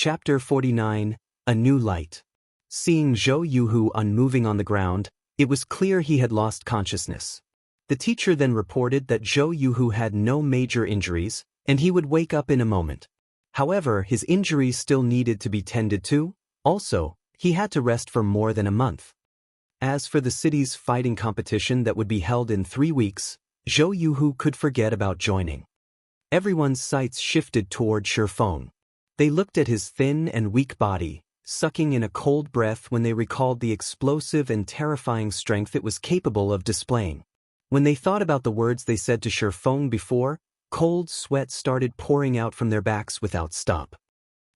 Chapter 49, A New Light. Seeing Zhou Yuhu unmoving on the ground, it was clear he had lost consciousness. The teacher then reported that Zhou Yuhu had no major injuries, and he would wake up in a moment. However, his injuries still needed to be tended to. Also, he had to rest for more than a month. As for the city's fighting competition that would be held in 3 weeks, Zhou Yuhu could forget about joining. Everyone's sights shifted toward Shifeng. They looked at his thin and weak body, sucking in a cold breath when they recalled the explosive and terrifying strength it was capable of displaying. When they thought about the words they said to Shifeng before, cold sweat started pouring out from their backs without stop.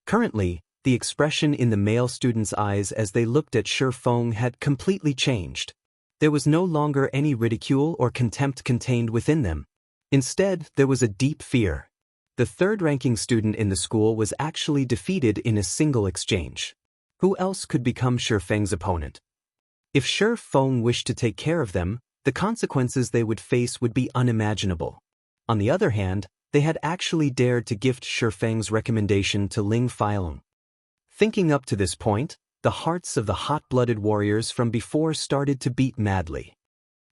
Currently, the expression in the male students' eyes as they looked at Shifeng had completely changed. There was no longer any ridicule or contempt contained within them. Instead, there was a deep fear. The third-ranking student in the school was actually defeated in a single exchange. Who else could become Shifeng's opponent? If Shifeng wished to take care of them, the consequences they would face would be unimaginable. On the other hand, they had actually dared to gift Shifeng's recommendation to Ling Feilong. Thinking up to this point, the hearts of the hot-blooded warriors from before started to beat madly.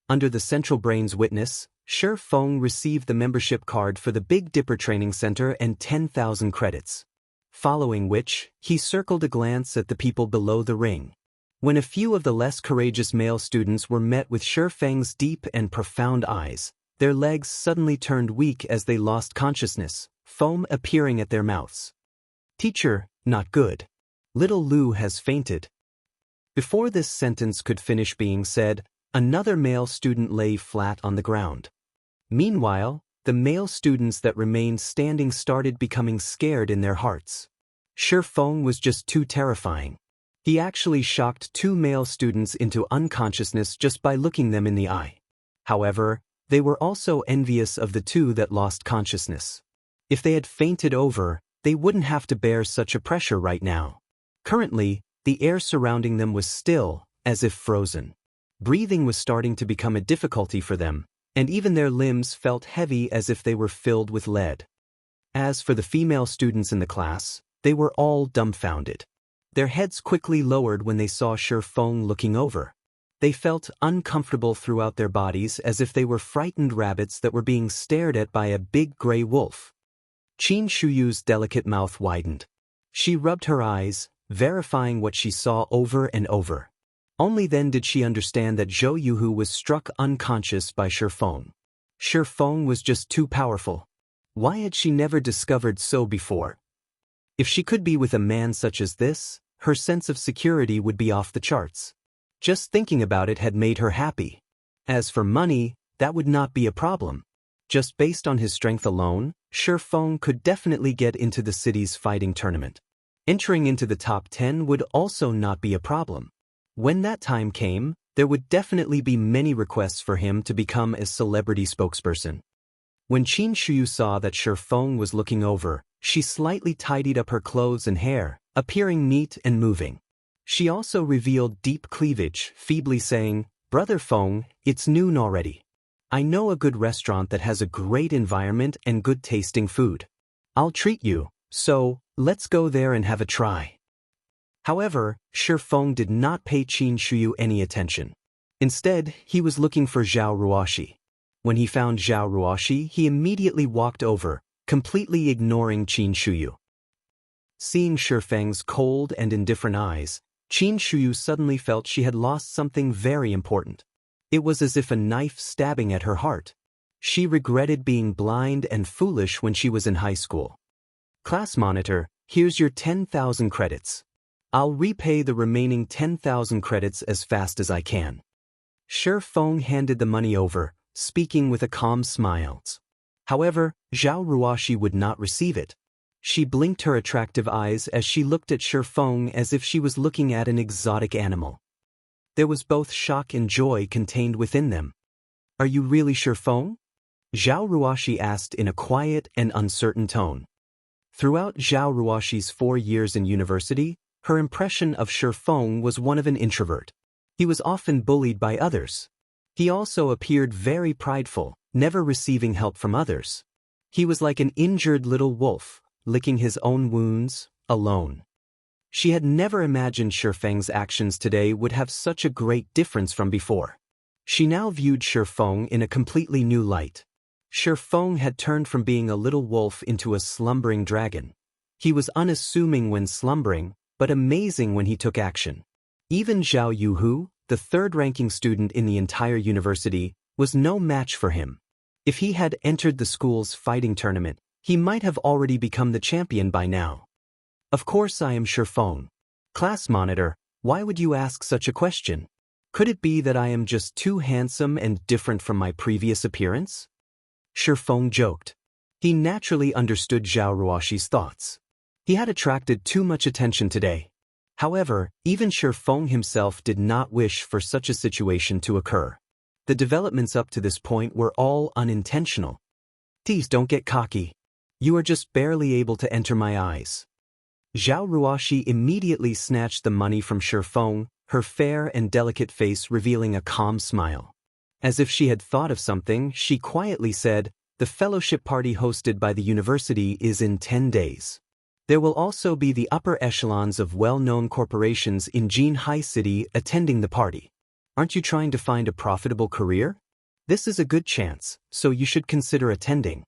Under the Central Brain's witness, Shifeng received the membership card for the Big Dipper Training Center and 10,000 credits. Following which, he circled a glance at the people below the ring. When a few of the less courageous male students were met with Shifeng's deep and profound eyes, their legs suddenly turned weak as they lost consciousness, foam appearing at their mouths. "Teacher, not good. Little Lu has fainted." Before this sentence could finish being said, another male student lay flat on the ground. Meanwhile, the male students that remained standing started becoming scared in their hearts. Shifeng was just too terrifying. He actually shocked 2 male students into unconsciousness just by looking them in the eye. However, they were also envious of the 2 that lost consciousness. If they had fainted over, they wouldn't have to bear such a pressure right now. Currently, the air surrounding them was still, as if frozen. Breathing was starting to become a difficulty for them, and even their limbs felt heavy as if they were filled with lead. As for the female students in the class, they were all dumbfounded. Their heads quickly lowered when they saw Shifeng looking over. They felt uncomfortable throughout their bodies as if they were frightened rabbits that were being stared at by a big gray wolf. Qin Shuyu's delicate mouth widened. She rubbed her eyes, verifying what she saw over and over. Only then did she understand that Zhou Yuhu was struck unconscious by Shifeng. Shifeng was just too powerful. Why had she never discovered so before? If she could be with a man such as this, her sense of security would be off the charts. Just thinking about it had made her happy. As for money, that would not be a problem. Just based on his strength alone, Shifeng could definitely get into the city's fighting tournament. Entering into the top 10 would also not be a problem. When that time came, there would definitely be many requests for him to become a celebrity spokesperson. When Qin Shuyu saw that Shifeng was looking over, she slightly tidied up her clothes and hair, appearing neat and moving. She also revealed deep cleavage, feebly saying, "Brother Feng, it's noon already. I know a good restaurant that has a great environment and good-tasting food. I'll treat you, so let's go there and have a try." However, Shifeng did not pay Qin Shuyu any attention. Instead, he was looking for Zhao Ruoshi. When he found Zhao Ruoshi, he immediately walked over, completely ignoring Qin Shuyu. Seeing Shifeng's cold and indifferent eyes, Qin Shuyu suddenly felt she had lost something very important. It was as if a knife stabbing at her heart. She regretted being blind and foolish when she was in high school. "Class monitor, here's your 10,000 credits. I'll repay the remaining 10,000 credits as fast as I can." Shifeng handed the money over, speaking with a calm smile. However, Zhao Ruoshi would not receive it. She blinked her attractive eyes as she looked at Shifeng as if she was looking at an exotic animal. There was both shock and joy contained within them. "Are you really Shifeng?" Zhao Ruoshi asked in a quiet and uncertain tone. Throughout Zhao Ruoshi's 4 years in university, her impression of Shifeng was one of an introvert. He was often bullied by others. He also appeared very prideful, never receiving help from others. He was like an injured little wolf, licking his own wounds, alone. She had never imagined Shifeng's actions today would have such a great difference from before. She now viewed Shifeng in a completely new light. Shifeng had turned from being a little wolf into a slumbering dragon. He was unassuming when slumbering, but amazing when he took action. Even Zhao Yuhu, the third-ranking student in the entire university, was no match for him. If he had entered the school's fighting tournament, he might have already become the champion by now. Of course I am Shifeng. Class monitor, why would you ask such a question? Could it be that I am just too handsome and different from my previous appearance? Shifeng joked. He naturally understood Zhao Ruoshi's thoughts. He had attracted too much attention today. However, even Shifeng himself did not wish for such a situation to occur. The developments up to this point were all unintentional. Please don't get cocky. You are just barely able to enter my eyes. Zhao Ruoshi immediately snatched the money from Shifeng, her fair and delicate face revealing a calm smile. As if she had thought of something, she quietly said, "The fellowship party hosted by the university is in 10 days. There will also be the upper echelons of well-known corporations in Jinhai City attending the party. Aren't you trying to find a profitable career? This is a good chance, so you should consider attending."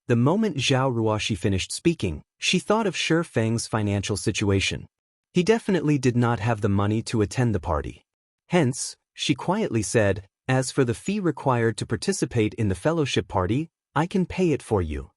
The moment Zhao Ruoshi finished speaking, she thought of Shifeng's financial situation. He definitely did not have the money to attend the party. Hence, she quietly said, "As for the fee required to participate in the fellowship party, I can pay it for you."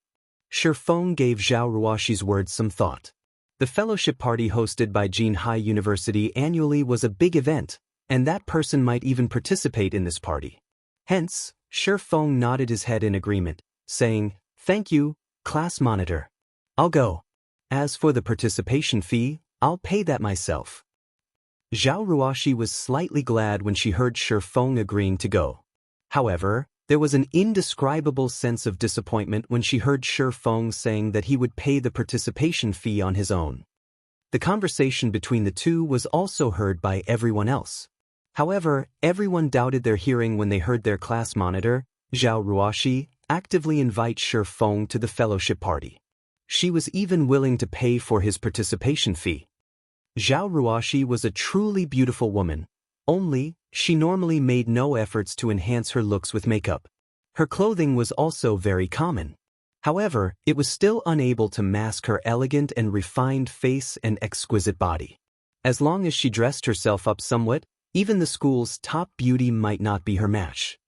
Shifeng gave Zhao Ruoshi's words some thought. The fellowship party hosted by Jinhai University annually was a big event, and that person might even participate in this party. Hence, Shifeng nodded his head in agreement, saying, "Thank you, class monitor. I'll go. As for the participation fee, I'll pay that myself." Zhao Ruoshi was slightly glad when she heard Shifeng agreeing to go. However, there was an indescribable sense of disappointment when she heard Shifeng saying that he would pay the participation fee on his own. The conversation between the two was also heard by everyone else. However, everyone doubted their hearing when they heard their class monitor, Zhao Ruoshi, actively invite Shifeng to the fellowship party. She was even willing to pay for his participation fee. Zhao Ruoshi was a truly beautiful woman, only, she normally made no efforts to enhance her looks with makeup. Her clothing was also very common. However, it was still unable to mask her elegant and refined face and exquisite body. As long as she dressed herself up somewhat, even the school's top beauty might not be her match.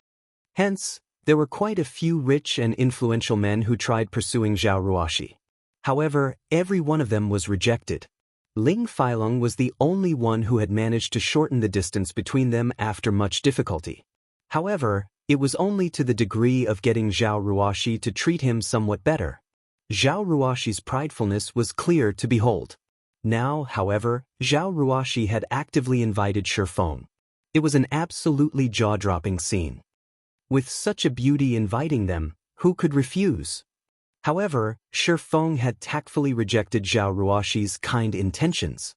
Hence, there were quite a few rich and influential men who tried pursuing Zhao Ruoshi. However, every one of them was rejected. Ling Feilong was the only one who had managed to shorten the distance between them after much difficulty. However, it was only to the degree of getting Zhao Ruoshi to treat him somewhat better. Zhao Ruoshi's pridefulness was clear to behold. Now, however, Zhao Ruoshi had actively invited Shifeng. It was an absolutely jaw-dropping scene. With such a beauty inviting them, who could refuse? However, Shifeng had tactfully rejected Zhao Ruoshi's kind intentions.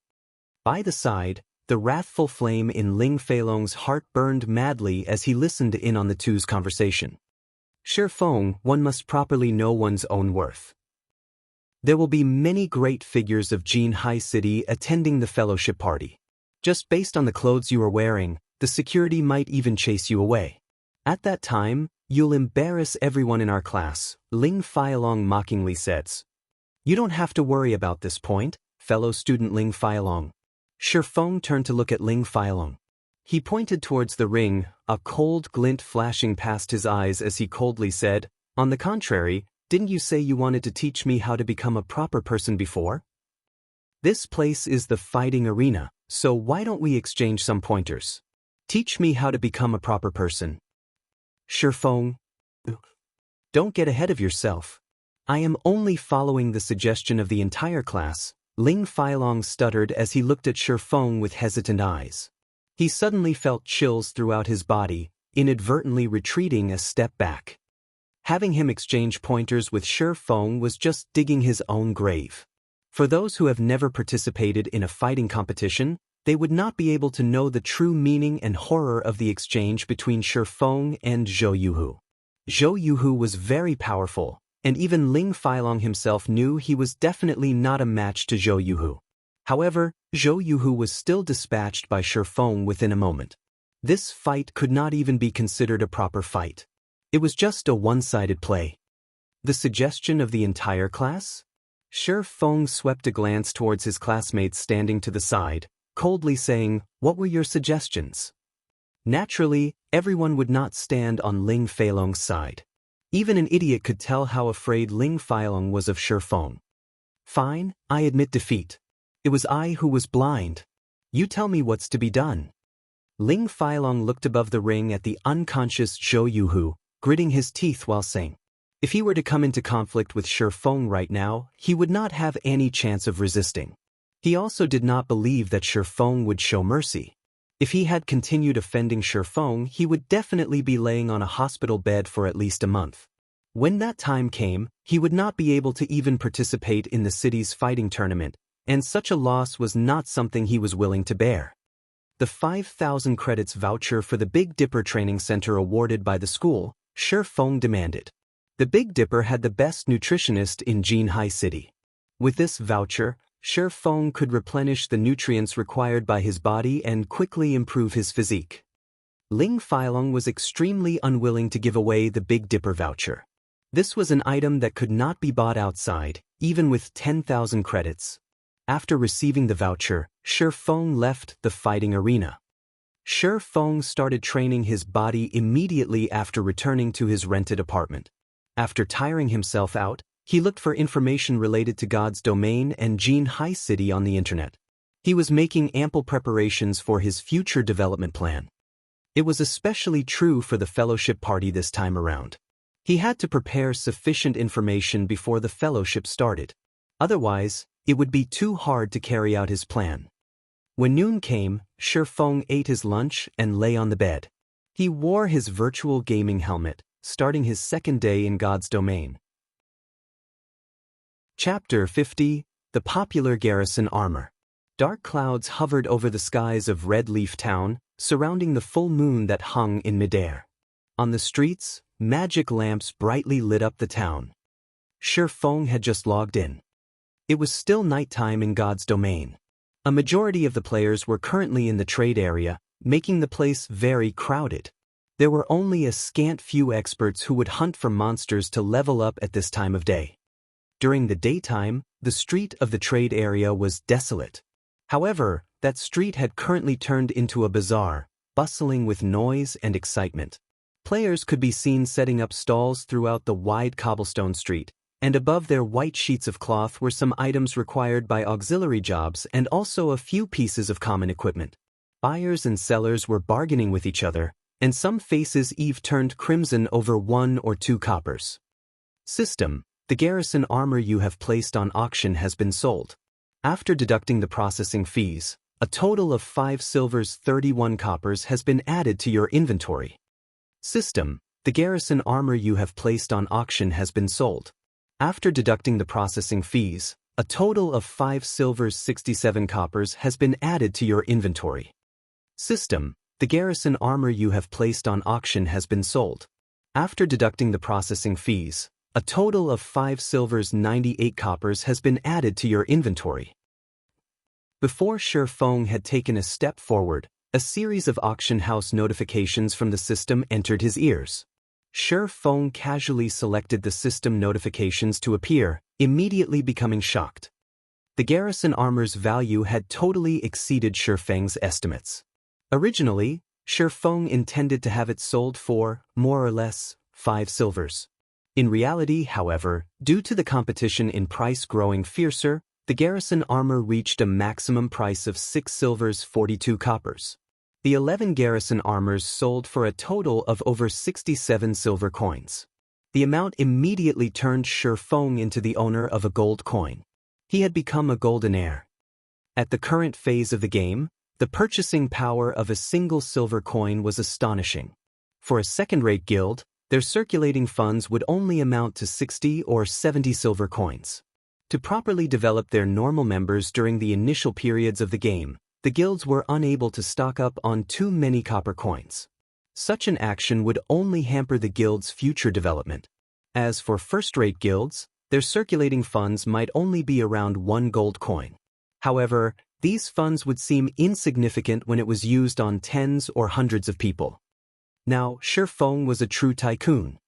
By the side, the wrathful flame in Ling Feilong's heart burned madly as he listened in on the two's conversation. Shifeng, one must properly know one's own worth. There will be many great figures of Jinhai City attending the fellowship party. Just based on the clothes you are wearing, the security might even chase you away. At that time, you'll embarrass everyone in our class, Ling Feilong mockingly says. You don't have to worry about this point, fellow student Ling Feilong. Shifeng turned to look at Ling Feilong. He pointed towards the ring, a cold glint flashing past his eyes as he coldly said, "On the contrary, didn't you say you wanted to teach me how to become a proper person before? This place is the fighting arena, so why don't we exchange some pointers? Teach me how to become a proper person." Shifeng, don't get ahead of yourself. I am only following the suggestion of the entire class, Ling Feilong stuttered as he looked at Shifeng with hesitant eyes. He suddenly felt chills throughout his body, inadvertently retreating a step back. Having him exchange pointers with Shifeng was just digging his own grave. For those who have never participated in a fighting competition, they would not be able to know the true meaning and horror of the exchange between Shifeng and Zhou Yuhu. Zhou Yuhu was very powerful, and even Ling Feilong himself knew he was definitely not a match to Zhou Yuhu. However, Zhou Yuhu was still dispatched by Shi Feng within a moment. This fight could not even be considered a proper fight. It was just a one-sided play. The suggestion of the entire class? Shi Feng swept a glance towards his classmates standing to the side, coldly saying, "What were your suggestions?" Naturally, everyone would not stand on Ling Feilong's side. Even an idiot could tell how afraid Ling Feilong was of Shi Feng. "Fine, I admit defeat. It was I who was blind. You tell me what's to be done." Ling Feilong looked above the ring at the unconscious Zhou Yuhu, gritting his teeth while saying, if he were to come into conflict with Shi Feng right now, he would not have any chance of resisting. He also did not believe that Shi Feng would show mercy. If he had continued offending Shi Feng, he would definitely be laying on a hospital bed for at least a month. When that time came, he would not be able to even participate in the city's fighting tournament, and such a loss was not something he was willing to bear. The 5,000 credits voucher for the Big Dipper Training Center awarded by the school, Shi Feng demanded. The Big Dipper had the best nutritionist in Jinhai City. With this voucher, Shi Feng could replenish the nutrients required by his body and quickly improve his physique. Ling Feilong was extremely unwilling to give away the Big Dipper voucher. This was an item that could not be bought outside, even with 10,000 credits. After receiving the voucher, Shi Feng left the fighting arena. Shi Feng started training his body immediately after returning to his rented apartment. After tiring himself out, he looked for information related to God's domain and Jinhai City on the internet. He was making ample preparations for his future development plan. It was especially true for the fellowship party this time around. He had to prepare sufficient information before the fellowship started. Otherwise, it would be too hard to carry out his plan. When noon came, Shi Feng ate his lunch and lay on the bed. He wore his virtual gaming helmet, starting his second day in God's domain. Chapter 50, The Popular Garrison Armor. Dark clouds hovered over the skies of Red Leaf Town, surrounding the full moon that hung in midair. On the streets, magic lamps brightly lit up the town. Shi Feng had just logged in. It was still nighttime in God's domain. A majority of the players were currently in the trade area, making the place very crowded. There were only a scant few experts who would hunt for monsters to level up at this time of day. During the daytime, the street of the trade area was desolate. However, that street had currently turned into a bazaar, bustling with noise and excitement. Players could be seen setting up stalls throughout the wide cobblestone street, and above their white sheets of cloth were some items required by auxiliary jobs and also a few pieces of common equipment. Buyers and sellers were bargaining with each other, and some faces even turned crimson over 1 or 2 coppers. System: the garrison armor you have placed on auction has been sold. After deducting the processing fees, a total of 5 silvers 31 coppers has been added to your inventory. System: the garrison armor you have placed on auction has been sold. After deducting the processing fees, a total of 5 silvers 67 coppers has been added to your inventory. System: the garrison armor you have placed on auction has been sold. After deducting the processing fees, a total of 5 silvers 98 coppers has been added to your inventory. Before Shi Feng had taken a step forward, a series of auction house notifications from the system entered his ears. Shi Feng casually selected the system notifications to appear, immediately becoming shocked. The garrison armor's value had totally exceeded Shi Feng's estimates. Originally, Shi Feng intended to have it sold for, more or less, 5 silvers. In reality, however, due to the competition in price growing fiercer, the garrison armor reached a maximum price of 6 silvers 42 coppers. The 11 garrison armors sold for a total of over 67 silver coins. The amount immediately turned Shi Feng into the owner of a gold coin. He had become a goldenaire. At the current phase of the game, the purchasing power of a single silver coin was astonishing. For a second-rate guild, their circulating funds would only amount to 60 or 70 silver coins. To properly develop their normal members during the initial periods of the game, the guilds were unable to stock up on too many copper coins. Such an action would only hamper the guild's future development. As for first-rate guilds, their circulating funds might only be around 1 gold coin. However, these funds would seem insignificant when it was used on tens or hundreds of people. Now, Shi Feng was a true tycoon.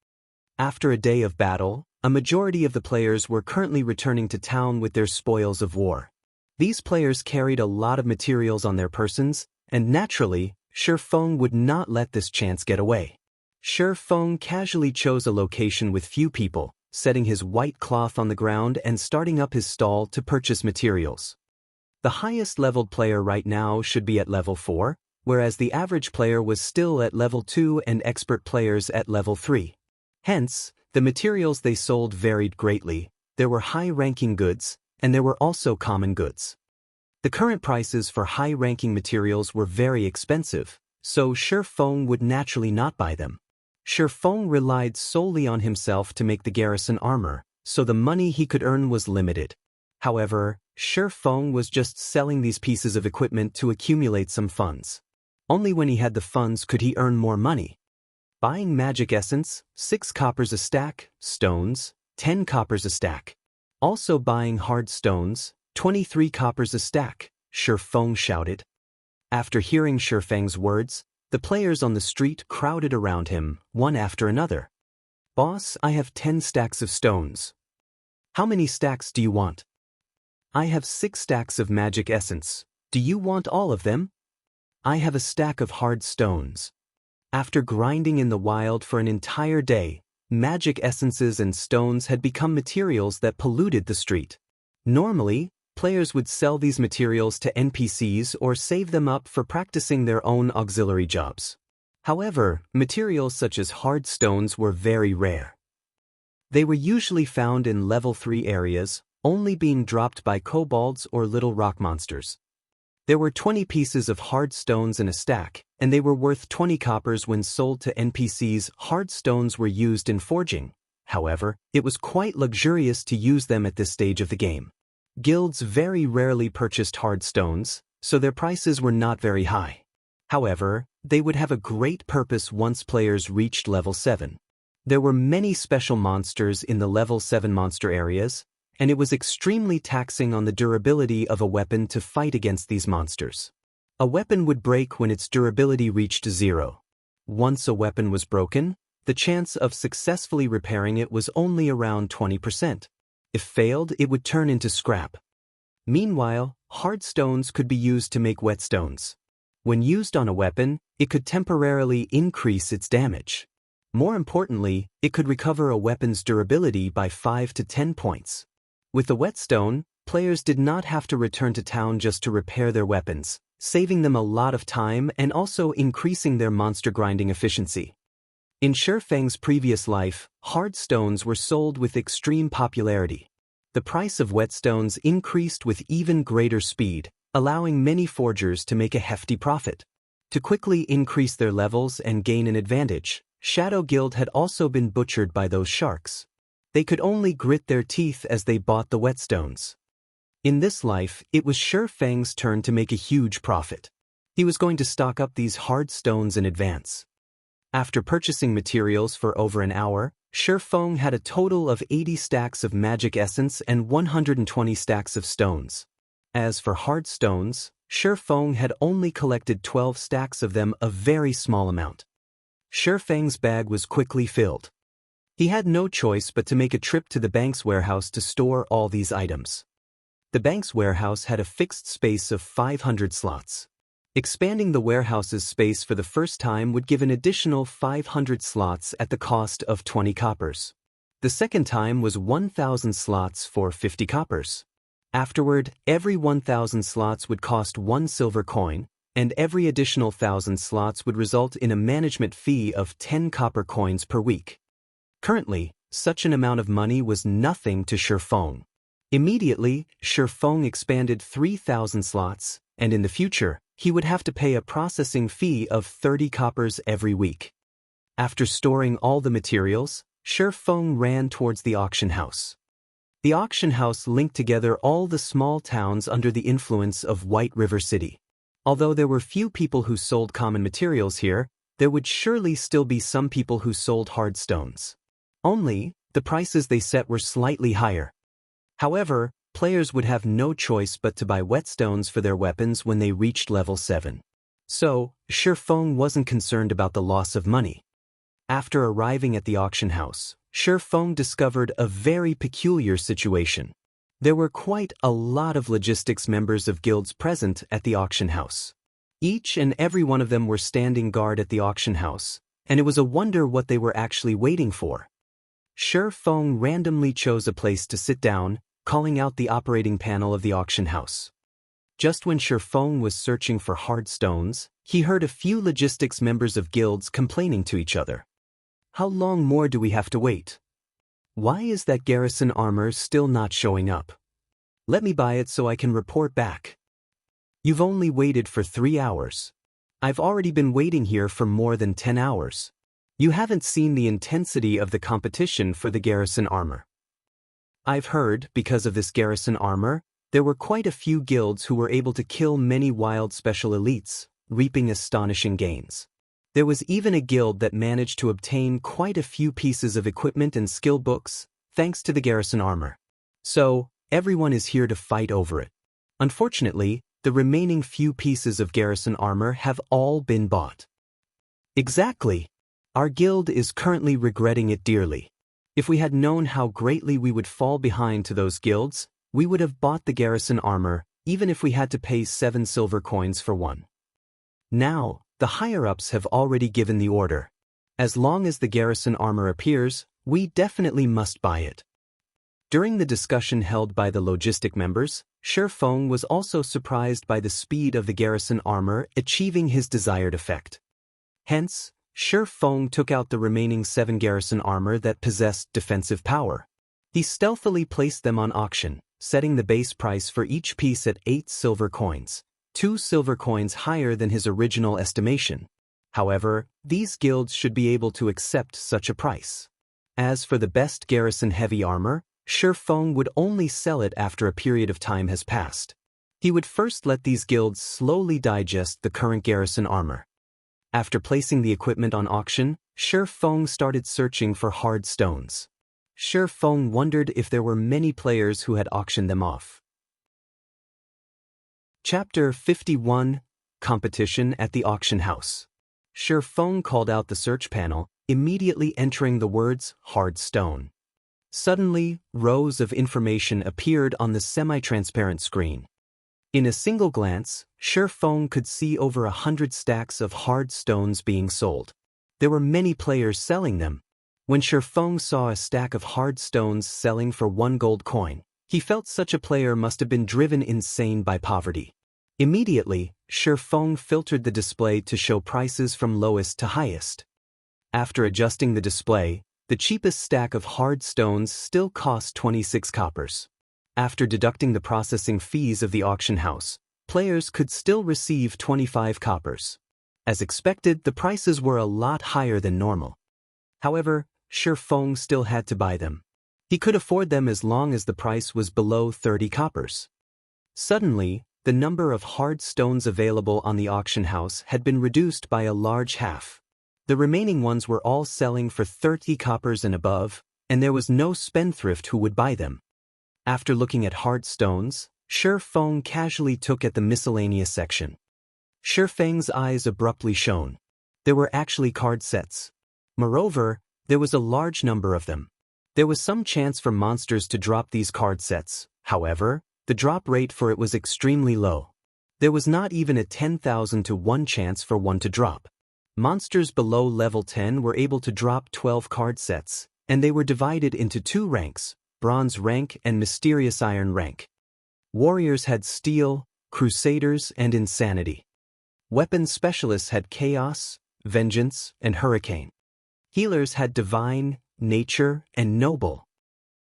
After a day of battle, a majority of the players were currently returning to town with their spoils of war. These players carried a lot of materials on their persons, and naturally, Shi Feng would not let this chance get away. Shi Feng casually chose a location with few people, setting his white cloth on the ground and starting up his stall to purchase materials. The highest leveled player right now should be at level 4, whereas the average player was still at level 2 and expert players at level 3. Hence, the materials they sold varied greatly. There were high-ranking goods, and there were also common goods. The current prices for high-ranking materials were very expensive, so Shi Feng would naturally not buy them. Shi Feng relied solely on himself to make the garrison armor, so the money he could earn was limited. However, Shi Feng was just selling these pieces of equipment to accumulate some funds. Only when he had the funds could he earn more money. Buying magic essence, 6 coppers a stack, stones, 10 coppers a stack. Also buying hard stones, 23 coppers a stack, Shi Feng shouted. After hearing Shi Feng's words, the players on the street crowded around him, one after another. "Boss, I have 10 stacks of stones." "How many stacks do you want?" "I have 6 stacks of magic essence. Do you want all of them?" "I have a stack of hard stones." After grinding in the wild for an entire day, magic essences and stones had become materials that polluted the street. Normally, players would sell these materials to NPCs or save them up for practicing their own auxiliary jobs. However, materials such as hard stones were very rare. They were usually found in level 3 areas, only being dropped by kobolds or little rock monsters. There were 20 pieces of hard stones in a stack, and they were worth 20 coppers when sold to NPCs. Hard stones were used in forging. However, it was quite luxurious to use them at this stage of the game. Guilds very rarely purchased hard stones, so their prices were not very high. However, they would have a great purpose once players reached level 7. There were many special monsters in the level 7 monster areas, and it was extremely taxing on the durability of a weapon to fight against these monsters. A weapon would break when its durability reached 0. Once a weapon was broken, the chance of successfully repairing it was only around 20%. If failed, it would turn into scrap. Meanwhile, hard stones could be used to make whetstones. When used on a weapon, it could temporarily increase its damage. More importantly, it could recover a weapon's durability by 5 to 10 points. With the whetstone, players did not have to return to town just to repair their weapons, saving them a lot of time and also increasing their monster grinding efficiency. In Shi Feng's previous life, hard stones were sold with extreme popularity. The price of whetstones increased with even greater speed, allowing many forgers to make a hefty profit. To quickly increase their levels and gain an advantage, Shadow Guild had also been butchered by those sharks. They could only grit their teeth as they bought the whetstones. In this life, it was Shi Feng's turn to make a huge profit. He was going to stock up these hard stones in advance. After purchasing materials for over an hour, Shi Feng had a total of 80 stacks of magic essence and 120 stacks of stones. As for hard stones, Shi Feng had only collected 12 stacks of them, a very small amount. Shi Feng's bag was quickly filled. He had no choice but to make a trip to the bank's warehouse to store all these items. The bank's warehouse had a fixed space of 500 slots. Expanding the warehouse's space for the first time would give an additional 500 slots at the cost of 20 coppers. The second time was 1,000 slots for 50 coppers. Afterward, every 1,000 slots would cost 1 silver coin, and every additional 1,000 slots would result in a management fee of 10 copper coins per week. Currently, such an amount of money was nothing to Shi Feng. Immediately, Shi Feng expanded 3,000 slots, and in the future, he would have to pay a processing fee of 30 coppers every week. After storing all the materials, Shi Feng ran towards the auction house. The auction house linked together all the small towns under the influence of White River City. Although there were few people who sold common materials here, there would surely still be some people who sold hard stones. Only, the prices they set were slightly higher. However, players would have no choice but to buy whetstones for their weapons when they reached level 7. So, Shifeng wasn't concerned about the loss of money. After arriving at the auction house, Shifeng discovered a very peculiar situation. There were quite a lot of logistics members of guilds present at the auction house. Each and every one of them were standing guard at the auction house, and it was a wonder what they were actually waiting for. Shifeng randomly chose a place to sit down, calling out the operating panel of the auction house. Just when Shifeng was searching for hard stones, he heard a few logistics members of guilds complaining to each other. How long more do we have to wait? Why is that garrison armor still not showing up? Let me buy it so I can report back. You've only waited for 3 hours. I've already been waiting here for more than 10 hours. You haven't seen the intensity of the competition for the garrison armor. I've heard, because of this garrison armor, there were quite a few guilds who were able to kill many wild special elites, reaping astonishing gains. There was even a guild that managed to obtain quite a few pieces of equipment and skill books, thanks to the garrison armor. So, everyone is here to fight over it. Unfortunately, the remaining few pieces of garrison armor have all been bought. Exactly. Our guild is currently regretting it dearly. If we had known how greatly we would fall behind to those guilds, we would have bought the garrison armor, even if we had to pay 7 silver coins for one. Now, the higher-ups have already given the order. As long as the garrison armor appears, we definitely must buy it. During the discussion held by the logistic members, Shifeng was also surprised by the speed of the garrison armor achieving his desired effect. Hence, Shifeng took out the remaining 7 garrison armor that possessed defensive power. He stealthily placed them on auction, setting the base price for each piece at 8 silver coins. 2 silver coins higher than his original estimation. However, these guilds should be able to accept such a price. As for the best garrison heavy armor, Shifeng would only sell it after a period of time has passed. He would first let these guilds slowly digest the current garrison armor. After placing the equipment on auction, Shifeng started searching for hard stones. Shifeng wondered if there were many players who had auctioned them off. Chapter 51, Competition at the Auction House. Shifeng called out the search panel, immediately entering the words, hard stone. Suddenly, rows of information appeared on the semi-transparent screen. In a single glance, Shifeng could see over 100 stacks of hard stones being sold. There were many players selling them. When Shifeng saw a stack of hard stones selling for 1 gold coin, he felt such a player must have been driven insane by poverty. Immediately, Shifeng filtered the display to show prices from lowest to highest. After adjusting the display, the cheapest stack of hard stones still cost 26 coppers. After deducting the processing fees of the auction house, players could still receive 25 coppers. As expected, the prices were a lot higher than normal. However, Shifeng still had to buy them. He could afford them as long as the price was below 30 coppers. Suddenly, the number of hard stones available on the auction house had been reduced by a large half. The remaining ones were all selling for 30 coppers and above, and there was no spendthrift who would buy them. After looking at hard stones, Shifeng casually took at the miscellaneous section. Shifeng's eyes abruptly shone. There were actually card sets. Moreover, there was a large number of them. There was some chance for monsters to drop these card sets. However, the drop rate for it was extremely low. There was not even a 10,000 to 1 chance for one to drop. Monsters below level 10 were able to drop 12 card sets, and they were divided into 2 ranks, Bronze rank and Mysterious Iron rank. Warriors had Steel, Crusaders, and Insanity. Weapons specialists had Chaos, Vengeance, and Hurricane. Healers had Divine, Nature, and Noble.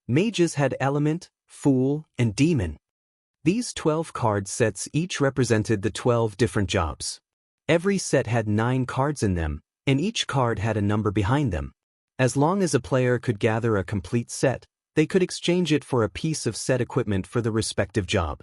Mages had Element, Fool, and Demon. These 12 card sets each represented the 12 different jobs. Every set had 9 cards in them, and each card had a number behind them. As long as a player could gather a complete set, they could exchange it for a piece of set equipment for the respective job.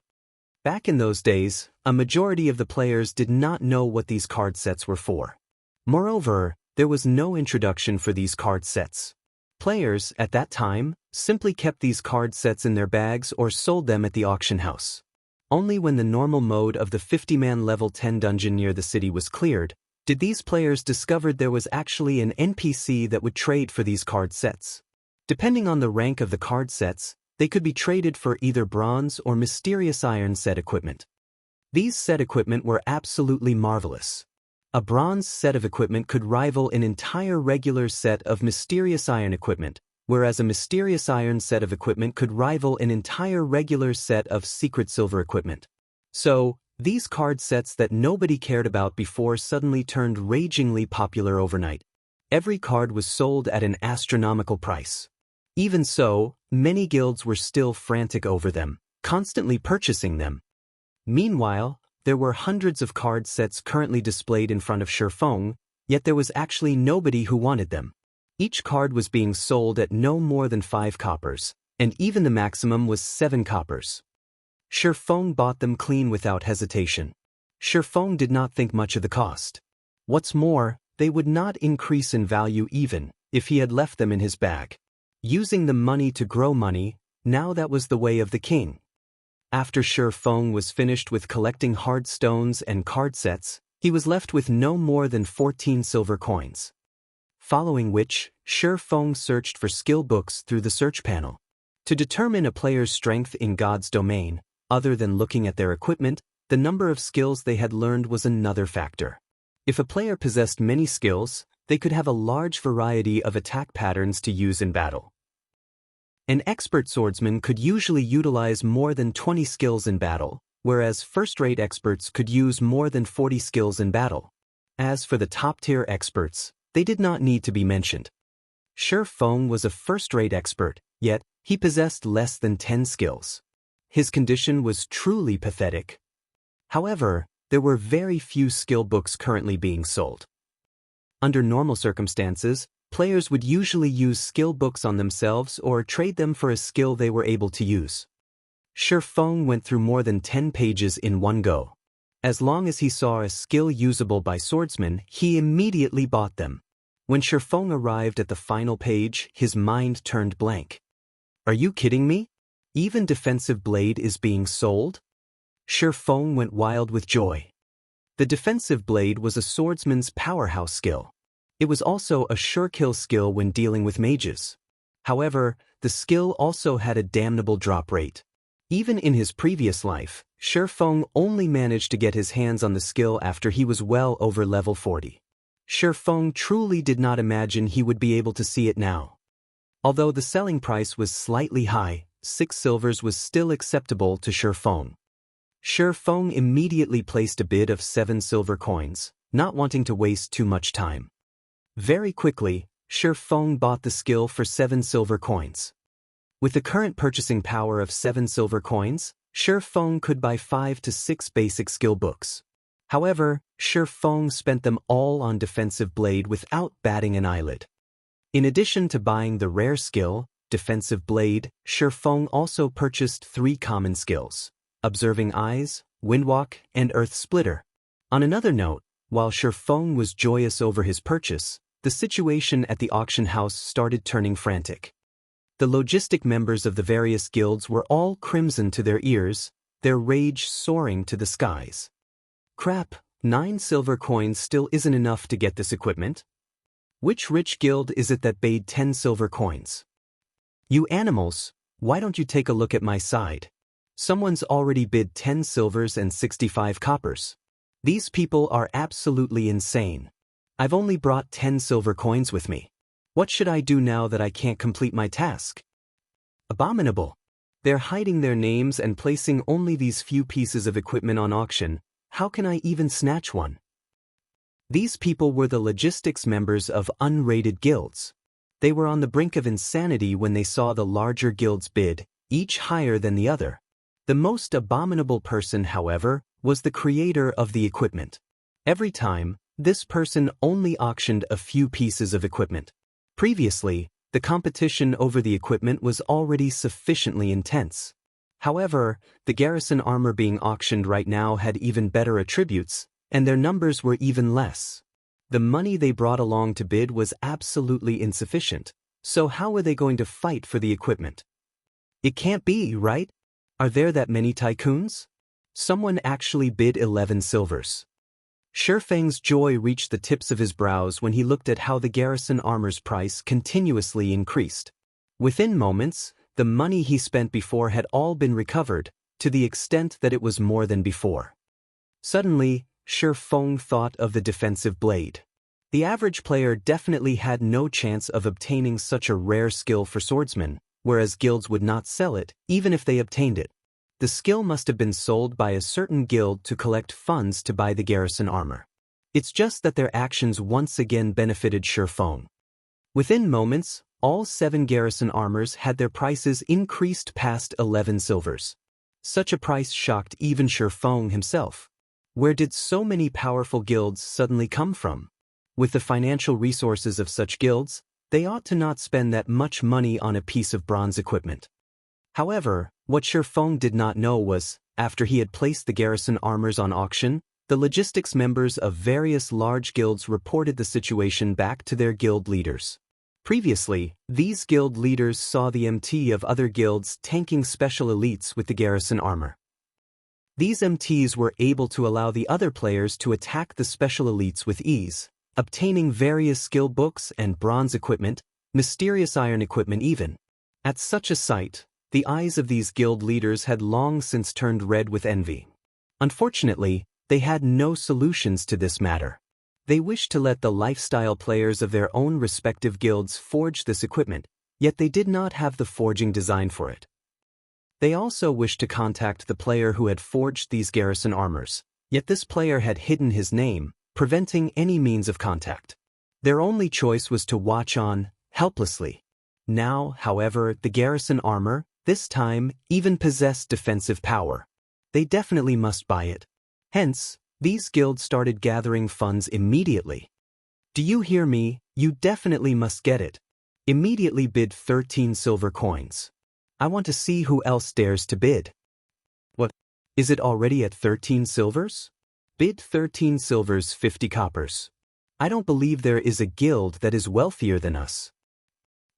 Back in those days, a majority of the players did not know what these card sets were for. Moreover, there was no introduction for these card sets. Players, at that time, simply kept these card sets in their bags or sold them at the auction house. Only when the normal mode of the 50-man level 10 dungeon near the city was cleared, did these players discover there was actually an NPC that would trade for these card sets. Depending on the rank of the card sets, they could be traded for either bronze or mysterious iron set equipment. These set equipment were absolutely marvelous. A bronze set of equipment could rival an entire regular set of mysterious iron equipment, whereas a mysterious iron set of equipment could rival an entire regular set of secret silver equipment. So, these card sets that nobody cared about before suddenly turned ragingly popular overnight. Every card was sold at an astronomical price. Even so, many guilds were still frantic over them, constantly purchasing them. Meanwhile, there were hundreds of card sets currently displayed in front of Shifeng, yet there was actually nobody who wanted them. Each card was being sold at no more than 5 coppers, and even the maximum was 7 coppers. Shifeng bought them clean without hesitation. Shifeng did not think much of the cost. What's more, they would not increase in value even if he had left them in his bag. Using the money to grow money, now that was the way of the king. After Shifeng was finished with collecting hard stones and card sets, he was left with no more than 14 silver coins. Following which, Shifeng searched for skill books through the search panel. To determine a player's strength in God's domain, other than looking at their equipment, the number of skills they had learned was another factor. If a player possessed many skills, they could have a large variety of attack patterns to use in battle. An expert swordsman could usually utilize more than 20 skills in battle, whereas first-rate experts could use more than 40 skills in battle. As for the top-tier experts, they did not need to be mentioned. Shifeng was a first-rate expert, yet he possessed less than 10 skills. His condition was truly pathetic. However, there were very few skill books currently being sold. Under normal circumstances, players would usually use skill books on themselves or trade them for a skill they were able to use. Shifeng went through more than 10 pages in one go. As long as he saw a skill usable by swordsmen, he immediately bought them. When Shifeng arrived at the final page, his mind turned blank. Are you kidding me? Even defensive blade is being sold? Shifeng went wild with joy. The defensive blade was a swordsman's powerhouse skill. It was also a sure kill skill when dealing with mages. However, the skill also had a damnable drop rate. Even in his previous life, Shifeng only managed to get his hands on the skill after he was well over level 40. Shifeng truly did not imagine he would be able to see it now. Although the selling price was slightly high, 6 silvers was still acceptable to Shifeng. Shifeng immediately placed a bid of 7 silver coins, not wanting to waste too much time. Very quickly, Shifeng bought the skill for 7 silver coins. With the current purchasing power of 7 silver coins, Shifeng could buy 5 to 6 basic skill books. However, Shifeng spent them all on defensive blade without batting an eyelid. In addition to buying the rare skill, defensive blade, Shifeng also purchased 3 common skills: observing eyes, windwalk, and earth splitter. On another note, while Shifeng was joyous over his purchase, the situation at the auction house started turning frantic. The logistic members of the various guilds were all crimson to their ears, their rage soaring to the skies. Crap, 9 silver coins still isn't enough to get this equipment? Which rich guild is it that paid 10 silver coins? You animals, why don't you take a look at my side? Someone's already bid 10 silvers and 65 coppers. These people are absolutely insane. I've only brought 10 silver coins with me. What should I do now that I can't complete my task? Abominable. They're hiding their names and placing only these few pieces of equipment on auction. How can I even snatch one? These people were the logistics members of unrated guilds. They were on the brink of insanity when they saw the larger guilds bid, each higher than the other. The most abominable person, however, was the creator of the equipment. Every time, this person only auctioned a few pieces of equipment. Previously, the competition over the equipment was already sufficiently intense. However, the garrison armor being auctioned right now had even better attributes, and their numbers were even less. The money they brought along to bid was absolutely insufficient, So how are they going to fight for the equipment? It can't be, right? Are there that many tycoons? Someone actually bid 11 silvers. Shifeng's joy reached the tips of his brows when he looked at how the garrison armor's price continuously increased. Within moments, the money he spent before had all been recovered, to the extent that it was more than before. Suddenly, Shifeng thought of the defensive blade. The average player definitely had no chance of obtaining such a rare skill for swordsmen, whereas guilds would not sell it, even if they obtained it. The skill must have been sold by a certain guild to collect funds to buy the garrison armor. It's just that their actions once again benefited Shifeng. Within moments, all 7 garrison armors had their prices increased past 11 silvers. Such a price shocked even Shifeng himself. Where did so many powerful guilds suddenly come from? With the financial resources of such guilds, they ought to not spend that much money on a piece of bronze equipment. However, what Shifeng did not know was, after he had placed the garrison armors on auction, the logistics members of various large guilds reported the situation back to their guild leaders. Previously, these guild leaders saw the MT of other guilds tanking special elites with the garrison armor. These MTs were able to allow the other players to attack the special elites with ease, obtaining various skill books and bronze equipment, mysterious iron equipment even. At such a sight, the eyes of these guild leaders had long since turned red with envy. Unfortunately, they had no solutions to this matter. They wished to let the lifestyle players of their own respective guilds forge this equipment, yet they did not have the forging design for it. They also wished to contact the player who had forged these garrison armors, yet this player had hidden his name, preventing any means of contact. Their only choice was to watch on, helplessly. Now, however, the garrison armor, this time, even possessed defensive power. They definitely must buy it. Hence, these guilds started gathering funds immediately. Do you hear me? You definitely must get it. Immediately bid 13 silver coins. I want to see who else dares to bid. What? Is it already at 13 silvers? Bid 13 silvers 50 coppers. I don't believe there is a guild that is wealthier than us.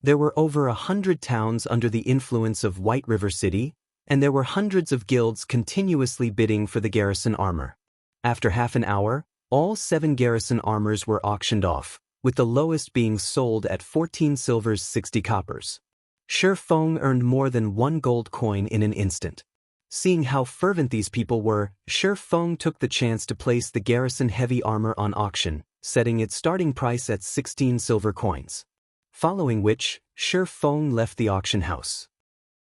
There were over 100 towns under the influence of White River City, and there were hundreds of guilds continuously bidding for the garrison armor. After half an hour, all 7 garrison armors were auctioned off, with the lowest being sold at 14 silvers 60 coppers. Shifeng earned more than 1 gold coin in an instant. Seeing how fervent these people were, Shifeng took the chance to place the garrison heavy armor on auction, setting its starting price at 16 silver coins. Following which, Shifeng left the auction house.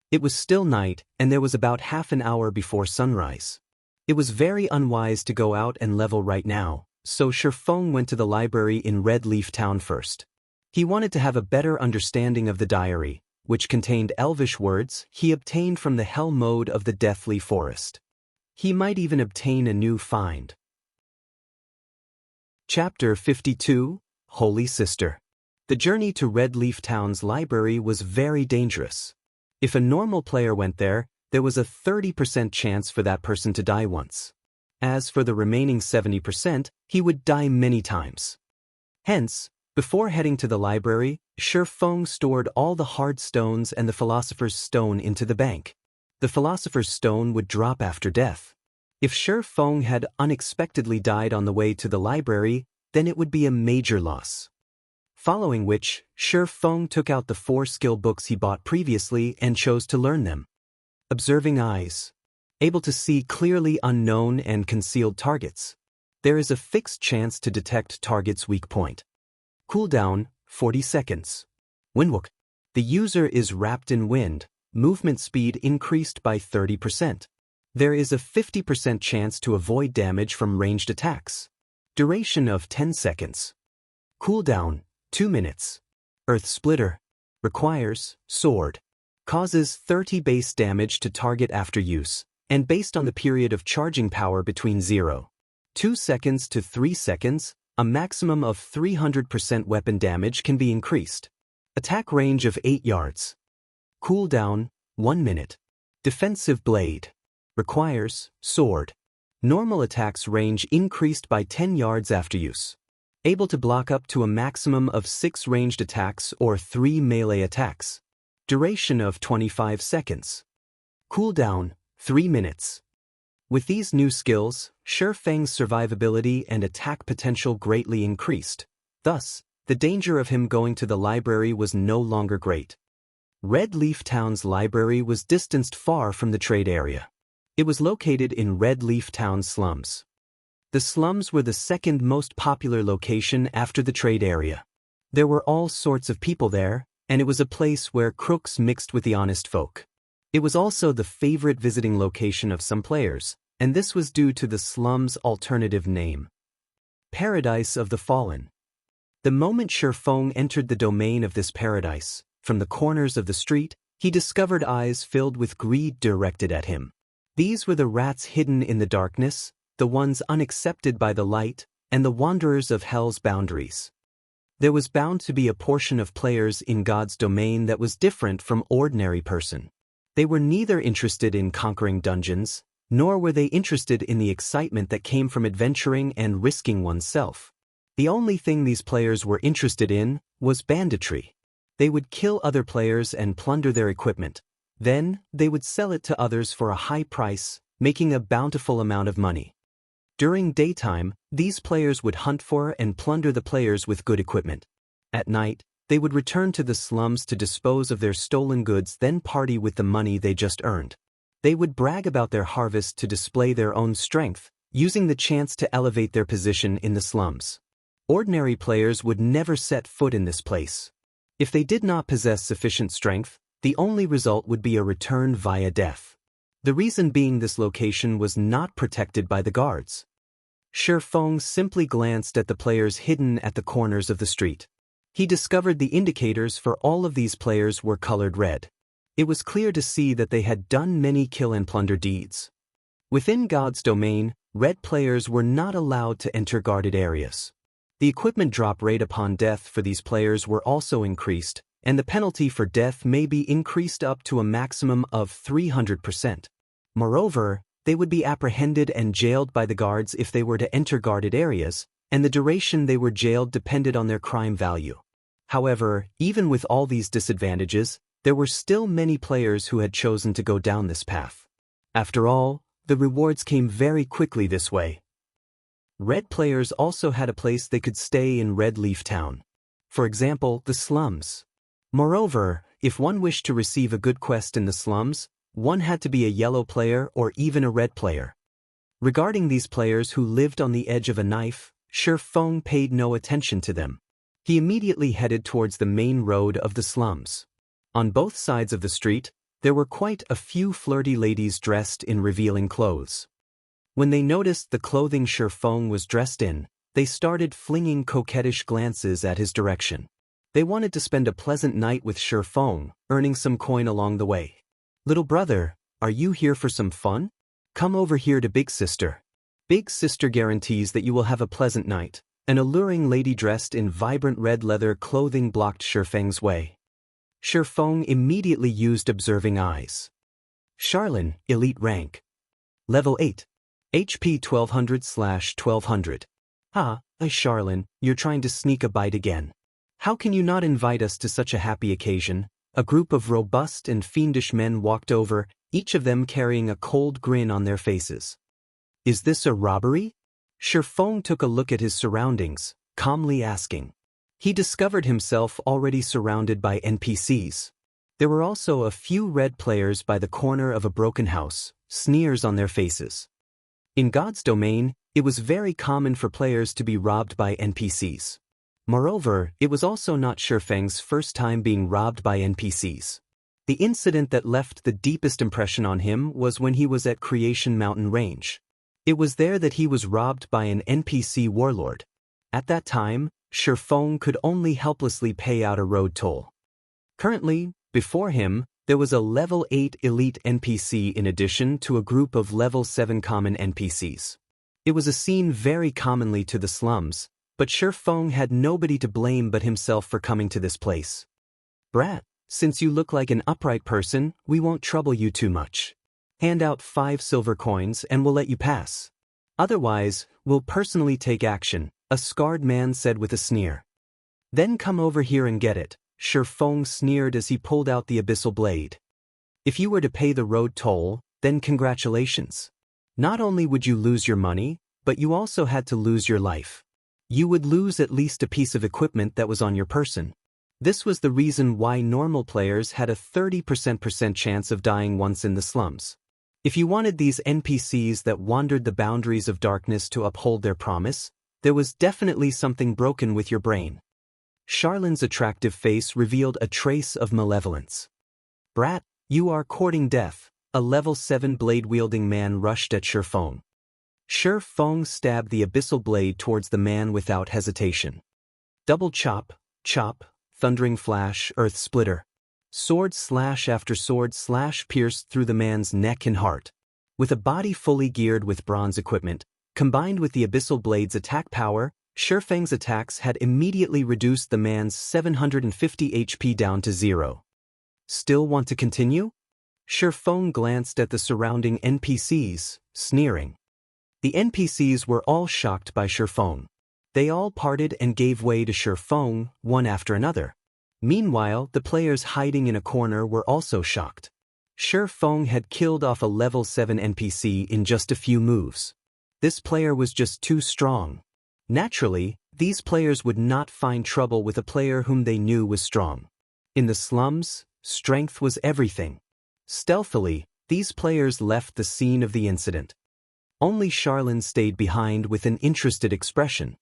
It was still night, and there was about half an hour before sunrise. It was very unwise to go out and level right now, so Shifeng went to the library in Red Leaf Town first. He wanted to have a better understanding of the diary, which contained elvish words he obtained from the hell mode of the Deathly Forest. He might even obtain a new find. Chapter 52, Holy Sister. The journey to Red Leaf Town's library was very dangerous. If a normal player went there was a 30% chance for that person to die once. As for the remaining 70%, he would die many times. Hence, before heading to the library, Shifeng stored all the hard stones and the Philosopher's Stone into the bank. The Philosopher's Stone would drop after death. If Shifeng had unexpectedly died on the way to the library, then it would be a major loss. Following which, Shifeng took out the 4 skill books he bought previously and chose to learn them. Observing eyes. Able to see clearly unknown and concealed targets. There is a fixed chance to detect target's weak point. Cooldown, 40 seconds. Windwalk. The user is wrapped in wind, movement speed increased by 30%. There is a 50% chance to avoid damage from ranged attacks. Duration of 10 seconds. Cooldown, 2 minutes. Earth Splitter. Requires sword. Causes 30 base damage to target after use, and based on the period of charging power between 0.2 seconds to 3 seconds, a maximum of 300% weapon damage can be increased. Attack range of 8 yards. Cooldown, 1 minute. Defensive Blade. Requires sword. Normal attacks range increased by 10 yards after use. able to block up to a maximum of 6 ranged attacks or 3 melee attacks. Duration of 25 seconds. Cooldown, 3 minutes. With these new skills, Shi Feng's survivability and attack potential greatly increased. Thus, the danger of him going to the library was no longer great. Red Leaf Town's library was distanced far from the trade area. It was located in Red Leaf Town's slums. The slums were the second most popular location after the trade area. There were all sorts of people there, and it was a place where crooks mixed with the honest folk. It was also the favorite visiting location of some players, and this was due to the slum's alternative name. Paradise of the Fallen. The moment Shi Feng entered the domain of this paradise, from the corners of the street, he discovered eyes filled with greed directed at him. These were the rats hidden in the darkness, the ones unaccepted by the light, and the wanderers of hell's boundaries. There was bound to be a portion of players in God's domain that was different from ordinary person. They were neither interested in conquering dungeons, nor were they interested in the excitement that came from adventuring and risking oneself. The only thing these players were interested in was banditry. They would kill other players and plunder their equipment. Then, they would sell it to others for a high price, making a bountiful amount of money. During daytime, these players would hunt for and plunder the players with good equipment. At night, they would return to the slums to dispose of their stolen goods, then party with the money they just earned. They would brag about their harvest to display their own strength, using the chance to elevate their position in the slums. Ordinary players would never set foot in this place. If they did not possess sufficient strength, the only result would be a return via death. The reason being this location was not protected by the guards. Shi Feng simply glanced at the players hidden at the corners of the street. He discovered the indicators for all of these players were colored red. It was clear to see that they had done many kill and plunder deeds. Within God's domain, red players were not allowed to enter guarded areas. The equipment drop rate upon death for these players were also increased, and the penalty for death may be increased up to a maximum of 300%. Moreover, they would be apprehended and jailed by the guards if they were to enter guarded areas, and the duration they were jailed depended on their crime value. However, even with all these disadvantages, there were still many players who had chosen to go down this path. After all, the rewards came very quickly this way. Red players also had a place they could stay in Red Leaf Town. For example, the slums. Moreover, if one wished to receive a good quest in the slums, one had to be a yellow player or even a red player. Regarding these players who lived on the edge of a knife, Shi Feng paid no attention to them. He immediately headed towards the main road of the slums. On both sides of the street, there were quite a few flirty ladies dressed in revealing clothes. When they noticed the clothing Shi Feng was dressed in, they started flinging coquettish glances at his direction. They wanted to spend a pleasant night with Shi Feng, earning some coin along the way. "Little brother, are you here for some fun? Come over here to Big Sister. Big Sister guarantees that you will have a pleasant night." An alluring lady dressed in vibrant red leather clothing blocked Shi Feng's way. Shi Feng immediately used observing eyes. Charlene, elite rank. Level 8. HP 1200/1200. Ah, Charlene, you're trying to sneak a bite again. How can you not invite us to such a happy occasion? A group of robust and fiendish men walked over, each of them carrying a cold grin on their faces. Is this a robbery? Shi Feng took a look at his surroundings, calmly asking. He discovered himself already surrounded by NPCs. There were also a few red players by the corner of a broken house, sneers on their faces. In God's domain, it was very common for players to be robbed by NPCs. Moreover, it was also not Shi Feng's first time being robbed by NPCs. The incident that left the deepest impression on him was when he was at Creation Mountain Range. It was there that he was robbed by an NPC warlord. At that time, Shi Feng could only helplessly pay out a road toll. Currently, before him, there was a level 8 elite NPC in addition to a group of level 7 common NPCs. It was a scene very commonly to the slums, but Shi Feng had nobody to blame but himself for coming to this place. Brat, since you look like an upright person, we won't trouble you too much. Hand out 5 silver coins and we'll let you pass. Otherwise, we'll personally take action, a scarred man said with a sneer. Then come over here and get it, Shi Feng sneered as he pulled out the abyssal blade. If you were to pay the road toll, then congratulations. Not only would you lose your money, but you also had to lose your life. You would lose at least a piece of equipment that was on your person. This was the reason why normal players had a 30% chance of dying once in the slums. If you wanted these NPCs that wandered the boundaries of darkness to uphold their promise, there was definitely something broken with your brain. Charlin's attractive face revealed a trace of malevolence. Brat, you are courting death, a level 7 blade-wielding man rushed at Shi Feng. Shi Feng stabbed the abyssal blade towards the man without hesitation. Double chop, chop, thundering flash, earth splitter. Sword slash after sword slash pierced through the man's neck and heart. With a body fully geared with bronze equipment, combined with the abyssal blade's attack power, Shi Feng's attacks had immediately reduced the man's 750 HP down to 0. Still want to continue? Shi Feng glanced at the surrounding NPCs, sneering. The NPCs were all shocked by Shi Feng. They all parted and gave way to Shi Feng, one after another. Meanwhile, the players hiding in a corner were also shocked. Shi Feng had killed off a level 7 NPC in just a few moves. This player was just too strong. Naturally, these players would not find trouble with a player whom they knew was strong. In the slums, strength was everything. Stealthily, these players left the scene of the incident. Only Charlin stayed behind with an interested expression.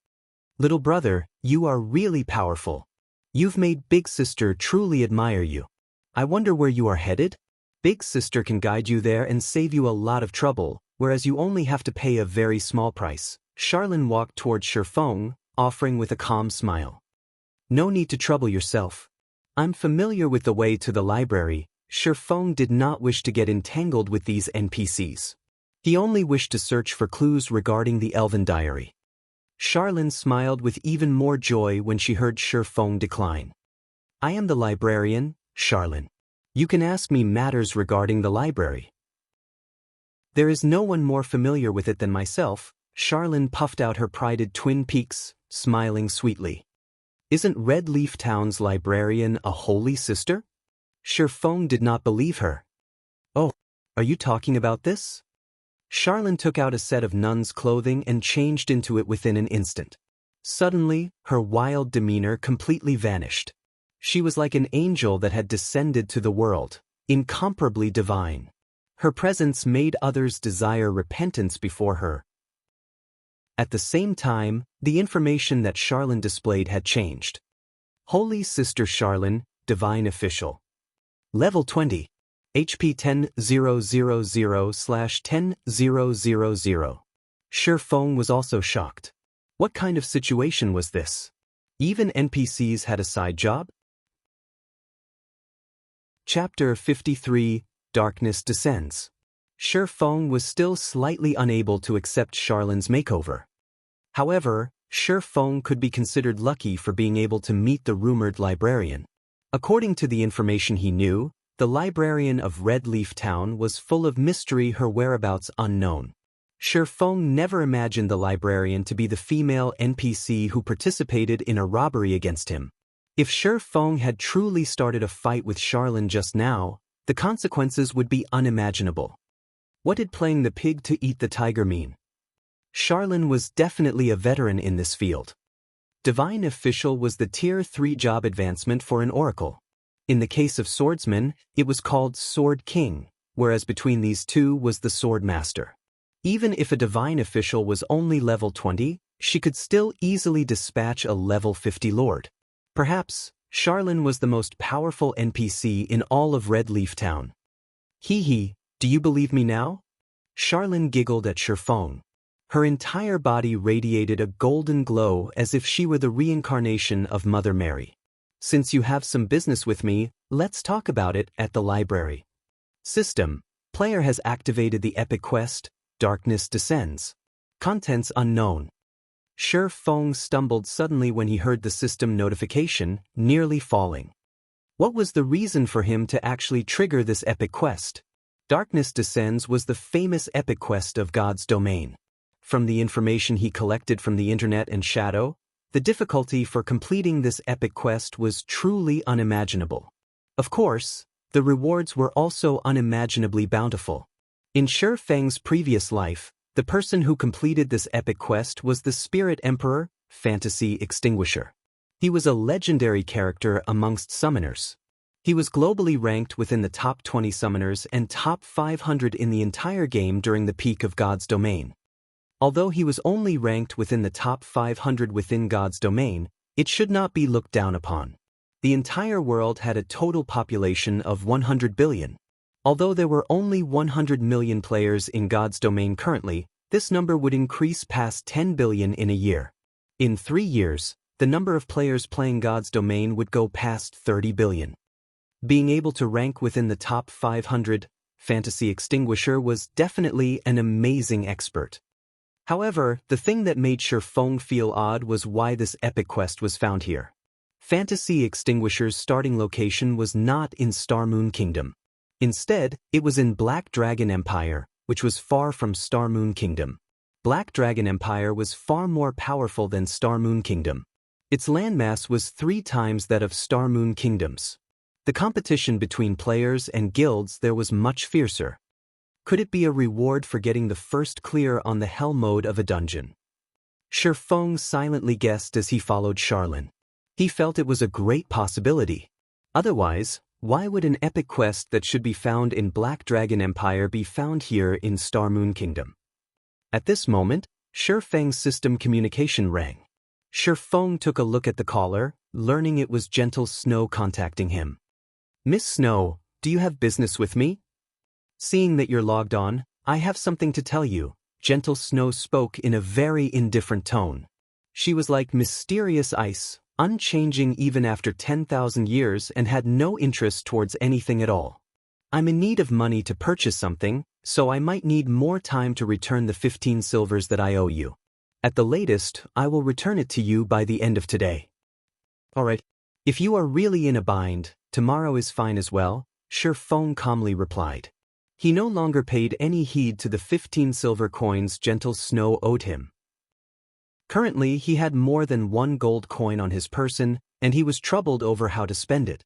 Little brother, you are really powerful. You've made Big Sister truly admire you. I wonder where you are headed? Big Sister can guide you there and save you a lot of trouble, whereas you only have to pay a very small price. Charlin walked toward Shi Feng, offering with a calm smile. No need to trouble yourself. I'm familiar with the way to the library. Shi Feng did not wish to get entangled with these NPCs. He only wished to search for clues regarding the Elven Diary. Charlin smiled with even more joy when she heard Shi Feng decline. I am the librarian, Charlin. You can ask me matters regarding the library. There is no one more familiar with it than myself. Charlin puffed out her prided twin peaks, smiling sweetly. Isn't Red Leaf Town's librarian a holy sister? Shi Feng did not believe her. Oh, are you talking about this? Charlin took out a set of nun's clothing and changed into it within an instant. Suddenly, her wild demeanor completely vanished. She was like an angel that had descended to the world, incomparably divine. Her presence made others desire repentance before her. At the same time, the information that Charlin displayed had changed. Holy Sister Charlin, Divine Official. Level 20. HP 10,000/10,000. Shi Feng was also shocked. What kind of situation was this? Even NPCs had a side job? Chapter 53, Darkness Descends. Shi Feng was still slightly unable to accept Charlin's makeover. However, Shi Feng could be considered lucky for being able to meet the rumored librarian. According to the information he knew, the librarian of Red Leaf Town was full of mystery, her whereabouts unknown. Shi Feng never imagined the librarian to be the female NPC who participated in a robbery against him. If Shi Feng had truly started a fight with Charlin just now, the consequences would be unimaginable. What did playing the pig to eat the tiger mean? Charlin was definitely a veteran in this field. Divine Official was the Tier 3 job advancement for an oracle. In the case of swordsman, it was called Sword King, whereas between these two was the Sword Master. Even if a Divine Official was only level 20, she could still easily dispatch a level 50 lord. Perhaps, Charlin was the most powerful NPC in all of Red Leaf Town. Hee hee, do you believe me now? Charlin giggled at Shi Feng. Her entire body radiated a golden glow as if she were the reincarnation of Mother Mary. Since you have some business with me, let's talk about it at the library. System. Player has activated the epic quest, Darkness Descends. Contents unknown. Shi Feng stumbled suddenly when he heard the system notification, nearly falling. What was the reason for him to actually trigger this epic quest? Darkness Descends was the famous epic quest of God's domain. from the information he collected from the internet and shadow, the difficulty for completing this epic quest was truly unimaginable. Of course, the rewards were also unimaginably bountiful. In Shi Feng's previous life, the person who completed this epic quest was the Spirit Emperor, Fantasy Extinguisher. He was a legendary character amongst summoners. He was globally ranked within the top 20 summoners and top 500 in the entire game during the peak of God's domain. Although he was only ranked within the top 500 within God's domain, it should not be looked down upon. The entire world had a total population of 100 billion. Although there were only 100 million players in God's domain currently, this number would increase past 10 billion in a year. In 3 years, the number of players playing God's domain would go past 30 billion. Being able to rank within the top 500, Fantasy Extinguisher was definitely an amazing expert. However, the thing that made Shi Feng feel odd was why this epic quest was found here. Fantasy Extinguisher's starting location was not in Star Moon Kingdom. Instead, it was in Black Dragon Empire, which was far from Star Moon Kingdom. Black Dragon Empire was far more powerful than Star Moon Kingdom. Its landmass was 3 times that of Star Moon Kingdom's. The competition between players and guilds there was much fiercer. Could it be a reward for getting the first clear on the hell mode of a dungeon? Shi Feng silently guessed as he followed Charlene. He felt it was a great possibility. Otherwise, why would an epic quest that should be found in Black Dragon Empire be found here in Star Moon Kingdom? At this moment, Shi Feng's system communication rang. Shi Feng took a look at the caller, learning it was Gentle Snow contacting him. "Miss Snow, do you have business with me? Seeing that you're logged on, I have something to tell you." Gentle Snow spoke in a very indifferent tone. She was like mysterious ice, unchanging even after 10,000 years and had no interest towards anything at all. "I'm in need of money to purchase something, so I might need more time to return the 15 silvers that I owe you. At the latest, I will return it to you by the end of today." "Alright. If you are really in a bind, tomorrow is fine as well," Shi Feng calmly replied. He no longer paid any heed to the 15 silver coins Gentle Snow owed him. Currently, he had more than 1 gold coin on his person, and he was troubled over how to spend it.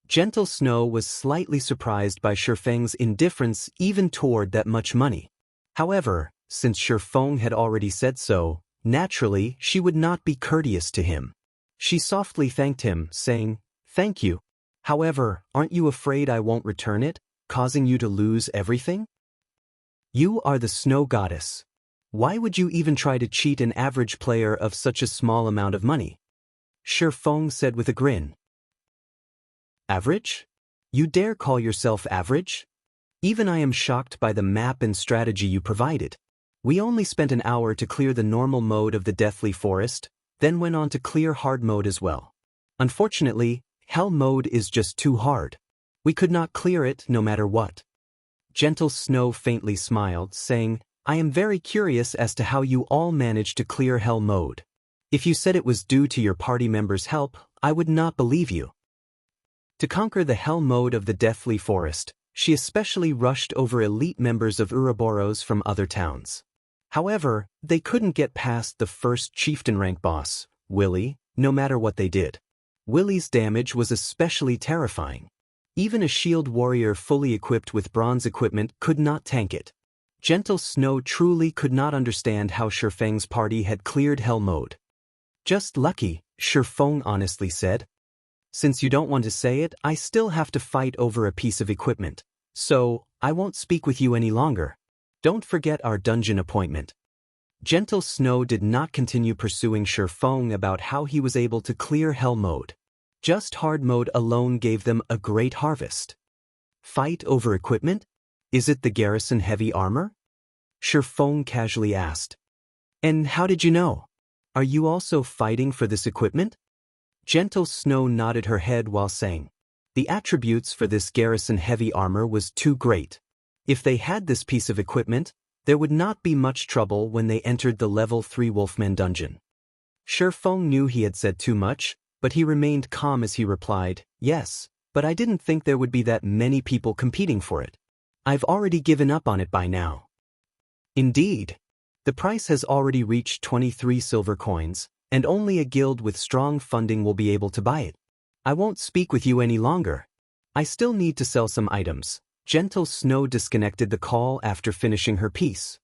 Gentle Snow was slightly surprised by Shi Feng's indifference even toward that much money. However, since Shi Feng had already said so, naturally she would not be courteous to him. She softly thanked him, saying, "Thank you. However, aren't you afraid I won't return it, causing you to lose everything? You are the snow goddess. Why would you even try to cheat an average player of such a small amount of money?" Shi Feng said with a grin. "Average? You dare call yourself average? Even I am shocked by the map and strategy you provided. We only spent an hour to clear the normal mode of the Deathly Forest, then went on to clear hard mode as well. Unfortunately, hell mode is just too hard. We could not clear it no matter what." Gentle Snow faintly smiled, saying, "I am very curious as to how you all managed to clear hell mode. If you said it was due to your party members' help, I would not believe you." To conquer the hell mode of the Deathly Forest, she especially rushed over elite members of Ouroboros from other towns. However, they couldn't get past the first chieftain rank boss, Willy, no matter what they did. Willy's damage was especially terrifying. Even a shield warrior fully equipped with bronze equipment could not tank it. Gentle Snow truly could not understand how Shi Feng's party had cleared hell mode. "Just lucky," Shi Feng honestly said. "Since you don't want to say it, I still have to fight over a piece of equipment. So, I won't speak with you any longer. Don't forget our dungeon appointment." Gentle Snow did not continue pursuing Shi Feng about how he was able to clear hell mode. Just hard mode alone gave them a great harvest. Fight over equipment? Is it the garrison heavy armor? Shi Feng casually asked. "And how did you know? Are you also fighting for this equipment?" Gentle Snow nodded her head while saying, "The attributes for this garrison heavy armor was too great. If they had this piece of equipment, there would not be much trouble when they entered the level 3 Wolfman dungeon." Shi Feng knew he had said too much, but he remained calm as he replied, "Yes, but I didn't think there would be that many people competing for it. I've already given up on it by now." Indeed. The price has already reached 23 silver coins, and only a guild with strong funding will be able to buy it. I won't speak with you any longer. I still need to sell some items. Gentle Snow disconnected the call after finishing her piece.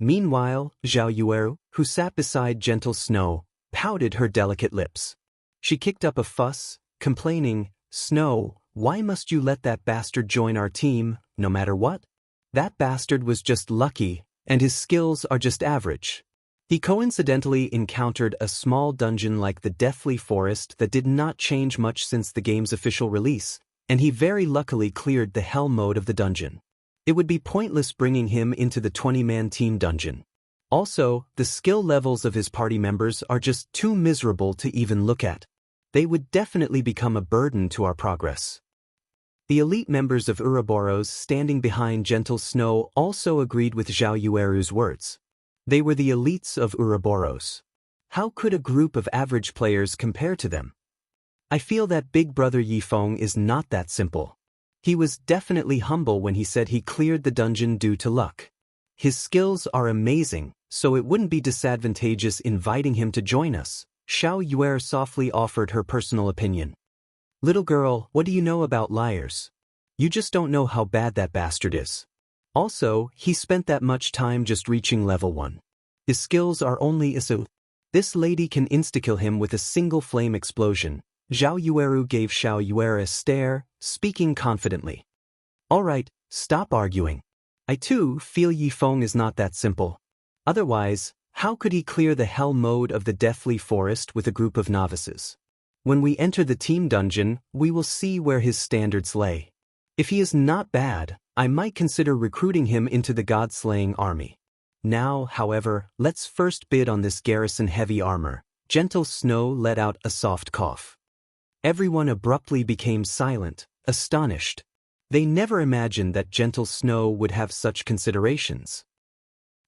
Meanwhile, Zhao Yueru, who sat beside Gentle Snow, pouted her delicate lips. She kicked up a fuss, complaining, "Snow, why must you let that bastard join our team, no matter what? That bastard was just lucky, and his skills are just average." He coincidentally encountered a small dungeon like the Deathly Forest that did not change much since the game's official release, and he very luckily cleared the hell mode of the dungeon. It would be pointless bringing him into the 20-man team dungeon. Also, the skill levels of his party members are just too miserable to even look at. They would definitely become a burden to our progress. The elite members of Ouroboros standing behind Gentle Snow also agreed with Zhao Yueru's words. They were the elites of Ouroboros. How could a group of average players compare to them? I feel that Big Brother Yifeng is not that simple. He was definitely humble when he said he cleared the dungeon due to luck. His skills are amazing, so it wouldn't be disadvantageous inviting him to join us. Zhao Yuer softly offered her personal opinion. "Little girl, what do you know about liars? You just don't know how bad that bastard is. Also, he spent that much time just reaching level 1. His skills are only so. This lady can insta-kill him with a single flame explosion." Zhao Yueru gave Zhao Yuer a stare, speaking confidently. "Alright, stop arguing. I too feel Yifeng is not that simple. Otherwise, how could he clear the hell mode of the Deathly Forest with a group of novices? When we enter the team dungeon, we will see where his standards lay. If he is not bad, I might consider recruiting him into the god-slaying army. Now, however, let's first bid on this garrison heavy armor." Gentle Snow let out a soft cough. Everyone abruptly became silent, astonished. They never imagined that Gentle Snow would have such considerations.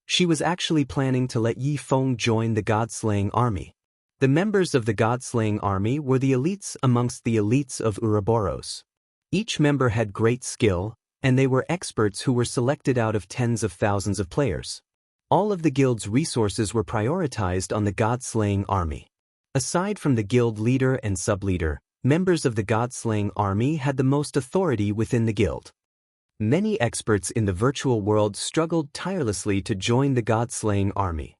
She was actually planning to let Yifeng join the god-slaying army. The members of the god-slaying army were the elites amongst the elites of Ouroboros. Each member had great skill, and they were experts who were selected out of tens of thousands of players. All of the guild's resources were prioritized on the god-slaying army. Aside from the guild leader and sub-leader, members of the god-slaying army had the most authority within the guild. Many experts in the virtual world struggled tirelessly to join the god-slaying army.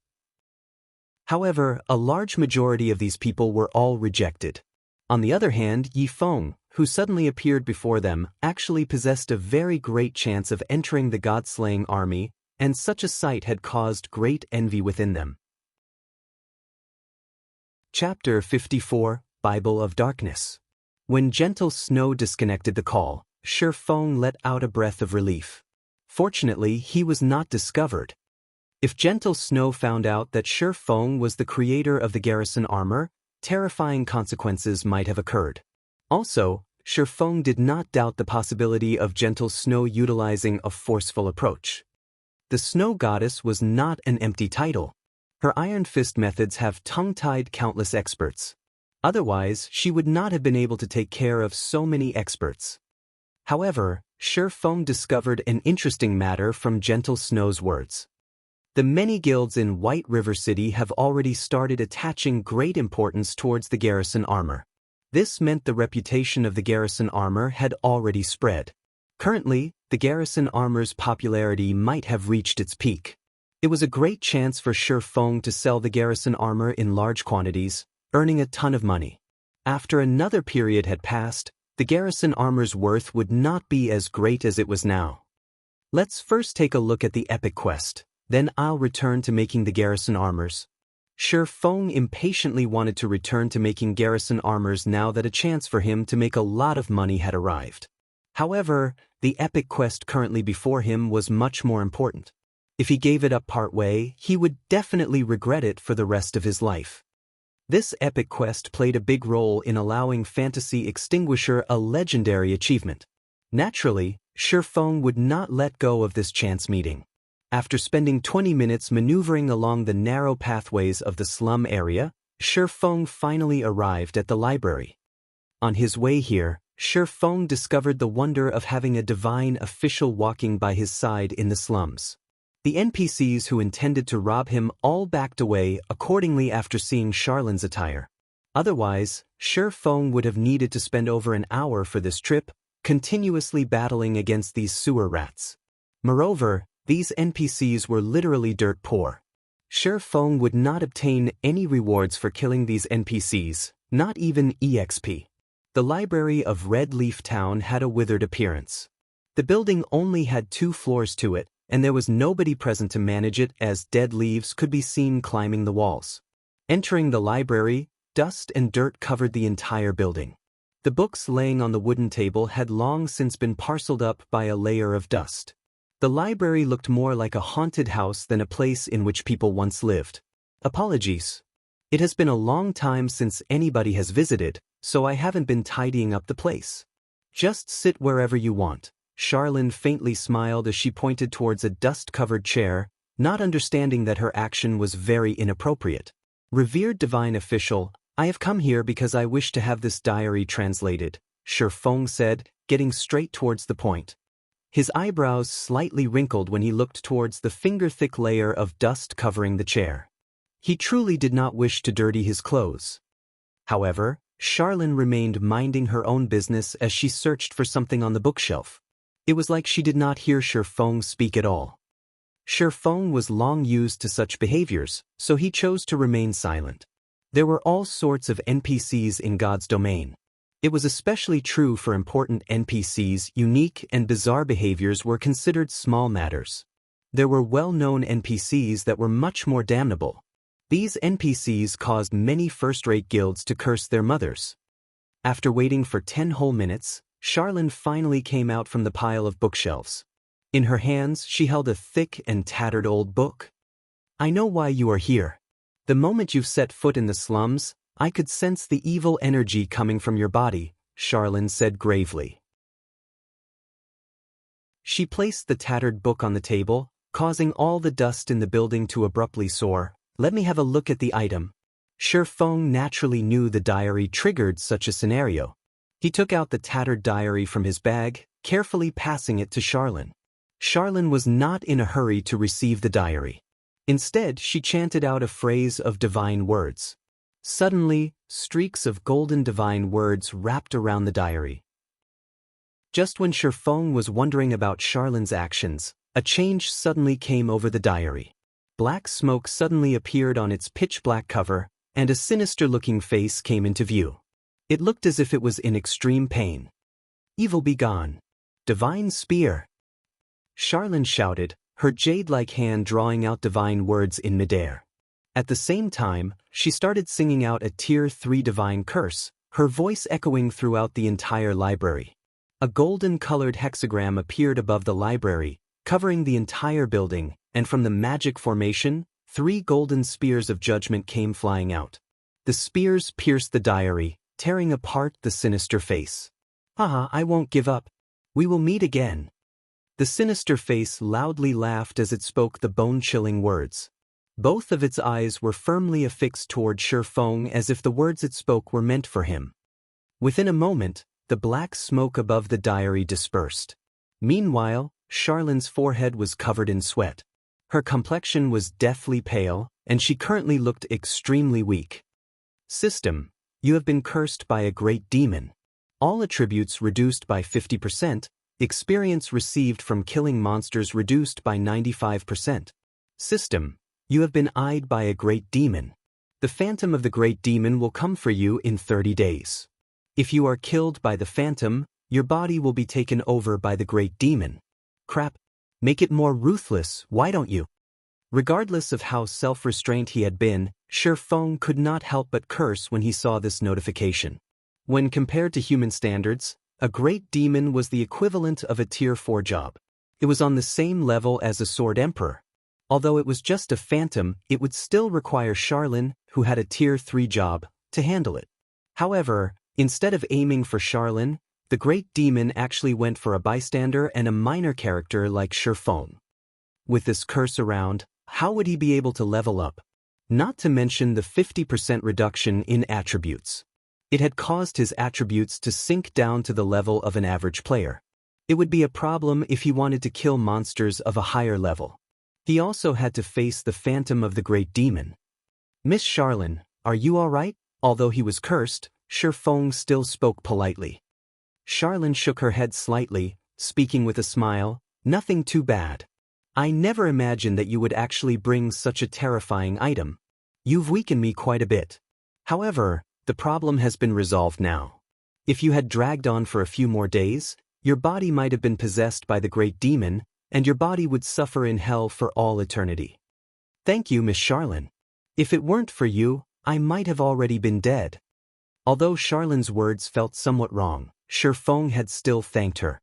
However, a large majority of these people were all rejected. On the other hand, Yifeng, who suddenly appeared before them, actually possessed a very great chance of entering the god-slaying army, and such a sight had caused great envy within them. Chapter 54, Bible of Darkness. When Gentle Snow disconnected the call, Feng let out a breath of relief. Fortunately, he was not discovered. If Gentle Snow found out that Feng was the creator of the garrison armor, terrifying consequences might have occurred. Also, Feng did not doubt the possibility of Gentle Snow utilizing a forceful approach. The Snow Goddess was not an empty title. Her Iron Fist methods have tongue-tied countless experts. Otherwise, she would not have been able to take care of so many experts. However, Feng discovered an interesting matter from Gentle Snow's words. The many guilds in White River City have already started attaching great importance towards the garrison armor. This meant the reputation of the garrison armor had already spread. Currently, the garrison armor's popularity might have reached its peak. It was a great chance for Feng to sell the garrison armor in large quantities, earning a ton of money. After another period had passed, the garrison armor's worth would not be as great as it was now. Let's first take a look at the epic quest, then I'll return to making the garrison armors. Feng impatiently wanted to return to making garrison armors now that a chance for him to make a lot of money had arrived. However, the epic quest currently before him was much more important. If he gave it up partway, he would definitely regret it for the rest of his life. This epic quest played a big role in allowing Fantasy Extinguisher a legendary achievement. Naturally, Feng would not let go of this chance meeting. After spending 20 minutes maneuvering along the narrow pathways of the slum area, Feng finally arrived at the library. On his way here, Feng discovered the wonder of having a divine official walking by his side in the slums. The NPCs who intended to rob him all backed away accordingly after seeing Charlin's attire. Otherwise, Shi Feng would have needed to spend over an hour for this trip, continuously battling against these sewer rats. Moreover, these NPCs were literally dirt poor. Shi Feng would not obtain any rewards for killing these NPCs, not even EXP. The library of Red Leaf Town had a withered appearance. The building only had 2 floors to it, and there was nobody present to manage it as dead leaves could be seen climbing the walls. Entering the library, dust and dirt covered the entire building. The books laying on the wooden table had long since been parceled up by a layer of dust. The library looked more like a haunted house than a place in which people once lived. Apologies. It has been a long time since anybody has visited, so I haven't been tidying up the place. Just sit wherever you want. Charlin faintly smiled as she pointed towards a dust-covered chair, not understanding that her action was very inappropriate. Revered divine official, I have come here because I wish to have this diary translated, Shi Feng said, getting straight towards the point. His eyebrows slightly wrinkled when he looked towards the finger-thick layer of dust covering the chair. He truly did not wish to dirty his clothes. However, Charlin remained minding her own business as she searched for something on the bookshelf. It was like she did not hear Shi Feng speak at all. Shi Feng was long used to such behaviors, so he chose to remain silent. There were all sorts of NPCs in God's domain. It was especially true for important NPCs. Unique and bizarre behaviors were considered small matters. There were well-known NPCs that were much more damnable. These NPCs caused many first-rate guilds to curse their mothers. After waiting for 10 whole minutes, Charlin finally came out from the pile of bookshelves. In her hands, she held a thick and tattered old book. I know why you are here. The moment you've set foot in the slums, I could sense the evil energy coming from your body, Charlin said gravely. She placed the tattered book on the table, causing all the dust in the building to abruptly soar. Let me have a look at the item. Shi Feng naturally knew the diary triggered such a scenario. He took out the tattered diary from his bag, carefully passing it to Charlin. Charlin was not in a hurry to receive the diary. Instead, she chanted out a phrase of divine words. Suddenly, streaks of golden divine words wrapped around the diary. Just when Shi Feng was wondering about Charlin's actions, a change suddenly came over the diary. Black smoke suddenly appeared on its pitch-black cover, and a sinister-looking face came into view. It looked as if it was in extreme pain. Evil be gone. Divine spear. Charlin shouted, her jade-like hand drawing out divine words in midair. At the same time, she started singing out a Tier 3 divine curse, her voice echoing throughout the entire library. A golden-colored hexagram appeared above the library, covering the entire building, and from the magic formation, 3 golden spears of judgment came flying out. The spears pierced the diary, tearing apart the sinister face. Haha, I won't give up. We will meet again. The sinister face loudly laughed as it spoke the bone-chilling words. Both of its eyes were firmly affixed toward Shi Feng as if the words it spoke were meant for him. Within a moment, the black smoke above the diary dispersed. Meanwhile, Charlin's forehead was covered in sweat. Her complexion was deathly pale, and she currently looked extremely weak. System: you have been cursed by a great demon. All attributes reduced by 50%, experience received from killing monsters reduced by 95%. System: you have been eyed by a great demon. The phantom of the great demon will come for you in 30 days. If you are killed by the phantom, your body will be taken over by the great demon. Crap. Make it more ruthless, why don't you? Regardless of how self-restrained he had been, Shi Feng could not help but curse when he saw this notification. When compared to human standards, a great demon was the equivalent of a Tier 4 job. It was on the same level as a Sword Emperor. Although it was just a phantom, it would still require Charlin, who had a Tier 3 job, to handle it. However, instead of aiming for Charlin, the great demon actually went for a bystander and a minor character like Shi Feng. With this curse around, how would he be able to level up? Not to mention the 50% reduction in attributes. It had caused his attributes to sink down to the level of an average player. It would be a problem if he wanted to kill monsters of a higher level. He also had to face the phantom of the great demon. Miss Charlene, are you all right? Although he was cursed, Shi Feng still spoke politely. Charlene shook her head slightly, speaking with a smile, nothing too bad. I never imagined that you would actually bring such a terrifying item. You've weakened me quite a bit. However, the problem has been resolved now. If you had dragged on for a few more days, your body might have been possessed by the great demon, and your body would suffer in hell for all eternity. Thank you, Miss Charlene. If it weren't for you, I might have already been dead. Although Charlene's words felt somewhat wrong, Shi Feng had still thanked her.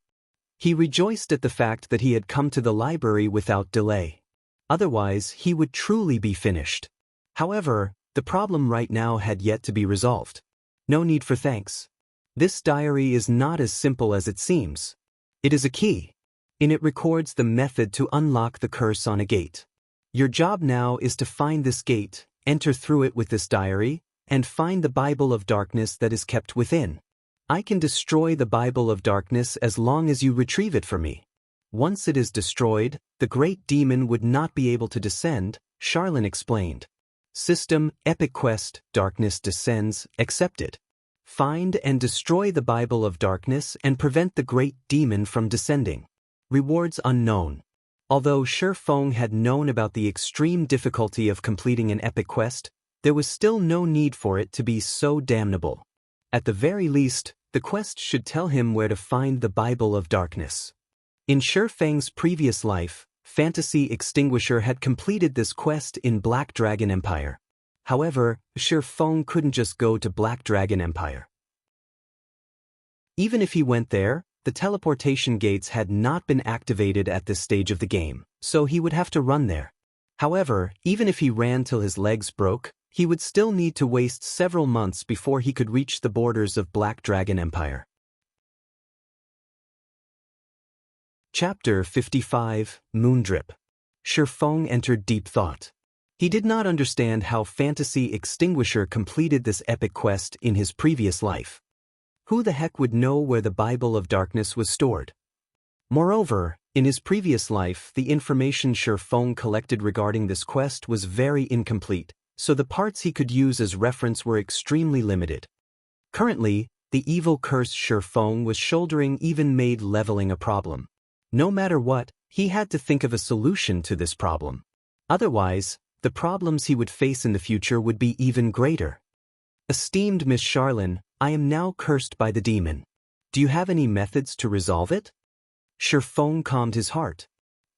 He rejoiced at the fact that he had come to the library without delay. Otherwise, he would truly be finished. However, the problem right now had yet to be resolved. No need for thanks. This diary is not as simple as it seems. It is a key. In it records the method to unlock the curse on a gate. Your job now is to find this gate, enter through it with this diary, and find the Bible of Darkness that is kept within. I can destroy the Bible of Darkness as long as you retrieve it for me. Once it is destroyed, the great demon would not be able to descend, Charlene explained. System, Epic Quest, Darkness descends, accepted. Find and destroy the Bible of Darkness and prevent the great demon from descending. Rewards unknown. Although Shi Feng had known about the extreme difficulty of completing an epic quest, there was still no need for it to be so damnable. At the very least, the quest should tell him where to find the Bible of Darkness. In Shi Feng's previous life, Fantasy Extinguisher had completed this quest in Black Dragon Empire. However, Shi Feng couldn't just go to Black Dragon Empire. Even if he went there, the teleportation gates had not been activated at this stage of the game, so he would have to run there. However, even if he ran till his legs broke, he would still need to waste several months before he could reach the borders of Black Dragon Empire. Chapter 55, Moondrip. Shi Feng entered deep thought. He did not understand how Fantasy Extinguisher completed this epic quest in his previous life. Who the heck would know where the Bible of Darkness was stored? Moreover, in his previous life, the information Shi Feng collected regarding this quest was very incomplete, so the parts he could use as reference were extremely limited. Currently, the evil curse Shi Feng was shouldering even made leveling a problem. No matter what, he had to think of a solution to this problem. Otherwise, the problems he would face in the future would be even greater. Esteemed Miss Charlene, I am now cursed by the demon. Do you have any methods to resolve it? Shi Feng calmed his heart.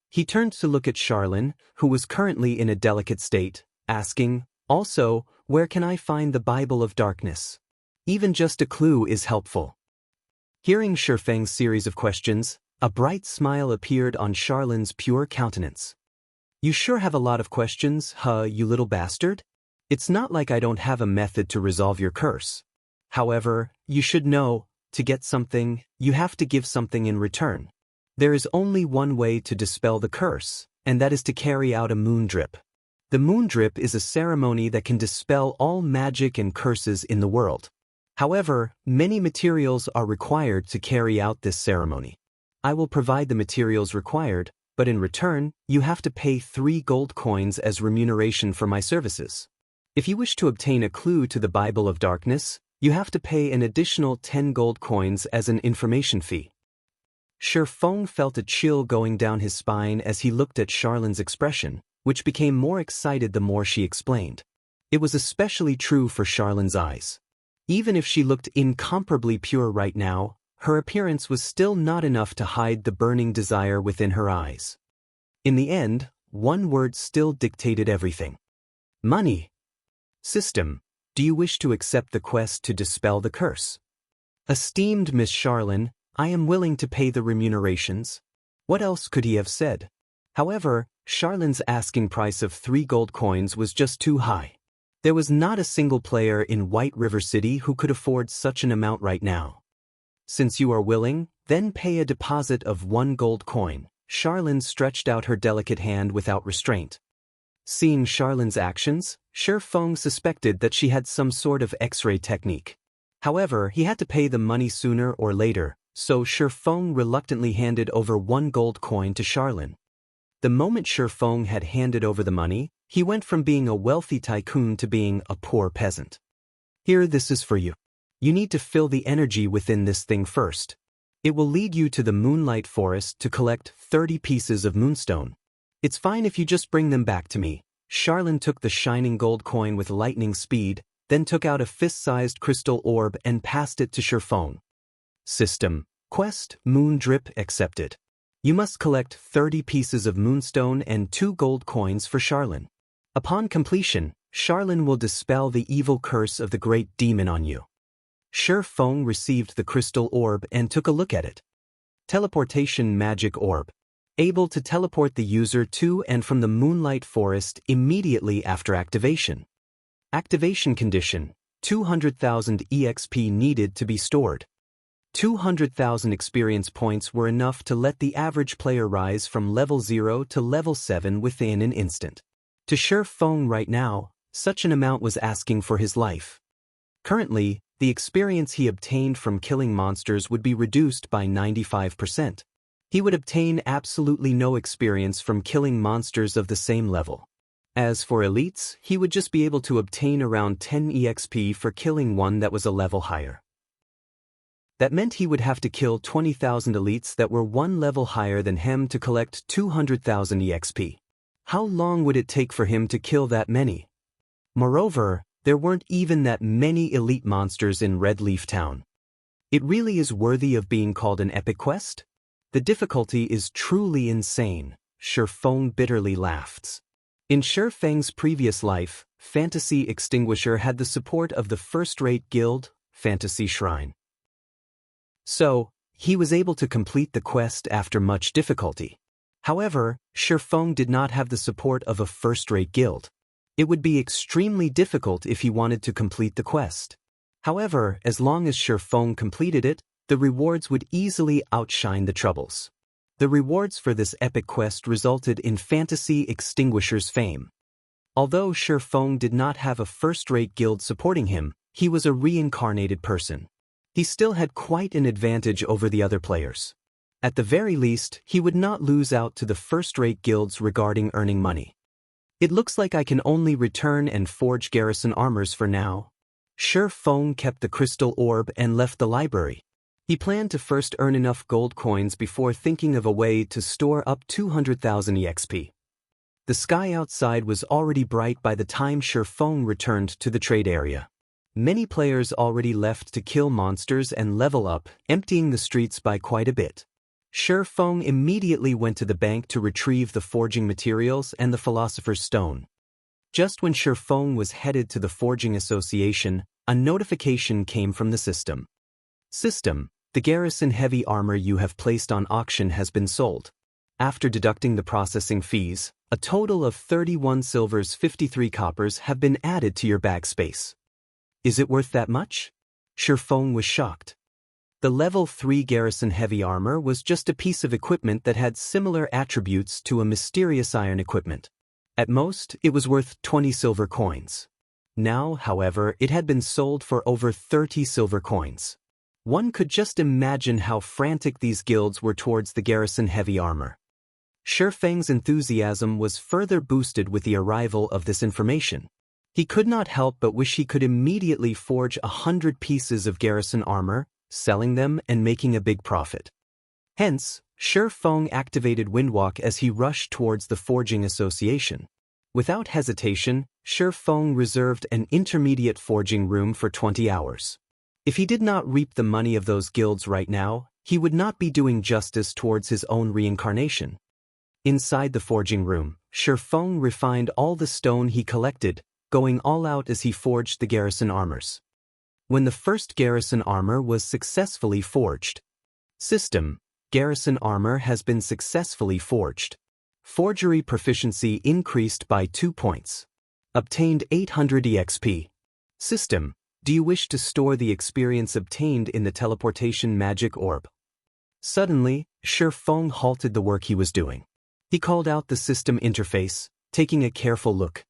He turned to look at Charlene, who was currently in a delicate state, asking, also, where can I find the Bible of Darkness? Even just a clue is helpful. Hearing Shi Feng's series of questions, a bright smile appeared on Charlene's pure countenance. You sure have a lot of questions, huh, you little bastard? It's not like I don't have a method to resolve your curse. However, you should know, to get something, you have to give something in return. There is only one way to dispel the curse, and that is to carry out a moondrip. The moondrip is a ceremony that can dispel all magic and curses in the world. However, many materials are required to carry out this ceremony. I will provide the materials required, but in return, you have to pay 3 gold coins as remuneration for my services. If you wish to obtain a clue to the Bible of Darkness, you have to pay an additional 10 gold coins as an information fee. Shi Feng felt a chill going down his spine as he looked at Charlene's expression, which became more excited the more she explained. It was especially true for Charlene's eyes. Even if she looked incomparably pure right now, her appearance was still not enough to hide the burning desire within her eyes. In the end, one word still dictated everything. Money. System, do you wish to accept the quest to dispel the curse? Esteemed Miss Charlene, I am willing to pay the remunerations. What else could he have said? However, Charlene's asking price of 3 gold coins was just too high. There was not a single player in White River City who could afford such an amount right now. Since you are willing, then pay a deposit of 1 gold coin. Charlene stretched out her delicate hand without restraint. Seeing Charlene's actions, Shi Feng suspected that she had some sort of X-ray technique. However, he had to pay the money sooner or later, so Shi Feng reluctantly handed over 1 gold coin to Charlene. The moment Shi Feng had handed over the money, he went from being a wealthy tycoon to being a poor peasant. Here, this is for you. You need to fill the energy within this thing first. It will lead you to the Moonlight Forest to collect 30 pieces of moonstone. It's fine if you just bring them back to me. Charlene took the shining gold coin with lightning speed, then took out a fist-sized crystal orb and passed it to Shi Feng. System. Quest, Moon Drip accepted. You must collect 30 pieces of moonstone and 2 gold coins for Charlene. Upon completion, Charlene will dispel the evil curse of the great demon on you. Shi Feng received the crystal orb and took a look at it. Teleportation magic orb. Able to teleport the user to and from the Moonlight Forest immediately after activation. Activation condition, 200,000 EXP needed to be stored. 200,000 experience points were enough to let the average player rise from level 0 to level 7 within an instant. To Shi Feng right now, such an amount was asking for his life. Currently, the experience he obtained from killing monsters would be reduced by 95%. He would obtain absolutely no experience from killing monsters of the same level. As for elites, he would just be able to obtain around 10 EXP for killing one that was a level higher. That meant he would have to kill 20,000 elites that were one level higher than him to collect 200,000 EXP. How long would it take for him to kill that many? Moreover, there weren't even that many elite monsters in Red Leaf Town. It really is worthy of being called an epic quest? The difficulty is truly insane, Shi Feng bitterly laughs. In Shi Feng's previous life, Fantasy Extinguisher had the support of the first-rate guild, Fantasy Shrine. So, he was able to complete the quest after much difficulty. However, Shi Feng did not have the support of a first-rate guild. It would be extremely difficult if he wanted to complete the quest. However, as long as Shi Feng completed it, the rewards would easily outshine the troubles. The rewards for this epic quest resulted in Fantasy Extinguisher's fame. Although Shi Feng did not have a first-rate guild supporting him, he was a reincarnated person. He still had quite an advantage over the other players. At the very least, he would not lose out to the first-rate guilds regarding earning money. It looks like I can only return and forge garrison armors for now. Shi Feng kept the crystal orb and left the library. He planned to first earn enough gold coins before thinking of a way to store up 200,000 EXP. The sky outside was already bright by the time Shi Feng returned to the trade area. Many players already left to kill monsters and level up, emptying the streets by quite a bit. Shi Feng immediately went to the bank to retrieve the forging materials and the Philosopher's Stone. Just when Shi Feng was headed to the Forging Association, a notification came from the system. System, the garrison heavy armor you have placed on auction has been sold. After deducting the processing fees, a total of 31 silvers 53 coppers have been added to your bag space. Is it worth that much? Shi Feng was shocked. The level 3 garrison heavy armor was just a piece of equipment that had similar attributes to a mysterious iron equipment. At most, it was worth 20 silver coins. Now, however, it had been sold for over 30 silver coins. One could just imagine how frantic these guilds were towards the garrison heavy armor. Shi Feng's enthusiasm was further boosted with the arrival of this information. He could not help but wish he could immediately forge 100 pieces of garrison armor, selling them and making a big profit. Hence, Shi Feng activated Windwalk as he rushed towards the Forging Association. Without hesitation, Shi Feng reserved an intermediate forging room for 20 hours. If he did not reap the money of those guilds right now, he would not be doing justice towards his own reincarnation. Inside the forging room, Shi Feng refined all the stone he collected, going all out as he forged the garrison armors. When the first garrison armor was successfully forged. System, garrison armor has been successfully forged. Forgery proficiency increased by 2 points. Obtained 800 EXP. System, do you wish to store the experience obtained in the teleportation magic orb? Suddenly, Shi Feng halted the work he was doing. He called out the system interface, taking a careful look.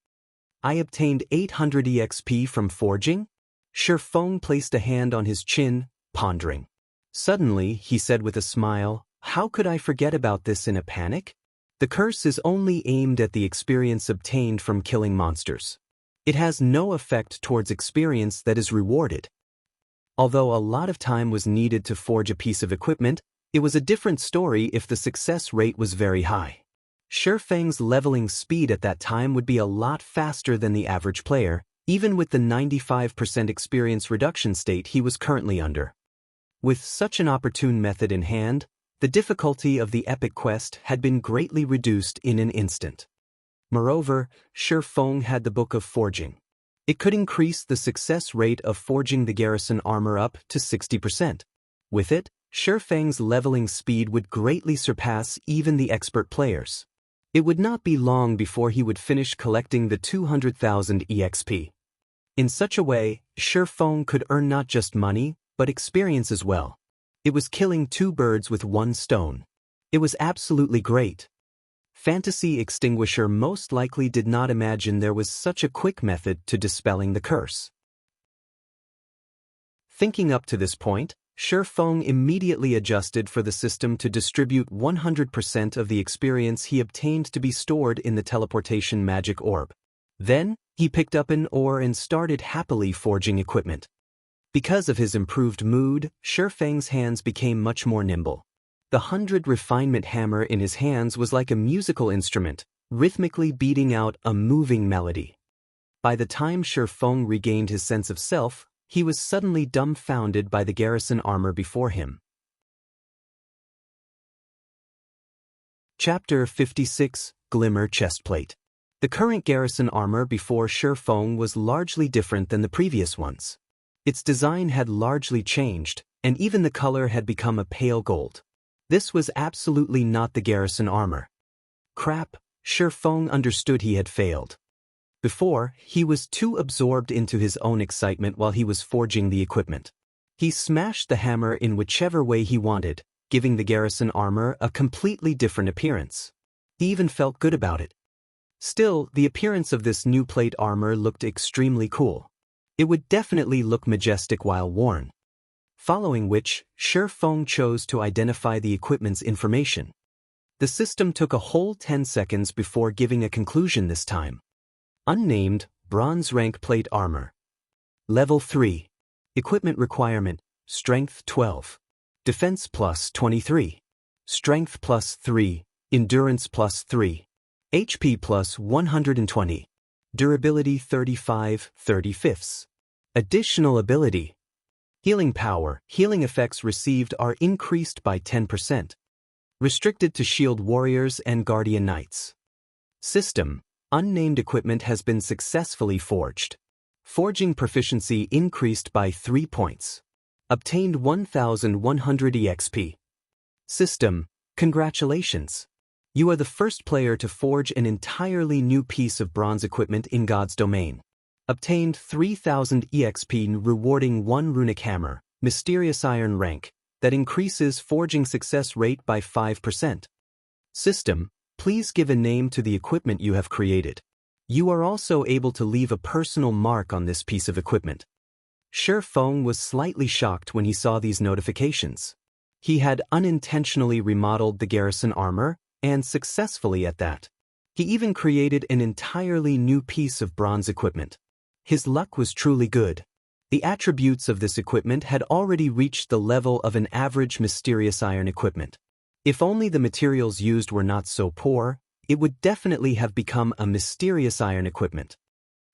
I obtained 800 EXP from forging? Shi Feng placed a hand on his chin, pondering. Suddenly, he said with a smile, how could I forget about this in a panic? The curse is only aimed at the experience obtained from killing monsters. It has no effect towards experience that is rewarded. Although a lot of time was needed to forge a piece of equipment, it was a different story if the success rate was very high. Shifeng's leveling speed at that time would be a lot faster than the average player, even with the 95% experience reduction state he was currently under. With such an opportune method in hand, the difficulty of the epic quest had been greatly reduced in an instant. Moreover, Shifeng had the Book of Forging. It could increase the success rate of forging the garrison armor up to 60%. With it, Shifeng's leveling speed would greatly surpass even the expert players. It would not be long before he would finish collecting the 200,000 EXP. In such a way, Shifeng could earn not just money, but experience as well. It was killing two birds with one stone. It was absolutely great. Fantasy Extinguisher most likely did not imagine there was such a quick method to dispelling the curse. Thinking up to this point, Shifeng immediately adjusted for the system to distribute 100% of the experience he obtained to be stored in the teleportation magic orb. Then, he picked up an ore and started happily forging equipment. Because of his improved mood, Shifeng's hands became much more nimble. The 100 refinement hammer in his hands was like a musical instrument, rhythmically beating out a moving melody. By the time Shifeng regained his sense of self, he was suddenly dumbfounded by the garrison armor before him. Chapter 56, Glimmer Chestplate. The current garrison armor before Shifeng was largely different than the previous ones. Its design had largely changed, and even the color had become a pale gold. This was absolutely not the garrison armor. Crap, Shifeng understood he had failed. Before, he was too absorbed into his own excitement while he was forging the equipment. He smashed the hammer in whichever way he wanted, giving the garrison armor a completely different appearance. He even felt good about it. Still, the appearance of this new plate armor looked extremely cool. It would definitely look majestic while worn. Following which, Shifeng chose to identify the equipment's information. The system took a whole 10 seconds before giving a conclusion this time. Unnamed, bronze rank plate armor. Level 3. Equipment requirement, strength 12. Defense plus 23. Strength plus 3, endurance plus 3. HP plus 120. Durability 35/35. Additional ability. Healing power, healing effects received are increased by 10%. Restricted to shield warriors and guardian knights. System. Unnamed equipment has been successfully forged. Forging proficiency increased by 3 points. Obtained 1,100 EXP. System. Congratulations. You are the first player to forge an entirely new piece of bronze equipment in God's domain. Obtained 3,000 EXP rewarding 1 runic hammer, mysterious iron rank, that increases forging success rate by 5%. System. Please give a name to the equipment you have created. You are also able to leave a personal mark on this piece of equipment. Shifeng was slightly shocked when he saw these notifications. He had unintentionally remodeled the garrison armor, and successfully at that. He even created an entirely new piece of bronze equipment. His luck was truly good. The attributes of this equipment had already reached the level of an average mysterious iron equipment. If only the materials used were not so poor, it would definitely have become a mysterious iron equipment.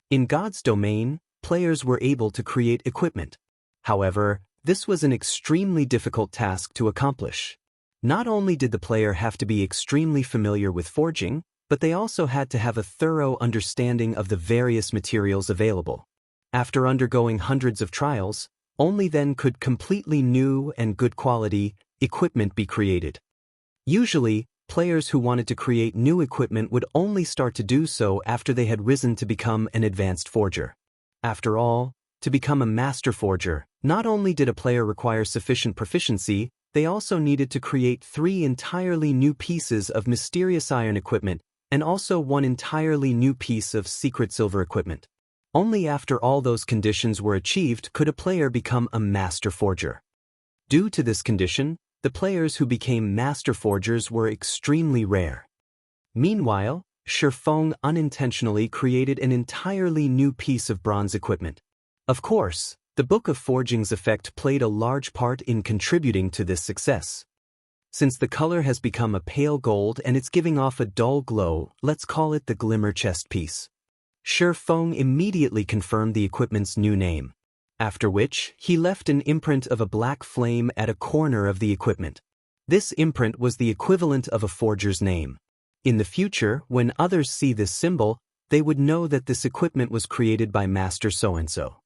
In God's domain, players were able to create equipment. However, this was an extremely difficult task to accomplish. Not only did the player have to be extremely familiar with forging, but they also had to have a thorough understanding of the various materials available. After undergoing hundreds of trials, only then could completely new and good quality equipment be created. Usually, players who wanted to create new equipment would only start to do so after they had risen to become an advanced forger. After all, to become a master forger, not only did a player require sufficient proficiency, they also needed to create 3 entirely new pieces of mysterious iron equipment and also 1 entirely new piece of secret silver equipment. Only after all those conditions were achieved could a player become a master forger. Due to this condition, the players who became master forgers were extremely rare. Meanwhile, Shifeng unintentionally created an entirely new piece of bronze equipment. Of course, the Book of Forging's effect played a large part in contributing to this success. Since the color has become a pale gold and it's giving off a dull glow, let's call it the Glimmer Chest Piece. Shifeng immediately confirmed the equipment's new name, after which he left an imprint of a black flame at a corner of the equipment. This imprint was the equivalent of a forger's name. In the future, when others see this symbol, they would know that this equipment was created by Master so-and-so.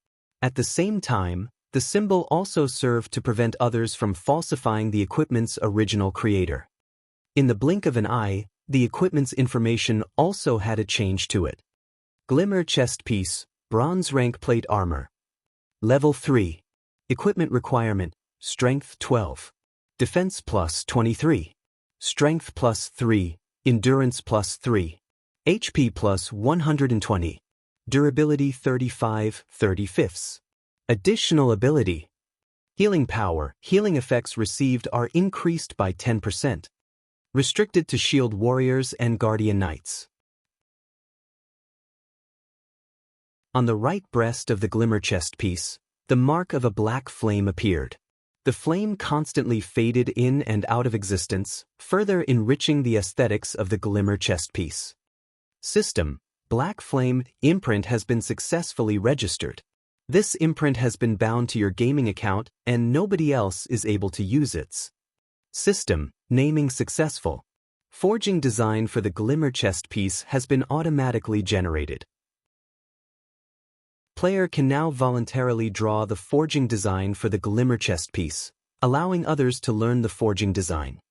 At the same time, the symbol also served to prevent others from falsifying the equipment's original creator. In the blink of an eye, the equipment's information also had a change to it. Glimmer Chest Piece, Bronze Rank Plate Armor. Level 3. Equipment Requirement, Strength 12. Defense plus 23. Strength plus 3. Endurance plus 3. HP plus 120. Durability 35/35. Additional ability. Healing power. Healing effects received are increased by 10%. Restricted to Shield Warriors and Guardian Knights. On the right breast of the Glimmer Chest Piece, the mark of a black flame appeared. The flame constantly faded in and out of existence, further enriching the aesthetics of the Glimmer Chest Piece. System: Black Flame imprint has been successfully registered. This imprint has been bound to your gaming account and nobody else is able to use it. System: Naming successful. Forging design for the Glimmer Chest Piece has been automatically generated. Player can now voluntarily draw the forging design for the Glimmer Chest Piece, allowing others to learn the forging design.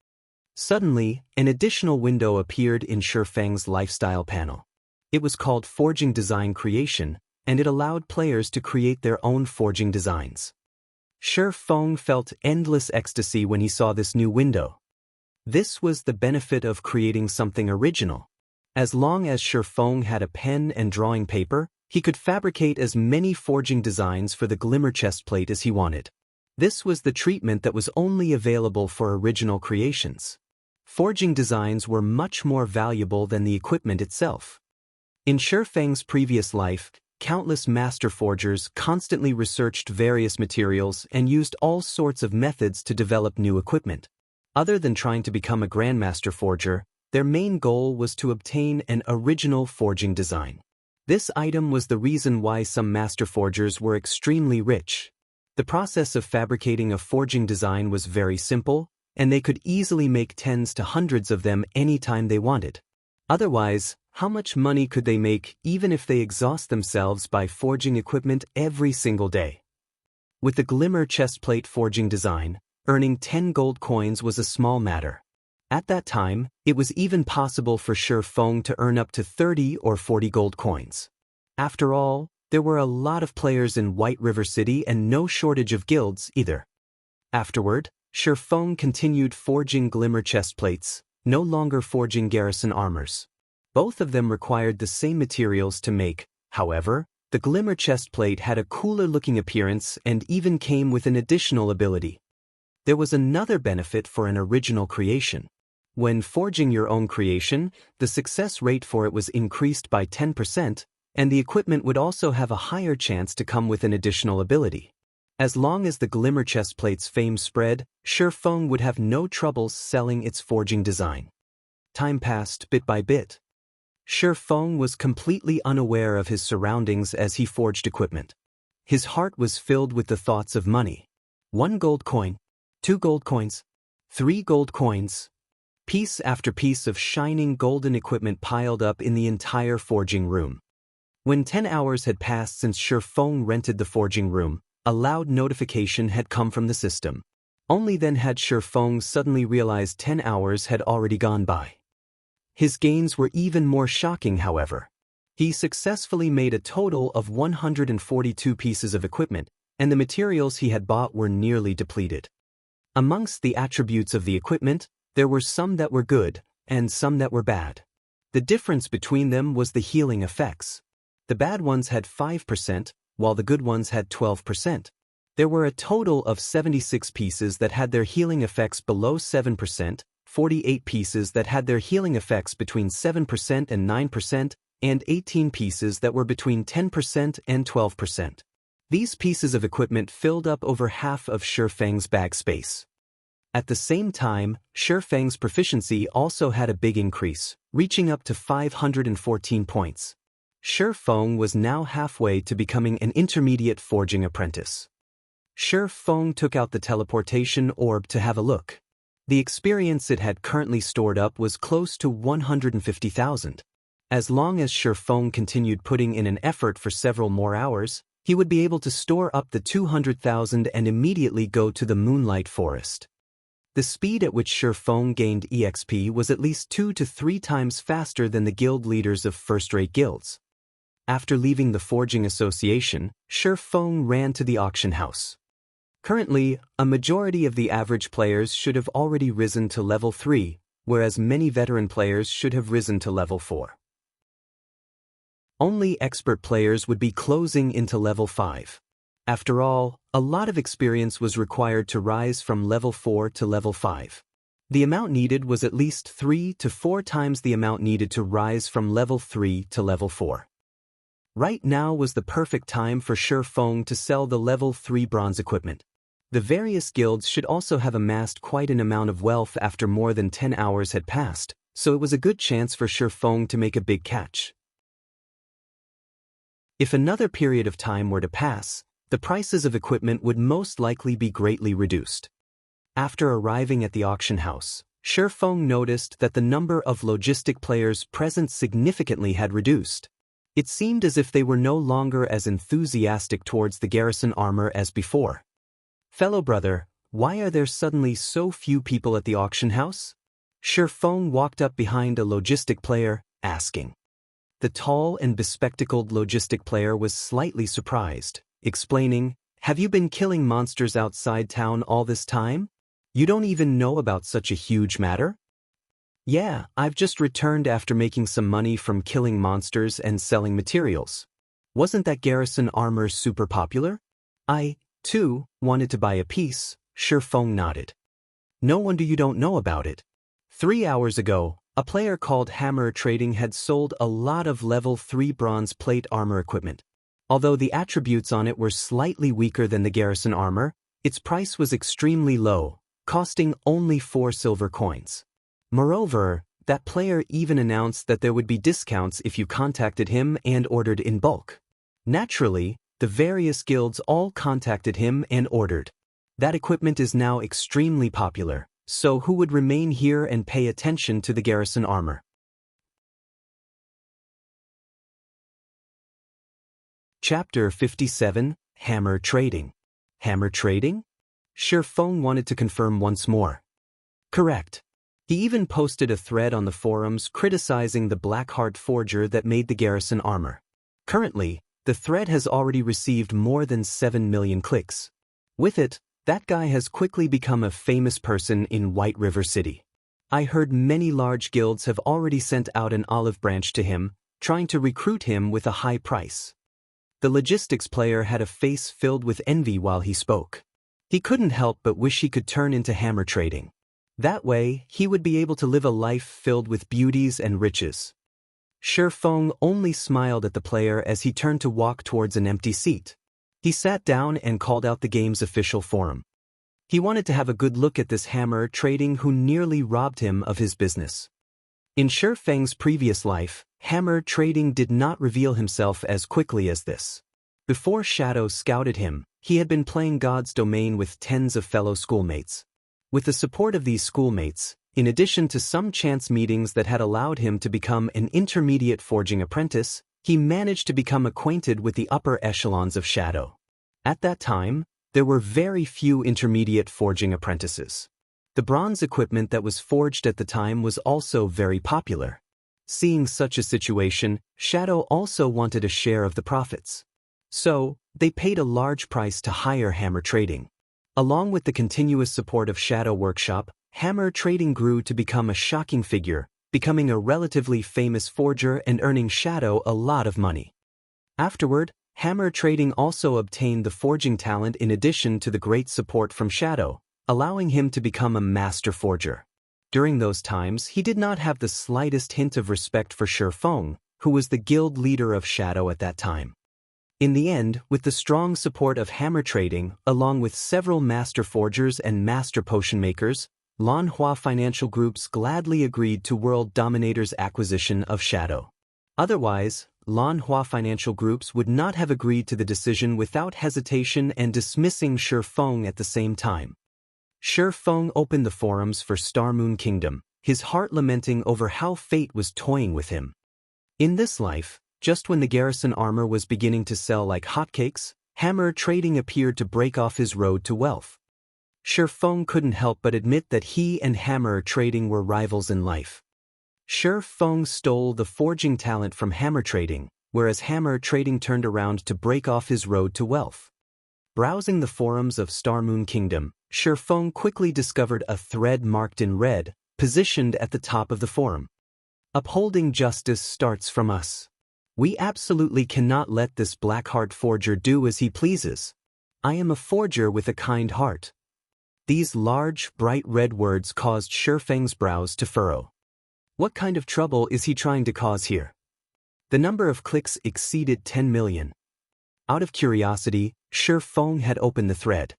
Suddenly, an additional window appeared in Shifeng's lifestyle panel. It was called Forging Design Creation, and it allowed players to create their own forging designs. Shifeng felt endless ecstasy when he saw this new window. This was the benefit of creating something original. As long as Shifeng had a pen and drawing paper, he could fabricate as many forging designs for the Glimmer Chest Plate as he wanted. This was the treatment that was only available for original creations. Forging designs were much more valuable than the equipment itself. In Shifeng's previous life, countless master forgers constantly researched various materials and used all sorts of methods to develop new equipment. Other than trying to become a grandmaster forger, their main goal was to obtain an original forging design. This item was the reason why some master forgers were extremely rich. The process of fabricating a forging design was very simple, and they could easily make tens to hundreds of them anytime they wanted. Otherwise, how much money could they make even if they exhaust themselves by forging equipment every single day? With the Glimmer Chestplate forging design, earning 10 gold coins was a small matter. At that time, it was even possible for Shifeng to earn up to 30 or 40 gold coins. After all, there were a lot of players in White River City and no shortage of guilds either. Afterward, Shifeng continued forging Glimmer Chestplates, no longer forging garrison armors. Both of them required the same materials to make. However, the Glimmer Chestplate had a cooler-looking appearance and even came with an additional ability. There was another benefit for an original creation. When forging your own creation, the success rate for it was increased by 10%, and the equipment would also have a higher chance to come with an additional ability. As long as the Glimmer Chestplate's fame spread, Shifeng would have no trouble selling its forging design. Time passed bit by bit. Shifeng was completely unaware of his surroundings as he forged equipment. His heart was filled with the thoughts of money. 1 gold coin, 2 gold coins, 3 gold coins. Piece after piece of shining golden equipment piled up in the entire forging room. When 10 hours had passed since Shifeng rented the forging room, a loud notification had come from the system. Only then had Shifeng suddenly realized 10 hours had already gone by. His gains were even more shocking, however. He successfully made a total of 142 pieces of equipment, and the materials he had bought were nearly depleted. Amongst the attributes of the equipment, there were some that were good, and some that were bad. The difference between them was the healing effects. The bad ones had 5%, while the good ones had 12%. There were a total of 76 pieces that had their healing effects below 7%, 48 pieces that had their healing effects between 7% and 9%, and 18 pieces that were between 10% and 12%. These pieces of equipment filled up over half of Shifeng's bag space. At the same time, Shifeng's proficiency also had a big increase, reaching up to 514 points. Shifeng was now halfway to becoming an intermediate forging apprentice. Shifeng took out the teleportation orb to have a look. The experience it had currently stored up was close to 150,000. As long as Shifeng continued putting in an effort for several more hours, he would be able to store up the 200,000 and immediately go to the Moonlight Forest. The speed at which Shifeng gained EXP was at least 2 to 3 times faster than the guild leaders of first-rate guilds. After leaving the Forging Association, Shifeng ran to the auction house. Currently, a majority of the average players should have already risen to level 3, whereas many veteran players should have risen to level 4. Only expert players would be closing into level 5. After all, a lot of experience was required to rise from level 4 to level 5. The amount needed was at least 3 to 4 times the amount needed to rise from level 3 to level 4. Right now was the perfect time for Shifeng to sell the level 3 bronze equipment. The various guilds should also have amassed quite an amount of wealth after more than 10 hours had passed, so it was a good chance for Shifeng to make a big catch. If another period of time were to pass, the prices of equipment would most likely be greatly reduced. After arriving at the auction house, Shifeng noticed that the number of logistic players present significantly had reduced. It seemed as if they were no longer as enthusiastic towards the garrison armor as before. "Fellow brother, why are there suddenly so few people at the auction house?" Shifeng walked up behind a logistic player, asking. The tall and bespectacled logistic player was slightly surprised, explaining, "Have you been killing monsters outside town all this time? You don't even know about such a huge matter?" "Yeah, I've just returned after making some money from killing monsters and selling materials. Wasn't that garrison armor super popular? I, too, wanted to buy a piece." Shifeng nodded. "No wonder you don't know about it. 3 hours ago, a player called Hammer Trading had sold a lot of level 3 bronze plate armor equipment. Although the attributes on it were slightly weaker than the garrison armor, its price was extremely low, costing only 4 silver coins. Moreover, that player even announced that there would be discounts if you contacted him and ordered in bulk. Naturally, the various guilds all contacted him and ordered. That equipment is now extremely popular, so who would remain here and pay attention to the garrison armor? Chapter 57, Hammer Trading. Hammer Trading? Shifeng wanted to confirm once more. Correct. He even posted a thread on the forums criticizing the Blackheart forger that made the garrison armor. Currently, the thread has already received more than 7 million clicks. With it, that guy has quickly become a famous person in White River City. I heard many large guilds have already sent out an olive branch to him, trying to recruit him with a high price. The logistics player had a face filled with envy while he spoke. He couldn't help but wish he could turn into hammer trading. That way, he would be able to live a life filled with beauties and riches. Shifeng only smiled at the player as he turned to walk towards an empty seat. He sat down and called out the game's official forum. He wanted to have a good look at this hammer trading who nearly robbed him of his business. In Shifeng's previous life, hammer trading did not reveal himself as quickly as this. Before Shadow scouted him, he had been playing God's Domain with tens of fellow schoolmates. With the support of these schoolmates, in addition to some chance meetings that had allowed him to become an intermediate forging apprentice, he managed to become acquainted with the upper echelons of Shadow. At that time, there were very few intermediate forging apprentices. The bronze equipment that was forged at the time was also very popular. Seeing such a situation, Shadow also wanted a share of the profits. So, they paid a large price to hire Hammer Trading. Along with the continuous support of Shadow Workshop, Hammer Trading grew to become a shocking figure, becoming a relatively famous forger and earning Shadow a lot of money. Afterward, Hammer Trading also obtained the forging talent in addition to the great support from Shadow, allowing him to become a master forger. During those times, he did not have the slightest hint of respect for Shi Feng, who was the guild leader of Shadow at that time. In the end, with the strong support of hammer trading, along with several master forgers and master potion makers, Lanhua financial groups gladly agreed to World Dominator's acquisition of Shadow. Otherwise, Lanhua financial groups would not have agreed to the decision without hesitation and dismissing Shi Feng at the same time. Shi Feng opened the forums for Star Moon Kingdom, his heart lamenting over how fate was toying with him. In this life, just when the garrison armor was beginning to sell like hotcakes, hammer trading appeared to break off his road to wealth. Shi Feng couldn't help but admit that he and hammer trading were rivals in life. Shi Feng stole the forging talent from hammer trading, whereas hammer trading turned around to break off his road to wealth. Browsing the forums of Star Moon Kingdom, Shi Feng quickly discovered a thread marked in red, positioned at the top of the forum. Upholding justice starts from us. We absolutely cannot let this black-heart forger do as he pleases. I am a forger with a kind heart. These large, bright red words caused Shi Feng's brows to furrow. What kind of trouble is he trying to cause here? The number of clicks exceeded 10 million. Out of curiosity, Shi Feng had opened the thread.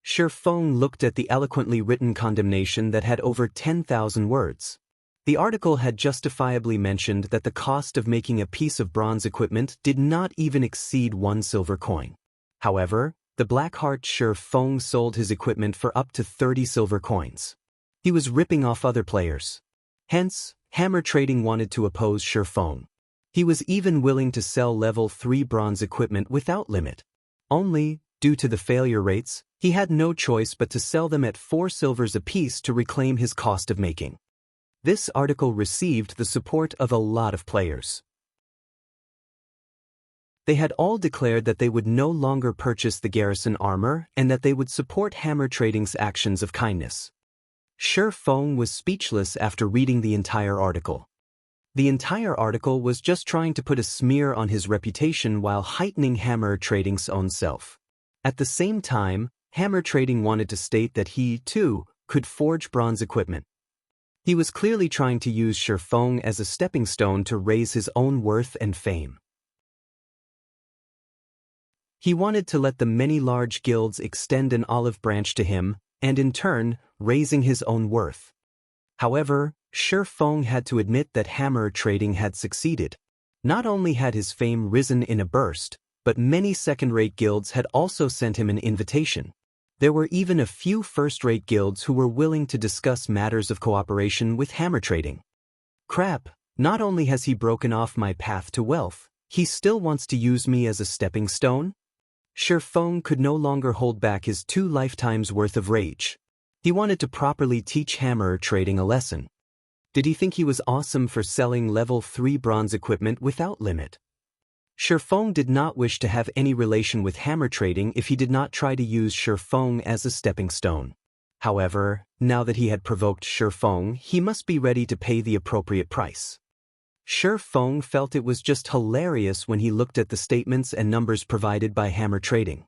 Shi Feng looked at the eloquently written condemnation that had over 10,000 words. The article had justifiably mentioned that the cost of making a piece of bronze equipment did not even exceed 1 silver coin. However, the Blackheart Shi Feng sold his equipment for up to 30 silver coins. He was ripping off other players. Hence, hammer trading wanted to oppose Shi Feng. He was even willing to sell level 3 bronze equipment without limit. Only, due to the failure rates, he had no choice but to sell them at 4 silvers apiece to reclaim his cost of making. This article received the support of a lot of players. They had all declared that they would no longer purchase the garrison armor and that they would support hammer trading's actions of kindness. Shi Feng was speechless after reading the entire article. The entire article was just trying to put a smear on his reputation while heightening hammer trading's own self. At the same time, hammer trading wanted to state that he, too, could forge bronze equipment. He was clearly trying to use Shi Feng as a stepping stone to raise his own worth and fame. He wanted to let the many large guilds extend an olive branch to him, and in turn, raising his own worth. However, Shi Feng had to admit that hammer trading had succeeded. Not only had his fame risen in a burst, but many second-rate guilds had also sent him an invitation. There were even a few first-rate guilds who were willing to discuss matters of cooperation with hammer trading. Crap, not only has he broken off my path to wealth, he still wants to use me as a stepping stone? Shi Feng could no longer hold back his 2 lifetimes worth of rage. He wanted to properly teach hammer trading a lesson. Did he think he was awesome for selling level 3 bronze equipment without limit? Shi Feng did not wish to have any relation with hammer trading if he did not try to use Shi Feng as a stepping stone. However, now that he had provoked Shi Feng, he must be ready to pay the appropriate price. Shi Feng felt it was just hilarious when he looked at the statements and numbers provided by hammer trading.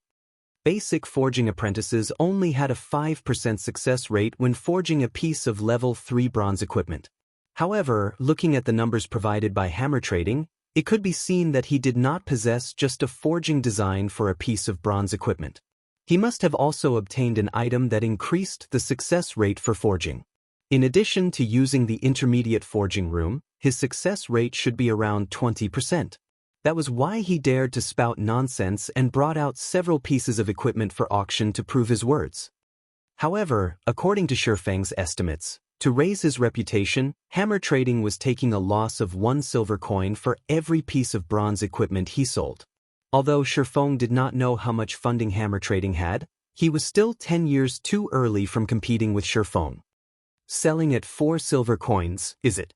Basic forging apprentices only had a 5% success rate when forging a piece of level 3 bronze equipment. However, looking at the numbers provided by hammer trading, it could be seen that he did not possess just a forging design for a piece of bronze equipment. He must have also obtained an item that increased the success rate for forging. In addition to using the intermediate forging room, his success rate should be around 20%. That was why he dared to spout nonsense and brought out several pieces of equipment for auction to prove his words. However, according to Shi Feng's estimates, to raise his reputation, hammer trading was taking a loss of 1 silver coin for every piece of bronze equipment he sold. Although Shi Feng did not know how much funding hammer trading had, he was still 10 years too early from competing with Shi Feng. Selling at 4 silver coins, is it?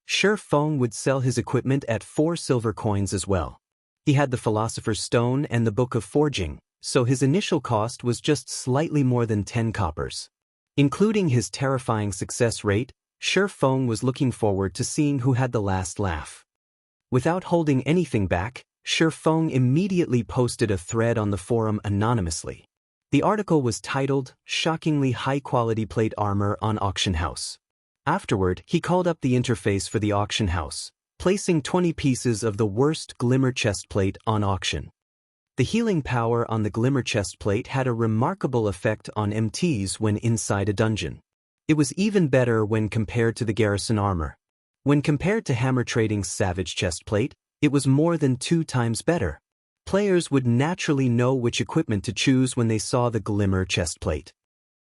Shi Feng would sell his equipment at 4 silver coins as well. He had the Philosopher's Stone and the Book of Forging, so his initial cost was just slightly more than 10 coppers. Including his terrifying success rate, Shi Feng was looking forward to seeing who had the last laugh. Without holding anything back, Shi Feng immediately posted a thread on the forum anonymously. The article was titled, "Shockingly High-Quality Plate Armor on Auction House." Afterward, he called up the interface for the auction house, placing 20 pieces of the worst glimmer chestplate on auction. The healing power on the glimmer chestplate had a remarkable effect on MTs when inside a dungeon. It was even better when compared to the garrison armor. When compared to Hammer Trading's Savage chestplate, it was more than 2 times better. Players would naturally know which equipment to choose when they saw the glimmer chestplate.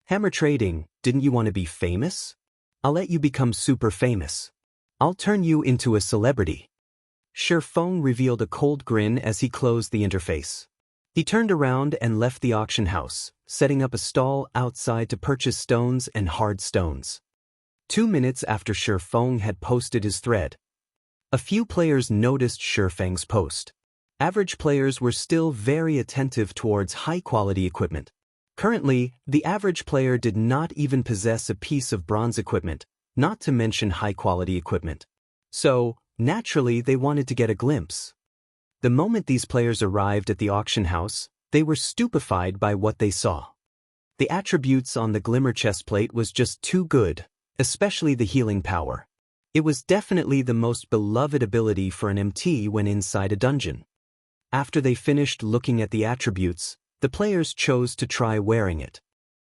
Hammer Trading, didn't you want to be famous? I'll let you become super famous. I'll turn you into a celebrity. Shifeng revealed a cold grin as he closed the interface. He turned around and left the auction house, setting up a stall outside to purchase stones and hard stones. 2 minutes after Shifeng had posted his thread, a few players noticed Shifeng's post. Average players were still very attentive towards high-quality equipment. Currently, the average player did not even possess a piece of bronze equipment, not to mention high-quality equipment. So, naturally, they wanted to get a glimpse. The moment these players arrived at the auction house, they were stupefied by what they saw. The attributes on the glimmer chestplate was just too good, especially the healing power. It was definitely the most beloved ability for an MT when inside a dungeon. After they finished looking at the attributes, the players chose to try wearing it.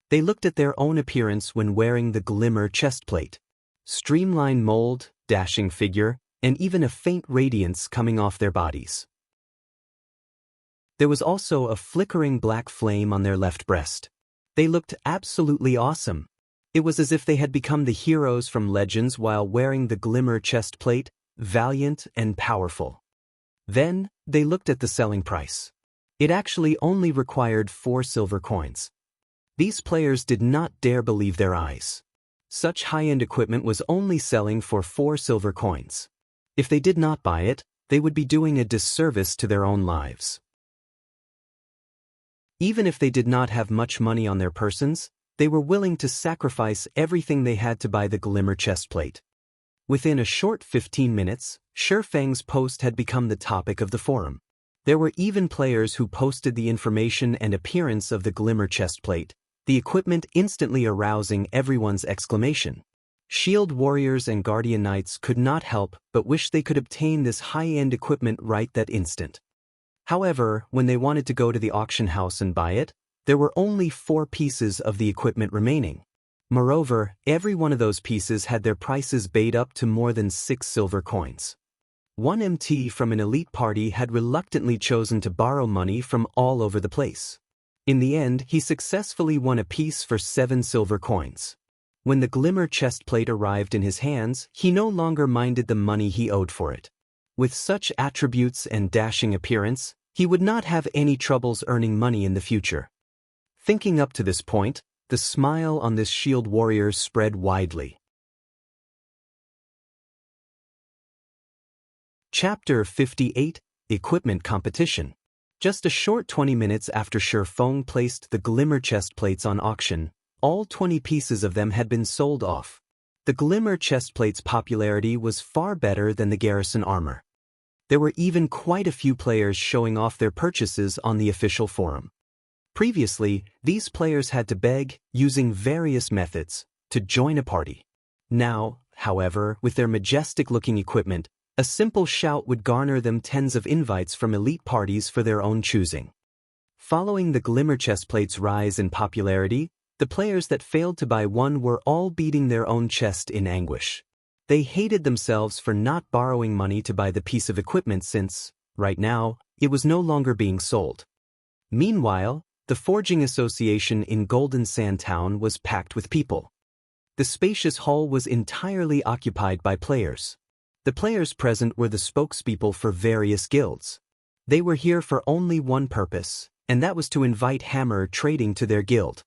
They looked at their own appearance when wearing the glimmer chestplate. Streamlined mold, dashing figure, and even a faint radiance coming off their bodies. There was also a flickering black flame on their left breast. They looked absolutely awesome. It was as if they had become the heroes from Legends while wearing the glimmer chestplate, valiant and powerful. Then, they looked at the selling price. It actually only required 4 silver coins. These players did not dare believe their eyes. Such high-end equipment was only selling for 4 silver coins. If they did not buy it, they would be doing a disservice to their own lives. Even if they did not have much money on their persons, they were willing to sacrifice everything they had to buy the glimmer chestplate. Within a short 15 minutes, Shifeng's post had become the topic of the forum. There were even players who posted the information and appearance of the glimmer chestplate, the equipment instantly arousing everyone's exclamation. Shield warriors and guardian knights could not help but wish they could obtain this high-end equipment right that instant. However, when they wanted to go to the auction house and buy it, there were only 4 pieces of the equipment remaining. Moreover, every one of those pieces had their prices bait up to more than 6 silver coins. One MT from an elite party had reluctantly chosen to borrow money from all over the place. In the end, he successfully won a piece for 7 silver coins. When the glimmer chestplate arrived in his hands, he no longer minded the money he owed for it. With such attributes and dashing appearance, he would not have any troubles earning money in the future. Thinking up to this point, the smile on this shield warrior spread widely. Chapter 58, Equipment Competition. Just a short 20 minutes after Shifeng placed the glimmer chestplates on auction, all 20 pieces of them had been sold off. The glimmer chestplate's popularity was far better than the garrison armor. There were even quite a few players showing off their purchases on the official forum. Previously, these players had to beg, using various methods, to join a party. Now, however, with their majestic-looking equipment, a simple shout would garner them tens of invites from elite parties for their own choosing. Following the glimmer chestplate's rise in popularity, the players that failed to buy one were all beating their own chest in anguish. They hated themselves for not borrowing money to buy the piece of equipment since, right now, it was no longer being sold. Meanwhile, the Forging Association in Golden Sand Town was packed with people. The spacious hall was entirely occupied by players. The players present were the spokespeople for various guilds. They were here for only one purpose, and that was to invite Hammer Trading to their guild.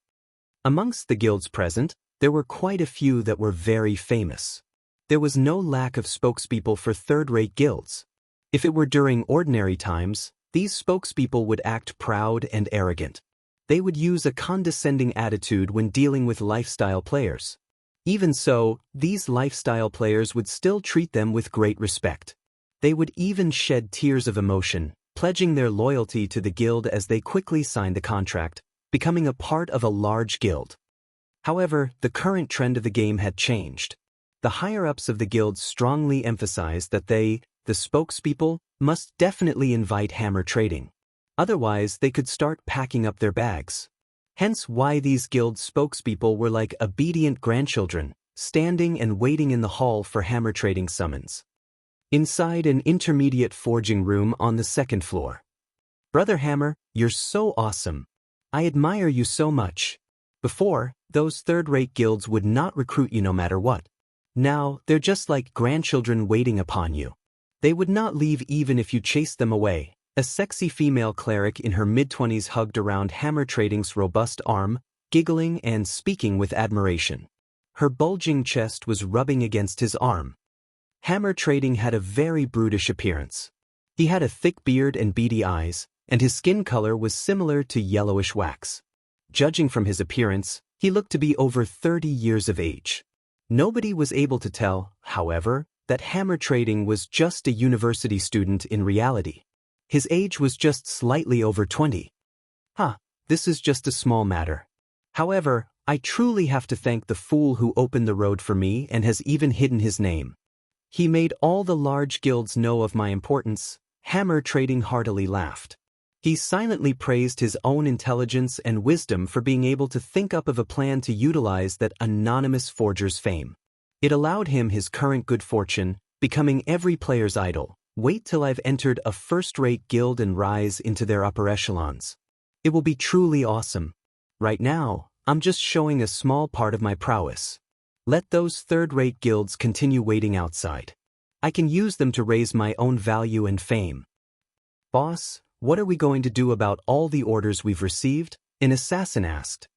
Amongst the guilds present, there were quite a few that were very famous. There was no lack of spokespeople for third-rate guilds. If it were during ordinary times, these spokespeople would act proud and arrogant. They would use a condescending attitude when dealing with lifestyle players. Even so, these lifestyle players would still treat them with great respect. They would even shed tears of emotion, pledging their loyalty to the guild as they quickly signed the contract, becoming a part of a large guild. However, the current trend of the game had changed. The higher-ups of the guild strongly emphasized that they, the spokespeople, must definitely invite hammer trading. Otherwise, they could start packing up their bags. Hence why these guild spokespeople were like obedient grandchildren, standing and waiting in the hall for hammer trading summons. Inside an intermediate forging room on the second floor. Brother Hammer, you're so awesome. I admire you so much. Before, those third-rate guilds would not recruit you no matter what. Now, they're just like grandchildren waiting upon you. They would not leave even if you chased them away. A sexy female cleric in her mid-20s hugged around Hammer Trading's robust arm, giggling and speaking with admiration. Her bulging chest was rubbing against his arm. Hammer Trading had a very brutish appearance. He had a thick beard and beady eyes, and his skin color was similar to yellowish wax. Judging from his appearance, he looked to be over 30 years of age. Nobody was able to tell, however, that Hammer Trading was just a university student in reality. His age was just slightly over 20. This is just a small matter. However, I truly have to thank the fool who opened the road for me and has even hidden his name. He made all the large guilds know of my importance. Hammer Trading heartily laughed. He silently praised his own intelligence and wisdom for being able to think up of a plan to utilize that anonymous forger's fame. It allowed him his current good fortune, becoming every player's idol. Wait till I've entered a first-rate guild and rise into their upper echelons. It will be truly awesome. Right now, I'm just showing a small part of my prowess. Let those third-rate guilds continue waiting outside. I can use them to raise my own value and fame. Boss, what are we going to do about all the orders we've received? An assassin asked.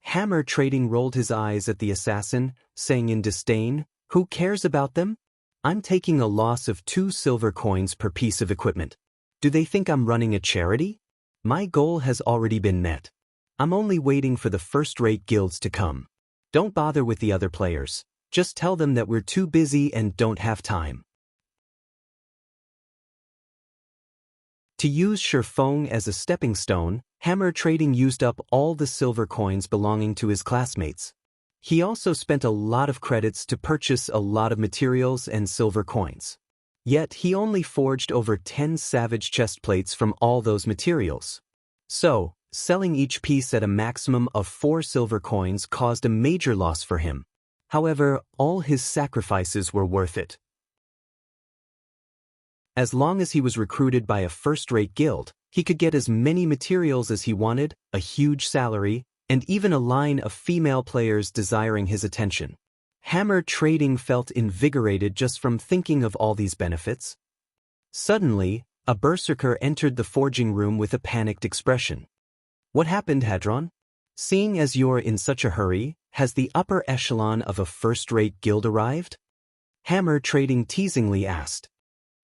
Hammer Trading rolled his eyes at the assassin, saying in disdain, "Who cares about them? I'm taking a loss of 2 silver coins per piece of equipment. Do they think I'm running a charity? My goal has already been met. I'm only waiting for the first-rate guilds to come. Don't bother with the other players. Just tell them that we're too busy and don't have time." To use Shifeng as a stepping stone, Hammer Trading used up all the silver coins belonging to his classmates. He also spent a lot of credits to purchase a lot of materials and silver coins. Yet he only forged over 10 savage chest plates from all those materials. So, selling each piece at a maximum of 4 silver coins caused a major loss for him. However, all his sacrifices were worth it. As long as he was recruited by a first-rate guild, he could get as many materials as he wanted, a huge salary, and even a line of female players desiring his attention. Hammer Trading felt invigorated just from thinking of all these benefits. Suddenly, a berserker entered the forging room with a panicked expression. "What happened, Hadron? Seeing as you're in such a hurry, has the upper echelon of a first-rate guild arrived?" Hammer Trading teasingly asked.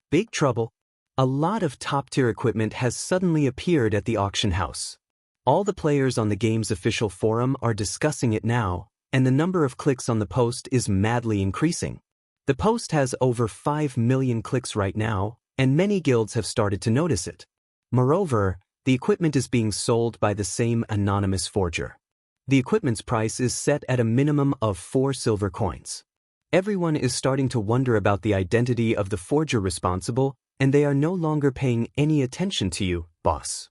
"Big trouble. A lot of top-tier equipment has suddenly appeared at the auction house. All the players on the game's official forum are discussing it now, and the number of clicks on the post is madly increasing. The post has over 5 million clicks right now, and many guilds have started to notice it. Moreover, the equipment is being sold by the same anonymous forger. The equipment's price is set at a minimum of 4 silver coins. Everyone is starting to wonder about the identity of the forger responsible, and they are no longer paying any attention to you, boss.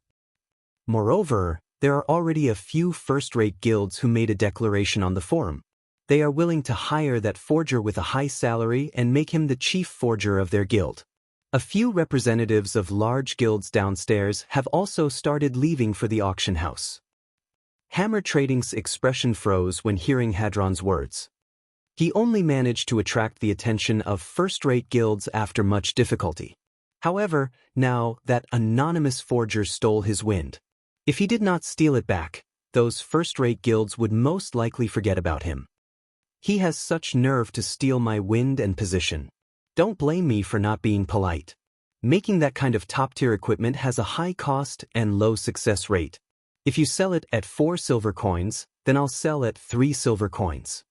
Moreover, there are already a few first-rate guilds who made a declaration on the forum. They are willing to hire that forger with a high salary and make him the chief forger of their guild. A few representatives of large guilds downstairs have also started leaving for the auction house." Hammer Trading's expression froze when hearing Hadron's words. He only managed to attract the attention of first-rate guilds after much difficulty. However, now that anonymous forger stole his wind. If he did not steal it back, those first-rate guilds would most likely forget about him. He has such nerve to steal my wind and position. Don't blame me for not being polite. Making that kind of top-tier equipment has a high cost and low success rate. If you sell it at 4 silver coins, then I'll sell at 3 silver coins.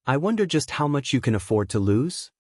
I wonder just how much you can afford to lose?"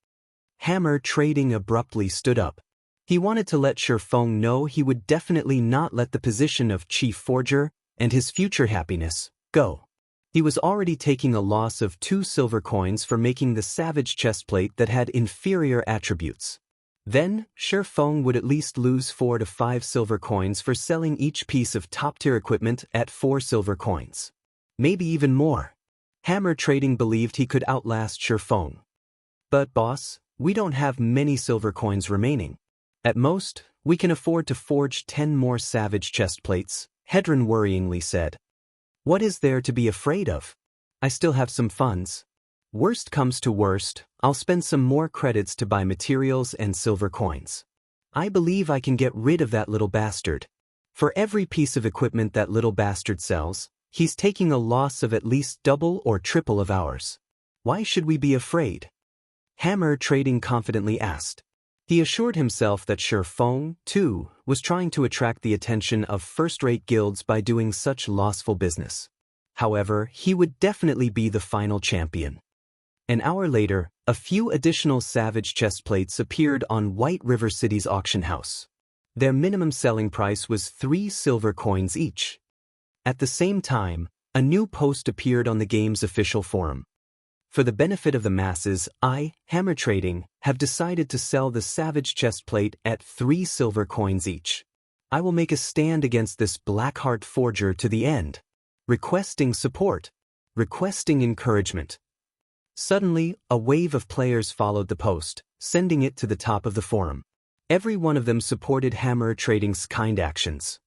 Hammer Trading abruptly stood up. He wanted to let Shifeng know he would definitely not let the position of chief forger, and his future happiness, go. He was already taking a loss of 2 silver coins for making the savage chestplate that had inferior attributes. Then, Feng would at least lose 4 to 5 silver coins for selling each piece of top-tier equipment at 4 silver coins. Maybe even more. Hammer Trading believed he could outlast Feng. But boss, we don't have many silver coins remaining. At most, we can afford to forge 10 more savage chestplates, Hedron worryingly said. What is there to be afraid of? I still have some funds. Worst comes to worst, I'll spend some more credits to buy materials and silver coins. I believe I can get rid of that little bastard. For every piece of equipment that little bastard sells, he's taking a loss of at least double or triple of ours. Why should we be afraid? Hammer Trading confidently asked. He assured himself that Feng, too, was trying to attract the attention of first-rate guilds by doing such lossful business. However, he would definitely be the final champion. An hour later, a few additional savage chestplates appeared on White River City's auction house. Their minimum selling price was 3 silver coins each. At the same time, a new post appeared on the game's official forum. For the benefit of the masses, Hammer Trading, have decided to sell the savage chestplate at 3 silver coins each. I will make a stand against this Blackheart forger to the end. Requesting support. Requesting encouragement. Suddenly, a wave of players followed the post, sending it to the top of the forum. Every one of them supported Hammer Trading's kind actions.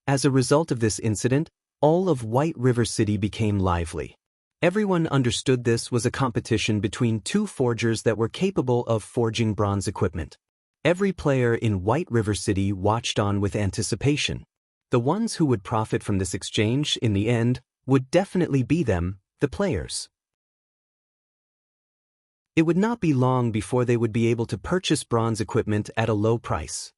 As a result of this incident, all of White River City became lively. Everyone understood this was a competition between 2 forgers that were capable of forging bronze equipment. Every player in White River City watched on with anticipation. The ones who would profit from this exchange, in the end, would definitely be them, the players. It would not be long before they would be able to purchase bronze equipment at a low price.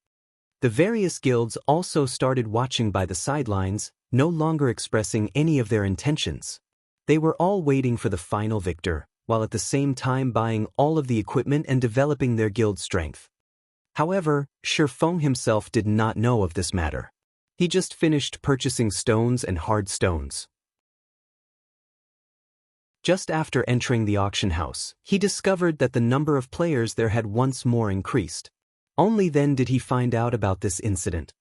The various guilds also started watching by the sidelines, no longer expressing any of their intentions. They were all waiting for the final victor, while at the same time buying all of the equipment and developing their guild strength. However, Feng himself did not know of this matter. He just finished purchasing stones and hard stones. Just after entering the auction house, he discovered that the number of players there had once more increased. Only then did he find out about this incident.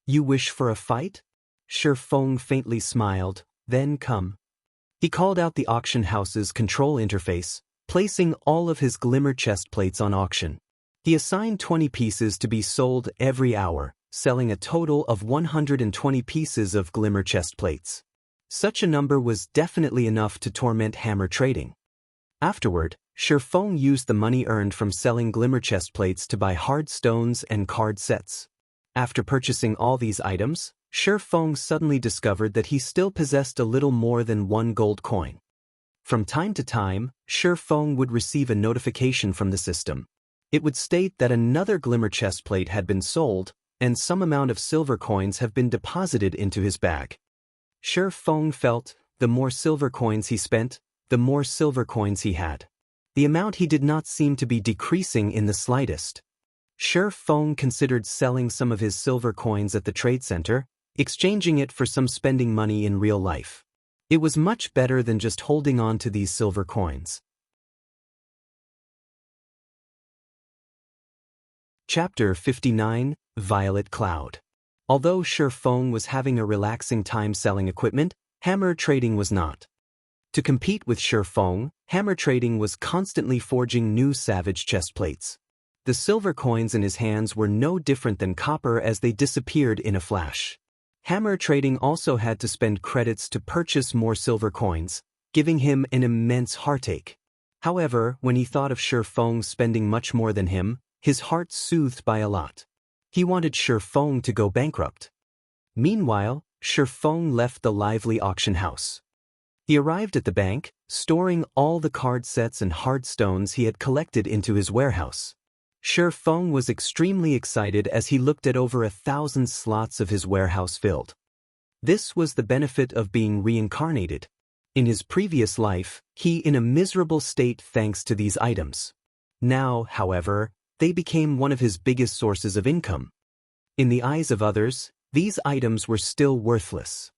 You wish for a fight? Feng faintly smiled, then come. He called out the auction house's control interface, placing all of his glimmer chest plates on auction. He assigned 20 pieces to be sold every hour, selling a total of 120 pieces of glimmer chest plates. Such a number was definitely enough to torment Hammer Trading. Afterward, Feng used the money earned from selling glimmer chest plates to buy hard stones and card sets. After purchasing all these items, Feng suddenly discovered that he still possessed a little more than 1 gold coin. From time to time, Feng would receive a notification from the system. It would state that another glimmer chest plate had been sold, and some amount of silver coins have been deposited into his bag. Feng felt, the more silver coins he spent, the more silver coins he had. The amount he did not seem to be decreasing in the slightest. Feng considered selling some of his silver coins at the trade center, exchanging it for some spending money in real life. It was much better than just holding on to these silver coins. Chapter 59, Violet Cloud. Although Feng was having a relaxing time selling equipment, Hammer Trading was not. To compete with Feng, Hammer Trading was constantly forging new savage chest plates. The silver coins in his hands were no different than copper as they disappeared in a flash. Hammer Trading also had to spend credits to purchase more silver coins, giving him an immense heartache. However, when he thought of Feng spending much more than him, his heart soothed by a lot. He wanted Feng to go bankrupt. Meanwhile, Feng left the lively auction house. He arrived at the bank, storing all the card sets and hard stones he had collected into his warehouse. Feng was extremely excited as he looked at over 1,000 slots of his warehouse filled. This was the benefit of being reincarnated. In his previous life, he in a miserable state thanks to these items. Now, however, they became one of his biggest sources of income. In the eyes of others, these items were still worthless.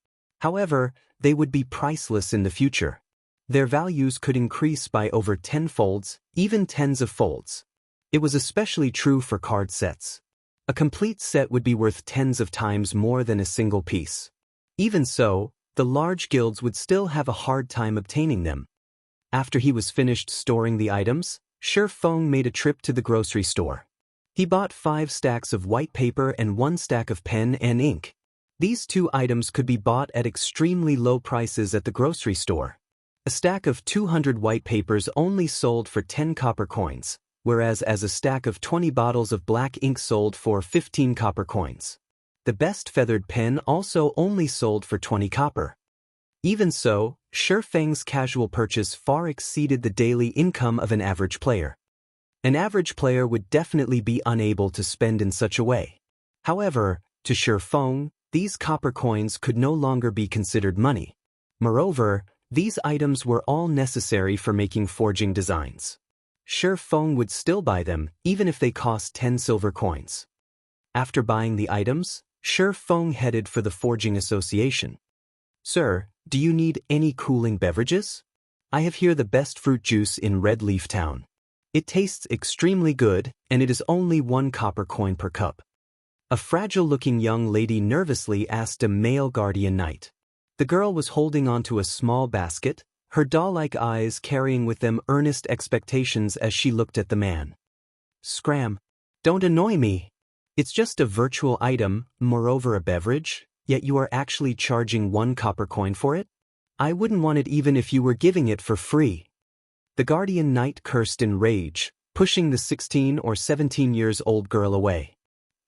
However, they would be priceless in the future. Their values could increase by over 10 folds, even tens of folds. It was especially true for card sets. A complete set would be worth tens of times more than a single piece. Even so, the large guilds would still have a hard time obtaining them. After he was finished storing the items, Shi Feng made a trip to the grocery store. He bought 5 stacks of white paper and 1 stack of pen and ink. These 2 items could be bought at extremely low prices at the grocery store. A stack of 200 white papers only sold for 10 copper coins, whereas a stack of 20 bottles of black ink sold for 15 copper coins. The best feathered pen also only sold for 20 copper. Even so, Shi Feng's casual purchase far exceeded the daily income of an average player. An average player would definitely be unable to spend in such a way. However, to Shi Feng, these copper coins could no longer be considered money. Moreover, these items were all necessary for making forging designs. Shi Feng would still buy them, even if they cost 10 silver coins. After buying the items, Shi Feng headed for the Forging Association. "Sir, do you need any cooling beverages? I have here the best fruit juice in Red Leaf Town. It tastes extremely good, and it is only 1 copper coin per cup." A fragile-looking young lady nervously asked a male guardian knight. The girl was holding onto a small basket, her doll-like eyes carrying with them earnest expectations as she looked at the man. "Scram! Don't annoy me! It's just a virtual item, moreover a beverage, yet you are actually charging 1 copper coin for it? I wouldn't want it even if you were giving it for free." The guardian knight cursed in rage, pushing the 16 or 17 years old girl away.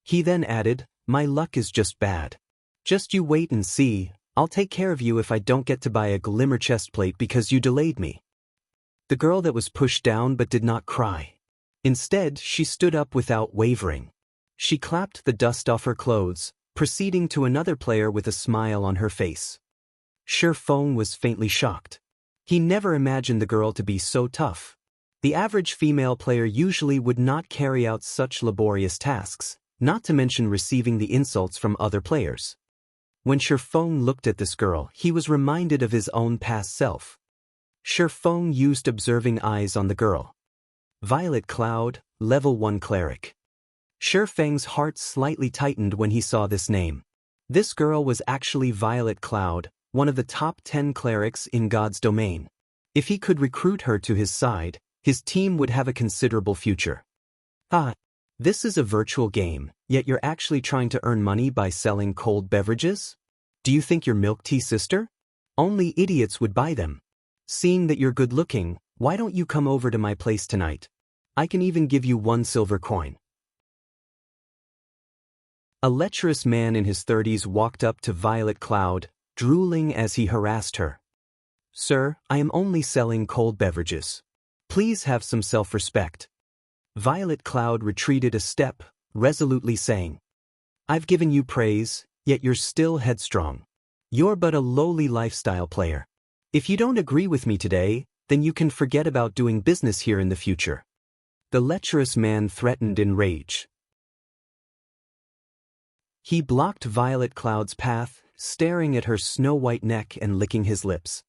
He then added, "My luck is just bad. Just you wait and see, I'll take care of you if I don't get to buy a glimmer chestplate because you delayed me." The girl that was pushed down but did not cry. Instead, she stood up without wavering. She clapped the dust off her clothes, proceeding to another player with a smile on her face. Shi Feng was faintly shocked. He never imagined the girl to be so tough. The average female player usually would not carry out such laborious tasks, not to mention receiving the insults from other players. When Shi Feng looked at this girl, he was reminded of his own past self. Shi Feng used observing eyes on the girl. Violet Cloud, Level 1 Cleric. Shi Feng's heart slightly tightened when he saw this name. This girl was actually Violet Cloud, one of the top 10 clerics in God's domain. If he could recruit her to his side, his team would have a considerable future. This is a virtual game, yet you're actually trying to earn money by selling cold beverages? Do you think you're milk tea, sister? Only idiots would buy them. Seeing that you're good-looking, why don't you come over to my place tonight? I can even give you 1 silver coin. A lecherous man in his 30s walked up to Violet Cloud, drooling as he harassed her. "Sir, I am only selling cold beverages. Please have some self-respect." Violet Cloud retreated a step, resolutely saying, "I've given you praise, yet you're still headstrong. You're but a lowly lifestyle player. If you don't agree with me today, then you can forget about doing business here in the future." The lecherous man threatened in rage. He blocked Violet Cloud's path, staring at her snow-white neck and licking his lips.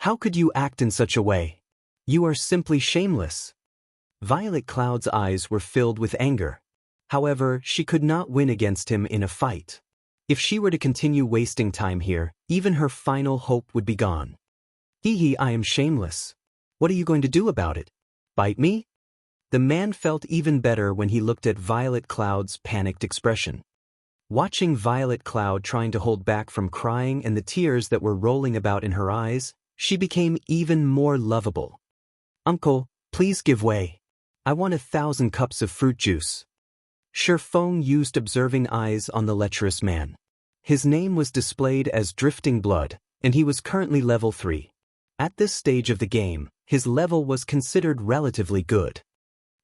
"How could you act in such a way? You are simply shameless." Violet Cloud's eyes were filled with anger. However, she could not win against him in a fight. If she were to continue wasting time here, even her final hope would be gone. I am shameless. What are you going to do about it? Bite me?" The man felt even better when he looked at Violet Cloud's panicked expression. Watching Violet Cloud trying to hold back from crying and the tears that were rolling about in her eyes, she became even more lovable. "Uncle, please give way. I want 1,000 cups of fruit juice." Shi Feng used observing eyes on the lecherous man. His name was displayed as Drifting Blood, and he was currently level 3. At this stage of the game, his level was considered relatively good.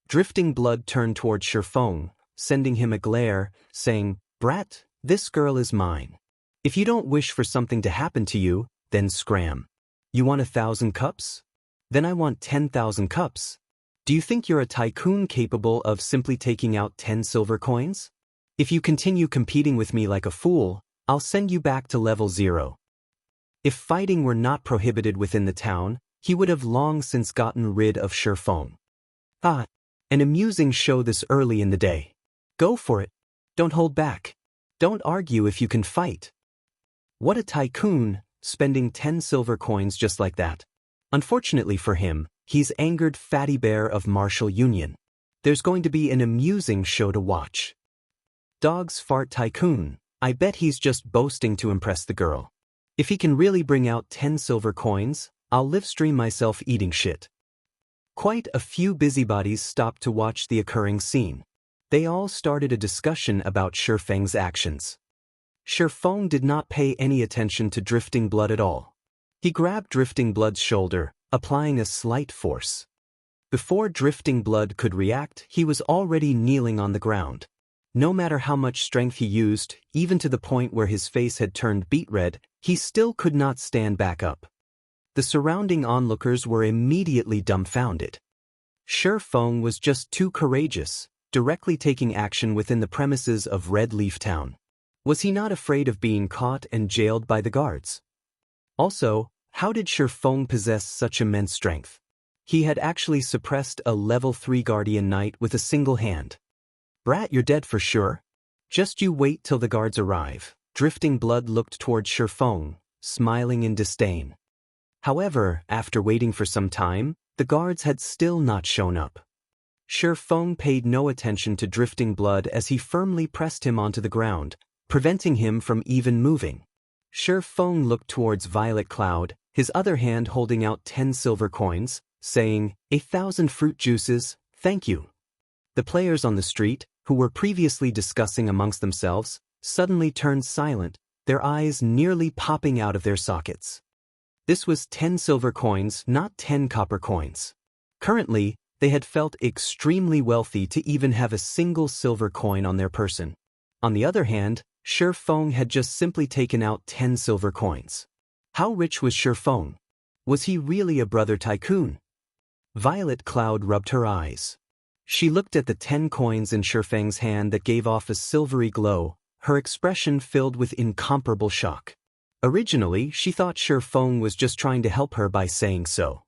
Drifting Blood turned toward Shi Feng, sending him a glare, saying, "Brat, this girl is mine. If you don't wish for something to happen to you, then scram. You want 1,000 cups? Then I want 10,000 cups. Do you think you're a tycoon capable of simply taking out 10 silver coins? If you continue competing with me like a fool, I'll send you back to level 0. If fighting were not prohibited within the town, he would have long since gotten rid of Shifeng. Ah, an amusing show this early in the day. Go for it. Don't hold back. Don't argue if you can fight. What a tycoon, spending 10 silver coins just like that. Unfortunately for him, he's angered Fatty Bear of Martial Union. There's going to be an amusing show to watch. Dog's fart tycoon. I bet he's just boasting to impress the girl. If he can really bring out 10 silver coins, I'll live stream myself eating shit. Quite a few busybodies stopped to watch the occurring scene. They all started a discussion about Shifeng's actions. Shifeng did not pay any attention to Drifting Blood at all. He grabbed Drifting Blood's shoulder, applying a slight force. Before Drifting Blood could react, he was already kneeling on the ground. No matter how much strength he used, even to the point where his face had turned beet red, he still could not stand back up. The surrounding onlookers were immediately dumbfounded. Shifeng was just too courageous, directly taking action within the premises of Red Leaf Town. Was he not afraid of being caught and jailed by the guards? Also, how did Shifeng possess such immense strength? He had actually suppressed a level 3 Guardian Knight with a single hand. Brat, you're dead for sure. Just you wait till the guards arrive. Drifting Blood looked toward Shifeng, smiling in disdain. However, after waiting for some time, the guards had still not shown up. Shifeng paid no attention to Drifting Blood as he firmly pressed him onto the ground, preventing him from even moving. Shifeng looked towards Violet Cloud, his other hand holding out 10 silver coins, saying, 1,000 fruit juices, thank you. The players on the street, who were previously discussing amongst themselves, suddenly turned silent, their eyes nearly popping out of their sockets. This was 10 silver coins, not 10 copper coins. Currently, they had felt extremely wealthy to even have a single silver coin on their person. On the other hand, Shifeng had just simply taken out 10 silver coins. How rich was Shifeng? Was he really a brother tycoon? Violet Cloud rubbed her eyes. She looked at the 10 coins in Shifeng's hand that gave off a silvery glow, her expression filled with incomparable shock. Originally, she thought Shifeng was just trying to help her by saying so.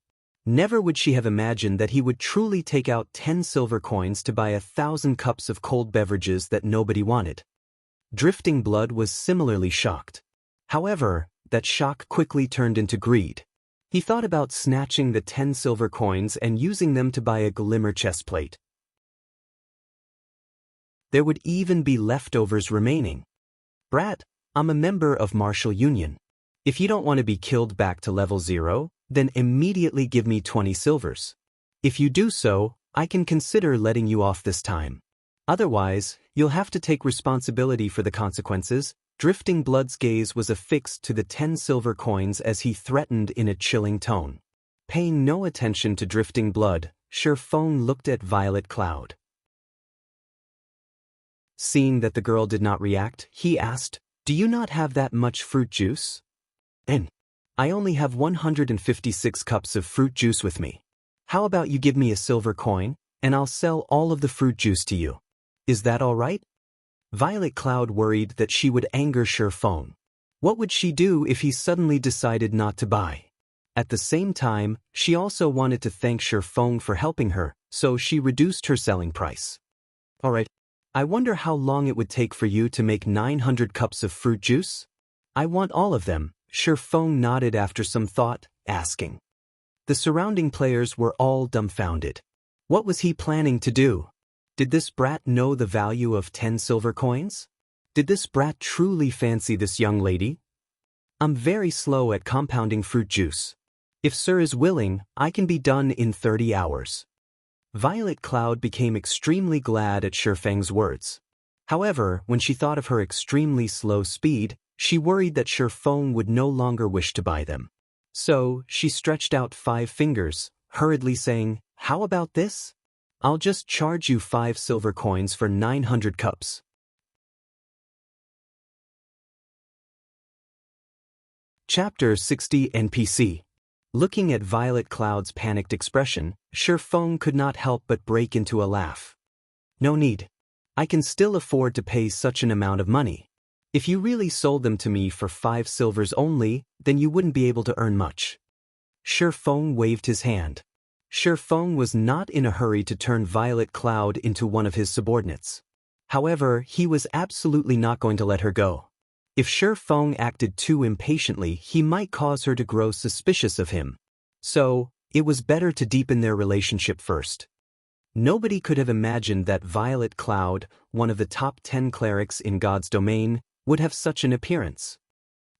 Never would she have imagined that he would truly take out 10 silver coins to buy 1,000 cups of cold beverages that nobody wanted. Drifting Blood was similarly shocked. However, that shock quickly turned into greed. He thought about snatching the 10 silver coins and using them to buy a glimmer chestplate. There would even be leftovers remaining. Brat, I'm a member of Martial Union. If you don't want to be killed back to level 0, then immediately give me 20 silvers. If you do so, I can consider letting you off this time. Otherwise, you'll have to take responsibility for the consequences. Drifting Blood's gaze was affixed to the 10 silver coins as he threatened in a chilling tone. Paying no attention to Drifting Blood, Shifeng looked at Violet Cloud. Seeing that the girl did not react, he asked, "Do you not have that much fruit juice?" "And I only have 156 cups of fruit juice with me. How about you give me a silver coin, and I'll sell all of the fruit juice to you? Is that all right?" Violet Cloud worried that she would anger Shifeng. What would she do if he suddenly decided not to buy? At the same time, she also wanted to thank Shifeng for helping her, so she reduced her selling price. "All right. I wonder how long it would take for you to make 900 cups of fruit juice?" "I want all of them," Shifeng nodded after some thought, asking. The surrounding players were all dumbfounded. What was he planning to do? Did this brat know the value of 10 silver coins? Did this brat truly fancy this young lady? "I'm very slow at compounding fruit juice. If Sir is willing, I can be done in 30 hours. Violet Cloud became extremely glad at Shifeng's words. However, when she thought of her extremely slow speed, she worried that Shifeng would no longer wish to buy them. So, she stretched out 5 fingers, hurriedly saying, "How about this? I'll just charge you 5 silver coins for 900 cups. Chapter 60 NPC. Looking at Violet Cloud's panicked expression, Shifeng could not help but break into a laugh. "No need. I can still afford to pay such an amount of money. If you really sold them to me for 5 silvers only, then you wouldn't be able to earn much. Shi Feng waved his hand. Shi Feng was not in a hurry to turn Violet Cloud into one of his subordinates. However, he was absolutely not going to let her go. If Shi Feng acted too impatiently, he might cause her to grow suspicious of him. So, it was better to deepen their relationship first. Nobody could have imagined that Violet Cloud, one of the top 10 clerics in God's domain, would have such an appearance.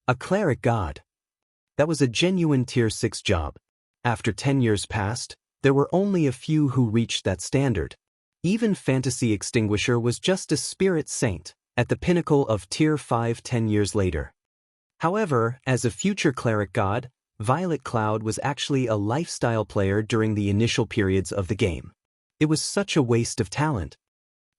A cleric god. That was a genuine Tier 6 job. After 10 years passed, there were only a few who reached that standard. Even Fantasy Extinguisher was just a spirit saint, at the pinnacle of Tier 5 10 years later. However, as a future cleric god, Violet Cloud was actually a lifestyle player during the initial periods of the game. It was such a waste of talent.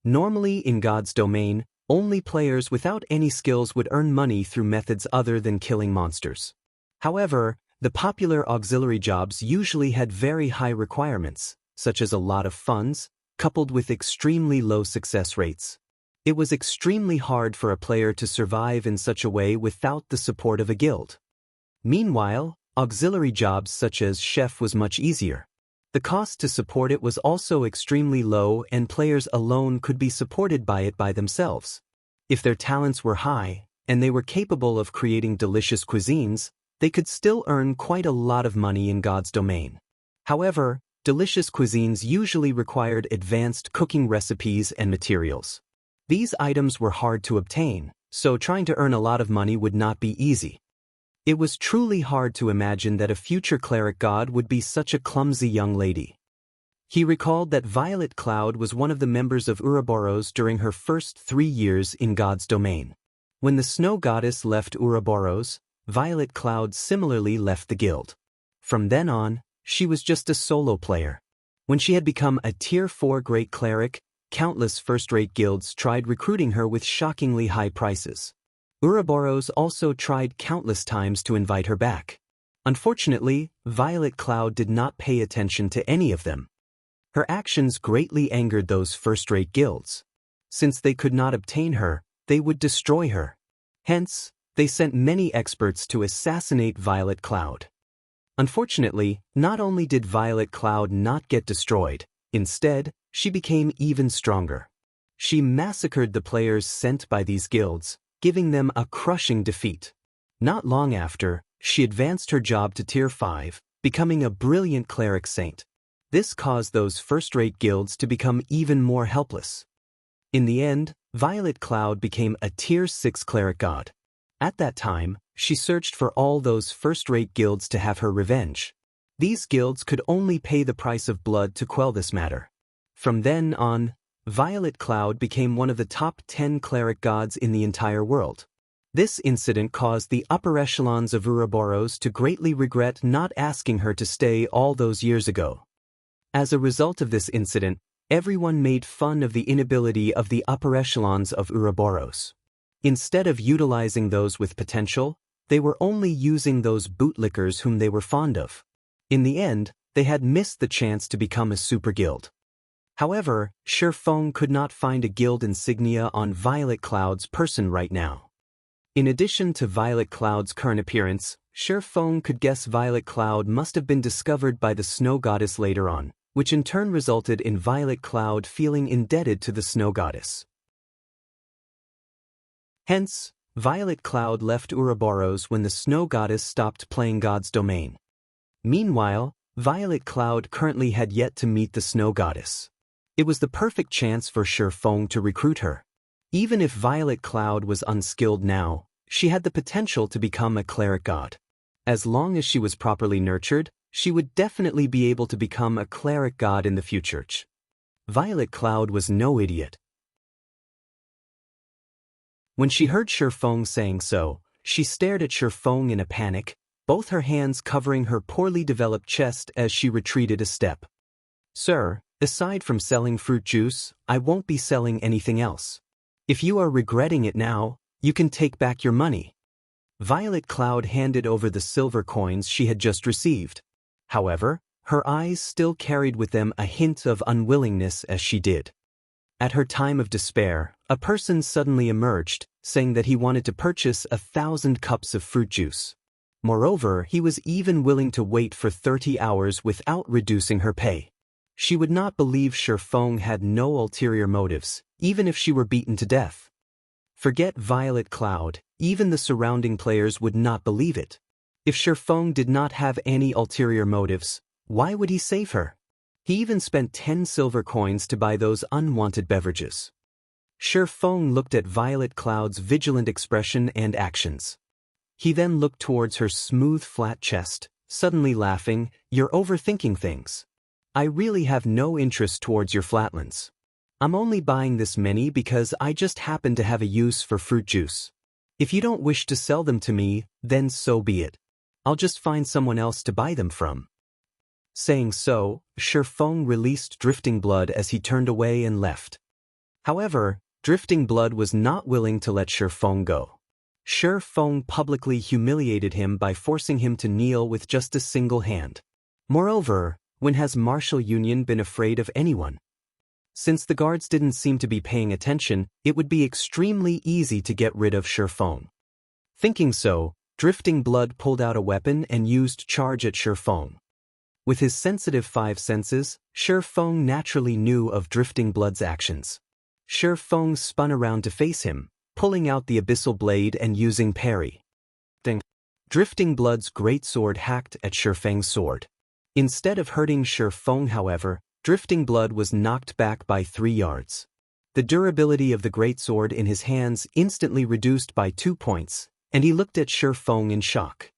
Normally in God's domain, only players without any skills would earn money through methods other than killing monsters. However, the popular auxiliary jobs usually had very high requirements, such as a lot of funds, coupled with extremely low success rates. It was extremely hard for a player to survive in such a way without the support of a guild. Meanwhile, auxiliary jobs such as chef was much easier. The cost to support it was also extremely low, and players alone could be supported by it by themselves. If their talents were high, and they were capable of creating delicious cuisines, they could still earn quite a lot of money in God's domain. However, delicious cuisines usually required advanced cooking recipes and materials. These items were hard to obtain, so trying to earn a lot of money would not be easy. It was truly hard to imagine that a future cleric god would be such a clumsy young lady. He recalled that Violet Cloud was one of the members of Ouroboros during her first 3 years in God's domain. When the snow goddess left Ouroboros, Violet Cloud similarly left the guild. From then on, she was just a solo player. When she had become a Tier 4 great cleric, countless first-rate guilds tried recruiting her with shockingly high prices. Ouroboros also tried countless times to invite her back. Unfortunately, Violet Cloud did not pay attention to any of them. Her actions greatly angered those first-rate guilds. Since they could not obtain her, they would destroy her. Hence, they sent many experts to assassinate Violet Cloud. Unfortunately, not only did Violet Cloud not get destroyed, instead, she became even stronger. She massacred the players sent by these guilds, giving them a crushing defeat. Not long after, she advanced her job to Tier 5, becoming a brilliant cleric saint. This caused those first-rate guilds to become even more helpless. In the end, Violet Cloud became a Tier 6 cleric god. At that time, she searched for all those first-rate guilds to have her revenge. These guilds could only pay the price of blood to quell this matter. From then on, Violet Cloud became one of the top 10 cleric gods in the entire world. This incident caused the upper echelons of Ouroboros to greatly regret not asking her to stay all those years ago. As a result of this incident, everyone made fun of the inability of the upper echelons of Ouroboros. Instead of utilizing those with potential, they were only using those bootlickers whom they were fond of. In the end, they had missed the chance to become a super guild. However, Shi Feng could not find a guild insignia on Violet Cloud's person right now. In addition to Violet Cloud's current appearance, Shi Feng could guess Violet Cloud must have been discovered by the snow goddess later on, which in turn resulted in Violet Cloud feeling indebted to the snow goddess. Hence, Violet Cloud left Ouroboros when the snow goddess stopped playing God's domain. Meanwhile, Violet Cloud currently had yet to meet the snow goddess. It was the perfect chance for Shi Feng to recruit her. Even if Violet Cloud was unskilled now, she had the potential to become a cleric god. As long as she was properly nurtured, she would definitely be able to become a cleric god in the future. Violet Cloud was no idiot. When she heard Shi Feng saying so, she stared at Shi Feng in a panic, both her hands covering her poorly developed chest as she retreated a step. "Sir, aside from selling fruit juice, I won't be selling anything else. If you are regretting it now, you can take back your money." Violet Cloud handed over the silver coins she had just received. However, her eyes still carried with them a hint of unwillingness as she did. At her time of despair, a person suddenly emerged, saying that he wanted to purchase 1,000 cups of fruit juice. Moreover, he was even willing to wait for 30 hours without reducing her pay. She would not believe Shifeng had no ulterior motives, even if she were beaten to death. Forget Violet Cloud, even the surrounding players would not believe it. If Shifeng did not have any ulterior motives, why would he save her? He even spent 10 silver coins to buy those unwanted beverages. Shifeng looked at Violet Cloud's vigilant expression and actions. He then looked towards her smooth flat chest, suddenly laughing, "You're overthinking things. I really have no interest towards your flatlands. I'm only buying this many because I just happen to have a use for fruit juice. If you don't wish to sell them to me, then so be it. I'll just find someone else to buy them from." Saying so, Shifeng released Drifting Blood as he turned away and left. However, Drifting Blood was not willing to let Shifeng go. Shifeng publicly humiliated him by forcing him to kneel with just a single hand. Moreover, when has Martial Union been afraid of anyone? Since the guards didn't seem to be paying attention, it would be extremely easy to get rid of Shifeng. Thinking so, Drifting Blood pulled out a weapon and used charge at Shifeng. With his sensitive 5 senses, Shifeng naturally knew of Drifting Blood's actions. Shifeng spun around to face him, pulling out the abyssal blade and using parry. Ding! Drifting Blood's great sword hacked at Shifeng's sword. Instead of hurting Shifeng, however, Drifting Blood was knocked back by 3 yards. The durability of the great sword in his hands instantly reduced by 2 points, and he looked at Shifeng in shock.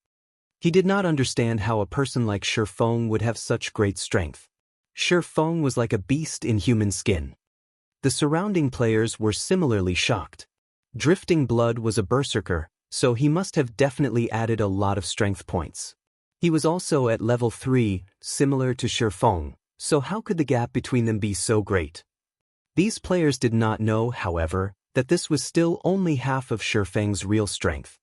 He did not understand how a person like Shifeng would have such great strength. Shifeng was like a beast in human skin. The surrounding players were similarly shocked. Drifting Blood was a berserker, so he must have definitely added a lot of strength points. He was also at level 3, similar to Shifeng, so how could the gap between them be so great? These players did not know, however, that this was still only half of Shifeng's real strength.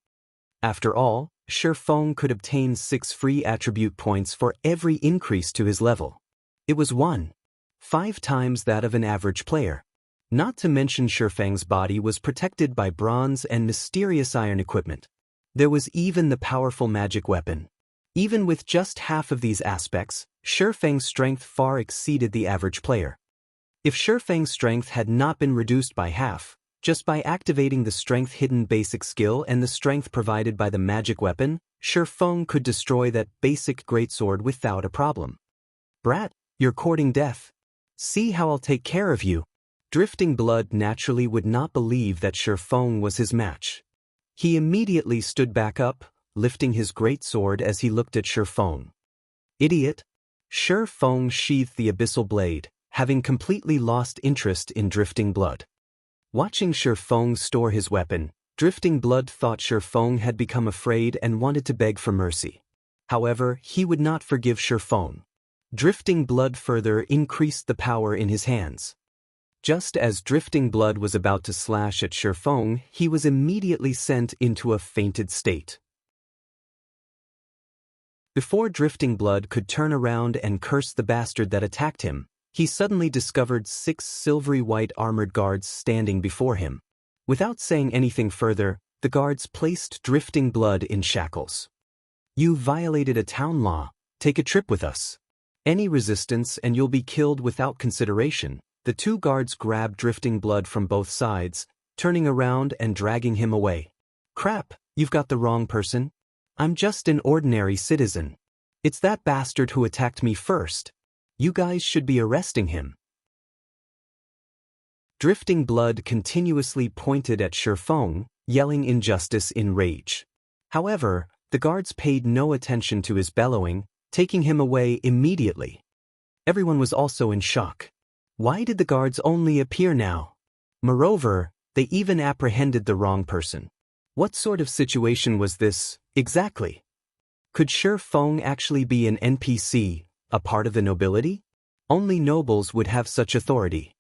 After all, Shifeng could obtain 6 free attribute points for every increase to his level. It was 1.5 times that of an average player. Not to mention Shifeng's body was protected by bronze and mysterious iron equipment. There was even the powerful magic weapon. Even with just half of these aspects, Shifeng's strength far exceeded the average player. If Shifeng's strength had not been reduced by half, just by activating the strength-hidden basic skill and the strength provided by the magic weapon, Shifeng could destroy that basic greatsword without a problem. "Brat, you're courting death. See how I'll take care of you." Drifting Blood naturally would not believe that Shifeng was his match. He immediately stood back up, lifting his great sword as he looked at Shifeng. "Idiot!" Shifeng sheathed the abyssal blade, having completely lost interest in Drifting Blood. Watching Shifeng store his weapon, Drifting Blood thought Shifeng had become afraid and wanted to beg for mercy. However, he would not forgive Shifeng. Drifting Blood further increased the power in his hands. Just as Drifting Blood was about to slash at Shifeng, he was immediately sent into a fainted state. Before Drifting Blood could turn around and curse the bastard that attacked him, he suddenly discovered 6 silvery white armored guards standing before him. Without saying anything further, the guards placed Drifting Blood in shackles. "You violated a town law. Take a trip with us. Any resistance and you'll be killed without consideration." The 2 guards grabbed Drifting Blood from both sides, turning around and dragging him away. "Crap, you've got the wrong person. I'm just an ordinary citizen. It's that bastard who attacked me first. You guys should be arresting him." Drifting Blood continuously pointed at Shifeng, yelling injustice in rage. However, the guards paid no attention to his bellowing, taking him away immediately. Everyone was also in shock. Why did the guards only appear now? Moreover, they even apprehended the wrong person. What sort of situation was this, exactly? Could Shifeng actually be an NPC, a part of the nobility? Only nobles would have such authority.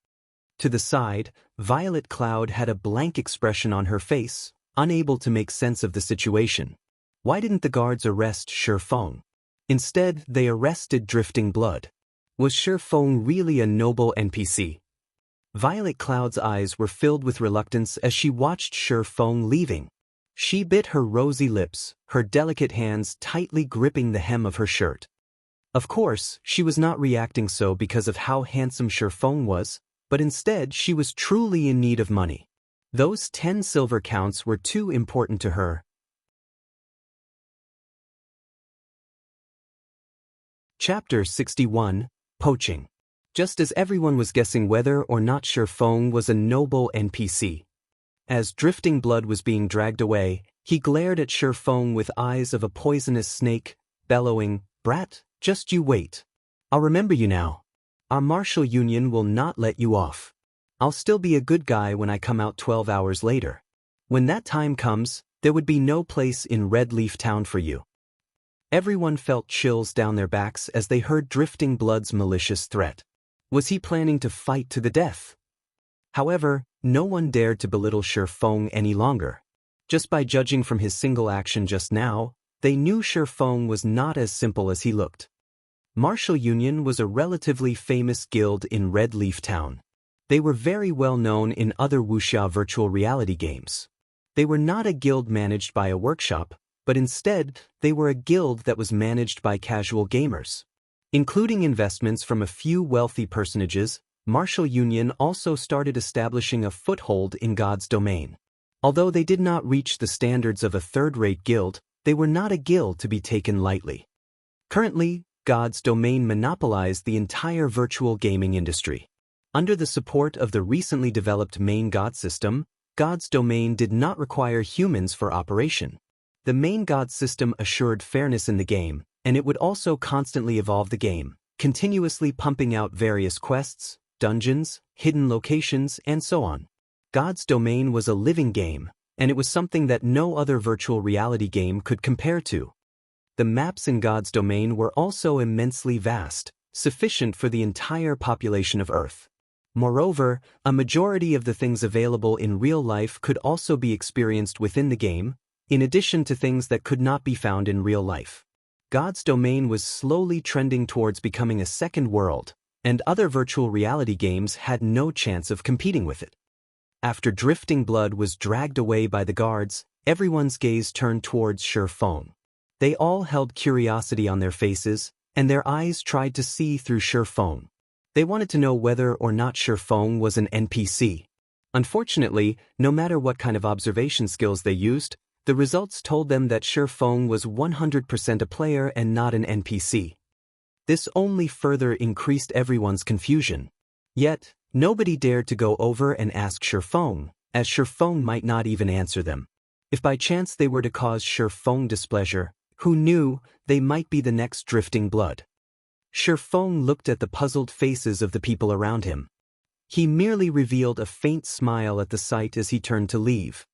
To the side, Violet Cloud had a blank expression on her face, unable to make sense of the situation. Why didn't the guards arrest Shifeng? Instead, they arrested Drifting Blood. Was Shifeng really a noble NPC? Violet Cloud's eyes were filled with reluctance as she watched Shi Feng leaving. She bit her rosy lips, her delicate hands tightly gripping the hem of her shirt. Of course, she was not reacting so because of how handsome Shi Feng was, but instead she was truly in need of money. Those 10 silver counts were too important to her. Chapter 61, Poaching. Just as everyone was guessing whether or not Shi Feng was a noble NPC. As drifting blood was being dragged away, he glared at Shi Feng with eyes of a poisonous snake, bellowing, "Brat, just you wait. I'll remember you now. Our martial union will not let you off. I'll still be a good guy when I come out 12 hours later. When that time comes, there would be no place in Red Leaf Town for you." Everyone felt chills down their backs as they heard Drifting Blood's malicious threat. Was he planning to fight to the death? However, no one dared to belittle Shi Feng any longer. Just by judging from his single action just now, they knew Shi Feng was not as simple as he looked. Martial Union was a relatively famous guild in Red Leaf Town. They were very well known in other wuxia virtual reality games. They were not a guild managed by a workshop, but instead, they were a guild that was managed by casual gamers. Including investments from a few wealthy personages, Martial Union also started establishing a foothold in God's domain. Although they did not reach the standards of a third-rate guild, they were not a guild to be taken lightly. Currently, God's domain monopolized the entire virtual gaming industry. Under the support of the recently developed main God system, God's domain did not require humans for operation. The main God system assured fairness in the game, and it would also constantly evolve the game, continuously pumping out various quests, dungeons, hidden locations, and so on. God's domain was a living game, and it was something that no other virtual reality game could compare to. The maps in God's domain were also immensely vast, sufficient for the entire population of Earth. Moreover, a majority of the things available in real life could also be experienced within the game, in addition to things that could not be found in real life. God's domain was slowly trending towards becoming a second world, and other virtual reality games had no chance of competing with it. After Drifting Blood was dragged away by the guards, everyone's gaze turned towards Shi Feng. They all held curiosity on their faces, and their eyes tried to see through Shi Feng. They wanted to know whether or not Shi Feng was an NPC. Unfortunately, no matter what kind of observation skills they used, the results told them that Shi Feng was 100% a player and not an NPC. This only further increased everyone's confusion. Yet, nobody dared to go over and ask Shi Feng, as Shi Feng might not even answer them. If by chance they were to cause Shi Feng displeasure, who knew, they might be the next Drifting Blood. Shi Feng looked at the puzzled faces of the people around him. He merely revealed a faint smile at the sight as he turned to leave.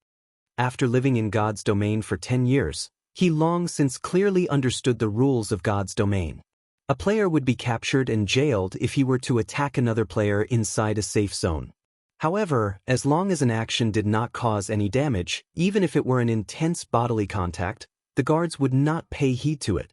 After living in God's domain for 10 years, he long since clearly understood the rules of God's domain. A player would be captured and jailed if he were to attack another player inside a safe zone. However, as long as an action did not cause any damage, even if it were an intense bodily contact, the guards would not pay heed to it.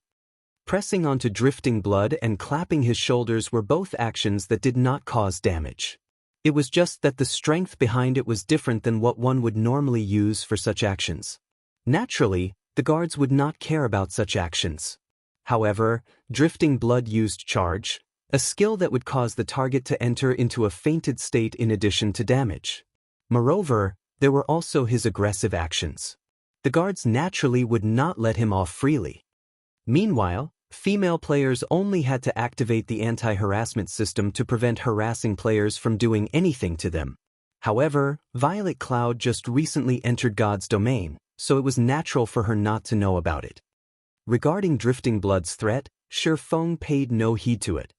Pressing onto Drifting Blood and clapping his shoulders were both actions that did not cause damage. It was just that the strength behind it was different than what one would normally use for such actions. Naturally, the guards would not care about such actions. However, Drifting Blood used Charge, a skill that would cause the target to enter into a fainted state in addition to damage. Moreover, there were also his aggressive actions. The guards naturally would not let him off freely. Meanwhile, female players only had to activate the anti-harassment system to prevent harassing players from doing anything to them. However, Violet Cloud just recently entered God's domain, so it was natural for her not to know about it. Regarding Drifting Blood's threat, Shi Feng paid no heed to it.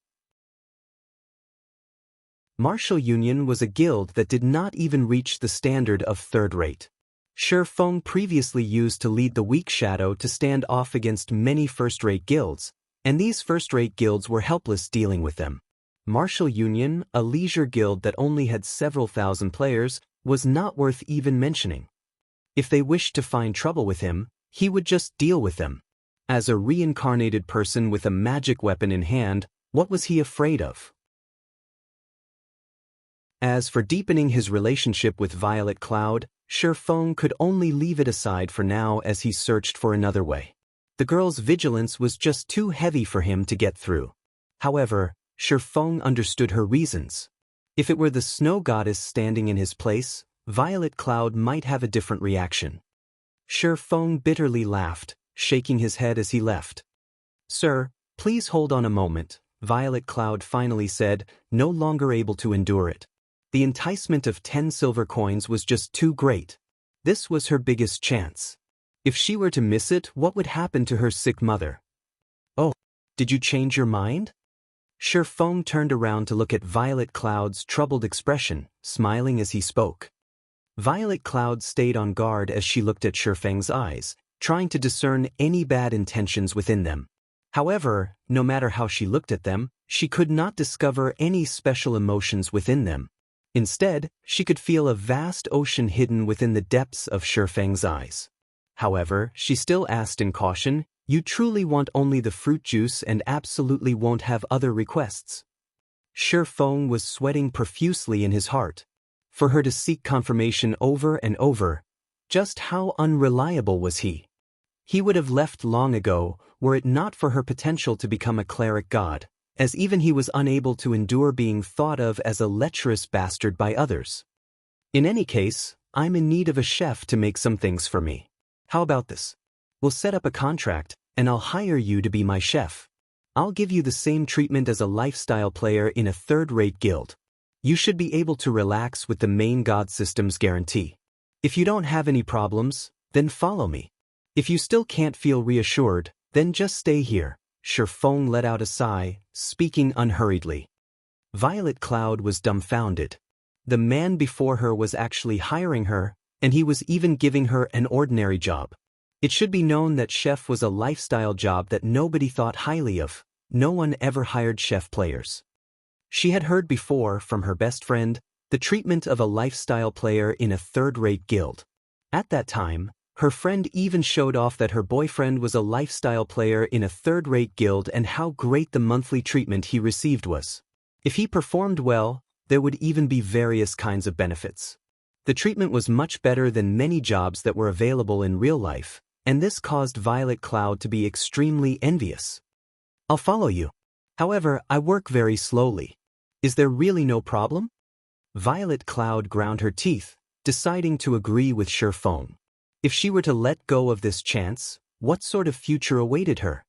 Martial Union was a guild that did not even reach the standard of third rate. Shi Feng previously used to lead the Weak Shadow to stand off against many first-rate guilds, and these first-rate guilds were helpless dealing with them. Martial Union, a leisure guild that only had several thousand players, was not worth even mentioning. If they wished to find trouble with him, he would just deal with them. As a reincarnated person with a magic weapon in hand, what was he afraid of? As for deepening his relationship with Violet Cloud, Feng could only leave it aside for now as he searched for another way. The girl's vigilance was just too heavy for him to get through. However, Feng understood her reasons. If it were the snow goddess standing in his place, Violet Cloud might have a different reaction. Feng bitterly laughed, shaking his head as he left. "Sir, please hold on a moment," Violet Cloud finally said, no longer able to endure it. The enticement of 10 silver coins was just too great. This was her biggest chance. If she were to miss it, what would happen to her sick mother? "Oh, did you change your mind?" Feng turned around to look at Violet Cloud's troubled expression, smiling as he spoke. Violet Cloud stayed on guard as she looked at Feng's eyes, trying to discern any bad intentions within them. However, no matter how she looked at them, she could not discover any special emotions within them. Instead, she could feel a vast ocean hidden within the depths of Feng's eyes. However, she still asked in caution, "You truly want only the fruit juice and absolutely won't have other requests?" Feng was sweating profusely in his heart. For her to seek confirmation over and over, just how unreliable was he? He would have left long ago, were it not for her potential to become a cleric god, as even he was unable to endure being thought of as a lecherous bastard by others. "In any case, I'm in need of a chef to make some things for me. How about this? We'll set up a contract, and I'll hire you to be my chef. I'll give you the same treatment as a lifestyle player in a third-rate guild. You should be able to relax with the main god system's guarantee. If you don't have any problems, then follow me. If you still can't feel reassured, then just stay here." Feng let out a sigh, speaking unhurriedly. Violet Cloud was dumbfounded. The man before her was actually hiring her, and he was even giving her an ordinary job. It should be known that chef was a lifestyle job that nobody thought highly of. No one ever hired chef players. She had heard before, from her best friend, the treatment of a lifestyle player in a third-rate guild. At that time, her friend even showed off that her boyfriend was a lifestyle player in a third-rate guild and how great the monthly treatment he received was. If he performed well, there would even be various kinds of benefits. The treatment was much better than many jobs that were available in real life, and this caused Violet Cloud to be extremely envious. "I'll follow you. However, I work very slowly. Is there really no problem?" Violet Cloud ground her teeth, deciding to agree with Feng. If she were to let go of this chance, what sort of future awaited her?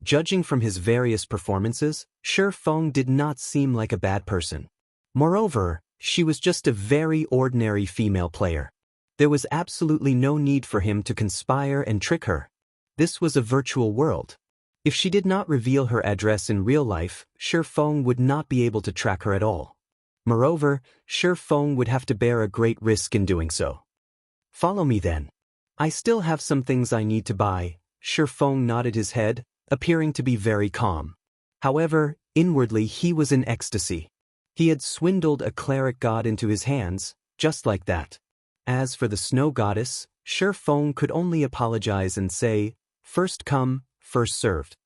Judging from his various performances, Feng did not seem like a bad person. Moreover, she was just a very ordinary female player. There was absolutely no need for him to conspire and trick her. This was a virtual world. If she did not reveal her address in real life, Feng would not be able to track her at all. Moreover, Feng would have to bear a great risk in doing so. "Follow me then. I still have some things I need to buy." Feng nodded his head, appearing to be very calm. However, inwardly he was in ecstasy. He had swindled a cleric god into his hands, just like that. As for the snow goddess, Feng could only apologize and say, "First come, first served."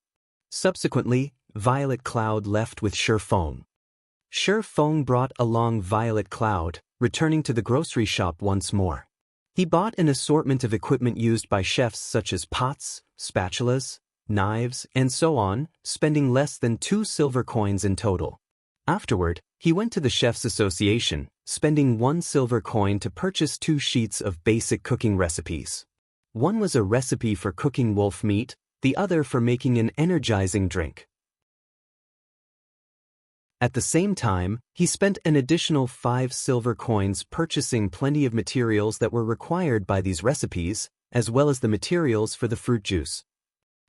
Subsequently, Violet Cloud left with Feng. Feng brought along Violet Cloud, returning to the grocery shop once more. He bought an assortment of equipment used by chefs such as pots, spatulas, knives, and so on, spending less than 2 silver coins in total. Afterward, he went to the Chefs' Association, spending 1 silver coin to purchase 2 sheets of basic cooking recipes. One was a recipe for cooking wolf meat, the other for making an energizing drink. At the same time, he spent an additional 5 silver coins purchasing plenty of materials that were required by these recipes, as well as the materials for the fruit juice.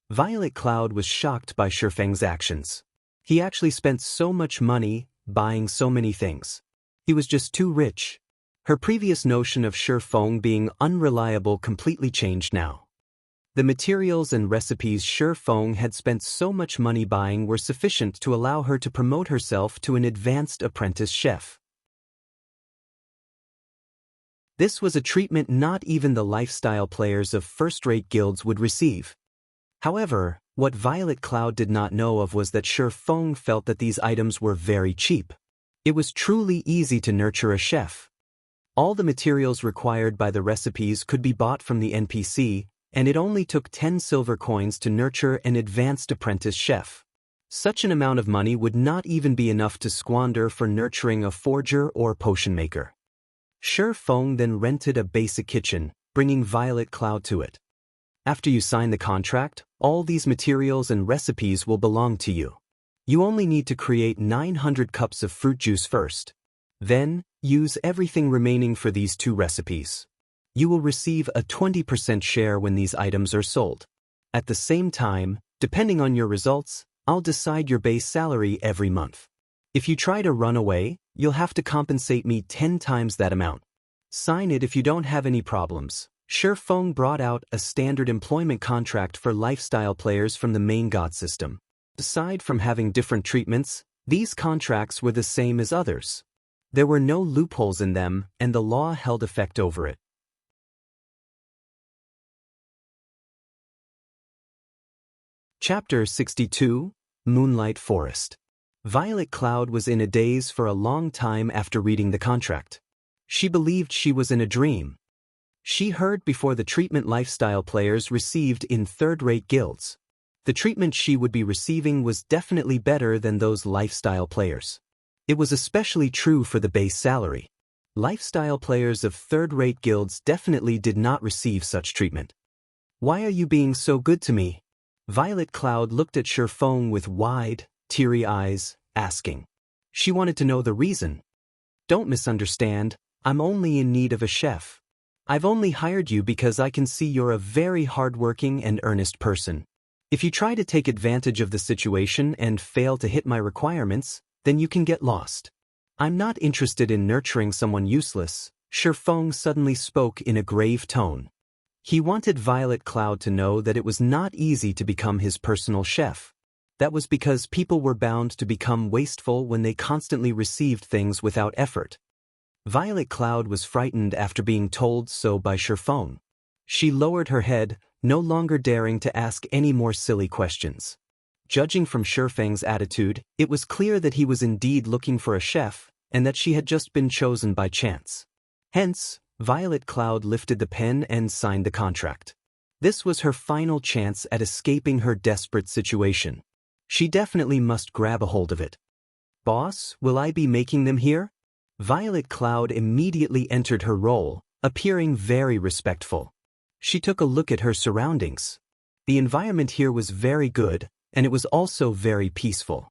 Violet Cloud was shocked by Feng's actions. He actually spent so much money, buying so many things. He was just too rich. Her previous notion of Feng being unreliable completely changed now. The materials and recipes Feng had spent so much money buying were sufficient to allow her to promote herself to an advanced apprentice chef. This was a treatment not even the lifestyle players of first-rate guilds would receive. However, what Violet Cloud did not know of was that Feng felt that these items were very cheap. It was truly easy to nurture a chef. All the materials required by the recipes could be bought from the NPC, and it only took 10 silver coins to nurture an advanced apprentice chef. Such an amount of money would not even be enough to squander for nurturing a forger or potion maker. Shi Feng then rented a basic kitchen, bringing Violet Cloud to it. After you sign the contract, all these materials and recipes will belong to you. You only need to create 900 cups of fruit juice first. Then, use everything remaining for these 2 recipes. You will receive a 20% share when these items are sold. At the same time, depending on your results, I'll decide your base salary every month. If you try to run away, you'll have to compensate me 10 times that amount. Sign it if you don't have any problems. Shi Feng brought out a standard employment contract for lifestyle players from the main god system. Aside from having different treatments, these contracts were the same as others. There were no loopholes in them, and the law held effect over it. Chapter 62, Moonlight Forest. Violet Cloud was in a daze for a long time after reading the contract. She believed she was in a dream. She heard before the treatment lifestyle players received in third-rate guilds. The treatment she would be receiving was definitely better than those lifestyle players. It was especially true for the base salary. Lifestyle players of third-rate guilds definitely did not receive such treatment. Why are you being so good to me? Violet Cloud looked at Shi Feng with wide, teary eyes, asking. She wanted to know the reason. Don't misunderstand, I'm only in need of a chef. I've only hired you because I can see you're a very hardworking and earnest person. If you try to take advantage of the situation and fail to hit my requirements, then you can get lost. I'm not interested in nurturing someone useless, Shi Feng suddenly spoke in a grave tone. He wanted Violet Cloud to know that it was not easy to become his personal chef. That was because people were bound to become wasteful when they constantly received things without effort. Violet Cloud was frightened after being told so by Shi Feng. She lowered her head, no longer daring to ask any more silly questions. Judging from Shi Feng's attitude, it was clear that he was indeed looking for a chef, and that she had just been chosen by chance. Hence, Violet Cloud lifted the pen and signed the contract. This was her final chance at escaping her desperate situation. She definitely must grab a hold of it. Boss, will I be making them here? Violet Cloud immediately entered her role, appearing very respectful. She took a look at her surroundings. The environment here was very good, and it was also very peaceful.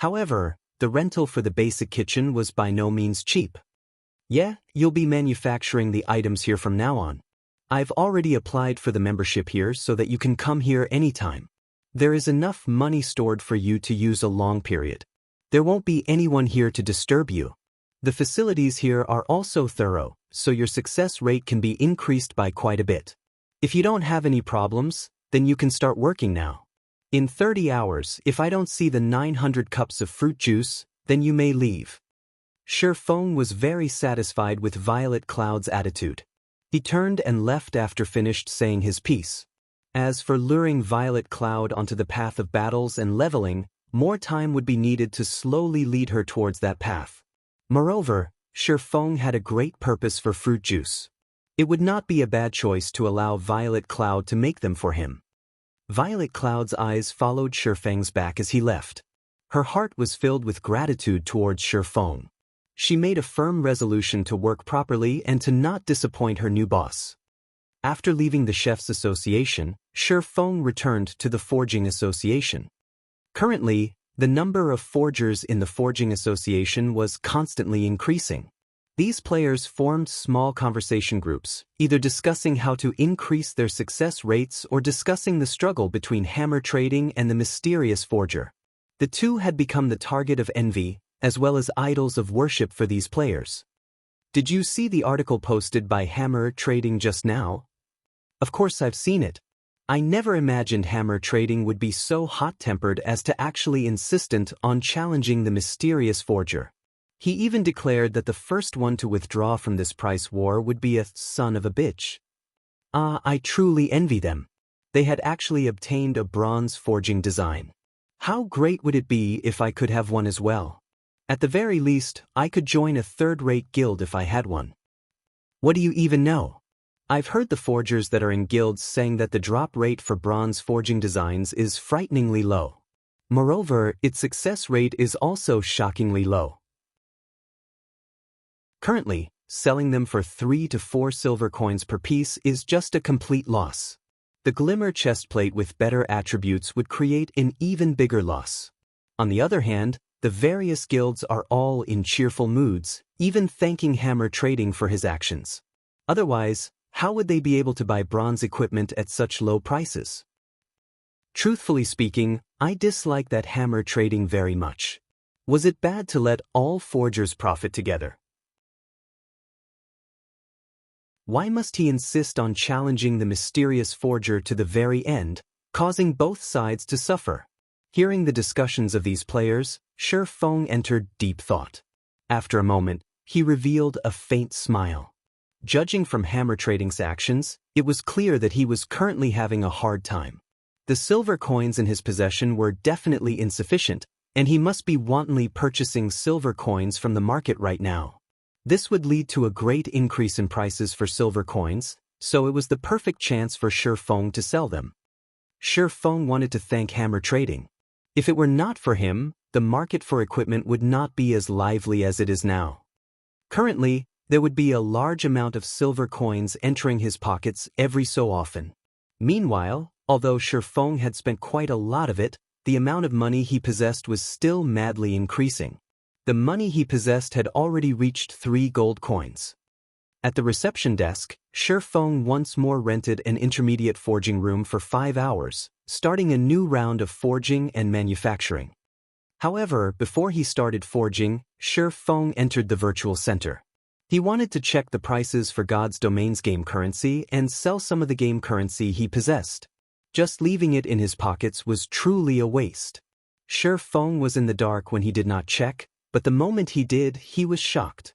However, the rental for the basic kitchen was by no means cheap. Yeah, you'll be manufacturing the items here from now on. I've already applied for the membership here so that you can come here anytime. There is enough money stored for you to use a long period. There won't be anyone here to disturb you. The facilities here are also thorough, so your success rate can be increased by quite a bit. If you don't have any problems, then you can start working now. In 30 hours, if I don't see the 900 cups of fruit juice, then you may leave. Shi Feng was very satisfied with Violet Cloud's attitude. He turned and left after finished saying his piece. As for luring Violet Cloud onto the path of battles and leveling, more time would be needed to slowly lead her towards that path. Moreover, Shi Feng had a great purpose for fruit juice. It would not be a bad choice to allow Violet Cloud to make them for him. Violet Cloud's eyes followed Shi Feng's back as he left. Her heart was filled with gratitude towards Shi Feng. She made a firm resolution to work properly and to not disappoint her new boss. After leaving the Chefs' Association, Shi Feng returned to the Forging Association. Currently, the number of forgers in the Forging Association was constantly increasing. These players formed small conversation groups, either discussing how to increase their success rates or discussing the struggle between hammer trading and the mysterious forger. The two had become the target of envy, as well as idols of worship for these players. Did you see the article posted by Hammer Trading just now? Of course I've seen it. I never imagined Hammer Trading would be so hot-tempered as to actually insistent on challenging the mysterious forger. He even declared that the first one to withdraw from this price war would be a son of a bitch. I truly envy them. They had actually obtained a bronze forging design. How great would it be if I could have one as well? At the very least, I could join a third-rate guild if I had one. What do you even know? I've heard the forgers that are in guilds saying that the drop rate for bronze forging designs is frighteningly low. Moreover, its success rate is also shockingly low. Currently, selling them for 3 to 4 silver coins per piece is just a complete loss. The glimmer chestplate with better attributes would create an even bigger loss. On the other hand, the various guilds are all in cheerful moods, even thanking Hammer Trading for his actions. Otherwise, how would they be able to buy bronze equipment at such low prices? Truthfully speaking, I dislike that Hammer Trading very much. Was it bad to let all forgers profit together? Why must he insist on challenging the mysterious forger to the very end, causing both sides to suffer? Hearing the discussions of these players, Shi Feng entered deep thought. After a moment, he revealed a faint smile. Judging from Hammer Trading's actions, it was clear that he was currently having a hard time. The silver coins in his possession were definitely insufficient, and he must be wantonly purchasing silver coins from the market right now. This would lead to a great increase in prices for silver coins, so it was the perfect chance for Shi Feng to sell them. Shi Feng wanted to thank Hammer Trading. If it were not for him, the market for equipment would not be as lively as it is now. Currently, there would be a large amount of silver coins entering his pockets every so often. Meanwhile, although Shi Feng had spent quite a lot of it, the amount of money he possessed was still madly increasing. The money he possessed had already reached 3 gold coins. At the reception desk, Shi Feng once more rented an intermediate forging room for 5 hours, starting a new round of forging and manufacturing. However, before he started forging, Shi Feng entered the virtual center. He wanted to check the prices for God's Domain's game currency and sell some of the game currency he possessed. Just leaving it in his pockets was truly a waste. Shi Feng was in the dark when he did not check, but the moment he did, he was shocked.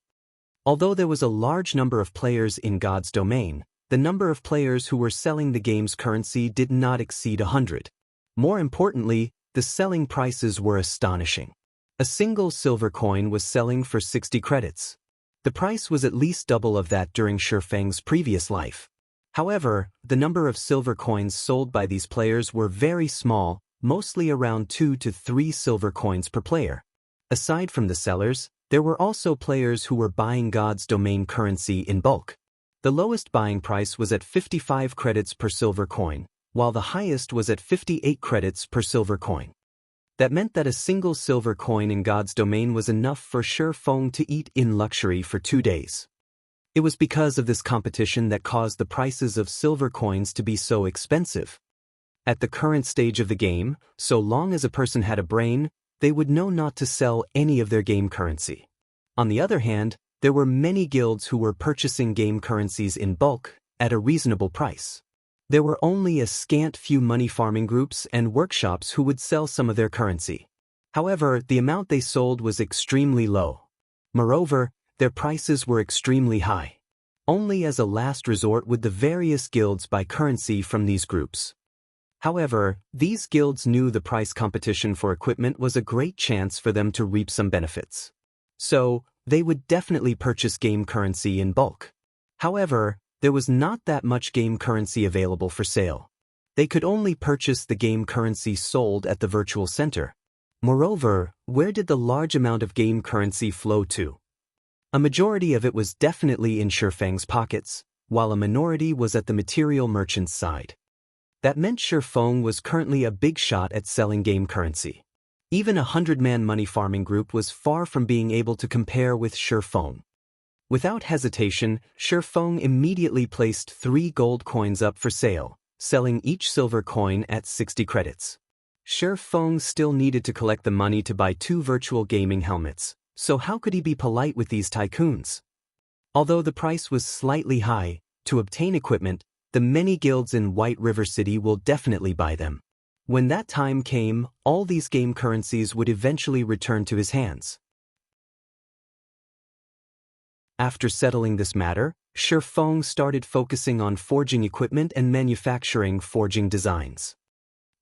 Although there was a large number of players in God's Domain, the number of players who were selling the game's currency did not exceed 100. More importantly, the selling prices were astonishing. A single silver coin was selling for 60 credits. The price was at least double of that during Shi Feng's previous life. However, the number of silver coins sold by these players were very small, mostly around 2 to 3 silver coins per player. Aside from the sellers, there were also players who were buying God's Domain currency in bulk. The lowest buying price was at 55 credits per silver coin, while the highest was at 58 credits per silver coin. That meant that a single silver coin in God's Domain was enough for Shi Feng to eat in luxury for 2 days. It was because of this competition that caused the prices of silver coins to be so expensive. At the current stage of the game, so long as a person had a brain, they would know not to sell any of their game currency. On the other hand, there were many guilds who were purchasing game currencies in bulk, at a reasonable price. There were only a scant few money farming groups and workshops who would sell some of their currency. However, the amount they sold was extremely low. Moreover, their prices were extremely high. Only as a last resort would the various guilds buy currency from these groups. However, these guilds knew the price competition for equipment was a great chance for them to reap some benefits. So, they would definitely purchase game currency in bulk. However, there was not that much game currency available for sale. They could only purchase the game currency sold at the virtual center. Moreover, where did the large amount of game currency flow to? A majority of it was definitely in Shi Feng's pockets, while a minority was at the material merchant's side. That meant Shi Feng was currently a big shot at selling game currency. Even a 100-man money farming group was far from being able to compare with Shi Feng. Without hesitation, Shi Feng immediately placed 3 gold coins up for sale, selling each silver coin at 60 credits. Shi Feng still needed to collect the money to buy 2 virtual gaming helmets, so how could he be polite with these tycoons? Although the price was slightly high, to obtain equipment, the many guilds in White River City will definitely buy them. When that time came, all these game currencies would eventually return to his hands. After settling this matter, Shi Feng started focusing on forging equipment and manufacturing forging designs.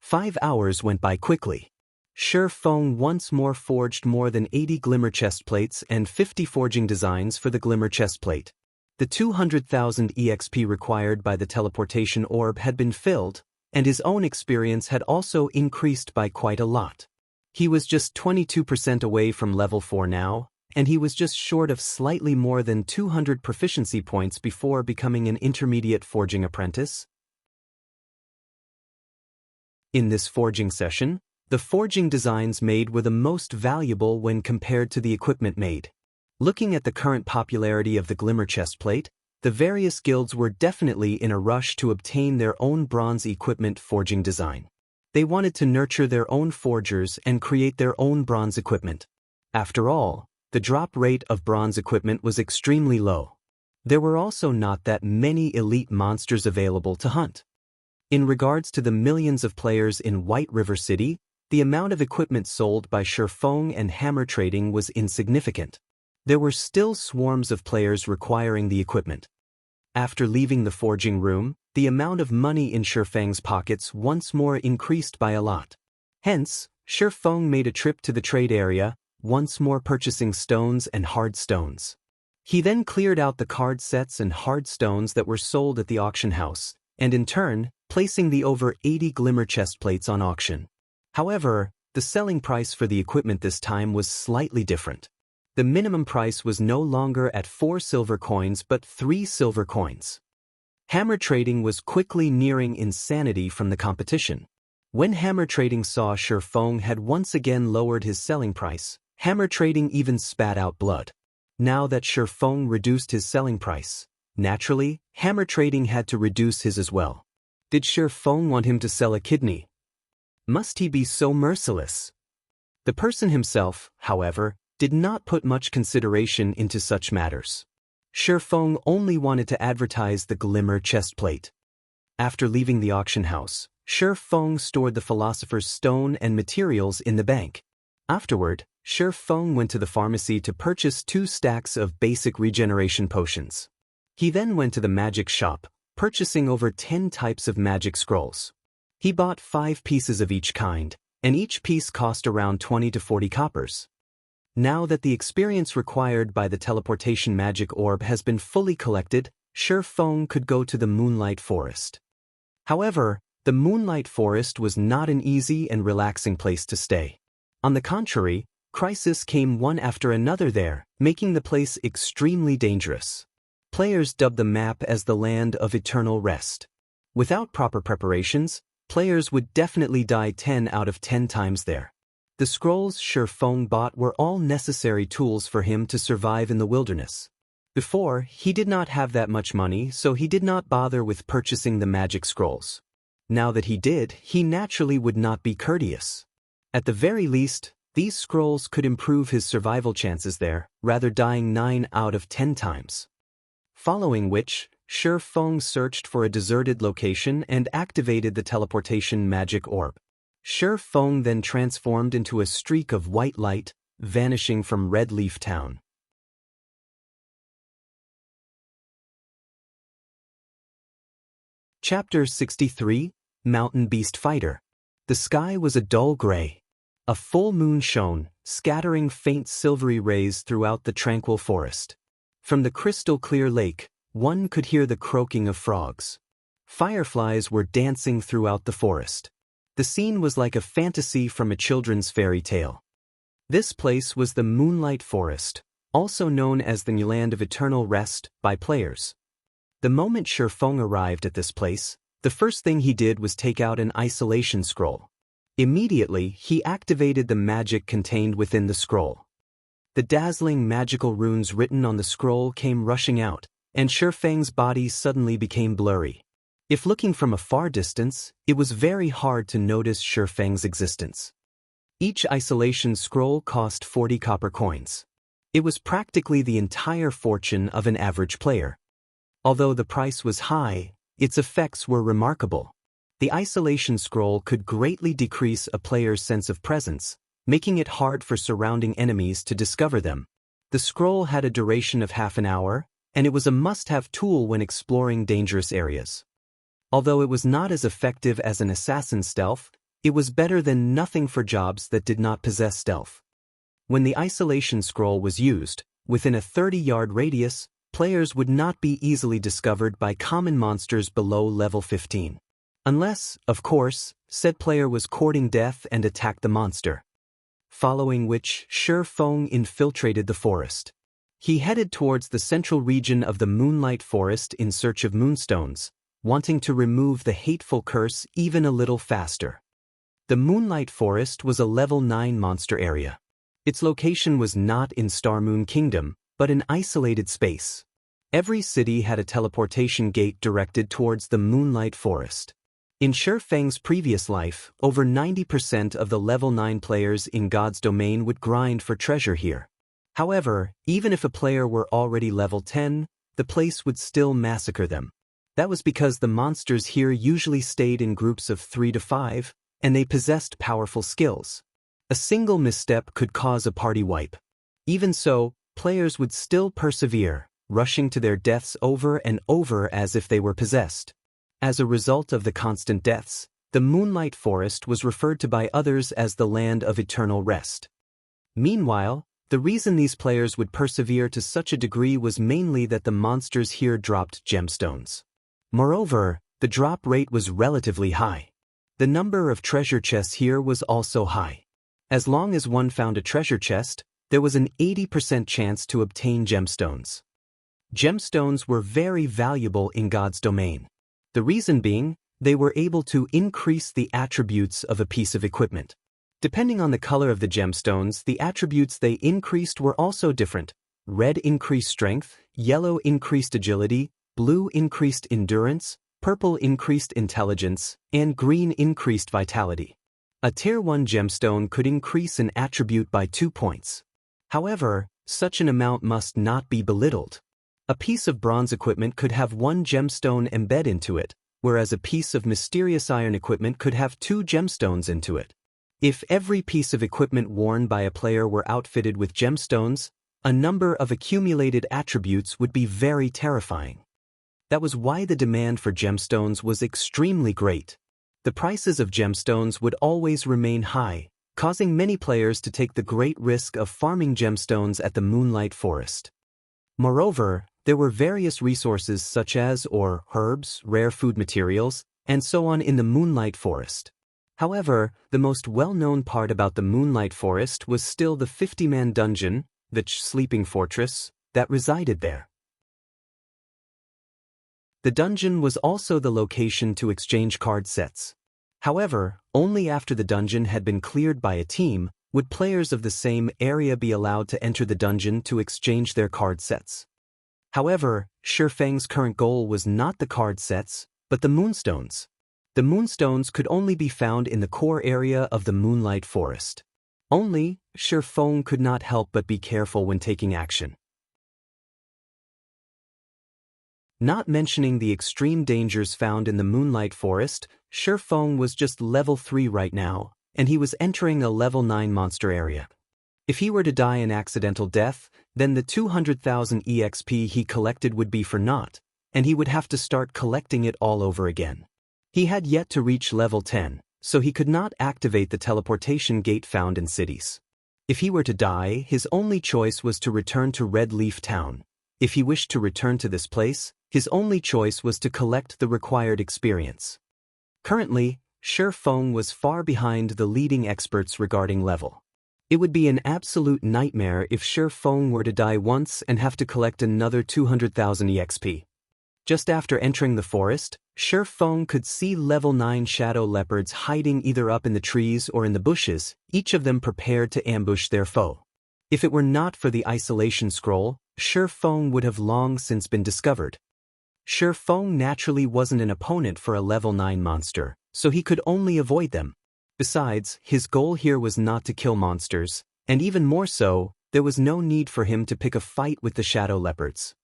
5 hours went by quickly. Shi Feng once more forged more than 80 glimmer chestplates and 50 forging designs for the glimmer chestplate. The 200,000 EXP required by the teleportation orb had been filled, and his own experience had also increased by quite a lot. He was just 22% away from level 4 now, and he was just short of slightly more than 200 proficiency points before becoming an intermediate forging apprentice. In this forging session, the forging designs made were the most valuable when compared to the equipment made. Looking at the current popularity of the glimmer chestplate, the various guilds were definitely in a rush to obtain their own bronze equipment forging design. They wanted to nurture their own forgers and create their own bronze equipment. After all, the drop rate of bronze equipment was extremely low. There were also not that many elite monsters available to hunt. In regards to the millions of players in White River City, the amount of equipment sold by Shi Feng and hammer trading was insignificant. There were still swarms of players requiring the equipment. After leaving the forging room, the amount of money in Shi Feng's pockets once more increased by a lot. Hence, Shi Feng made a trip to the trade area, once more purchasing stones and hard stones. He then cleared out the card sets and hard stones that were sold at the auction house, and in turn, placing the over 80 glimmer chestplates on auction. However, the selling price for the equipment this time was slightly different. The minimum price was no longer at 4 silver coins but 3 silver coins. Hammer trading was quickly nearing insanity from the competition. When hammer trading saw Shi Feng had once again lowered his selling price, hammer trading even spat out blood. Now that Shi Feng reduced his selling price, naturally, hammer trading had to reduce his as well. Did Shi Feng want him to sell a kidney? Must he be so merciless? The person himself, however, did not put much consideration into such matters. Shi Feng only wanted to advertise the glimmer chestplate. After leaving the auction house, Shi Feng stored the philosopher's stone and materials in the bank. Afterward, Shi Feng went to the pharmacy to purchase 2 stacks of basic regeneration potions. He then went to the magic shop, purchasing over 10 types of magic scrolls. He bought 5 pieces of each kind, and each piece cost around 20 to 40 coppers. Now that the experience required by the teleportation magic orb has been fully collected, Shi Feng could go to the Moonlight Forest. However, the Moonlight Forest was not an easy and relaxing place to stay. On the contrary, crises came one after another there, making the place extremely dangerous. Players dubbed the map as the Land of Eternal Rest. Without proper preparations, players would definitely die 10 out of 10 times there. The scrolls Shi Feng bought were all necessary tools for him to survive in the wilderness. Before, he did not have that much money, so he did not bother with purchasing the magic scrolls. Now that he did, he naturally would not be courteous. At the very least, these scrolls could improve his survival chances there, rather dying 9 out of 10 times. Following which, Shi Feng searched for a deserted location and activated the teleportation magic orb. Shi Feng then transformed into a streak of white light, vanishing from Red Leaf Town. Chapter 63, Mountain Beast Fighter. The sky was a dull gray. A full moon shone, scattering faint silvery rays throughout the tranquil forest. From the crystal-clear lake, one could hear the croaking of frogs. Fireflies were dancing throughout the forest. The scene was like a fantasy from a children's fairy tale. This place was the Moonlight Forest, also known as the Land of Eternal Rest by players. The moment Shi Feng arrived at this place, the first thing he did was take out an isolation scroll. Immediately, he activated the magic contained within the scroll. The dazzling magical runes written on the scroll came rushing out, and Shi Feng's body suddenly became blurry. If looking from a far distance, it was very hard to notice Shi Feng's existence. Each isolation scroll cost 40 copper coins. It was practically the entire fortune of an average player. Although the price was high, its effects were remarkable. The isolation scroll could greatly decrease a player's sense of presence, making it hard for surrounding enemies to discover them. The scroll had a duration of half an hour, and it was a must-have tool when exploring dangerous areas. Although it was not as effective as an assassin stealth, It was better than nothing for jobs that did not possess stealth. When the isolation scroll was used, within a 30-yard radius, players would not be easily discovered by common monsters below level 15. Unless, of course, said player was courting death and attacked the monster. Following which, Shi Feng infiltrated the forest. He headed towards the central region of the Moonlight Forest in search of moonstones, wanting to remove the hateful curse even a little faster. The Moonlight Forest was a level 9 monster area. Its location was not in Star Moon Kingdom, but an isolated space. Every city had a teleportation gate directed towards the Moonlight Forest. In Shi Feng's previous life, over 90% of the level 9 players in God's domain would grind for treasure here. However, even if a player were already level 10, the place would still massacre them. That was because the monsters here usually stayed in groups of 3 to 5, and they possessed powerful skills. A single misstep could cause a party wipe. Even so, players would still persevere, rushing to their deaths over and over as if they were possessed. As a result of the constant deaths, the Moonlight Forest was referred to by others as the Land of Eternal Rest. Meanwhile, the reason these players would persevere to such a degree was mainly that the monsters here dropped gemstones. Moreover, the drop rate was relatively high. The number of treasure chests here was also high. As long as one found a treasure chest, there was an 80% chance to obtain gemstones. Gemstones were very valuable in God's domain. The reason being, they were able to increase the attributes of a piece of equipment. Depending on the color of the gemstones, the attributes they increased were also different. Red increased strength, yellow increased agility, blue increased endurance, purple increased intelligence, and green increased vitality. A Tier 1 gemstone could increase an attribute by 2 points. However, such an amount must not be belittled. A piece of bronze equipment could have 1 gemstone embed into it, whereas a piece of mysterious iron equipment could have 2 gemstones into it. If every piece of equipment worn by a player were outfitted with gemstones, a number of accumulated attributes would be very terrifying. That was why the demand for gemstones was extremely great. The prices of gemstones would always remain high, causing many players to take the great risk of farming gemstones at the Moonlight Forest. Moreover, there were various resources such as ore, herbs, rare food materials, and so on in the Moonlight Forest. However, the most well-known part about the Moonlight Forest was still the 50-man dungeon, the sleeping fortress, that resided there. The dungeon was also the location to exchange card sets. However, only after the dungeon had been cleared by a team would players of the same area be allowed to enter the dungeon to exchange their card sets. However, Shi Feng's current goal was not the card sets, but the moonstones. The moonstones could only be found in the core area of the Moonlight Forest. Only, Shi Feng could not help but be careful when taking action. Not mentioning the extreme dangers found in the Moonlight Forest, Shi Feng was just level 3 right now, and he was entering a level 9 monster area. If he were to die an accidental death, then the 200,000 EXP he collected would be for naught, and he would have to start collecting it all over again. He had yet to reach level 10, so he could not activate the teleportation gate found in cities. If he were to die, his only choice was to return to Red Leaf Town. If he wished to return to this place, his only choice was to collect the required experience. Currently, Shi Feng was far behind the leading experts regarding level. It would be an absolute nightmare if Shi Feng were to die once and have to collect another 200,000 EXP. Just after entering the forest, Shi Feng could see level 9 shadow leopards hiding either up in the trees or in the bushes, each of them prepared to ambush their foe. If it were not for the isolation scroll, Shi Feng would have long since been discovered. Shi Feng naturally wasn't an opponent for a level 9 monster, so he could only avoid them. Besides, his goal here was not to kill monsters, and even more so, there was no need for him to pick a fight with the shadow leopards.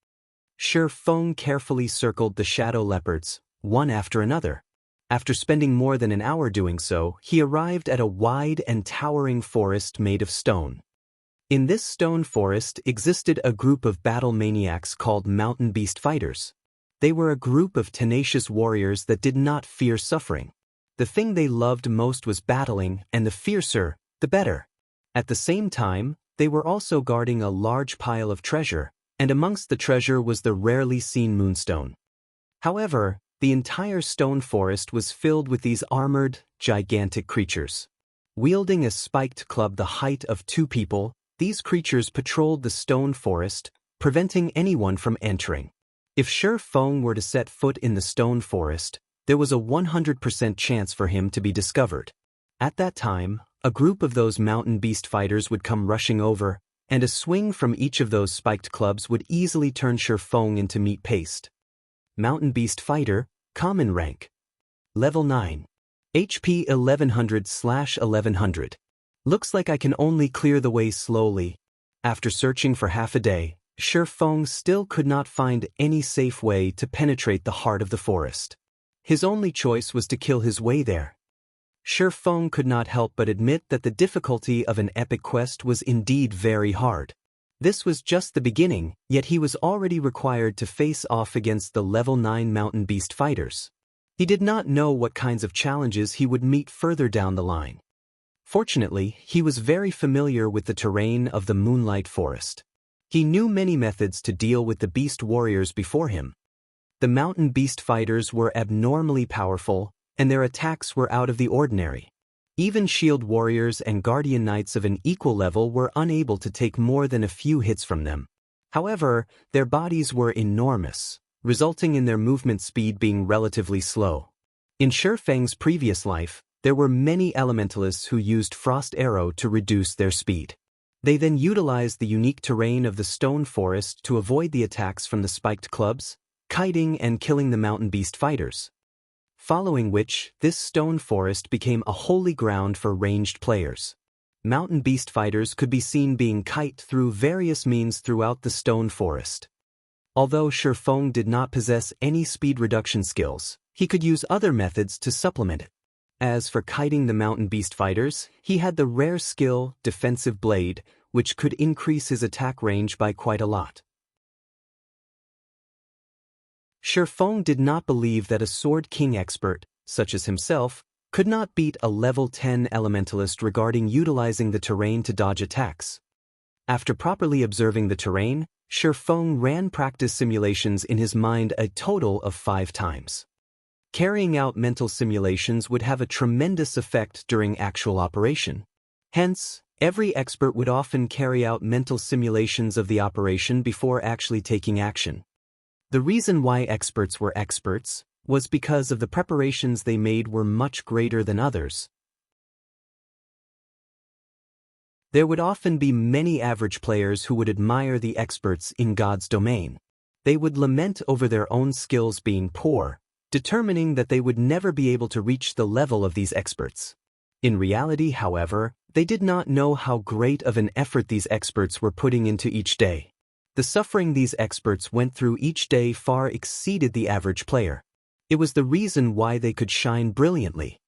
Shi Feng carefully circled the shadow leopards, one after another. After spending more than an hour doing so, he arrived at a wide and towering forest made of stone. In this stone forest existed a group of battle maniacs called mountain beast fighters. They were a group of tenacious warriors that did not fear suffering. The thing they loved most was battling, and the fiercer, the better. At the same time, they were also guarding a large pile of treasure, and amongst the treasure was the rarely seen moonstone. However, the entire stone forest was filled with these armored, gigantic creatures. Wielding a spiked club the height of 2 people, these creatures patrolled the stone forest, preventing anyone from entering. If Shi Feng were to set foot in the stone forest, there was a 100% chance for him to be discovered. At that time, a group of those mountain beast fighters would come rushing over, and a swing from each of those spiked clubs would easily turn Shi Feng into meat paste. Mountain Beast Fighter, Common Rank. Level 9. HP 1100/1100. Looks like I can only clear the way slowly. After searching for half a day, Shi Feng still could not find any safe way to penetrate the heart of the forest. His only choice was to kill his way there. Shi Feng could not help but admit that the difficulty of an epic quest was indeed very hard. This was just the beginning, yet he was already required to face off against the level 9 mountain beast fighters. He did not know what kinds of challenges he would meet further down the line. Fortunately, he was very familiar with the terrain of the Moonlight Forest. He knew many methods to deal with the beast warriors before him. The mountain beast fighters were abnormally powerful, and their attacks were out of the ordinary. Even shield warriors and guardian knights of an equal level were unable to take more than a few hits from them. However, their bodies were enormous, resulting in their movement speed being relatively slow. In Shi Feng's previous life, there were many elementalists who used Frost Arrow to reduce their speed. They then utilized the unique terrain of the stone forest to avoid the attacks from the spiked clubs, kiting and killing the mountain beast fighters. Following which, this stone forest became a holy ground for ranged players. Mountain beast fighters could be seen being kite through various means throughout the stone forest. Although Shi Feng did not possess any speed reduction skills, he could use other methods to supplement it. As for kiting the mountain beast fighters, he had the rare skill, Defensive Blade, which could increase his attack range by quite a lot. Shi Feng did not believe that a Sword King expert, such as himself, could not beat a level 10 elementalist regarding utilizing the terrain to dodge attacks. After properly observing the terrain, Shi Feng ran practice simulations in his mind a total of 5 times. Carrying out mental simulations would have a tremendous effect during actual operation. Hence, every expert would often carry out mental simulations of the operation before actually taking action. The reason why experts were experts was because of the preparations they made were much greater than others. There would often be many average players who would admire the experts in God's domain. They would lament over their own skills being poor, determining that they would never be able to reach the level of these experts. In reality, however, they did not know how great of an effort these experts were putting into each day. The suffering these experts went through each day far exceeded the average player. It was the reason why they could shine brilliantly.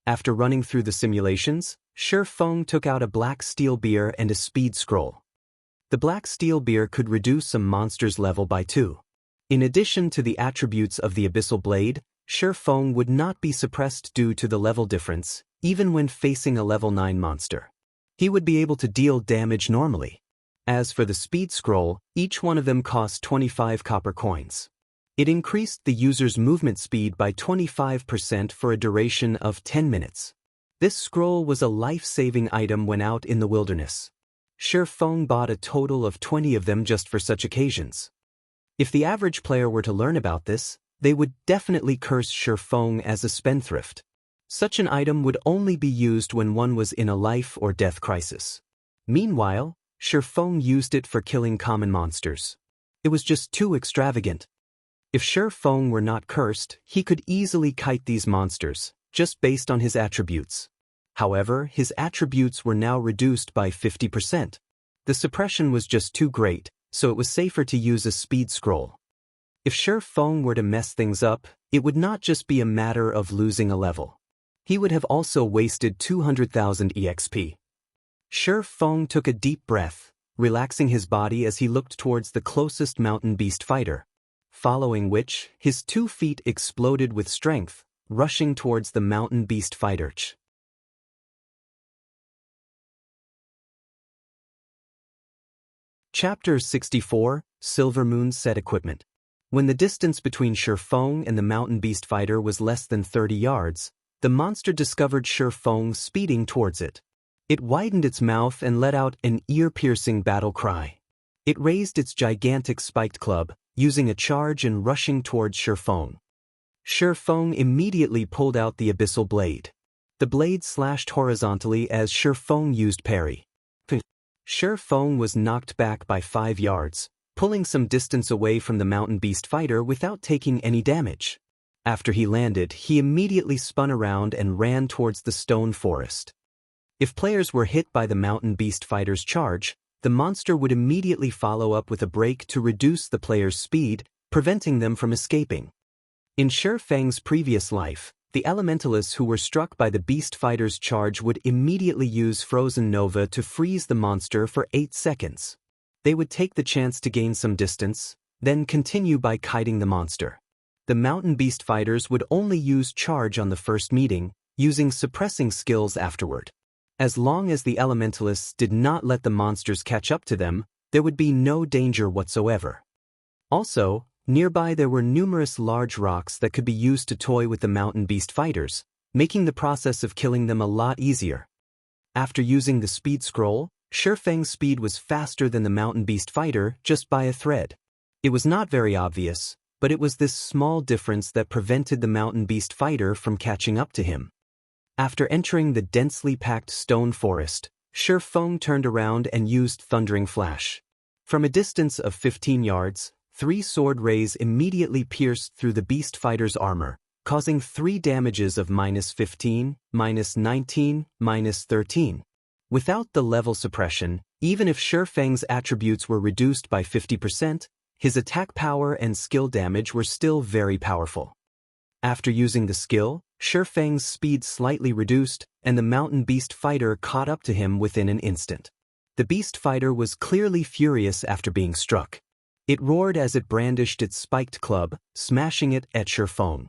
After running through the simulations, Shi Feng took out a black steel beer and a speed scroll. The black steel beer could reduce a monster's level by 2. In addition to the attributes of the Abyssal Blade, Shi Feng would not be suppressed due to the level difference, even when facing a level 9 monster. He would be able to deal damage normally. As for the speed scroll, each one of them cost 25 copper coins. It increased the user's movement speed by 25% for a duration of 10 minutes. This scroll was a life-saving item when out in the wilderness. Shi Feng bought a total of 20 of them just for such occasions. If the average player were to learn about this, they would definitely curse Shi Feng as a spendthrift. Such an item would only be used when one was in a life or death crisis. Meanwhile, Shi Feng used it for killing common monsters. It was just too extravagant. If Shi Feng were not cursed, he could easily kite these monsters, just based on his attributes. However, his attributes were now reduced by 50%. The suppression was just too great, so it was safer to use a speed scroll. If Shi Feng were to mess things up, it would not just be a matter of losing a level. He would have also wasted 200,000 EXP. Shi Feng took a deep breath, relaxing his body as he looked towards the closest mountain beast fighter. Following which, his 2 feet exploded with strength, rushing towards the mountain beast fighter. Chapter 64, Silver Moon Set Equipment. When the distance between Shi Feng and the mountain beast fighter was less than 30 yards, the monster discovered Shi Feng speeding towards it. It widened its mouth and let out an ear-piercing battle cry. It raised its gigantic spiked club, using a charge and rushing towards Shi Feng. Shi Feng immediately pulled out the abyssal blade. The blade slashed horizontally as Shi Feng used parry. Shi Feng was knocked back by 5 yards, pulling some distance away from the mountain beast fighter without taking any damage. After he landed, he immediately spun around and ran towards the stone forest. If players were hit by the mountain beast fighter's charge, the monster would immediately follow up with a break to reduce the player's speed, preventing them from escaping. In Shi Feng's previous life, the elementalists who were struck by the beast fighter's charge would immediately use Frozen Nova to freeze the monster for 8 seconds. They would take the chance to gain some distance, then continue by kiting the monster. The mountain beast fighters would only use charge on the first meeting, using suppressing skills afterward. As long as the elementalists did not let the monsters catch up to them, there would be no danger whatsoever. Also, nearby there were numerous large rocks that could be used to toy with the mountain beast fighters, making the process of killing them a lot easier. After using the speed scroll, Shi Feng's speed was faster than the mountain beast fighter just by a thread. It was not very obvious, but it was this small difference that prevented the mountain beast fighter from catching up to him. After entering the densely packed stone forest, Shi Feng turned around and used Thundering Flash. From a distance of 15 yards, 3 sword rays immediately pierced through the beast fighter's armor, causing 3 damages of -15, -19, -13. Without the level suppression, even if Shi Feng's attributes were reduced by 50%, his attack power and skill damage were still very powerful. After using the skill, Shi Feng's speed slightly reduced, and the mountain beast fighter caught up to him within an instant. The beast fighter was clearly furious after being struck. It roared as it brandished its spiked club, smashing it at Shi Feng.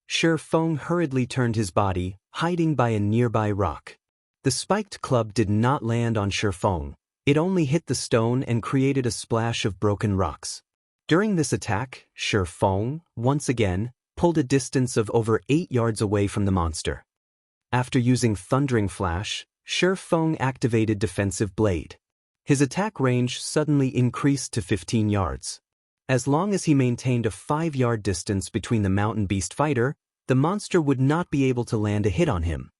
Shi Feng hurriedly turned his body, hiding by a nearby rock. The spiked club did not land on Shi Feng. It only hit the stone and created a splash of broken rocks. During this attack, Shi Feng, once again, pulled a distance of over 8 yards away from the monster. After using Thundering Flash, Shi Feng activated Defensive Blade. His attack range suddenly increased to 15 yards. As long as he maintained a 5-yard distance between the mountain beast fighter, the monster would not be able to land a hit on him.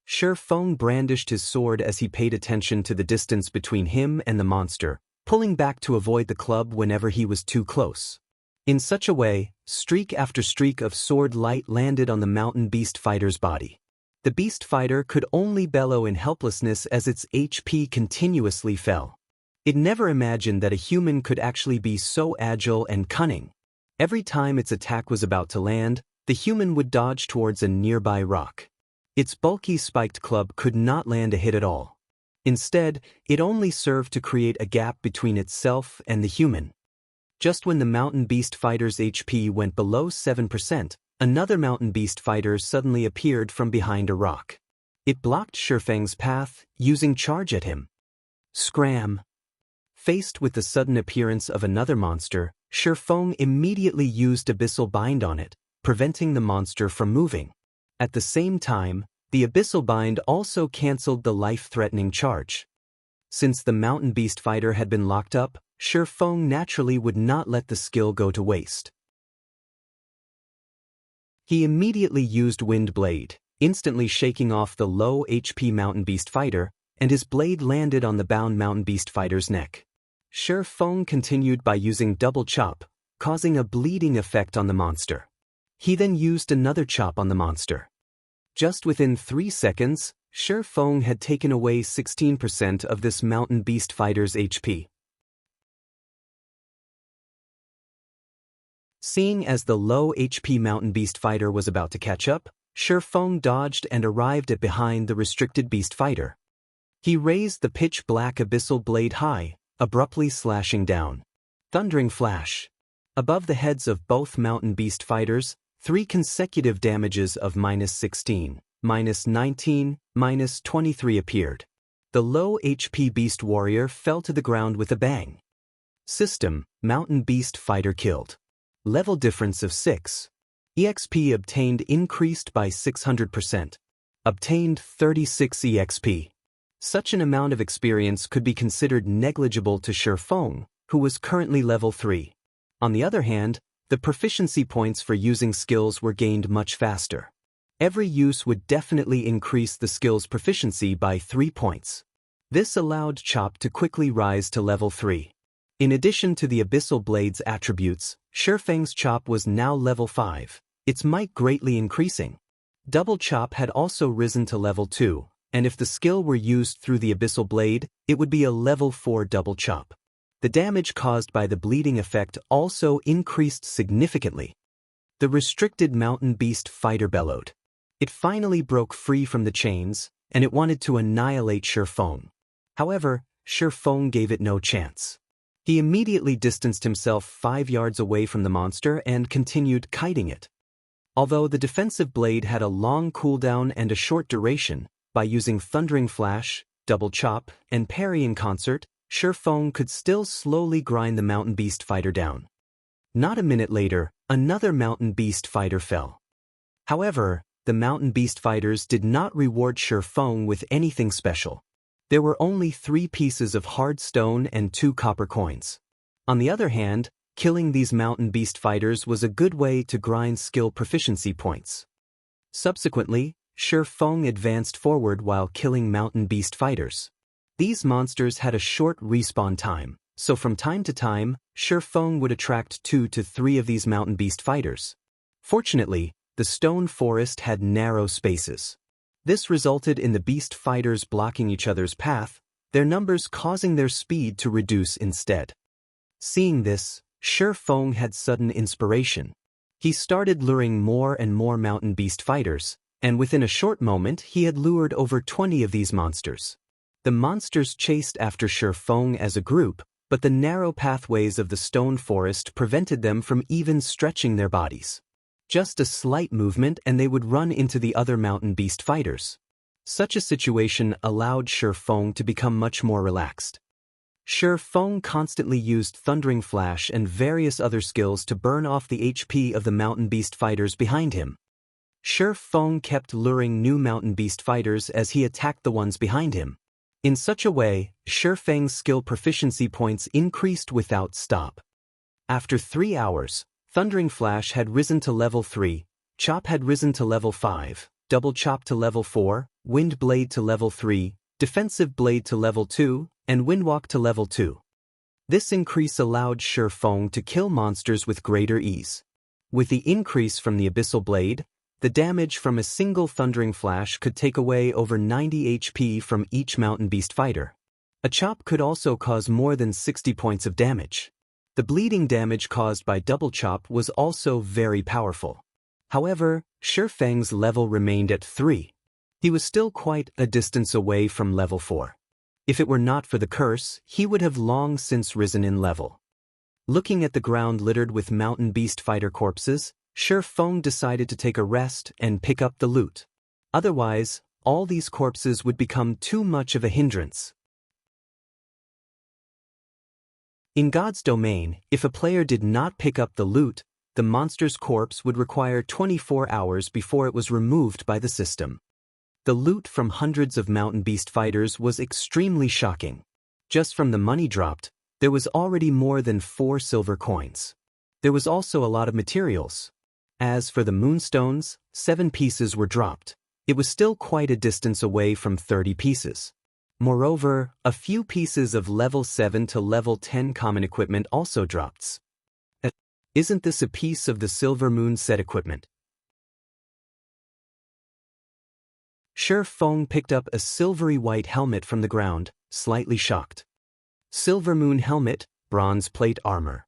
Shi Feng brandished his sword as he paid attention to the distance between him and the monster, pulling back to avoid the club whenever he was too close. In such a way, streak after streak of sword light landed on the mountain beast fighter's body. The beast fighter could only bellow in helplessness as its HP continuously fell. It never imagined that a human could actually be so agile and cunning. Every time its attack was about to land, the human would dodge towards a nearby rock. Its bulky spiked club could not land a hit at all. Instead, it only served to create a gap between itself and the human. Just when the mountain beast fighter's HP went below 7%, another mountain beast fighter suddenly appeared from behind a rock. It blocked Shi Feng's path, using charge at him. Scram! Faced with the sudden appearance of another monster, Shi Feng immediately used Abyssal Bind on it, preventing the monster from moving. At the same time, the Abyssal Bind also cancelled the life-threatening charge. Since the mountain beast fighter had been locked up, Shi Feng naturally would not let the skill go to waste. He immediately used Wind Blade, instantly shaking off the low HP mountain beast fighter, and his blade landed on the bound mountain beast fighter's neck. Shi Feng continued by using Double Chop, causing a bleeding effect on the monster. He then used another chop on the monster. Just within 3 seconds, Shi Feng had taken away 16% of this mountain beast fighter's HP. Seeing as the low HP mountain beast fighter was about to catch up, Shi Feng dodged and arrived at behind the restricted beast fighter. He raised the pitch-black abyssal blade high, abruptly slashing down. Thundering Flash. Above the heads of both mountain beast fighters, 3 consecutive damages of -16, -19, -23 appeared. The low HP Beast Warrior fell to the ground with a bang. System: Mountain Beast Fighter killed. Level difference of 6. EXP obtained increased by 600%. Obtained 36 EXP. Such an amount of experience could be considered negligible to Shi Feng, who was currently level 3. On the other hand, the proficiency points for using skills were gained much faster. Every use would definitely increase the skill's proficiency by 3 points. This allowed Chop to quickly rise to level 3. In addition to the Abyssal Blade's attributes, Shi Feng's Chop was now level 5, its might greatly increasing. Double Chop had also risen to level 2, and if the skill were used through the Abyssal Blade, it would be a level 4 Double Chop. The damage caused by the bleeding effect also increased significantly. The restricted Mountain Beast Fighter bellowed. It finally broke free from the chains, and it wanted to annihilate Shi Feng. However, Shi Feng gave it no chance. He immediately distanced himself 5 yards away from the monster and continued kiting it. Although the defensive blade had a long cooldown and a short duration, by using Thundering Flash, Double Chop, and Parry in concert, Shi Feng could still slowly grind the Mountain Beast Fighter down. Not a minute later, another Mountain Beast Fighter fell. However, the Mountain Beast Fighters did not reward Shi Feng with anything special. There were only 3 pieces of hard stone and 2 copper coins. On the other hand, killing these Mountain Beast Fighters was a good way to grind skill proficiency points. Subsequently, Shi Feng advanced forward while killing Mountain Beast Fighters. These monsters had a short respawn time, so from time to time, Shi Feng would attract 2 to 3 of these Mountain Beast Fighters. Fortunately, the stone forest had narrow spaces. This resulted in the beast fighters blocking each other's path, their numbers causing their speed to reduce instead. Seeing this, Shi Feng had sudden inspiration. He started luring more and more Mountain Beast Fighters, and within a short moment he had lured over 20 of these monsters. The monsters chased after Shi Feng as a group, but the narrow pathways of the stone forest prevented them from even stretching their bodies. Just a slight movement and they would run into the other Mountain Beast Fighters. Such a situation allowed Shi Feng to become much more relaxed. Shi Feng constantly used Thundering Flash and various other skills to burn off the HP of the Mountain Beast Fighters behind him. Shi Feng kept luring new Mountain Beast Fighters as he attacked the ones behind him. In such a way, Shi Feng's skill proficiency points increased without stop. After 3 hours, Thundering Flash had risen to level 3, Chop had risen to level 5, Double Chop to level 4, Wind Blade to level 3, Defensive Blade to level 2, and Windwalk to level 2. This increase allowed Shi Feng to kill monsters with greater ease. With the increase from the Abyssal Blade, the damage from a single Thundering Flash could take away over 90 HP from each Mountain Beast Fighter. A Chop could also cause more than 60 points of damage. The bleeding damage caused by Double Chop was also very powerful. However, Shi Feng's level remained at 3. He was still quite a distance away from level 4. If it were not for the curse, he would have long since risen in level. Looking at the ground littered with Mountain Beast Fighter corpses, Shi Feng decided to take a rest and pick up the loot. Otherwise, all these corpses would become too much of a hindrance. In God's domain, if a player did not pick up the loot, the monster's corpse would require 24 hours before it was removed by the system. The loot from hundreds of Mountain Beast Fighters was extremely shocking. Just from the money dropped, there was already more than 4 silver coins. There was also a lot of materials. As for the moonstones, 7 pieces were dropped. It was still quite a distance away from 30 pieces. Moreover, a few pieces of level 7 to level 10 common equipment also dropped. Isn't this a piece of the Silver Moon set equipment? Shi Feng picked up a silvery white helmet from the ground, slightly shocked. Silver Moon helmet, bronze plate armor.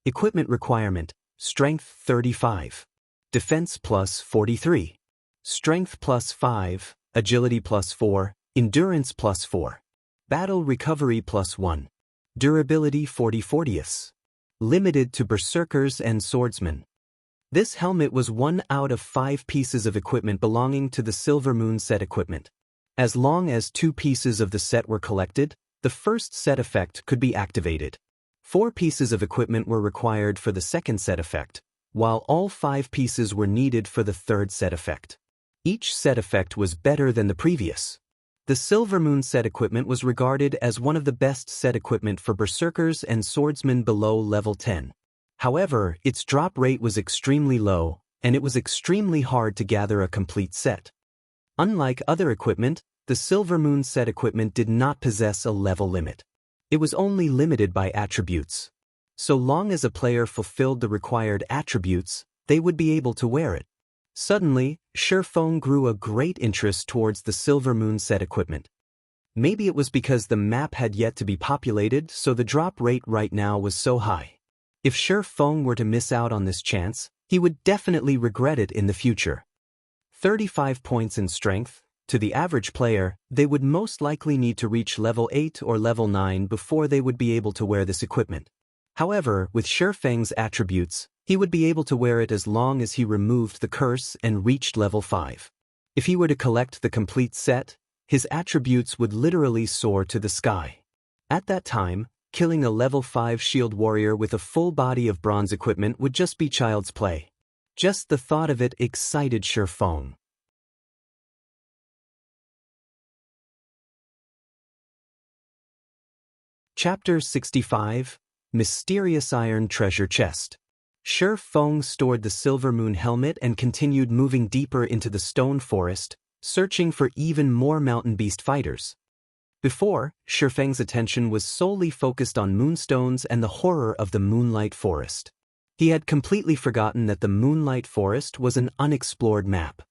Equipment requirement, strength 35. Defense plus 43. Strength plus 5, agility plus 4, endurance plus 4. Battle recovery plus 1. Durability 40/40. Limited to berserkers and swordsmen. This helmet was 1 out of 5 pieces of equipment belonging to the Silver Moon set equipment. As long as 2 pieces of the set were collected, the first set effect could be activated. 4 pieces of equipment were required for the second set effect, while all 5 pieces were needed for the third set effect. Each set effect was better than the previous. The Silver Moon set equipment was regarded as one of the best set equipment for berserkers and swordsmen below level 10. However, its drop rate was extremely low, and it was extremely hard to gather a complete set. Unlike other equipment, the Silver Moon set equipment did not possess a level limit. It was only limited by attributes. So long as a player fulfilled the required attributes, they would be able to wear it. Suddenly, Shifeng grew a great interest towards the Silver Moon set equipment. Maybe it was because the map had yet to be populated, so the drop rate right now was so high. If Shifeng were to miss out on this chance, he would definitely regret it in the future. 35 points in strength. To the average player, they would most likely need to reach level 8 or level 9 before they would be able to wear this equipment. However, with Shifeng's attributes, he would be able to wear it as long as he removed the curse and reached level 5. If he were to collect the complete set, his attributes would literally soar to the sky. At that time, killing a level 5 shield warrior with a full body of bronze equipment would just be child's play. Just the thought of it excited Shifeng. Chapter 65, Mysterious Iron Treasure Chest. Shifeng stored the Silver Moon helmet and continued moving deeper into the stone forest, searching for even more mountain beast fighters. Before, Shifeng's attention was solely focused on moonstones and the horror of the Moonlight Forest. He had completely forgotten that the Moonlight Forest was an unexplored map.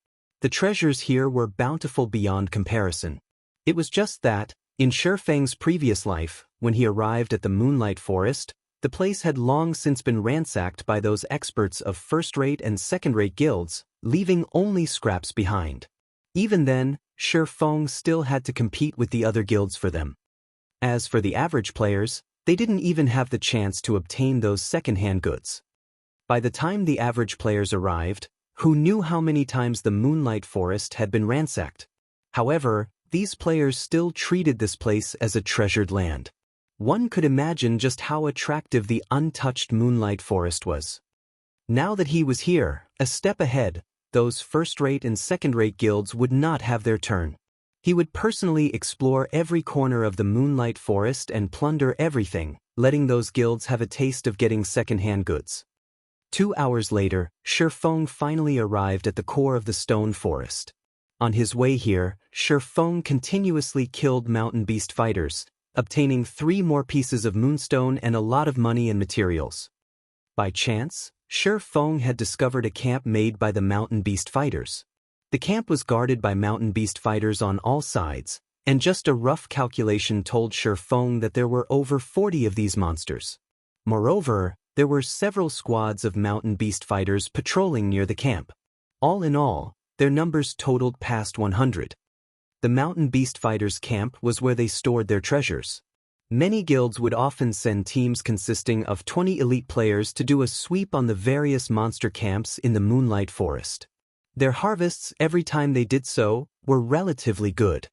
The treasures here were bountiful beyond comparison. It was just that, in Shifeng's previous life, when he arrived at the Moonlight Forest, the place had long since been ransacked by those experts of first-rate and second-rate guilds, leaving only scraps behind. Even then, Shifeng still had to compete with the other guilds for them. As for the average players, they didn't even have the chance to obtain those second-hand goods. By the time the average players arrived, who knew how many times the Moonlight Forest had been ransacked? However, these players still treated this place as a treasured land. One could imagine just how attractive the untouched Moonlight Forest was. Now that he was here, a step ahead, those first-rate and second-rate guilds would not have their turn. He would personally explore every corner of the Moonlight Forest and plunder everything, letting those guilds have a taste of getting second-hand goods. 2 hours later, Shifeng finally arrived at the core of the stone forest. On his way here, Shifeng continuously killed mountain beast fighters, obtaining 3 more pieces of moonstone and a lot of money and materials. By chance, Shifeng had discovered a camp made by the mountain beast fighters. The camp was guarded by mountain beast fighters on all sides, and just a rough calculation told Shifeng that there were over 40 of these monsters. Moreover, there were several squads of mountain beast fighters patrolling near the camp. All in all, their numbers totaled past 100. The mountain beast fighters' camp was where they stored their treasures. Many guilds would often send teams consisting of 20 elite players to do a sweep on the various monster camps in the Moonlight Forest. Their harvests every time they did so were relatively good.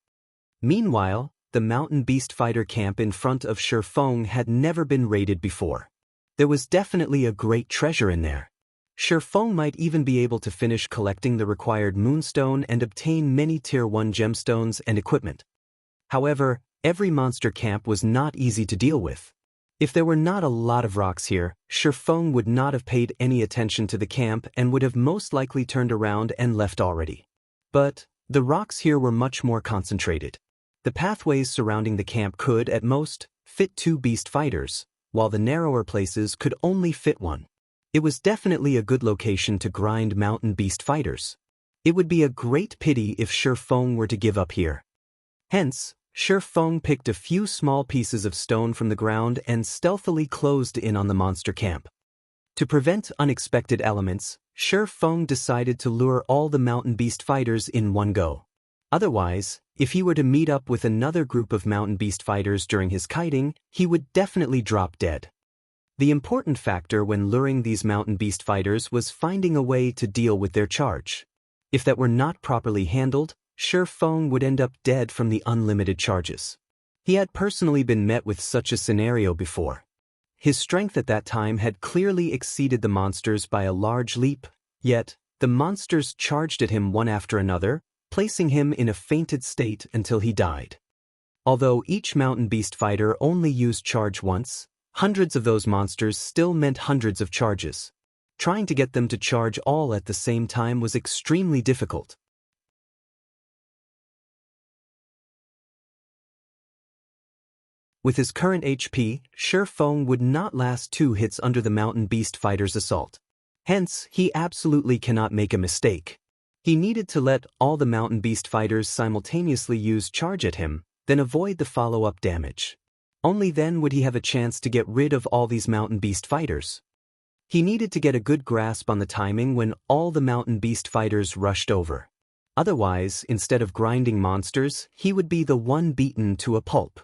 Meanwhile, the mountain beast fighter camp in front of Shifeng had never been raided before. There was definitely a great treasure in there. Shifeng might even be able to finish collecting the required moonstone and obtain many Tier 1 gemstones and equipment. However, every monster camp was not easy to deal with. If there were not a lot of rocks here, Shifeng would not have paid any attention to the camp and would have most likely turned around and left already. But the rocks here were much more concentrated. The pathways surrounding the camp could, at most, fit 2 beast fighters, while the narrower places could only fit 1. It was definitely a good location to grind mountain beast fighters. It would be a great pity if Shifeng were to give up here. Hence, Shifeng picked a few small pieces of stone from the ground and stealthily closed in on the monster camp. To prevent unexpected elements, Shifeng decided to lure all the mountain beast fighters in one go. Otherwise, if he were to meet up with another group of mountain beast fighters during his kiting, he would definitely drop dead. The important factor when luring these mountain beast fighters was finding a way to deal with their charge. If that were not properly handled, Shi Feng would end up dead from the unlimited charges. He had personally been met with such a scenario before. His strength at that time had clearly exceeded the monsters by a large leap, yet the monsters charged at him one after another, placing him in a fainted state until he died. Although each mountain beast fighter only used charge once, hundreds of those monsters still meant hundreds of charges. Trying to get them to charge all at the same time was extremely difficult. With his current HP, Shi Feng would not last 2 hits under the mountain beast fighter's assault. Hence, he absolutely cannot make a mistake. He needed to let all the mountain beast fighters simultaneously use charge at him, then avoid the follow-up damage. Only then would he have a chance to get rid of all these mountain beast fighters. He needed to get a good grasp on the timing when all the mountain beast fighters rushed over. Otherwise, instead of grinding monsters, he would be the one beaten to a pulp.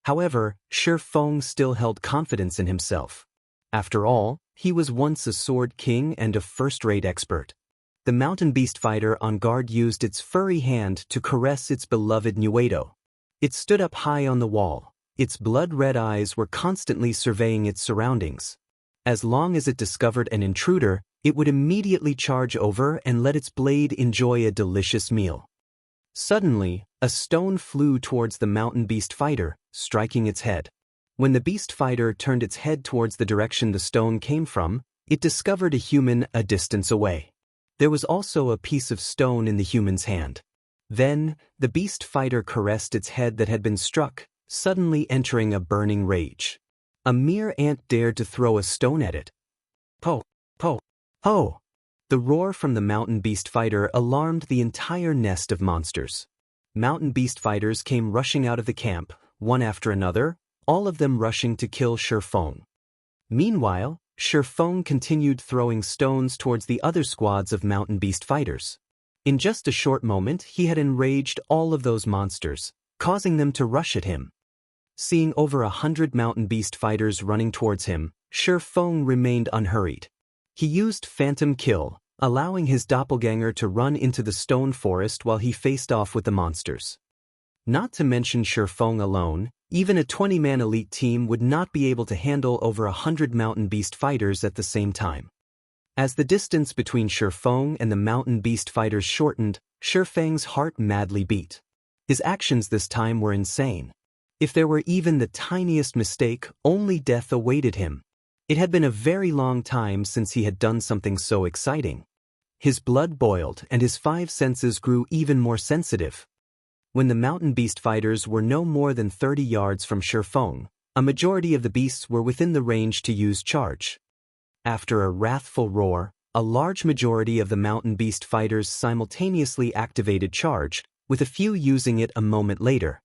However, Shi Feng still held confidence in himself. After all, he was once a sword king and a first-rate expert. The mountain beast fighter on guard used its furry hand to caress its beloved Nuedo. It stood up high on the wall. Its blood-red eyes were constantly surveying its surroundings. As long as it discovered an intruder, it would immediately charge over and let its blade enjoy a delicious meal. Suddenly, a stone flew towards the mountain beast fighter, striking its head. When the beast fighter turned its head towards the direction the stone came from, it discovered a human a distance away. There was also a piece of stone in the human's hand. Then, the beast fighter caressed its head that had been struck, suddenly entering a burning rage. A mere ant dared to throw a stone at it. Po! Po! Ho! The roar from the mountain beast fighter alarmed the entire nest of monsters. Mountain beast fighters came rushing out of the camp, one after another, all of them rushing to kill Shi Feng. Meanwhile, Shi Feng continued throwing stones towards the other squads of mountain beast fighters. In just a short moment, he had enraged all of those monsters, causing them to rush at him. Seeing over 100 mountain beast fighters running towards him, Shi Feng remained unhurried. He used Phantom Kill, allowing his doppelganger to run into the stone forest while he faced off with the monsters. Not to mention Shi Feng alone, even a 20-man elite team would not be able to handle over 100 mountain beast fighters at the same time. As the distance between Shi Feng and the mountain beast fighters shortened, Shi Feng's heart madly beat. His actions this time were insane. If there were even the tiniest mistake, only death awaited him. It had been a very long time since he had done something so exciting. His blood boiled and his 5 senses grew even more sensitive. When the mountain beast fighters were no more than 30 yards from Shi Feng, a majority of the beasts were within the range to use charge. After a wrathful roar, a large majority of the mountain beast fighters simultaneously activated charge, with a few using it a moment later.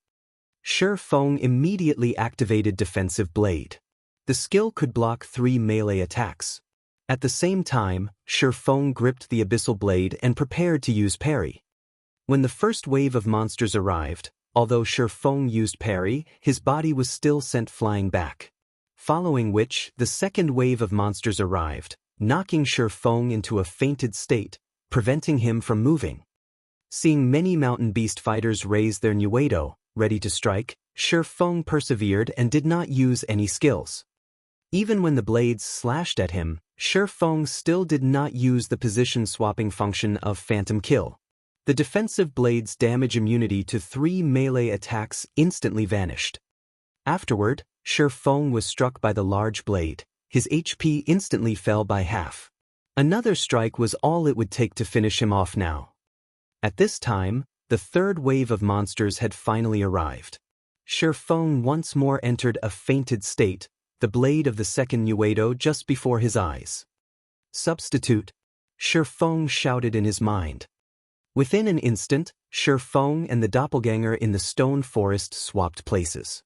Shi Feng immediately activated Defensive Blade. The skill could block 3 melee attacks. At the same time, Shi Feng gripped the Abyssal Blade and prepared to use parry. When the first wave of monsters arrived, although Shi Feng used parry, his body was still sent flying back. Following which, the second wave of monsters arrived, knocking Shi Feng into a fainted state, preventing him from moving. Seeing many mountain beast fighters raise their Nuedo, ready to strike, Shi Feng persevered and did not use any skills. Even when the blades slashed at him, Shi Feng still did not use the position-swapping function of Phantom Kill. The defensive blade's damage immunity to 3 melee attacks instantly vanished. Afterward, Shi Feng was struck by the large blade. His HP instantly fell by half. Another strike was all it would take to finish him off now. At this time, the third wave of monsters had finally arrived. Shi Feng once more entered a fainted state, the blade of the second Nuedo just before his eyes. Substitute, Shi Feng shouted in his mind. Within an instant, Shi Feng and the doppelganger in the stone forest swapped places.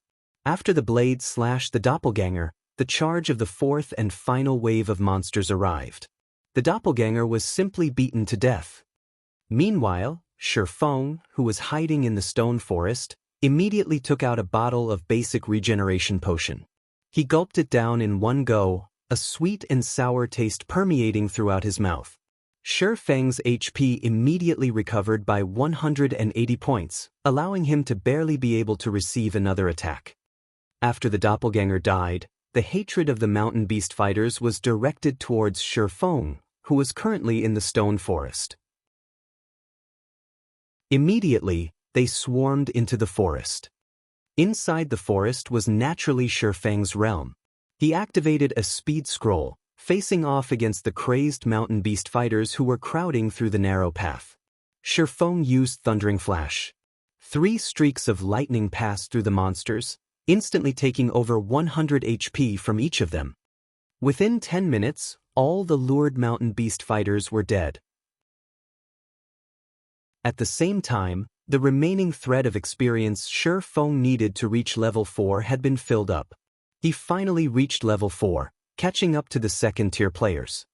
After the blade slashed the doppelganger, the charge of the fourth and final wave of monsters arrived. The doppelganger was simply beaten to death. Meanwhile, Shi Feng, who was hiding in the stone forest, immediately took out a bottle of basic regeneration potion. He gulped it down in one go, a sweet and sour taste permeating throughout his mouth. Shi Feng's HP immediately recovered by 180 points, allowing him to barely be able to receive another attack. After the doppelganger died, the hatred of the mountain beast fighters was directed towards Shi Feng, who was currently in the stone forest. Immediately, they swarmed into the forest. Inside the forest was naturally Shi Feng's realm. He activated a speed scroll, facing off against the crazed mountain beast fighters who were crowding through the narrow path. Shi Feng used Thundering Flash. 3 streaks of lightning passed through the monsters, instantly taking over 100 HP from each of them. Within 10 minutes, all the lured mountain beast fighters were dead. At the same time, the remaining thread of experience Shi Feng needed to reach level 4 had been filled up. He finally reached level 4, catching up to the second-tier players.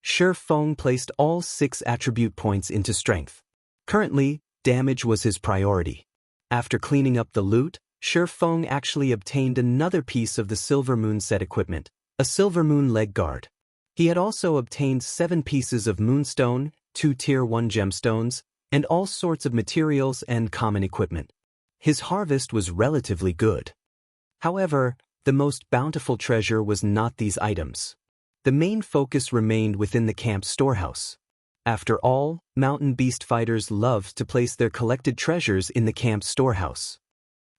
Shi Feng placed all 6 attribute points into strength. Currently, damage was his priority. After cleaning up the loot, Shi Feng actually obtained another piece of the Silver Moon set equipment, a Silver Moon leg guard. He had also obtained 7 pieces of Moonstone, 2 Tier 1 gemstones, and all sorts of materials and common equipment. His harvest was relatively good. However, the most bountiful treasure was not these items. The main focus remained within the camp storehouse. After all, mountain beast fighters loved to place their collected treasures in the camp storehouse.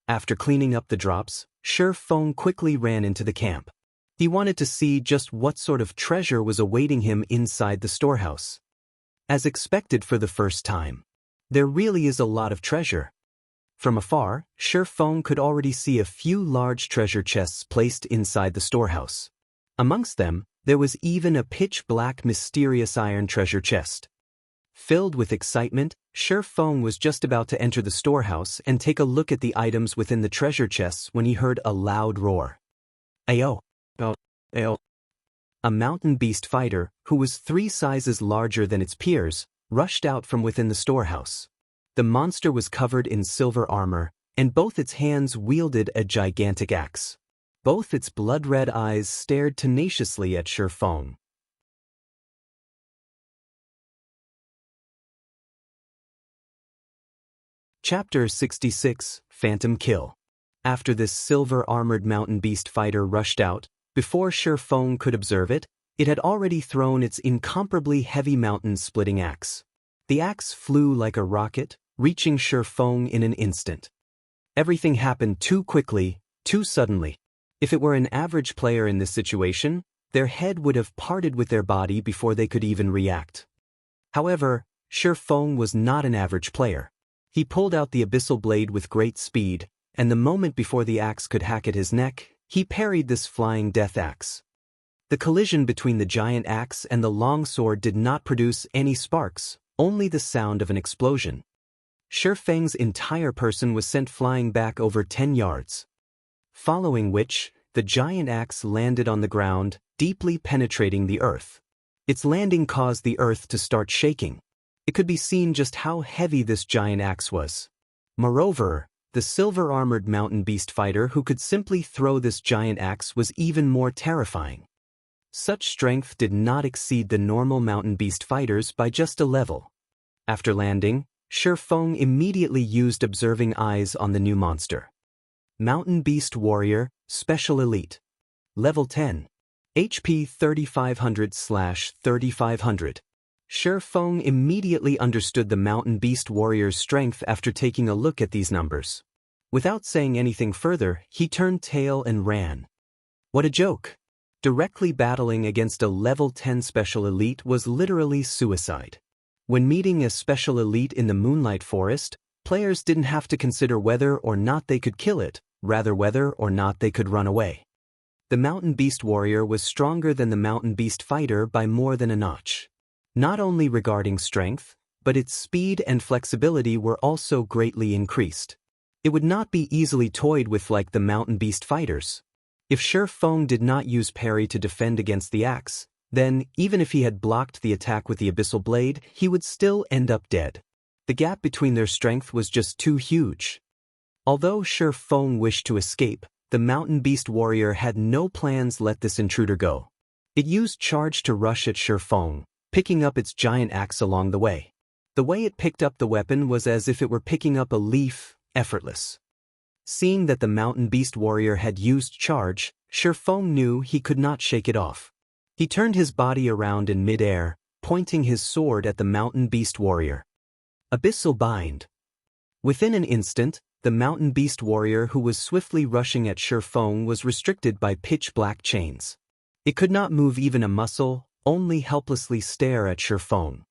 After cleaning up the drops, Shi Feng quickly ran into the camp. He wanted to see just what sort of treasure was awaiting him inside the storehouse. As expected for the first time, there really is a lot of treasure. From afar, Shi Feng could already see a few large treasure chests placed inside the storehouse. Amongst them, there was even a pitch-black mysterious iron treasure chest. Filled with excitement, Shi Feng was just about to enter the storehouse and take a look at the items within the treasure chests when he heard a loud roar. Ayo! Ayo! A mountain beast fighter, who was 3 sizes larger than its peers, rushed out from within the storehouse. The monster was covered in silver armor, and both its hands wielded a gigantic axe. Both its blood-red eyes stared tenaciously at Shi Feng. Chapter 66, Phantom Kill. After this silver-armored mountain beast fighter rushed out, before Shi Feng could observe it, it had already thrown its incomparably heavy mountain-splitting axe. The axe flew like a rocket, reaching Shi Feng in an instant. Everything happened too quickly, too suddenly. If it were an average player in this situation, their head would have parted with their body before they could even react. However, Shi Feng was not an average player. He pulled out the abyssal blade with great speed, and the moment before the axe could hack at his neck, he parried this flying death axe. The collision between the giant axe and the long sword did not produce any sparks, only the sound of an explosion. Shi Feng's entire person was sent flying back over 10 yards. Following which, the giant axe landed on the ground, deeply penetrating the earth. Its landing caused the earth to start shaking. It could be seen just how heavy this giant axe was. Moreover, the silver-armored mountain beast fighter who could simply throw this giant axe was even more terrifying. Such strength did not exceed the normal mountain beast fighters by just a level. After landing, Shi Feng immediately used Observing Eyes on the new monster. Mountain Beast Warrior, Special Elite. Level 10. HP 3500/3500. Shi Feng immediately understood the Mountain Beast Warrior's strength after taking a look at these numbers. Without saying anything further, he turned tail and ran. What a joke! Directly battling against a level 10 Special Elite was literally suicide. When meeting a Special Elite in the Moonlight Forest, players didn't have to consider whether or not they could kill it, rather whether or not they could run away. The Mountain Beast Warrior was stronger than the Mountain Beast Fighter by more than a notch. Not only regarding strength, but its speed and flexibility were also greatly increased. It would not be easily toyed with like the Mountain Beast Fighters. If Shi Feng did not use parry to defend against the axe, then, even if he had blocked the attack with the Abyssal Blade, he would still end up dead. The gap between their strength was just too huge. Although Shi Feng wished to escape, the mountain beast warrior had no plans let this intruder go. It used charge to rush at Shifeng, picking up its giant axe along the way. The way it picked up the weapon was as if it were picking up a leaf, effortless. Seeing that the mountain beast warrior had used charge, Shifeng knew he could not shake it off. He turned his body around in mid-air, pointing his sword at the mountain beast warrior. Abyssal Bind. Within an instant, the mountain beast warrior who was swiftly rushing at Shifeng was restricted by pitch-black chains. It could not move even a muscle, only helplessly stare at Shifeng.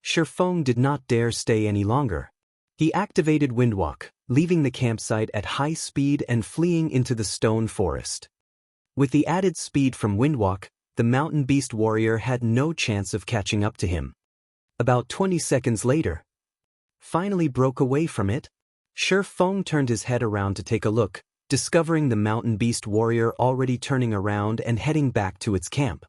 Shifeng did not dare stay any longer. He activated Windwalk, leaving the campsite at high speed and fleeing into the stone forest. With the added speed from Windwalk, the mountain beast warrior had no chance of catching up to him. About 20 seconds later, finally broke away from it. Shifeng turned his head around to take a look, discovering the mountain beast warrior already turning around and heading back to its camp.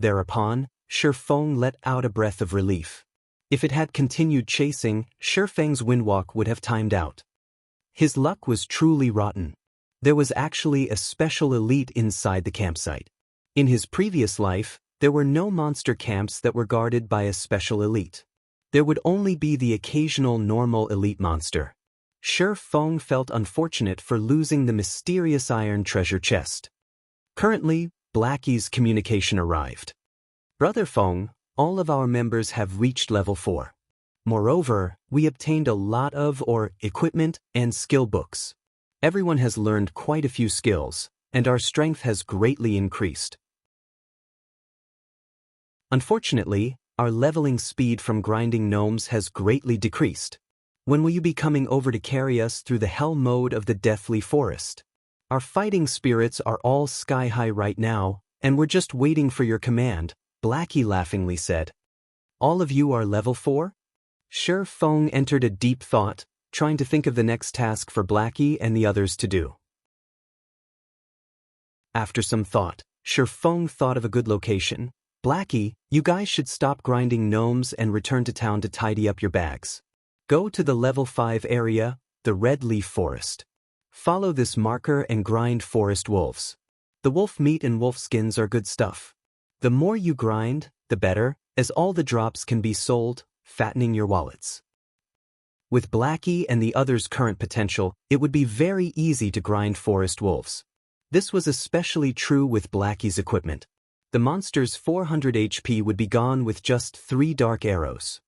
Thereupon, Shifeng let out a breath of relief. If it had continued chasing, Shifeng's Windwalk would have timed out. His luck was truly rotten. There was actually a special elite inside the campsite. In his previous life, there were no monster camps that were guarded by a special elite. There would only be the occasional normal elite monster. Shifeng felt unfortunate for losing the mysterious iron treasure chest. Currently, Blackie's communication arrived. Brother Feng, all of our members have reached level 4. Moreover, we obtained a lot of equipment and skill books. Everyone has learned quite a few skills, and our strength has greatly increased. Unfortunately, our leveling speed from grinding gnomes has greatly decreased. When will you be coming over to carry us through the hell mode of the deathly forest? Our fighting spirits are all sky high right now, and we're just waiting for your command, Blackie laughingly said. All of you are level 4? Shifeng entered a deep thought, trying to think of the next task for Blackie and the others to do. After some thought, Shifeng thought of a good location. Blackie, you guys should stop grinding gnomes and return to town to tidy up your bags. Go to the level 5 area, the Red Leaf Forest. Follow this marker and grind forest wolves. The wolf meat and wolf skins are good stuff. The more you grind, the better, as all the drops can be sold, fattening your wallets. With Blackie and the others' current potential, it would be very easy to grind forest wolves. This was especially true with Blackie's equipment. The monster's 400 HP would be gone with just 3 dark arrows.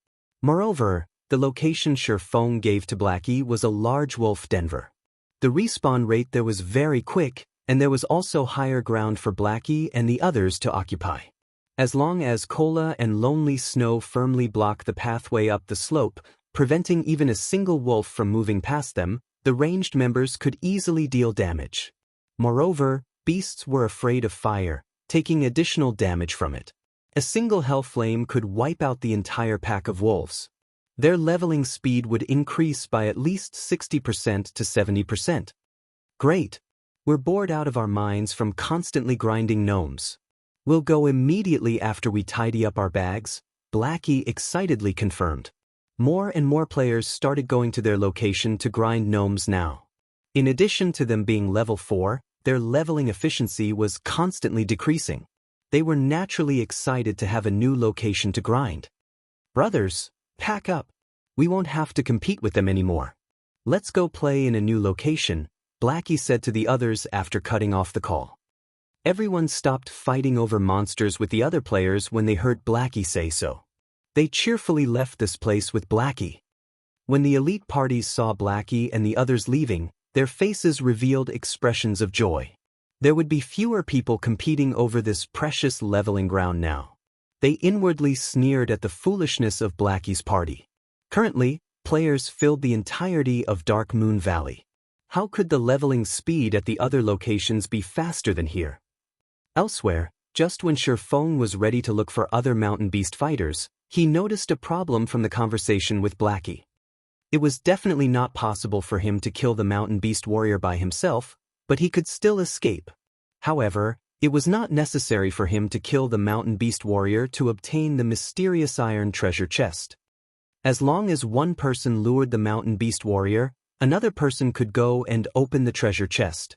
Moreover, the location Shifeng gave to Blackie was a large wolf denver. The respawn rate there was very quick, and there was also higher ground for Blackie and the others to occupy. As long as Cola and Lonely Snow firmly block the pathway up the slope, preventing even a single wolf from moving past them, the ranged members could easily deal damage. Moreover, beasts were afraid of fire, taking additional damage from it. A single hell flame could wipe out the entire pack of wolves. Their leveling speed would increase by at least 60% to 70%. Great! We're bored out of our minds from constantly grinding gnomes. We'll go immediately after we tidy up our bags, Blackie excitedly confirmed. More and more players started going to their location to grind gnomes now. In addition to them being level 4, their leveling efficiency was constantly decreasing. They were naturally excited to have a new location to grind. Brothers, pack up. We won't have to compete with them anymore. Let's go play in a new location, Blackie said to the others after cutting off the call. Everyone stopped fighting over monsters with the other players when they heard Blackie say so. They cheerfully left this place with Blackie. When the elite parties saw Blackie and the others leaving, their faces revealed expressions of joy. There would be fewer people competing over this precious leveling ground now. They inwardly sneered at the foolishness of Blackie's party. Currently, players filled the entirety of Dark Moon Valley. How could the leveling speed at the other locations be faster than here? Elsewhere, just when Shifeng was ready to look for other mountain beast fighters, he noticed a problem from the conversation with Blackie. It was definitely not possible for him to kill the mountain beast warrior by himself, but he could still escape. However, it was not necessary for him to kill the mountain beast warrior to obtain the mysterious iron treasure chest. As long as one person lured the mountain beast warrior, another person could go and open the treasure chest.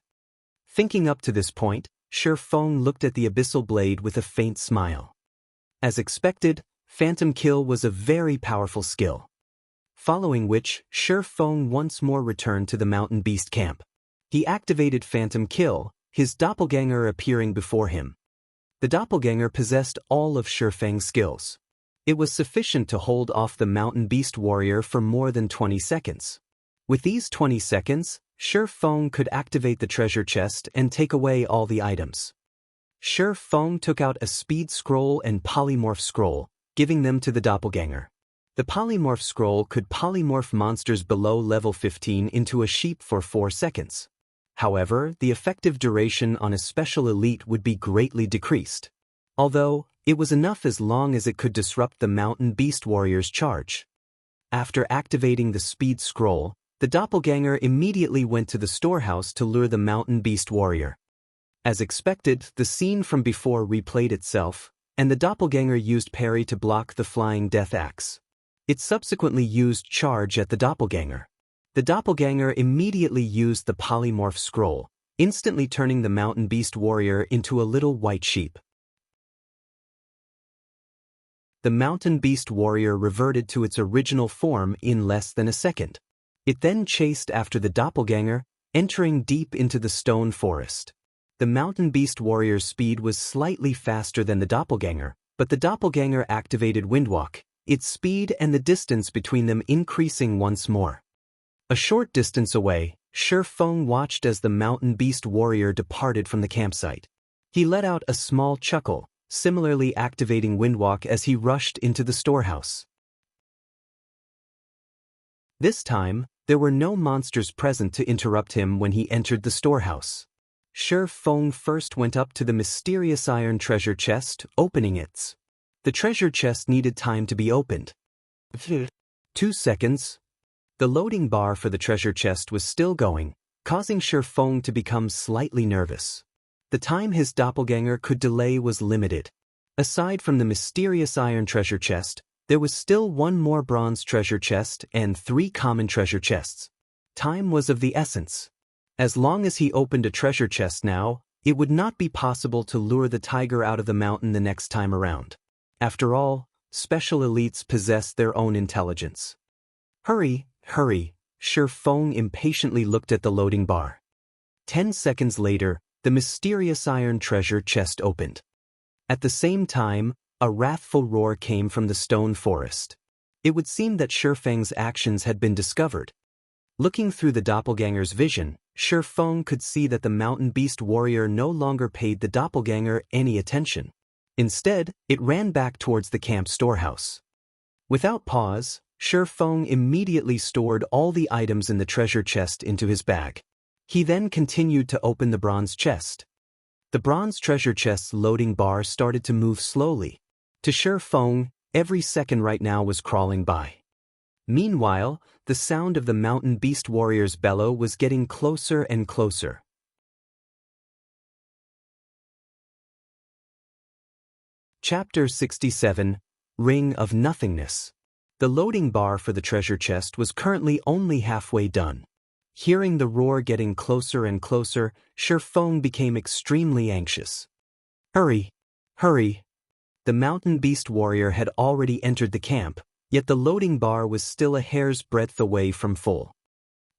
Thinking up to this point, Shi Feng looked at the abyssal blade with a faint smile. As expected, Phantom Kill was a very powerful skill. Following which, Shi Feng once more returned to the mountain beast camp. He activated Phantom Kill, his doppelganger appearing before him. The doppelganger possessed all of Shi Feng's skills. It was sufficient to hold off the mountain beast warrior for more than 20 seconds. With these 20 seconds, Shi Feng could activate the treasure chest and take away all the items. Shi Feng took out a speed scroll and polymorph scroll, giving them to the doppelganger. The polymorph scroll could polymorph monsters below level 15 into a sheep for 4 seconds. However, the effective duration on a special elite would be greatly decreased. Although, it was enough as long as it could disrupt the mountain beast warrior's charge. After activating the speed scroll, the doppelganger immediately went to the storehouse to lure the mountain beast warrior. As expected, the scene from before replayed itself, and the doppelganger used parry to block the flying death axe. It subsequently used charge at the doppelganger. The doppelganger immediately used the polymorph scroll, instantly turning the mountain beast warrior into a little white sheep. The mountain beast warrior reverted to its original form in less than a second. It then chased after the doppelganger, entering deep into the stone forest. The mountain beast warrior's speed was slightly faster than the doppelganger, but the doppelganger activated Windwalk, its speed and the distance between them increasing once more. A short distance away, Shi Feng watched as the mountain beast warrior departed from the campsite. He let out a small chuckle, similarly activating Windwalk as he rushed into the storehouse. This time, there were no monsters present to interrupt him when he entered the storehouse. Shi Feng first went up to the mysterious iron treasure chest, opening it. The treasure chest needed time to be opened. 2 seconds. The loading bar for the treasure chest was still going, causing Shi Feng to become slightly nervous. The time his doppelganger could delay was limited. Aside from the mysterious iron treasure chest, there was still one more bronze treasure chest and 3 common treasure chests. Time was of the essence. As long as he opened a treasure chest now, it would not be possible to lure the tiger out of the mountain the next time around. After all, special elites possess their own intelligence. Hurry, hurry, Shi Feng impatiently looked at the loading bar. 10 seconds later, the mysterious iron treasure chest opened. At the same time, a wrathful roar came from the stone forest. It would seem that Shi Feng's actions had been discovered. Looking through the doppelganger's vision, Shi Feng could see that the mountain beast warrior no longer paid the doppelganger any attention. Instead, it ran back towards the camp storehouse. Without pause, Shi Feng immediately stored all the items in the treasure chest into his bag. He then continued to open the bronze chest. The bronze treasure chest's loading bar started to move slowly. To Shi Feng, every second right now was crawling by. Meanwhile, the sound of the mountain beast warrior's bellow was getting closer and closer. Chapter 67, Ring of Nothingness. The loading bar for the treasure chest was currently only halfway done. Hearing the roar getting closer and closer, Shi Feng became extremely anxious. Hurry! Hurry! The mountain beast warrior had already entered the camp, yet the loading bar was still a hair's breadth away from full.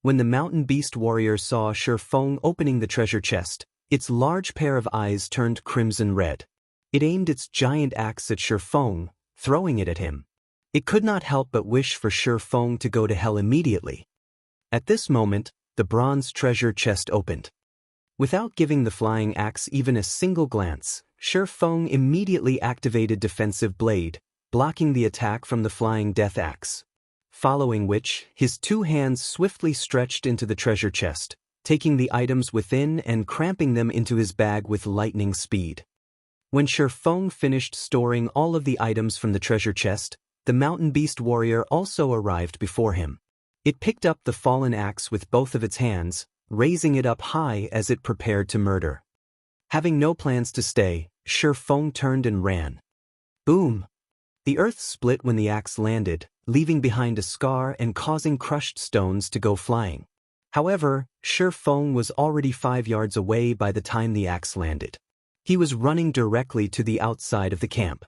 When the mountain beast warrior saw Shi Feng opening the treasure chest, its large pair of eyes turned crimson red. It aimed its giant axe at Shi Feng, throwing it at him. It could not help but wish for Shi Feng to go to hell immediately. At this moment, the bronze treasure chest opened. Without giving the flying axe even a single glance, Shi Feng immediately activated Defensive Blade, blocking the attack from the flying death axe. Following which, his 2 hands swiftly stretched into the treasure chest, taking the items within and cramping them into his bag with lightning speed. When Shi Feng finished storing all of the items from the treasure chest, the mountain beast warrior also arrived before him. It picked up the fallen axe with both of its hands, raising it up high as it prepared to murder. Having no plans to stay, Shi Feng turned and ran. Boom! The earth split when the axe landed, leaving behind a scar and causing crushed stones to go flying. However, Shi Feng was already 5 yards away by the time the axe landed. He was running directly to the outside of the camp.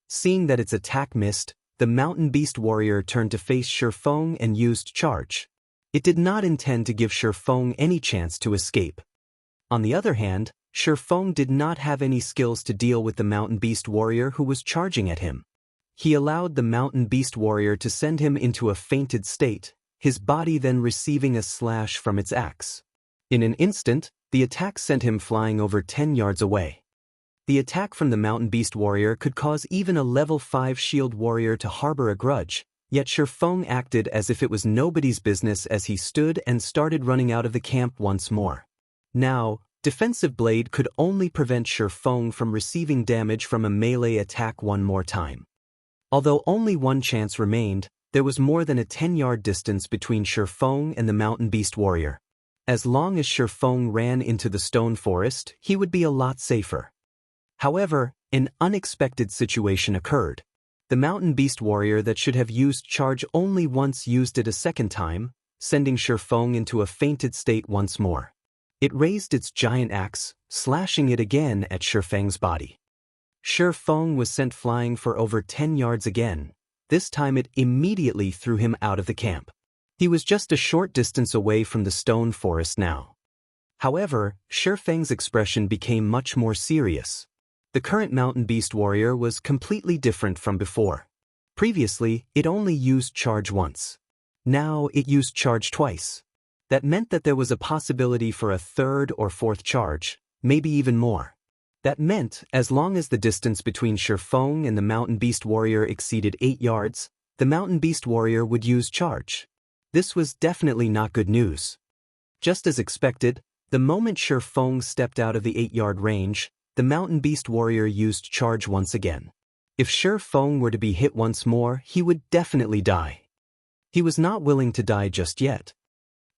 Seeing that its attack missed, the mountain beast warrior turned to face Shi Feng and used charge. It did not intend to give Shi Feng any chance to escape. On the other hand, Shi Feng did not have any skills to deal with the mountain beast warrior who was charging at him. He allowed the mountain beast warrior to send him into a fainted state, his body then receiving a slash from its axe. In an instant, the attack sent him flying over 10 yards away. The attack from the mountain beast warrior could cause even a level 5 shield warrior to harbor a grudge, yet Shi Feng acted as if it was nobody's business as he stood and started running out of the camp once more. Now, defensive blade could only prevent Shi Feng from receiving damage from a melee attack one more time. Although only one chance remained, there was more than a 10-yard distance between Shi Feng and the mountain beast warrior. As long as Shi Feng ran into the stone forest, he would be a lot safer. However, an unexpected situation occurred. The mountain beast warrior that should have used charge only once used it a second time, sending Shi Feng into a fainted state once more. It raised its giant axe, slashing it again at Shi Feng's body. Shi Feng was sent flying for over 10 yards again. This time it immediately threw him out of the camp. He was just a short distance away from the stone forest now. However, Shi Feng's expression became much more serious. The current mountain beast warrior was completely different from before. Previously, it only used charge once. Now it used charge twice. That meant that there was a possibility for a third or fourth charge, maybe even more. That meant, as long as the distance between Shi Feng and the mountain beast warrior exceeded 8 yards, the mountain beast warrior would use charge. This was definitely not good news. Just as expected, the moment Shi Feng stepped out of the 8-yard range, the mountain beast warrior used charge once again. If Shi Feng were to be hit once more, he would definitely die. He was not willing to die just yet.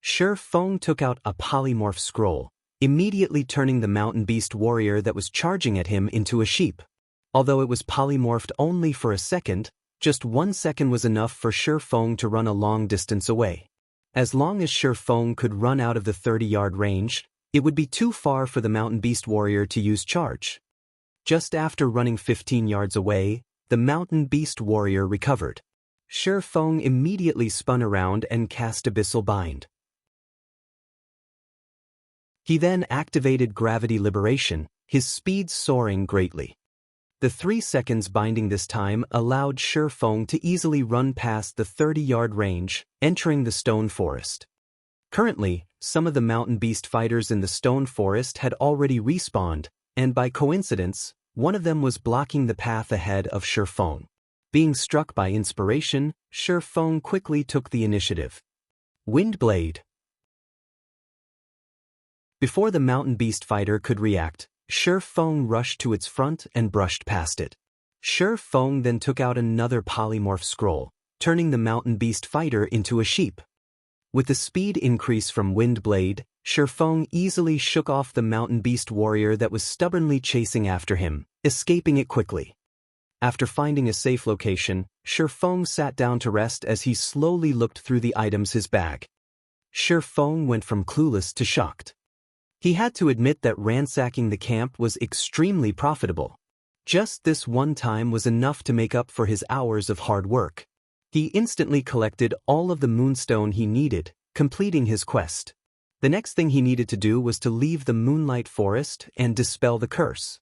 Shi Feng took out a polymorph scroll, immediately turning the mountain beast warrior that was charging at him into a sheep. Although it was polymorphed only for a second, just 1 second was enough for Shi Feng to run a long distance away. As long as Shi Feng could run out of the 30-yard range, it would be too far for the mountain beast warrior to use charge. Just after running 15 yards away, the mountain beast warrior recovered. Shi Feng immediately spun around and cast Abyssal Bind. He then activated Gravity Liberation, his speed soaring greatly. The 3 seconds binding this time allowed Shi Feng to easily run past the 30-yard range, entering the stone forest. Currently, some of the mountain beast fighters in the stone forest had already respawned, and by coincidence, one of them was blocking the path ahead of Shi Feng. Being struck by inspiration, Shi Feng quickly took the initiative. Windblade. Before the mountain beast fighter could react, Shi Feng rushed to its front and brushed past it. Shi Feng then took out another polymorph scroll, turning the mountain beast fighter into a sheep. With the speed increase from Windblade, Shi Feng easily shook off the mountain beast warrior that was stubbornly chasing after him, escaping it quickly. After finding a safe location, Shi Feng sat down to rest as he slowly looked through the items in his bag. Shi Feng went from clueless to shocked. He had to admit that ransacking the camp was extremely profitable. Just this one time was enough to make up for his hours of hard work. He instantly collected all of the moonstone he needed, completing his quest. The next thing he needed to do was to leave the Moonlight Forest and dispel the curse.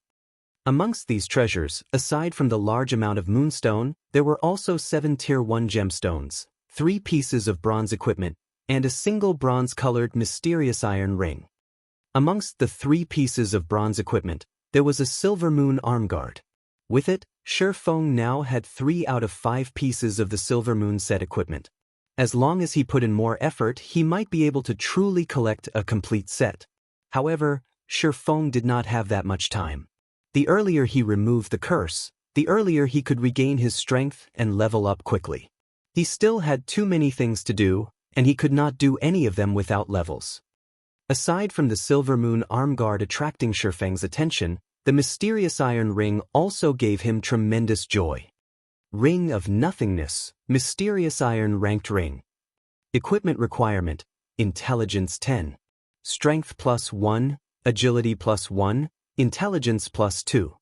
Amongst these treasures, aside from the large amount of moonstone, there were also 7 Tier 1 gemstones, 3 pieces of bronze equipment, and a single bronze-colored mysterious iron ring. Amongst the 3 pieces of bronze equipment, there was a silver moon arm guard. With it, Shi Feng now had 3 out of 5 pieces of the silver moon set equipment. As long as he put in more effort, he might be able to truly collect a complete set. However, Shi Feng did not have that much time. The earlier he removed the curse, the earlier he could regain his strength and level up quickly. He still had too many things to do, and he could not do any of them without levels. Aside from the silver moon arm guard attracting Shi Feng's attention, the mysterious iron ring also gave him tremendous joy. Ring of Nothingness, mysterious iron ranked ring. Equipment requirement: intelligence 10. Strength +1, agility +1, intelligence +2.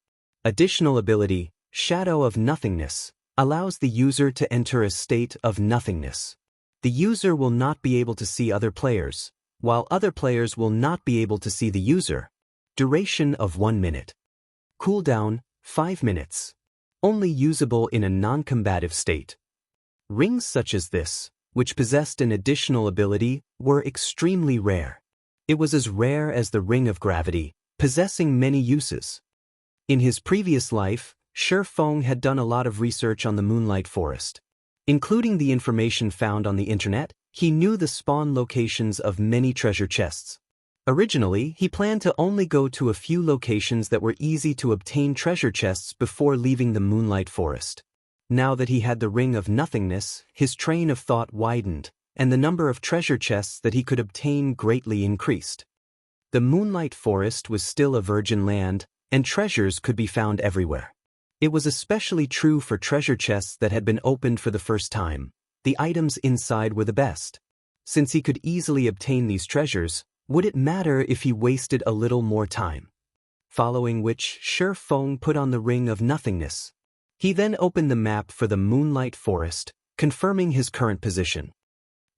Additional ability, Shadow of Nothingness, allows the user to enter a state of nothingness. The user will not be able to see other players, while other players will not be able to see the user. Duration of 1 minute. Cooldown, 5 minutes. Only usable in a non-combative state. Rings such as this, which possessed an additional ability, were extremely rare. It was as rare as the Ring of Gravity, possessing many uses. In his previous life, Shi Feng had done a lot of research on the Moonlight Forest. Including the information found on the internet, he knew the spawn locations of many treasure chests. Originally, he planned to only go to a few locations that were easy to obtain treasure chests before leaving the Moonlight Forest. Now that he had the Ring of Nothingness, his train of thought widened, and the number of treasure chests that he could obtain greatly increased. The Moonlight Forest was still a virgin land, and treasures could be found everywhere. It was especially true for treasure chests that had been opened for the first time. The items inside were the best. Since he could easily obtain these treasures, would it matter if he wasted a little more time? Following which, Shi Feng put on the Ring of Nothingness. He then opened the map for the Moonlight Forest, confirming his current position.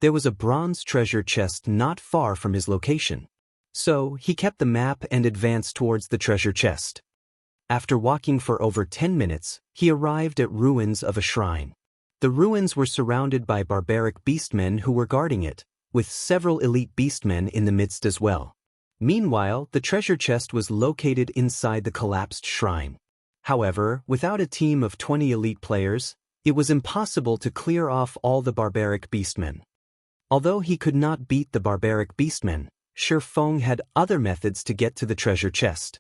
There was a bronze treasure chest not far from his location. So, he kept the map and advanced towards the treasure chest. After walking for over 10 minutes, he arrived at ruins of a shrine. The ruins were surrounded by barbaric beastmen who were guarding it, with several elite beastmen in the midst as well. Meanwhile, the treasure chest was located inside the collapsed shrine. However, without a team of 20 elite players, it was impossible to clear off all the barbaric beastmen. Although he could not beat the barbaric beastmen, Shi Feng had other methods to get to the treasure chest.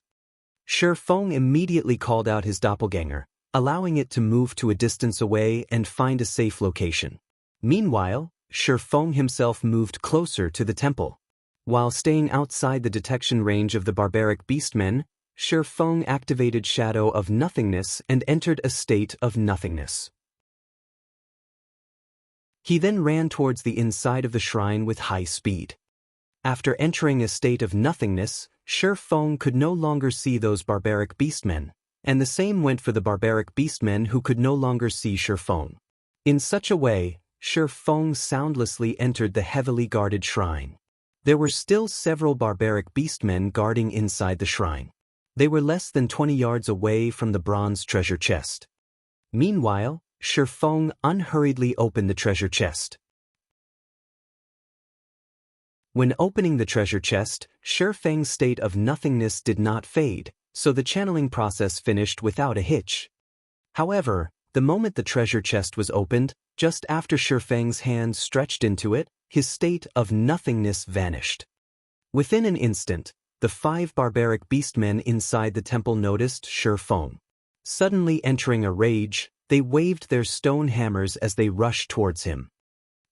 Shi Feng immediately called out his doppelganger, allowing it to move to a distance away and find a safe location. Meanwhile, Shi Feng himself moved closer to the temple. While staying outside the detection range of the barbaric beastmen, Shi Feng activated Shadow of Nothingness and entered a state of nothingness. He then ran towards the inside of the shrine with high speed. After entering a state of nothingness, Shi Feng could no longer see those barbaric beastmen, and the same went for the barbaric beastmen who could no longer see Shi Feng. In such a way, Shi Feng soundlessly entered the heavily guarded shrine. There were still several barbaric beastmen guarding inside the shrine. They were less than 20 yards away from the bronze treasure chest. Meanwhile, Shi Feng unhurriedly opened the treasure chest. When opening the treasure chest, Shi Feng's state of nothingness did not fade, so the channeling process finished without a hitch. However, the moment the treasure chest was opened, just after Shi Feng's hand stretched into it, his state of nothingness vanished. Within an instant, the 5 barbaric beastmen inside the temple noticed Shi Feng. Suddenly entering a rage, they waved their stone hammers as they rushed towards him.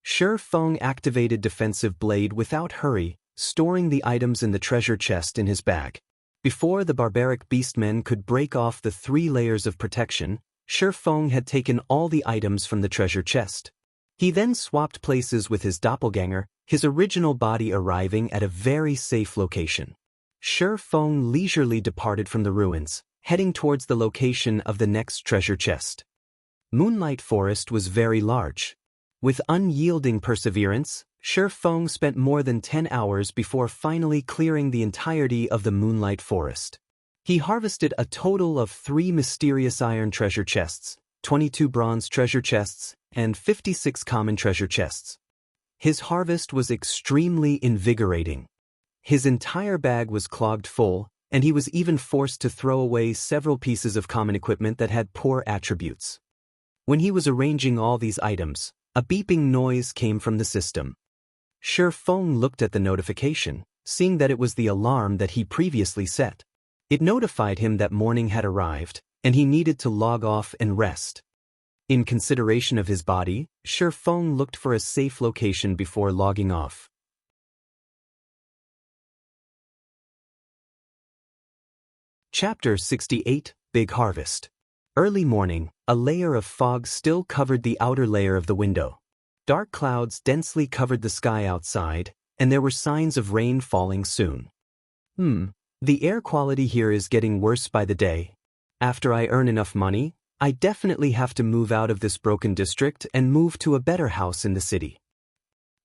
Shi Feng activated Defensive Blade without hurry, storing the items in the treasure chest in his bag. Before the barbaric beastmen could break off the 3 layers of protection, Shi Feng had taken all the items from the treasure chest. He then swapped places with his doppelganger, his original body arriving at a very safe location. Shi Feng leisurely departed from the ruins, heading towards the location of the next treasure chest. Moonlight Forest was very large. With unyielding perseverance, Shi Feng spent more than 10 hours before finally clearing the entirety of the Moonlight Forest. He harvested a total of 3 mysterious iron treasure chests, 22 bronze treasure chests, and 56 common treasure chests. His harvest was extremely invigorating. His entire bag was clogged full, and he was even forced to throw away several pieces of common equipment that had poor attributes. When he was arranging all these items, a beeping noise came from the system. Shi Feng looked at the notification, seeing that it was the alarm that he previously set. It notified him that morning had arrived, and he needed to log off and rest. In consideration of his body, Shi Feng looked for a safe location before logging off. Chapter 68, Big Harvest. Early morning, a layer of fog still covered the outer layer of the window. Dark clouds densely covered the sky outside, and there were signs of rain falling soon. The air quality here is getting worse by the day. After I earn enough money, I definitely have to move out of this broken district and move to a better house in the city.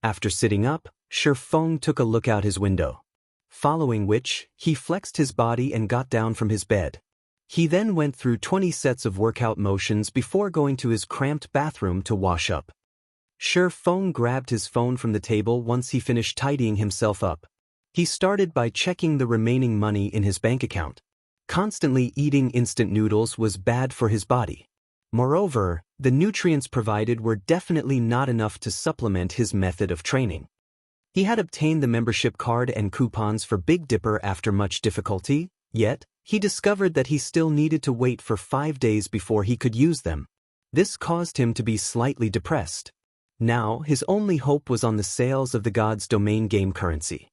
After sitting up, Feng took a look out his window. Following which, he flexed his body and got down from his bed. He then went through 20 sets of workout motions before going to his cramped bathroom to wash up. Feng grabbed his phone from the table once he finished tidying himself up. He started by checking the remaining money in his bank account. Constantly eating instant noodles was bad for his body. Moreover, the nutrients provided were definitely not enough to supplement his method of training. He had obtained the membership card and coupons for Big Dipper after much difficulty, yet, he discovered that he still needed to wait for 5 days before he could use them. This caused him to be slightly depressed. Now, his only hope was on the sales of the God's Domain game currency.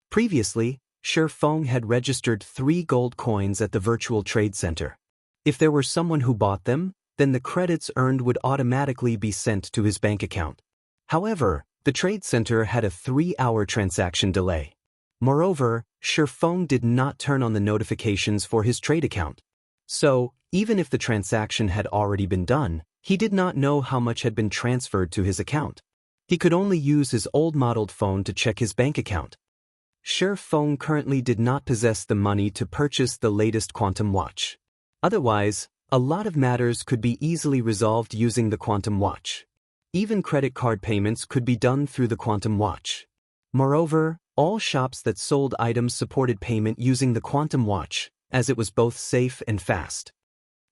Previously, Feng had registered 3 gold coins at the virtual trade center. If there were someone who bought them, then the credits earned would automatically be sent to his bank account. However, the trade center had a 3-hour transaction delay. Moreover, Feng did not turn on the notifications for his trade account. So, even if the transaction had already been done, he did not know how much had been transferred to his account. He could only use his old-modeled phone to check his bank account. Feng currently did not possess the money to purchase the latest quantum watch. Otherwise, a lot of matters could be easily resolved using the quantum watch. Even credit card payments could be done through the quantum watch. Moreover, all shops that sold items supported payment using the quantum watch, as it was both safe and fast.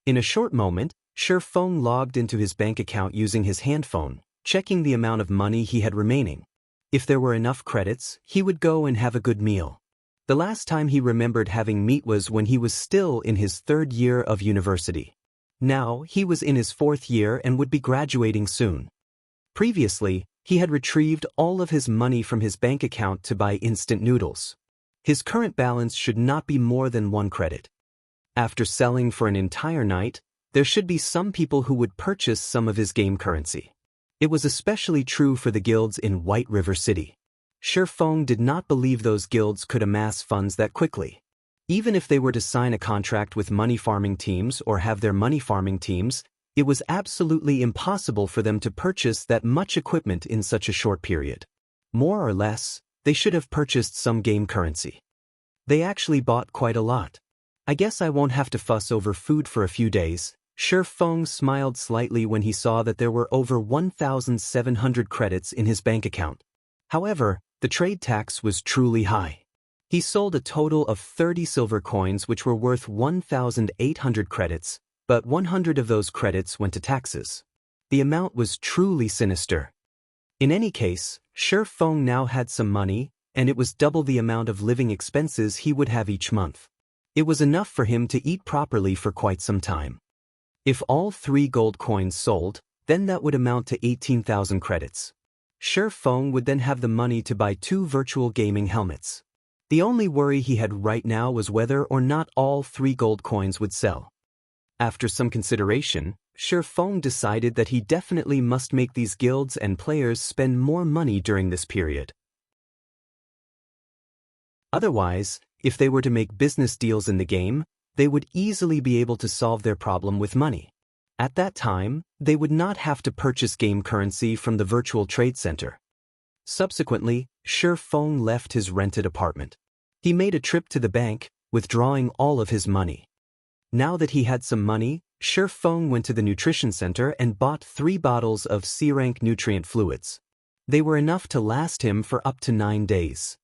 In a short moment, Feng logged into his bank account using his handphone, checking the amount of money he had remaining. If there were enough credits, he would go and have a good meal. The last time he remembered having meat was when he was still in his 3rd year of university. Now, he was in his 4th year and would be graduating soon. Previously, he had retrieved all of his money from his bank account to buy instant noodles. His current balance should not be more than 1 credit. After selling for an entire night, there should be some people who would purchase some of his game currency. It was especially true for the guilds in White River City. Feng did not believe those guilds could amass funds that quickly. Even if they were to sign a contract with money farming teams or have their money farming teams, it was absolutely impossible for them to purchase that much equipment in such a short period. More or less, they should have purchased some game currency. They actually bought quite a lot. I guess I won't have to fuss over food for a few days. Feng smiled slightly when he saw that there were over 1,700 credits in his bank account. However, the trade tax was truly high. He sold a total of 30 silver coins which were worth 1,800 credits, but 100 of those credits went to taxes. The amount was truly sinister. In any case, Feng now had some money, and it was double the amount of living expenses he would have each month. It was enough for him to eat properly for quite some time. If all 3 gold coins sold, then that would amount to 18,000 credits. Feng would then have the money to buy 2 virtual gaming helmets. The only worry he had right now was whether or not all 3 gold coins would sell. After some consideration, Feng decided that he definitely must make these guilds and players spend more money during this period. Otherwise, if they were to make business deals in the game, they would easily be able to solve their problem with money. At that time, they would not have to purchase game currency from the virtual trade center. Subsequently, Feng left his rented apartment. He made a trip to the bank, withdrawing all of his money. Now that he had some money, Feng went to the nutrition center and bought 3 bottles of C-rank nutrient fluids. They were enough to last him for up to 9 days.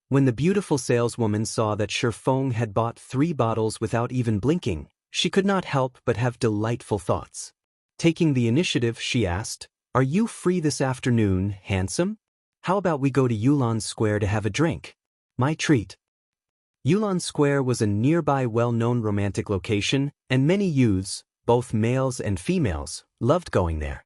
When the beautiful saleswoman saw that Feng had bought 3 bottles without even blinking, she could not help but have delightful thoughts. Taking the initiative, she asked, "Are you free this afternoon, handsome? How about we go to Yulan Square to have a drink? My treat." Yulan Square was a nearby well-known romantic location, and many youths, both males and females, loved going there.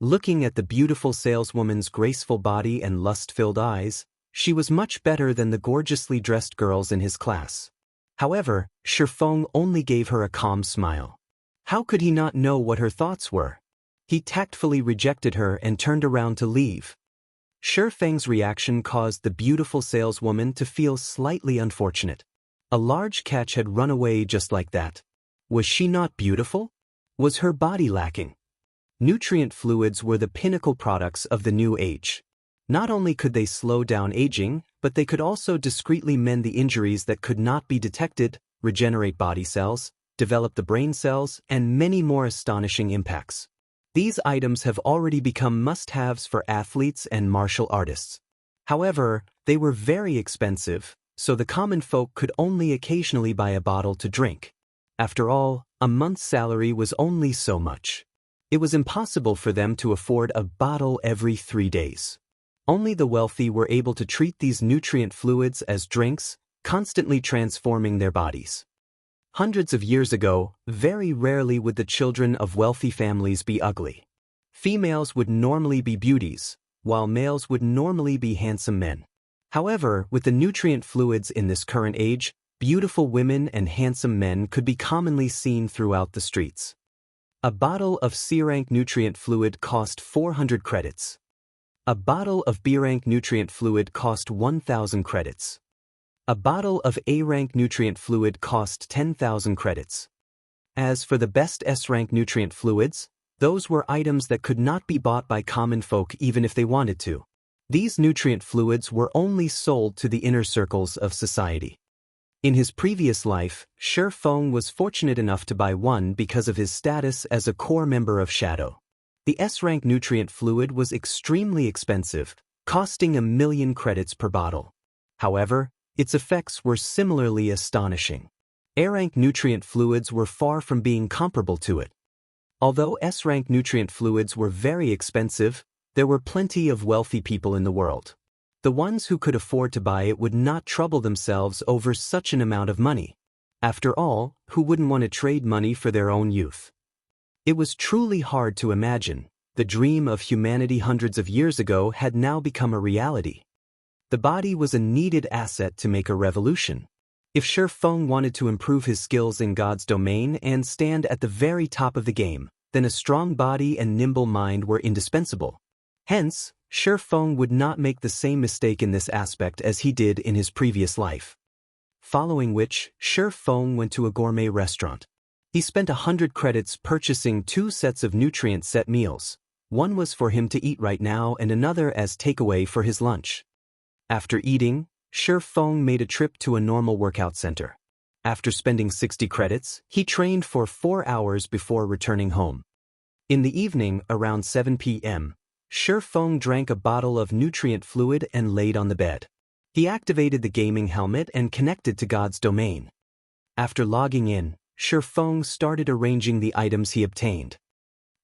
Looking at the beautiful saleswoman's graceful body and lust-filled eyes, she was much better than the gorgeously dressed girls in his class. However, Feng only gave her a calm smile. How could he not know what her thoughts were? He tactfully rejected her and turned around to leave. Shi Feng's reaction caused the beautiful saleswoman to feel slightly unfortunate. A large catch had run away just like that. Was she not beautiful? Was her body lacking? Nutrient fluids were the pinnacle products of the new age. Not only could they slow down aging, but they could also discreetly mend the injuries that could not be detected, regenerate body cells, develop the brain cells, and many more astonishing impacts. These items have already become must-haves for athletes and martial artists. However, they were very expensive, so the common folk could only occasionally buy a bottle to drink. After all, a month's salary was only so much. It was impossible for them to afford a bottle every 3 days. Only the wealthy were able to treat these nutrient fluids as drinks, constantly transforming their bodies. Hundreds of years ago, very rarely would the children of wealthy families be ugly. Females would normally be beauties, while males would normally be handsome men. However, with the nutrient fluids in this current age, beautiful women and handsome men could be commonly seen throughout the streets. A bottle of C-rank nutrient fluid cost 400 credits. A bottle of B-rank nutrient fluid cost 1,000 credits. A bottle of A-rank nutrient fluid cost 10,000 credits. As for the best S-rank nutrient fluids, those were items that could not be bought by common folk even if they wanted to. These nutrient fluids were only sold to the inner circles of society. In his previous life, Shi Feng was fortunate enough to buy one because of his status as a core member of Shadow. The S-rank nutrient fluid was extremely expensive, costing 1,000,000 credits per bottle. However, its effects were similarly astonishing. A-rank nutrient fluids were far from being comparable to it. Although S-rank nutrient fluids were very expensive, there were plenty of wealthy people in the world. The ones who could afford to buy it would not trouble themselves over such an amount of money. After all, who wouldn't want to trade money for their own youth? It was truly hard to imagine. The dream of humanity hundreds of years ago had now become a reality. The body was a needed asset to make a revolution. If Shi Feng wanted to improve his skills in God's domain and stand at the very top of the game, then a strong body and nimble mind were indispensable. Hence, Shi Feng would not make the same mistake in this aspect as he did in his previous life. Following which, Shi Feng went to a gourmet restaurant. He spent 100 credits purchasing 2 sets of nutrient set meals. One was for him to eat right now and another as takeaway for his lunch. After eating, Shi Feng made a trip to a normal workout center. After spending 60 credits, he trained for 4 hours before returning home. In the evening, around 7 p.m., Shi Feng drank a bottle of nutrient fluid and laid on the bed. He activated the gaming helmet and connected to God's domain. After logging in, Shi Feng started arranging the items he obtained.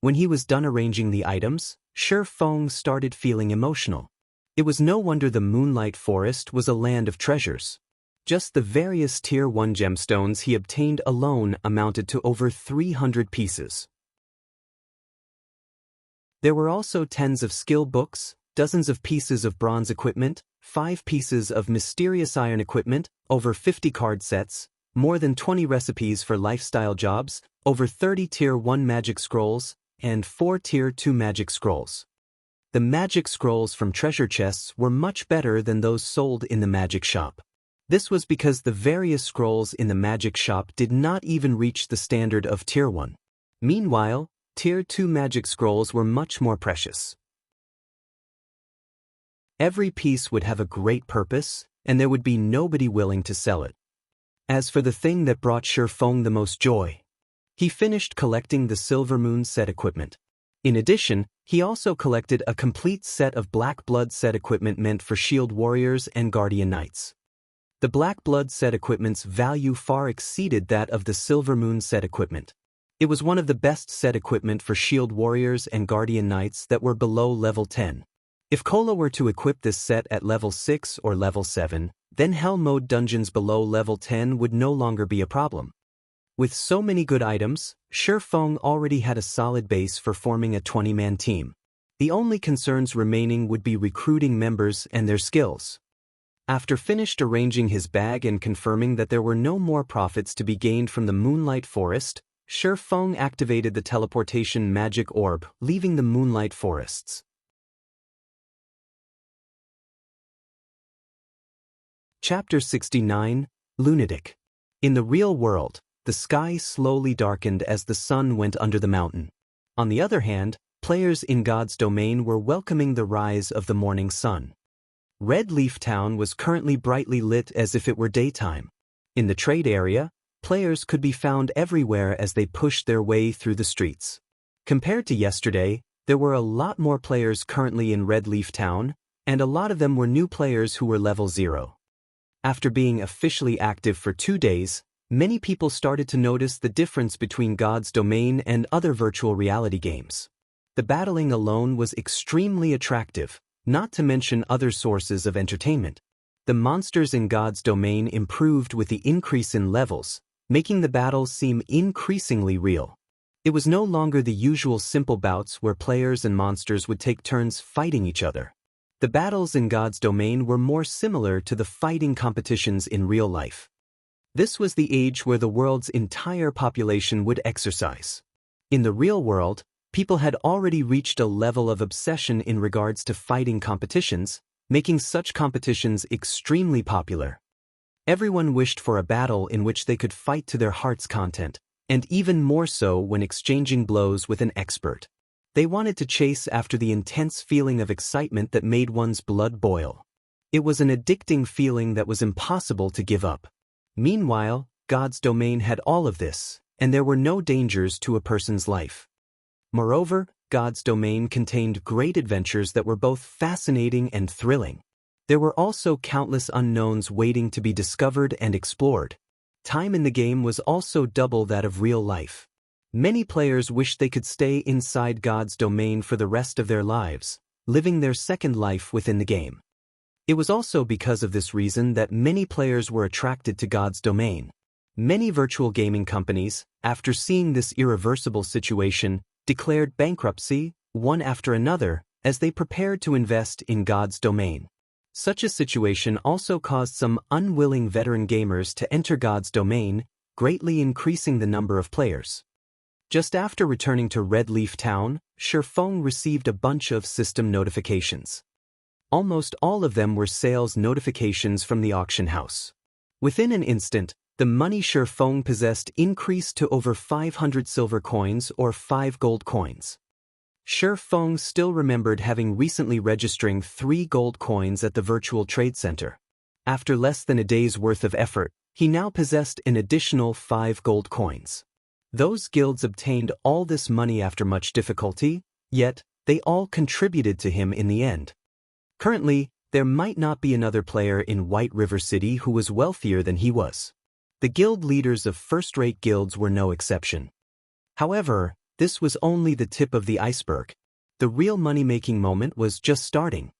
When he was done arranging the items, Shi Feng started feeling emotional. It was no wonder the Moonlight Forest was a land of treasures. Just the various Tier 1 gemstones he obtained alone amounted to over 300 pieces. There were also tens of skill books, dozens of pieces of bronze equipment, 5 pieces of mysterious iron equipment, over 50 card sets, more than 20 recipes for lifestyle jobs, over 30 Tier 1 magic scrolls, and 4 Tier 2 magic scrolls. The magic scrolls from treasure chests were much better than those sold in the magic shop. This was because the various scrolls in the magic shop did not even reach the standard of Tier 1. Meanwhile, Tier 2 magic scrolls were much more precious. Every piece would have a great purpose, and there would be nobody willing to sell it. As for the thing that brought Shi Feng the most joy, he finished collecting the Silver Moon set equipment. In addition, he also collected a complete set of Black Blood set equipment meant for Shield Warriors and Guardian Knights. The Black Blood set equipment's value far exceeded that of the Silver Moon set equipment. It was one of the best set equipment for Shield Warriors and Guardian Knights that were below level 10. If Kola were to equip this set at level 6 or level 7, then Hell Mode dungeons below level 10 would no longer be a problem. With so many good items, Shi Feng already had a solid base for forming a 20-man team. The only concerns remaining would be recruiting members and their skills. After finished arranging his bag and confirming that there were no more profits to be gained from the Moonlight Forest, Shi Feng activated the teleportation magic orb, leaving the Moonlight Forests. Chapter 69, Lunatic. In the real world, the sky slowly darkened as the sun went under the mountain. On the other hand, players in God's domain were welcoming the rise of the morning sun. Red Leaf Town was currently brightly lit as if it were daytime. In the trade area, players could be found everywhere as they pushed their way through the streets. Compared to yesterday, there were a lot more players currently in Red Leaf Town, and a lot of them were new players who were level 0. After being officially active for 2 days, many people started to notice the difference between God's domain and other virtual reality games. The battling alone was extremely attractive, not to mention other sources of entertainment. The monsters in God's domain improved with the increase in levels, making the battles seem increasingly real. It was no longer the usual simple bouts where players and monsters would take turns fighting each other. The battles in God's domain were more similar to the fighting competitions in real life. This was the age where the world's entire population would exercise. In the real world, people had already reached a level of obsession in regards to fighting competitions, making such competitions extremely popular. Everyone wished for a battle in which they could fight to their heart's content, and even more so when exchanging blows with an expert. They wanted to chase after the intense feeling of excitement that made one's blood boil. It was an addicting feeling that was impossible to give up. Meanwhile, God's domain had all of this, and there were no dangers to a person's life. Moreover, God's domain contained great adventures that were both fascinating and thrilling. There were also countless unknowns waiting to be discovered and explored. Time in the game was also double that of real life. Many players wished they could stay inside God's domain for the rest of their lives, living their second life within the game. It was also because of this reason that many players were attracted to God's domain. Many virtual gaming companies, after seeing this irreversible situation, declared bankruptcy, one after another, as they prepared to invest in God's domain. Such a situation also caused some unwilling veteran gamers to enter God's domain, greatly increasing the number of players. Just after returning to Red Leaf Town, Shifeng received a bunch of system notifications. Almost all of them were sales notifications from the auction house. Within an instant, the money Shifeng possessed increased to over 500 silver coins or 5 gold coins. Shifeng still remembered having recently registering 3 gold coins at the virtual trade center. After less than a day's worth of effort, he now possessed an additional 5 gold coins. Those guilds obtained all this money after much difficulty, yet they all contributed to him in the end. Currently, there might not be another player in White River City who was wealthier than he was. The guild leaders of first-rate guilds were no exception. However, this was only the tip of the iceberg. The real money-making moment was just starting.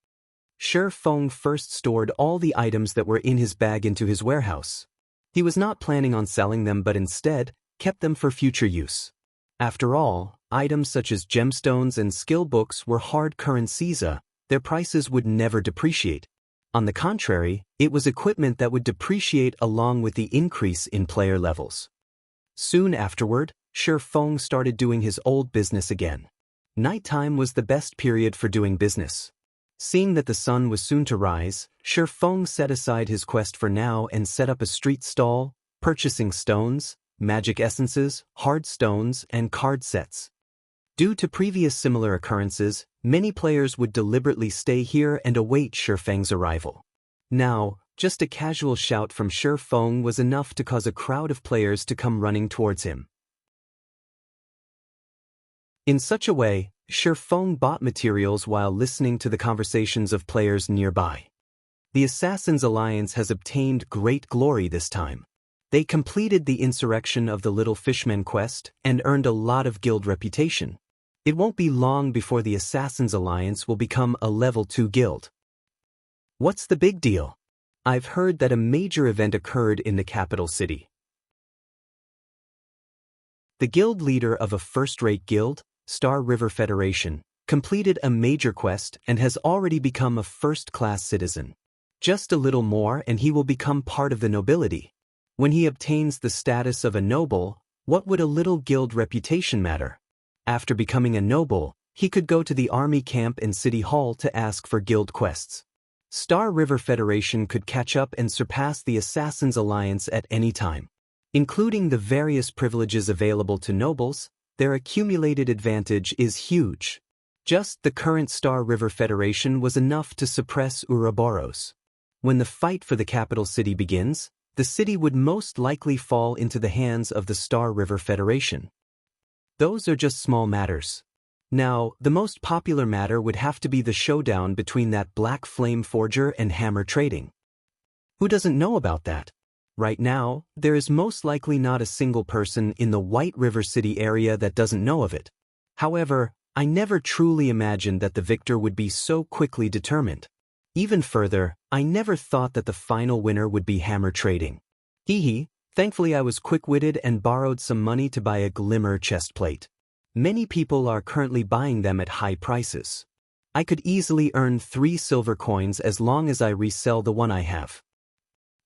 Shifeng first stored all the items that were in his bag into his warehouse. He was not planning on selling them but instead kept them for future use. After all, items such as gemstones and skill books were hard currencies. Their prices would never depreciate. On the contrary, it was equipment that would depreciate along with the increase in player levels. Soon afterward, Shifeng started doing his old business again. Nighttime was the best period for doing business. Seeing that the sun was soon to rise, Shifeng set aside his quest for now and set up a street stall, purchasing stones, magic essences, hard stones, and card sets. Due to previous similar occurrences, many players would deliberately stay here and await Shifeng's arrival. Now, just a casual shout from Shifeng was enough to cause a crowd of players to come running towards him. In such a way, Shifeng bought materials while listening to the conversations of players nearby. The Assassin's Alliance has obtained great glory this time. They completed the insurrection of the Little Fishmen quest and earned a lot of guild reputation. It won't be long before the Assassin's Alliance will become a level 2 guild. What's the big deal? I've heard that a major event occurred in the capital city. The guild leader of a first-rate guild, Star River Federation, completed a major quest and has already become a first-class citizen. Just a little more and he will become part of the nobility. When he obtains the status of a noble, what would a little guild reputation matter? After becoming a noble, he could go to the army camp and city hall to ask for guild quests. Star River Federation could catch up and surpass the Assassins' Alliance at any time. Including the various privileges available to nobles, their accumulated advantage is huge. Just the current Star River Federation was enough to suppress Ouroboros. When the fight for the capital city begins, the city would most likely fall into the hands of the Star River Federation. Those are just small matters. Now, the most popular matter would have to be the showdown between that Black Flame Forger and Hammer Trading. Who doesn't know about that? Right now, there is most likely not a single person in the White River City area that doesn't know of it. However, I never truly imagined that the victor would be so quickly determined. Even further, I never thought that the final winner would be Hammer Trading. Thankfully I was quick-witted and borrowed some money to buy a glimmer chestplate. Many people are currently buying them at high prices. I could easily earn 3 silver coins as long as I resell the one I have.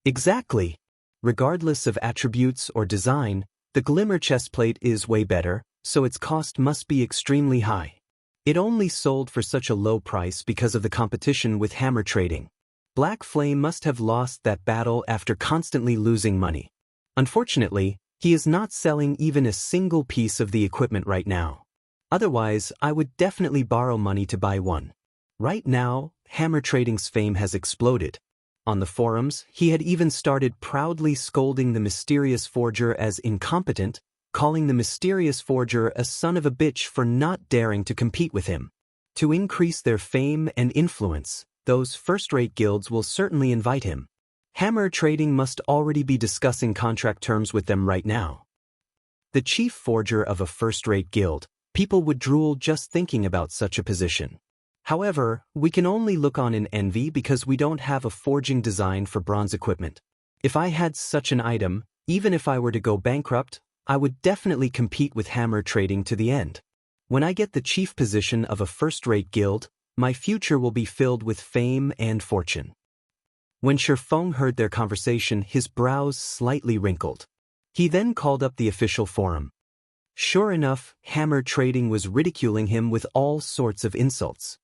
Exactly. Regardless of attributes or design, the glimmer chestplate is way better, so its cost must be extremely high. It only sold for such a low price because of the competition with Hammer Trading. Black Flame must have lost that battle after constantly losing money. Unfortunately, he is not selling even a single piece of the equipment right now. Otherwise, I would definitely borrow money to buy one. Right now, Hammer Trading's fame has exploded. On the forums, he had even started proudly scolding the mysterious forger as incompetent, calling the mysterious forger a son of a bitch for not daring to compete with him. To increase their fame and influence, those first-rate guilds will certainly invite him. Hammer Trading must already be discussing contract terms with them right now. The chief forger of a first-rate guild, people would drool just thinking about such a position. However, we can only look on in envy because we don't have a forging design for bronze equipment. If I had such an item, even if I were to go bankrupt, I would definitely compete with Hammer Trading to the end. When I get the chief position of a first-rate guild, my future will be filled with fame and fortune. When Shifeng heard their conversation, his brows slightly wrinkled. He then called up the official forum. Sure enough, Hammer Trading was ridiculing him with all sorts of insults.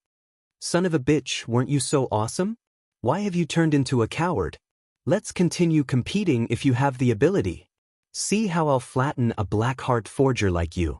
Son of a bitch, weren't you so awesome? Why have you turned into a coward? Let's continue competing if you have the ability. See how I'll flatten a black-heart forger like you.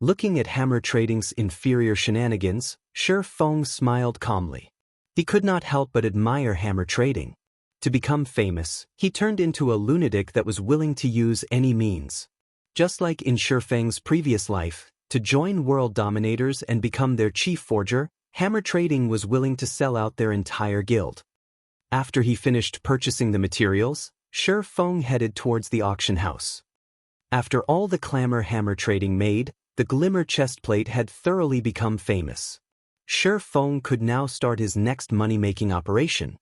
Looking at Hammer Trading's inferior shenanigans, Shifeng smiled calmly. He could not help but admire Hammer Trading. To become famous, he turned into a lunatic that was willing to use any means. Just like in Shifeng's previous life, to join world dominators and become their chief forger, Hammer Trading was willing to sell out their entire guild. After he finished purchasing the materials, Shifeng headed towards the auction house. After all the clamor Hammer Trading made, the glimmer chestplate had thoroughly become famous. Shifeng could now start his next money-making operation.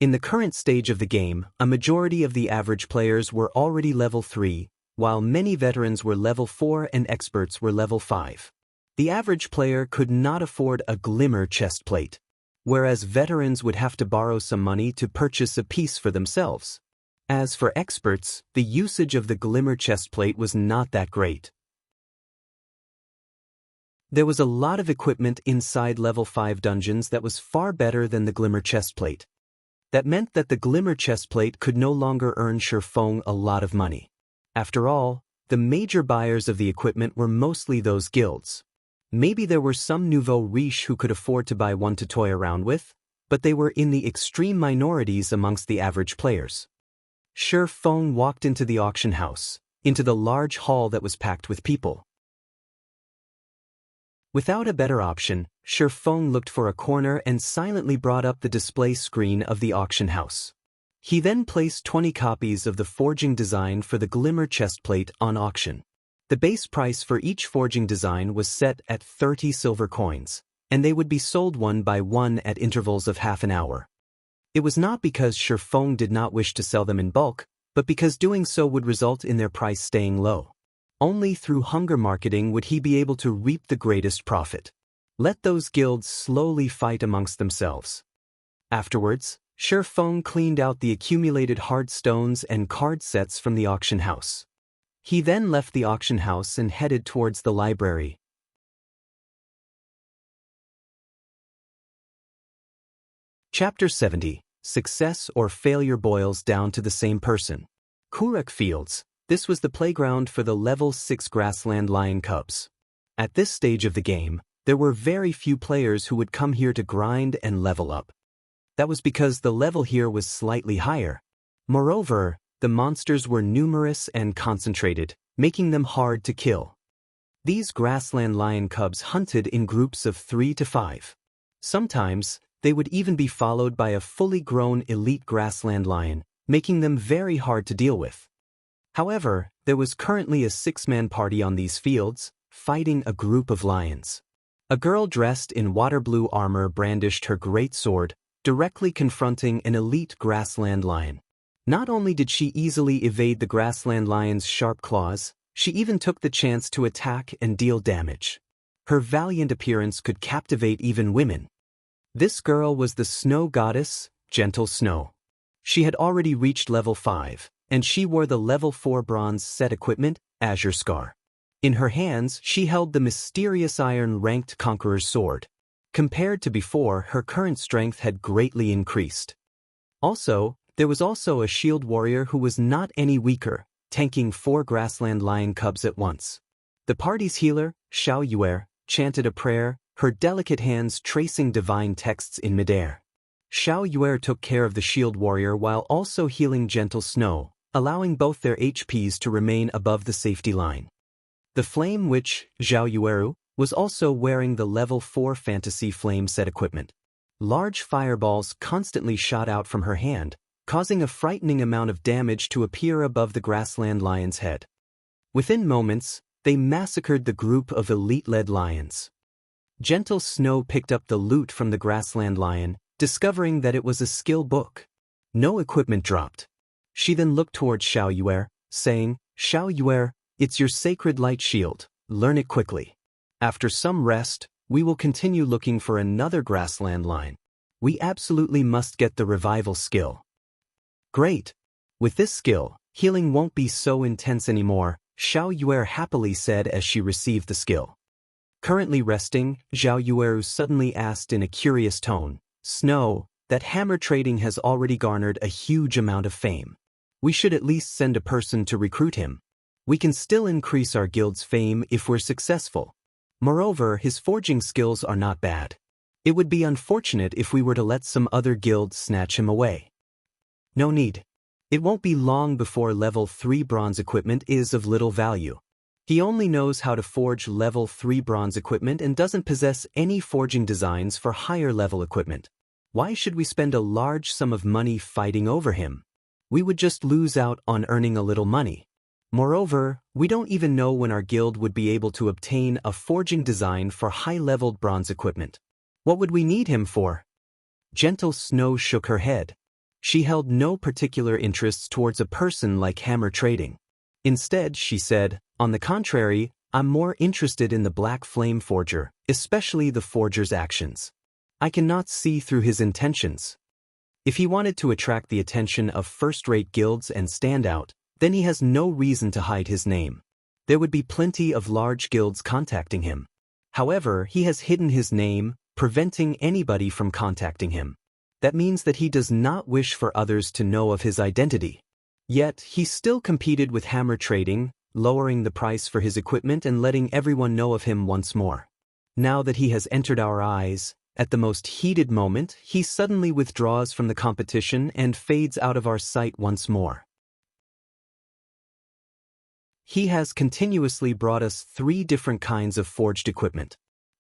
In the current stage of the game, a majority of the average players were already level 3, while many veterans were level 4 and experts were level 5. The average player could not afford a glimmer chestplate, whereas veterans would have to borrow some money to purchase a piece for themselves. As for experts, the usage of the glimmer chestplate was not that great. There was a lot of equipment inside level 5 dungeons that was far better than the glimmer chestplate. That meant that the glimmer chestplate could no longer earn Shifeng a lot of money. After all, the major buyers of the equipment were mostly those guilds. Maybe there were some nouveau riche who could afford to buy one to toy around with, but they were in the extreme minorities amongst the average players. Shifeng walked into the auction house, into the large hall that was packed with people. Without a better option, Shifeng looked for a corner and silently brought up the display screen of the auction house. He then placed 20 copies of the forging design for the glimmer chestplate on auction. The base price for each forging design was set at 30 silver coins, and they would be sold one by one at intervals of half an hour. It was not because Shifeng did not wish to sell them in bulk, but because doing so would result in their price staying low. Only through hunger marketing would he be able to reap the greatest profit. Let those guilds slowly fight amongst themselves. Afterwards, Shifeng cleaned out the accumulated hard stones and card sets from the auction house. He then left the auction house and headed towards the library. Chapter 70. Success or failure boils down to the same person. Kuruk Fields. This was the playground for the level 6 grassland lion cubs. At this stage of the game, there were very few players who would come here to grind and level up. That was because the level here was slightly higher. Moreover, the monsters were numerous and concentrated, making them hard to kill. These grassland lion cubs hunted in groups of 3 to 5. Sometimes, they would even be followed by a fully grown elite grassland lion, making them very hard to deal with. However, there was currently a 6-man party on these fields, fighting a group of lions. A girl dressed in water blue armor brandished her great sword, directly confronting an elite grassland lion. Not only did she easily evade the grassland lion's sharp claws, she even took the chance to attack and deal damage. Her valiant appearance could captivate even women. This girl was the snow goddess, Gentle Snow. She had already reached level 5, and she wore the level 4 bronze set equipment, Azure Scar. In her hands, she held the mysterious iron-ranked Conqueror's sword. Compared to before, her current strength had greatly increased. Also, there was also a shield warrior who was not any weaker, tanking 4 grassland lion cubs at once. The party's healer, Xiao Yuer, chanted a prayer, her delicate hands tracing divine texts in midair. Xiao Yuer took care of the shield warrior while also healing Gentle Snow, allowing both their HPs to remain above the safety line. The Flame Witch, Xiao Yueru, was also wearing the level 4 fantasy flame set equipment. Large fireballs constantly shot out from her hand, causing a frightening amount of damage to appear above the grassland lion's head. Within moments, they massacred the group of elite-led lions. Gentle Snow picked up the loot from the grassland lion, discovering that it was a skill book. No equipment dropped. She then looked towards Xiao Yuer, saying, "Xiao Yuer, it's your sacred light shield, learn it quickly. After some rest, we will continue looking for another grassland lion. We absolutely must get the revival skill." Great! With this skill, healing won't be so intense anymore, Xiao Yuer happily said as she received the skill. Currently resting, Xiao Yueru suddenly asked in a curious tone, "Snow, that hammer trading has already garnered a huge amount of fame. We should at least send a person to recruit him. We can still increase our guild's fame if we're successful. Moreover, his forging skills are not bad. It would be unfortunate if we were to let some other guild snatch him away." No need. It won't be long before level 3 bronze equipment is of little value. He only knows how to forge level 3 bronze equipment and doesn't possess any forging designs for higher level equipment. Why should we spend a large sum of money fighting over him? We would just lose out on earning a little money. Moreover, we don't even know when our guild would be able to obtain a forging design for high-leveled bronze equipment. What would we need him for? Gentle Snow shook her head. She held no particular interests towards a person like hammer trading. Instead, she said, "On the contrary, I'm more interested in the Black Flame Forger, especially the forger's actions. I cannot see through his intentions. If he wanted to attract the attention of first-rate guilds and stand out, then he has no reason to hide his name. There would be plenty of large guilds contacting him. However, he has hidden his name, preventing anybody from contacting him. That means that he does not wish for others to know of his identity. Yet, he still competed with hammer trading, lowering the price for his equipment and letting everyone know of him once more. Now that he has entered our eyes, at the most heated moment, he suddenly withdraws from the competition and fades out of our sight once more. He has continuously brought us 3 different kinds of forged equipment.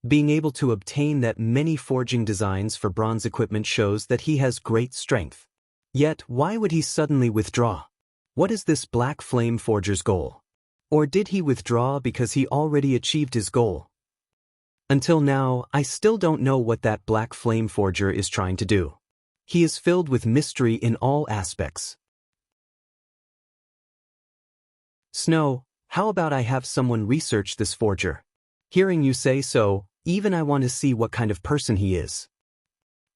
Being able to obtain that many forging designs for bronze equipment shows that he has great strength. Yet, why would he suddenly withdraw? What is this Black Flame Forger's goal? Or did he withdraw because he already achieved his goal? Until now, I still don't know what that Black Flame Forger is trying to do. He is filled with mystery in all aspects. Snow, how about I have someone research this forger? Hearing you say so, even I want to see what kind of person he is.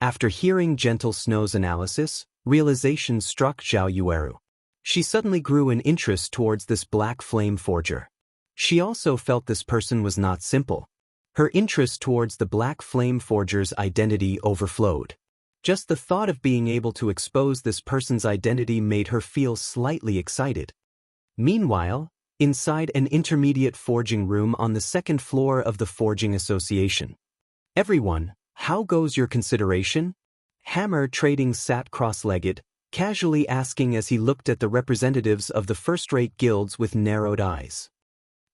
After hearing Gentle Snow's analysis, realization struck Xiao Yueru. She suddenly grew an interest towards this Black Flame Forger. She also felt this person was not simple. Her interest towards the Black Flame Forger's identity overflowed. Just the thought of being able to expose this person's identity made her feel slightly excited. Meanwhile, inside an intermediate forging room on the second floor of the Forging Association. "Everyone, how goes your consideration?" Hammer Trading sat cross-legged, casually asking as he looked at the representatives of the first-rate guilds with narrowed eyes.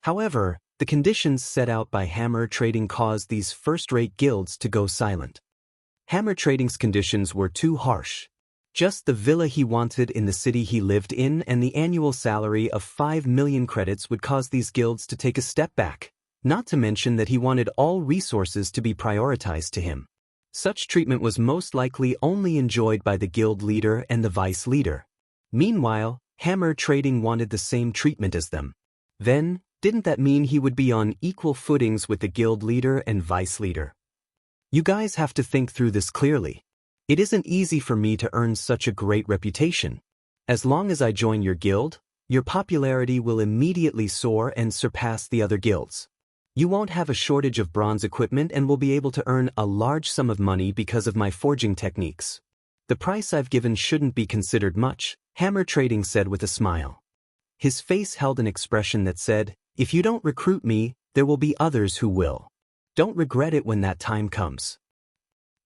However, the conditions set out by Hammer Trading caused these first-rate guilds to go silent. Hammer Trading's conditions were too harsh. Just the villa he wanted in the city he lived in and the annual salary of 5 million credits would cause these guilds to take a step back, not to mention that he wanted all resources to be prioritized to him. Such treatment was most likely only enjoyed by the guild leader and the vice leader. Meanwhile, Hammer Trading wanted the same treatment as them. Then, didn't that mean he would be on equal footings with the guild leader and vice leader? You guys have to think through this clearly. It isn't easy for me to earn such a great reputation. As long as I join your guild, your popularity will immediately soar and surpass the other guilds. You won't have a shortage of bronze equipment and will be able to earn a large sum of money because of my forging techniques. The price I've given shouldn't be considered much, Hammer Trading said with a smile. His face held an expression that said, "If you don't recruit me, there will be others who will. Don't regret it when that time comes."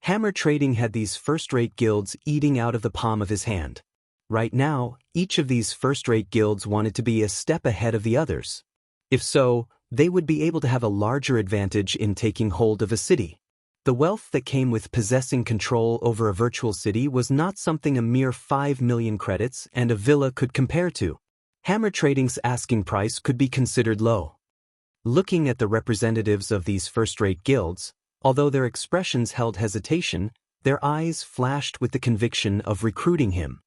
Hammer Trading had these first-rate guilds eating out of the palm of his hand. Right now, each of these first-rate guilds wanted to be a step ahead of the others. If so, they would be able to have a larger advantage in taking hold of a city. The wealth that came with possessing control over a virtual city was not something a mere 5 million credits and a villa could compare to. Hammer Trading's asking price could be considered low. Looking at the representatives of these first-rate guilds, although their expressions held hesitation, their eyes flashed with the conviction of recruiting him.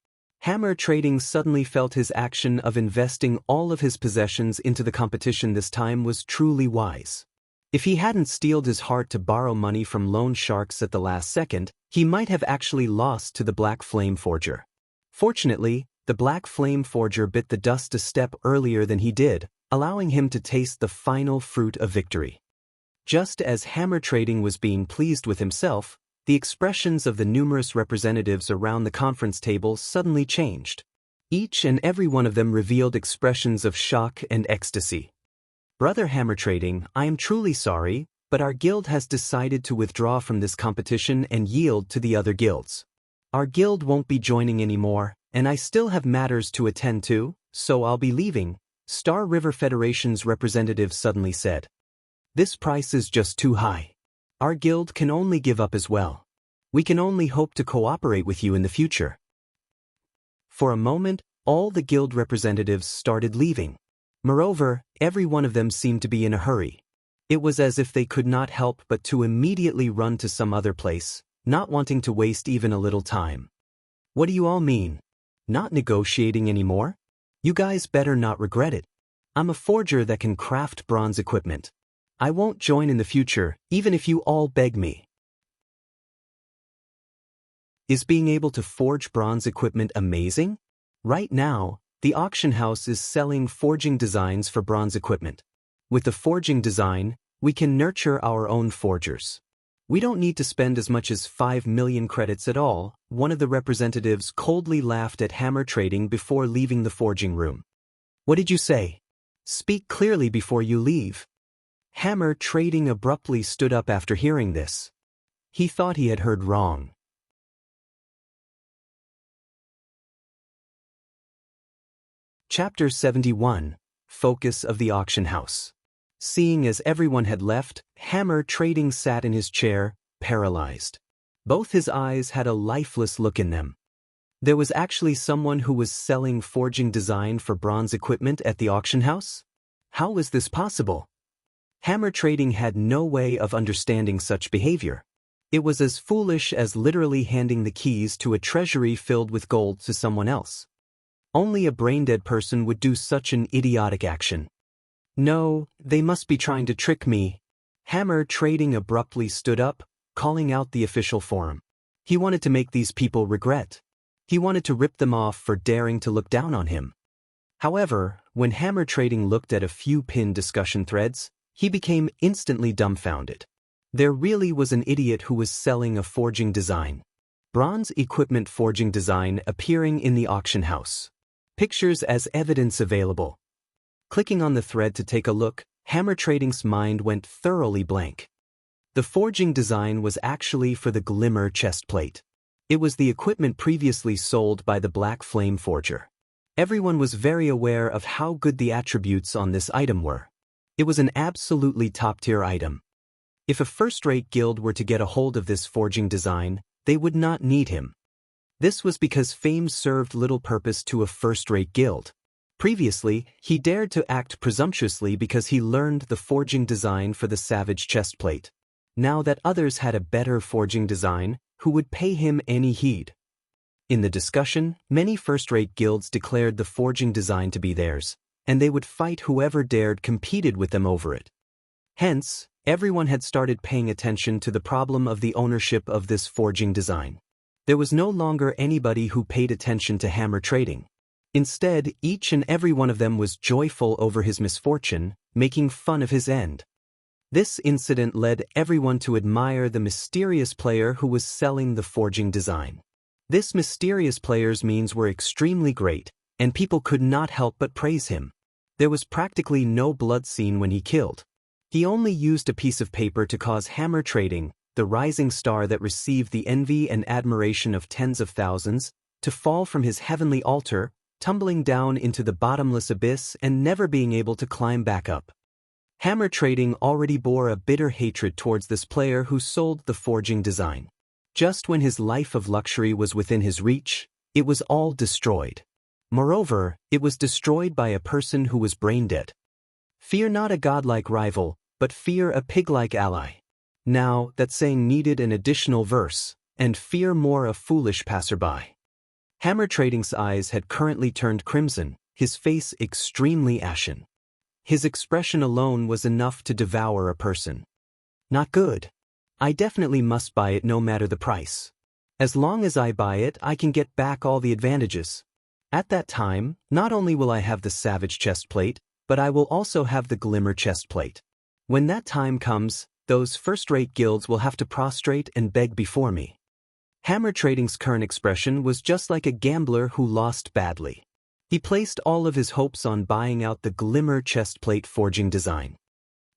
Hammer Trading suddenly felt his action of investing all of his possessions into the competition this time was truly wise. If he hadn't steeled his heart to borrow money from loan sharks at the last second, he might have actually lost to the Black Flame Forger. Fortunately, the Black Flame Forger bit the dust a step earlier than he did, allowing him to taste the final fruit of victory. Just as Hammer Trading was being pleased with himself, the expressions of the numerous representatives around the conference table suddenly changed. Each and every one of them revealed expressions of shock and ecstasy. "Brother Hammer Trading, I am truly sorry, but our guild has decided to withdraw from this competition and yield to the other guilds. Our guild won't be joining anymore, and I still have matters to attend to, so I'll be leaving," Star River Federation's representative suddenly said. "This price is just too high. Our guild can only give up as well. We can only hope to cooperate with you in the future." For a moment, all the guild representatives started leaving. Moreover, every one of them seemed to be in a hurry. It was as if they could not help but to immediately run to some other place, not wanting to waste even a little time. "What do you all mean? Not negotiating anymore? You guys better not regret it. I'm a forger that can craft bronze equipment. I won't join in the future, even if you all beg me." Is being able to forge bronze equipment amazing? Right now, the auction house is selling forging designs for bronze equipment. With the forging design, we can nurture our own forgers. We don't need to spend as much as 5 million credits at all, one of the representatives coldly laughed at Hammer Trading before leaving the forging room. "What did you say? Speak clearly before you leave." Hammer Trading abruptly stood up after hearing this. He thought he had heard wrong. Chapter 71. Focus of the Auction House. Seeing as everyone had left, Hammer Trading sat in his chair, paralyzed. Both his eyes had a lifeless look in them. There was actually someone who was selling forging design for bronze equipment at the auction house? How was this possible? Hammer Trading had no way of understanding such behavior. It was as foolish as literally handing the keys to a treasury filled with gold to someone else. Only a brain-dead person would do such an idiotic action. "No, they must be trying to trick me." Hammer Trading abruptly stood up, calling out the official forum. He wanted to make these people regret. He wanted to rip them off for daring to look down on him. However, when Hammer Trading looked at a few pinned discussion threads, he became instantly dumbfounded. There really was an idiot who was selling a forging design. Bronze equipment forging design appearing in the auction house. Pictures as evidence available. Clicking on the thread to take a look, Hammer Trading's mind went thoroughly blank. The forging design was actually for the Glimmer chest plate. It was the equipment previously sold by the Black Flame Forger. Everyone was very aware of how good the attributes on this item were. It was an absolutely top-tier item. If a first-rate guild were to get a hold of this forging design, they would not need him. This was because fame served little purpose to a first-rate guild. Previously, he dared to act presumptuously because he learned the forging design for the Savage chestplate. Now that others had a better forging design, who would pay him any heed? In the discussion, many first-rate guilds declared the forging design to be theirs, and they would fight whoever dared competed with them over it. Hence, everyone had started paying attention to the problem of the ownership of this forging design. There was no longer anybody who paid attention to Hammer Trading. Instead, each and every one of them was joyful over his misfortune, making fun of his end. This incident led everyone to admire the mysterious player who was selling the forging design. This mysterious player's means were extremely great, and people could not help but praise him. There was practically no blood seen when he killed. He only used a piece of paper to cause Hammer Trading, the rising star that received the envy and admiration of tens of thousands, to fall from his heavenly altar, tumbling down into the bottomless abyss and never being able to climb back up. Hammer Trading already bore a bitter hatred towards this player who sold the forging design. Just when his life of luxury was within his reach, it was all destroyed. Moreover, it was destroyed by a person who was brain dead. Fear not a godlike rival, but fear a pig-like ally. Now, that saying needed an additional verse, and fear more a foolish passerby. Hammer Trading's eyes had currently turned crimson, his face extremely ashen. His expression alone was enough to devour a person. Not good. I definitely must buy it no matter the price. As long as I buy it, I can get back all the advantages. At that time, not only will I have the Savage chestplate, but I will also have the Glimmer chestplate. When that time comes, those first-rate guilds will have to prostrate and beg before me. Hammer Trading's current expression was just like a gambler who lost badly. He placed all of his hopes on buying out the Glimmer chestplate forging design.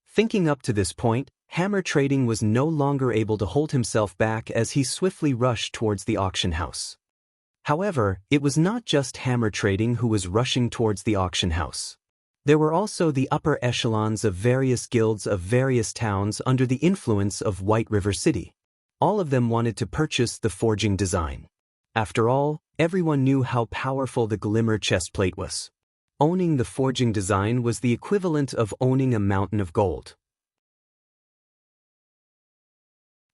Thinking up to this point, Hammer Trading was no longer able to hold himself back as he swiftly rushed towards the auction house. However, it was not just Hammer Trading who was rushing towards the auction house. There were also the upper echelons of various guilds of various towns under the influence of White River City. All of them wanted to purchase the forging design. After all, everyone knew how powerful the Glimmer chestplate was. Owning the forging design was the equivalent of owning a mountain of gold.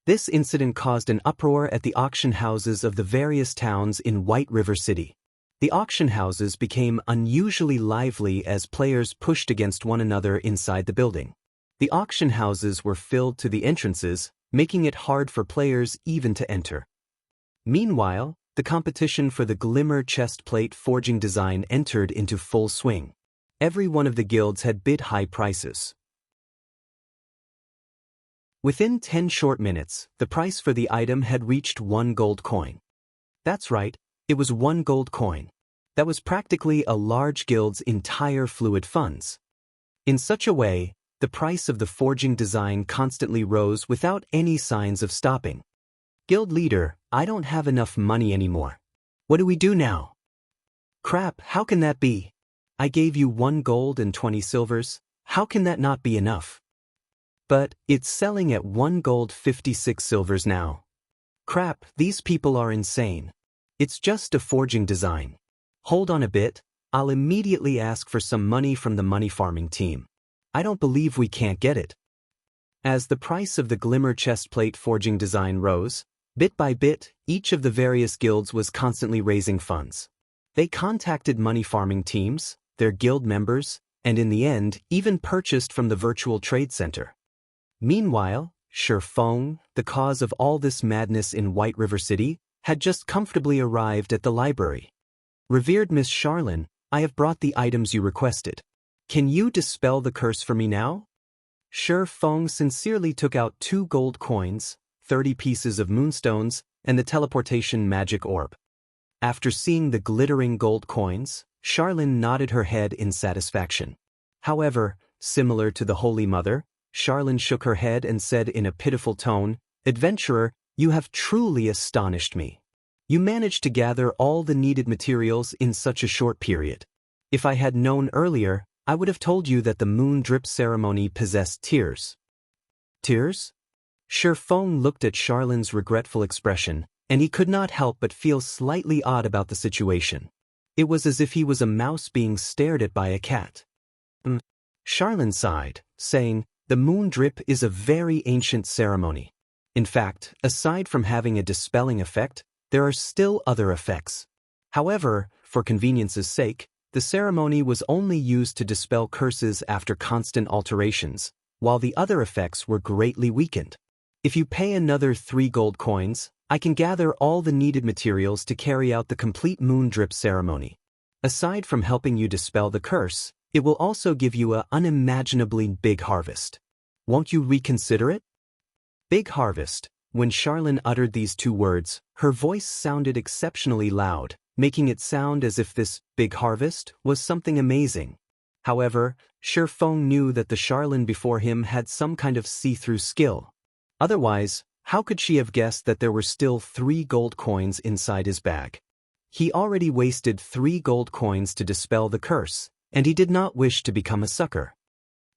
This incident caused an uproar at the auction houses of the various towns in White River City. The auction houses became unusually lively as players pushed against one another inside the building. The auction houses were filled to the entrances, making it hard for players even to enter. Meanwhile, the competition for the Glimmer chestplate forging design entered into full swing. Every one of the guilds had bid high prices. Within 10 short minutes, the price for the item had reached 1 gold coin. That's right, it was 1 gold coin. That was practically a large guild's entire fluid funds. In such a way, the price of the forging design constantly rose without any signs of stopping. Guild leader, I don't have enough money anymore. What do we do now? Crap, how can that be? I gave you 1 gold and 20 silvers, how can that not be enough? But, it's selling at 1 gold 56 silvers now. Crap, these people are insane. It's just a forging design. Hold on a bit, I'll immediately ask for some money from the money farming team. I don't believe we can't get it. As the price of the Glimmer chestplate forging design rose, bit by bit, each of the various guilds was constantly raising funds. They contacted money farming teams, their guild members, and in the end, even purchased from the virtual trade center. Meanwhile, Shi Feng, the cause of all this madness in White River City, had just comfortably arrived at the library. Revered Miss Charlene, I have brought the items you requested. Can you dispel the curse for me now? Shi Feng sincerely took out 2 gold coins, 30 pieces of moonstones, and the teleportation magic orb. After seeing the glittering gold coins, Charlene nodded her head in satisfaction. However, similar to the Holy Mother, Charlene shook her head and said in a pitiful tone, "Adventurer, you have truly astonished me. You managed to gather all the needed materials in such a short period. If I had known earlier, I would have told you that the moon drip ceremony possessed tears." Tears? Feng looked at Charlene's regretful expression, and he could not help but feel slightly odd about the situation. It was as if he was a mouse being stared at by a cat. Charlene sighed, saying, "The moon drip is a very ancient ceremony. In fact, aside from having a dispelling effect, there are still other effects. However, for convenience's sake, the ceremony was only used to dispel curses after constant alterations, while the other effects were greatly weakened. If you pay another 3 gold coins, I can gather all the needed materials to carry out the complete moon drip ceremony. Aside from helping you dispel the curse, it will also give you an unimaginably big harvest. Won't you reconsider it?" Big harvest. When Charlene uttered these 2 words, her voice sounded exceptionally loud, making it sound as if this big harvest was something amazing. However, Feng knew that the Charlene before him had some kind of see-through skill. Otherwise, how could she have guessed that there were still 3 gold coins inside his bag? He already wasted 3 gold coins to dispel the curse, and he did not wish to become a sucker.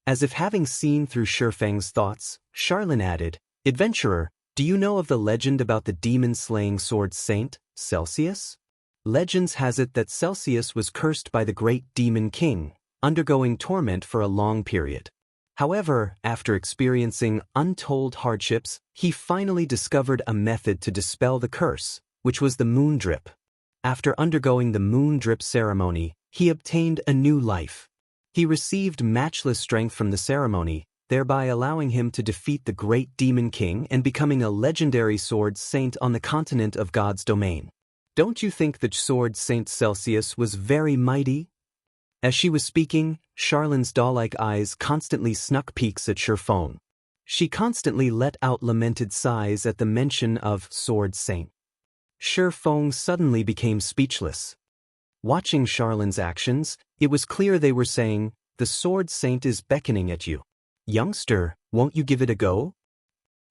As if having seen through Feng's thoughts, Charlene added, "Adventurer, do you know of the legend about the demon-slaying sword saint, Celsius? Legends has it that Celsius was cursed by the great demon king, undergoing torment for a long period. However, after experiencing untold hardships, he finally discovered a method to dispel the curse, which was the moon drip. After undergoing the moon drip ceremony, he obtained a new life. He received matchless strength from the ceremony, thereby allowing him to defeat the great demon king and becoming a legendary sword saint on the continent of God's domain. Don't you think that sword saint Celsius was very mighty?" As she was speaking, Charlene's doll-like eyes constantly snuck peeks at Feng. She constantly let out lamented sighs at the mention of sword saint. Feng suddenly became speechless. Watching Charlene's actions, it was clear they were saying, "The sword saint is beckoning at you. Youngster, won't you give it a go?"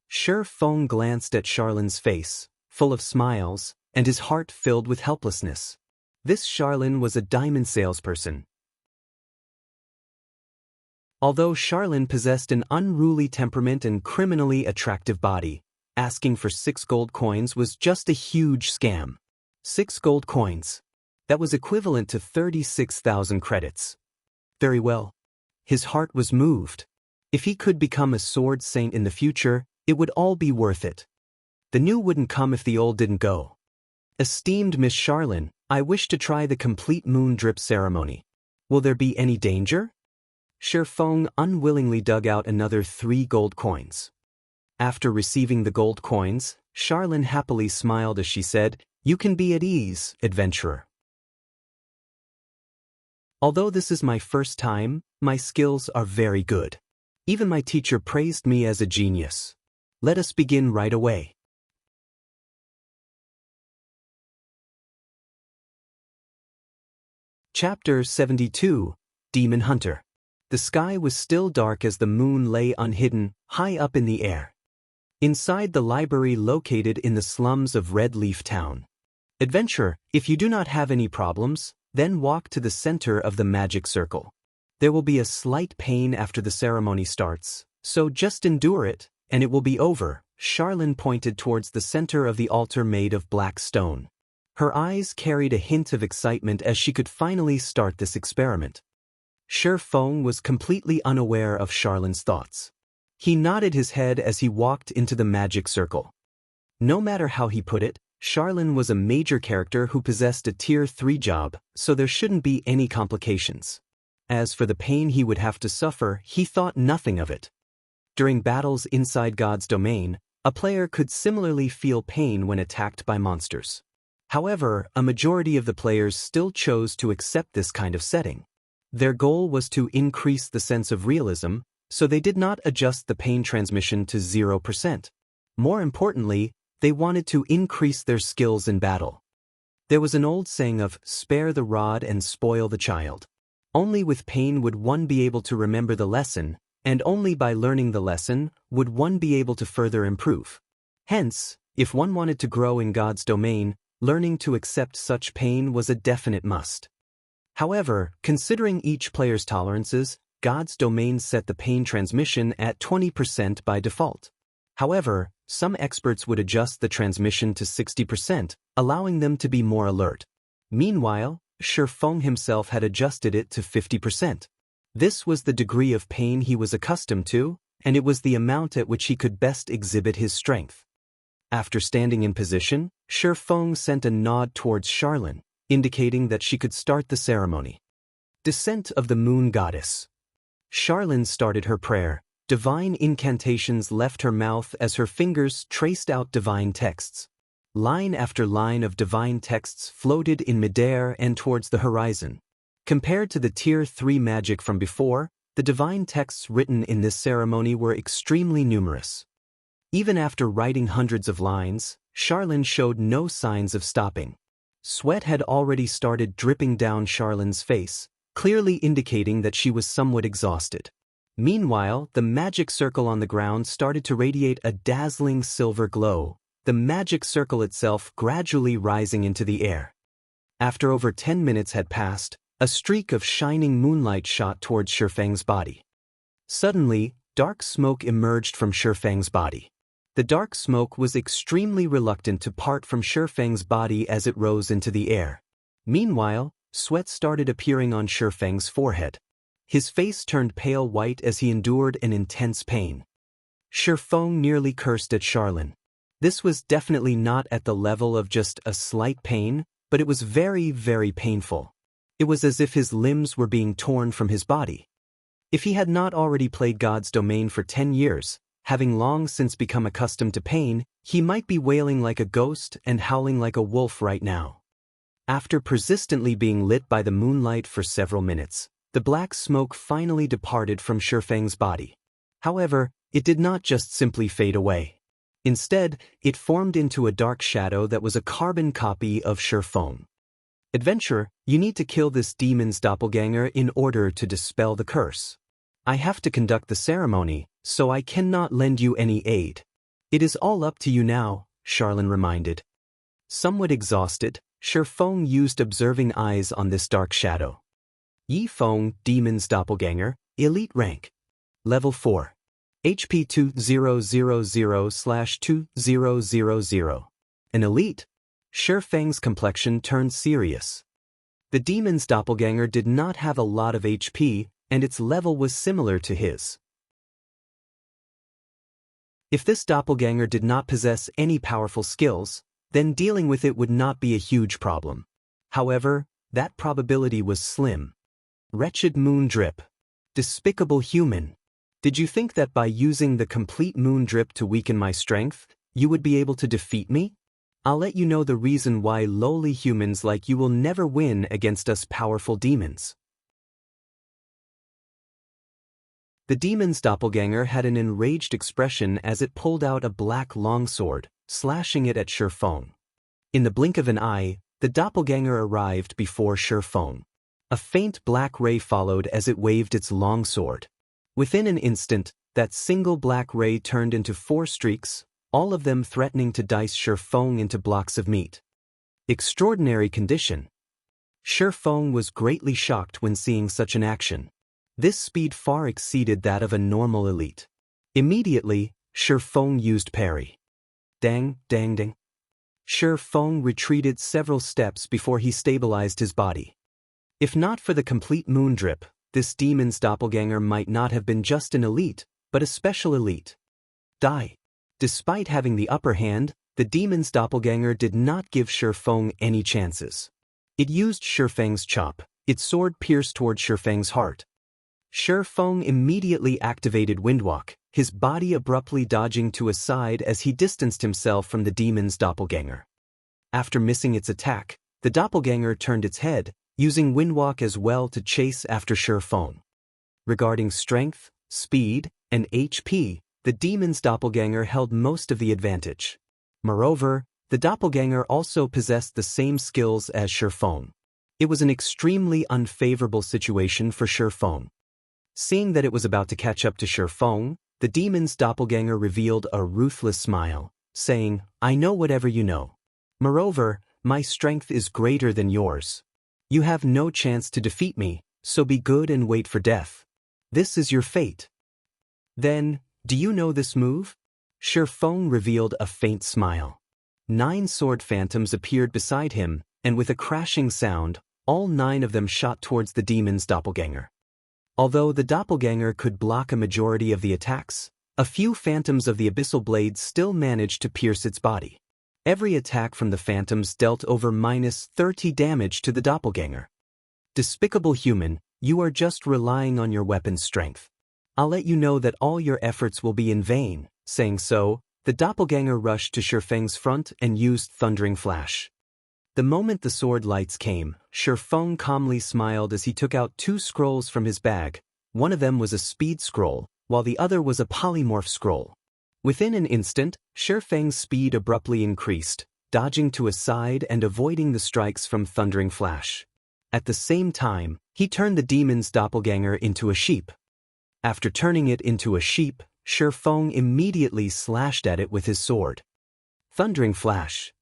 Feng glanced at Charlene's face, full of smiles, and his heart filled with helplessness. This Charlene was a diamond salesperson. Although Charlene possessed an unruly temperament and criminally attractive body, asking for 6 gold coins was just a huge scam. 6 gold coins. That was equivalent to 36,000 credits. Very well. His heart was moved. If he could become a sword saint in the future, it would all be worth it. The new wouldn't come if the old didn't go. "Esteemed Miss Charlene, I wish to try the complete moon drip ceremony. Will there be any danger?" Feng unwillingly dug out another 3 gold coins. After receiving the gold coins, Charlene happily smiled as she said, "You can be at ease, adventurer. Although this is my first time, my skills are very good. Even my teacher praised me as a genius. Let us begin right away." Chapter 72, Demon Hunter. The sky was still dark as the moon lay unhidden, high up in the air. Inside the library located in the slums of Red Leaf Town. "Adventurer, if you do not have any problems, then walk to the center of the magic circle. There will be a slight pain after the ceremony starts, so just endure it, and it will be over." Charlene pointed towards the center of the altar made of black stone. Her eyes carried a hint of excitement as she could finally start this experiment. Feng was completely unaware of Charlene's thoughts. He nodded his head as he walked into the magic circle. No matter how he put it, Charlene was a major character who possessed a Tier 3 job, so there shouldn't be any complications. As for the pain he would have to suffer, he thought nothing of it. During battles inside God's domain, a player could similarly feel pain when attacked by monsters. However, a majority of the players still chose to accept this kind of setting. Their goal was to increase the sense of realism, so they did not adjust the pain transmission to 0%. More importantly, They wanted to increase their skills in battle. There was an old saying of, "Spare the rod and spoil the child." Only with pain would one be able to remember the lesson, and only by learning the lesson would one be able to further improve. Hence, if one wanted to grow in God's domain, learning to accept such pain was a definite must. However, considering each player's tolerances, God's domain set the pain transmission at 20% by default. However, some experts would adjust the transmission to 60%, allowing them to be more alert. Meanwhile, Shifeng himself had adjusted it to 50%. This was the degree of pain he was accustomed to, and it was the amount at which he could best exhibit his strength. After standing in position, Shifeng sent a nod towards Charlene, indicating that she could start the ceremony. Descent of the Moon Goddess. Charlene started her prayer. Divine incantations left her mouth as her fingers traced out divine texts. Line after line of divine texts floated in midair and towards the horizon. Compared to the Tier 3 magic from before, the divine texts written in this ceremony were extremely numerous. Even after writing hundreds of lines, Charlene showed no signs of stopping. Sweat had already started dripping down Charlene's face, clearly indicating that she was somewhat exhausted. Meanwhile, the magic circle on the ground started to radiate a dazzling silver glow, the magic circle itself gradually rising into the air. After over 10 minutes had passed, a streak of shining moonlight shot towards Shifeng's body. Suddenly, dark smoke emerged from Shifeng's body. The dark smoke was extremely reluctant to part from Shifeng's body as it rose into the air. Meanwhile, sweat started appearing on Shifeng's forehead. His face turned pale white as he endured an intense pain. Shifeng nearly cursed at Charlene. This was definitely not at the level of just a slight pain, but it was very, very painful. It was as if his limbs were being torn from his body. If he had not already played God's domain for 10 years, having long since become accustomed to pain, he might be wailing like a ghost and howling like a wolf right now. After persistently being lit by the moonlight for several minutes, the black smoke finally departed from Shifeng's body. However, it did not just simply fade away. Instead, it formed into a dark shadow that was a carbon copy of Shifeng. Adventurer, you need to kill this demon's doppelganger in order to dispel the curse. I have to conduct the ceremony, so I cannot lend you any aid. It is all up to you now, Charlene reminded. Somewhat exhausted, Shifeng used observing eyes on this dark shadow. Yifeng, demon's doppelganger, elite rank. Level 4. HP 2000/2000. An elite? Shifeng's complexion turned serious. The demon's doppelganger did not have a lot of HP, and its level was similar to his. If this doppelganger did not possess any powerful skills, then dealing with it would not be a huge problem. However, that probability was slim. Wretched moon drip. Despicable human. Did you think that by using the complete moon drip to weaken my strength, you would be able to defeat me? I'll let you know the reason why lowly humans like you will never win against us powerful demons. The demon's doppelganger had an enraged expression as it pulled out a black longsword, slashing it at Shifeng. In the blink of an eye, the doppelganger arrived before Shifeng. A faint black ray followed as it waved its longsword. Within an instant, that single black ray turned into 4 streaks, all of them threatening to dice Shifeng into blocks of meat. Extraordinary condition. Shifeng was greatly shocked when seeing such an action. This speed far exceeded that of a normal elite. Immediately, Shifeng used parry. Dang, dang, dang. Shifeng retreated several steps before he stabilized his body. If not for the complete moon drip, this demon's doppelganger might not have been just an elite, but a special elite. Die. Despite having the upper hand, the demon's doppelganger did not give Shifeng any chances. It used Shifeng's chop. Its sword pierced toward Shifeng's heart. Shifeng immediately activated Windwalk, his body abruptly dodging to a side as he distanced himself from the demon's doppelganger. After missing its attack, the doppelganger turned its head, using Windwalk as well to chase after Shifeng. Regarding strength, speed, and HP, the demon's doppelganger held most of the advantage. Moreover, the doppelganger also possessed the same skills as Shifeng. It was an extremely unfavorable situation for Shifeng. Seeing that it was about to catch up to Shifeng, the demon's doppelganger revealed a ruthless smile, saying, "I know whatever you know. Moreover, my strength is greater than yours. You have no chance to defeat me, so be good and wait for death. This is your fate." "Then, do you know this move?" Shifeng revealed a faint smile. 9 sword phantoms appeared beside him, and with a crashing sound, all 9 of them shot towards the demon's doppelganger. Although the doppelganger could block a majority of the attacks, a few phantoms of the abyssal blades still managed to pierce its body. Every attack from the phantoms dealt over -30 damage to the doppelganger. "Despicable human, you are just relying on your weapon's strength. I'll let you know that all your efforts will be in vain." Saying so, the doppelganger rushed to Shifeng's front and used Thundering Flash. The moment the sword lights came, Shifeng calmly smiled as he took out 2 scrolls from his bag. One of them was a speed scroll, while the other was a polymorph scroll. Within an instant, Shifeng's speed abruptly increased, dodging to a side and avoiding the strikes from Thundering Flash. At the same time, he turned the demon's doppelganger into a sheep. After turning it into a sheep, Shifeng immediately slashed at it with his sword. Thundering Flash.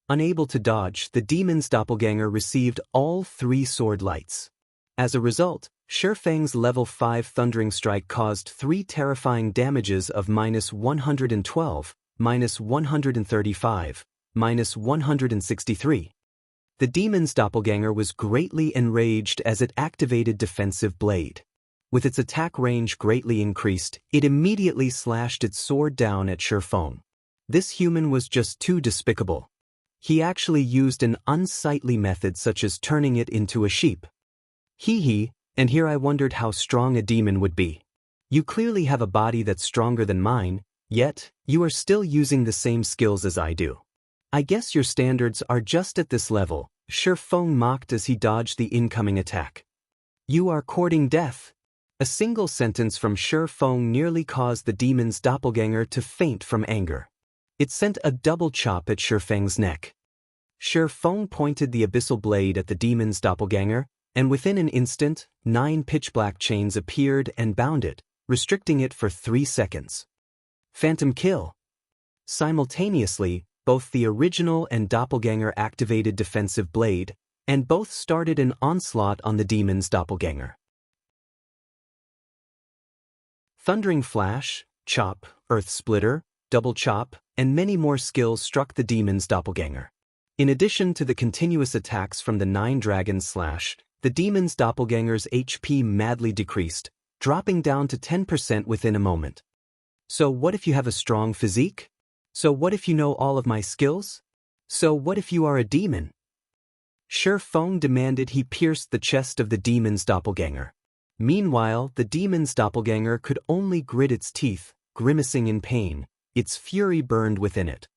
Unable to dodge, the demon's doppelganger received all 3 sword lights. As a result, Shifeng's level 5 Thundering Strike caused 3 terrifying damages of -112, -135, -163. The demon's doppelganger was greatly enraged as it activated Defensive Blade. With its attack range greatly increased, it immediately slashed its sword down at Shifeng. This human was just too despicable. He actually used an unsightly method such as turning it into a sheep. Hee, and here I wondered how strong a demon would be. You clearly have a body that's stronger than mine, yet you are still using the same skills as I do. I guess your standards are just at this level, Shifeng mocked as he dodged the incoming attack. You are courting death. A single sentence from Shifeng nearly caused the demon's doppelganger to faint from anger. It sent a double chop at Shifeng's neck. Shifeng pointed the abyssal blade at the demon's doppelganger, and within an instant, 9 pitch-black chains appeared and bound it, restricting it for 3 seconds. Phantom kill. Simultaneously, both the original and doppelganger activated Defensive Blade, and both started an onslaught on the demon's doppelganger. Thundering Flash, Chop, Earth Splitter, Double Chop, and many more skills struck the demon's doppelganger. In addition to the continuous attacks from the 9 dragons slash, the demon's doppelganger's HP madly decreased, dropping down to 10% within a moment. So what if you have a strong physique? So what if you know all of my skills? So what if you are a demon? Shifeng demanded he pierced the chest of the demon's doppelganger. Meanwhile, the demon's doppelganger could only grit its teeth, grimacing in pain. Its fury burned within it.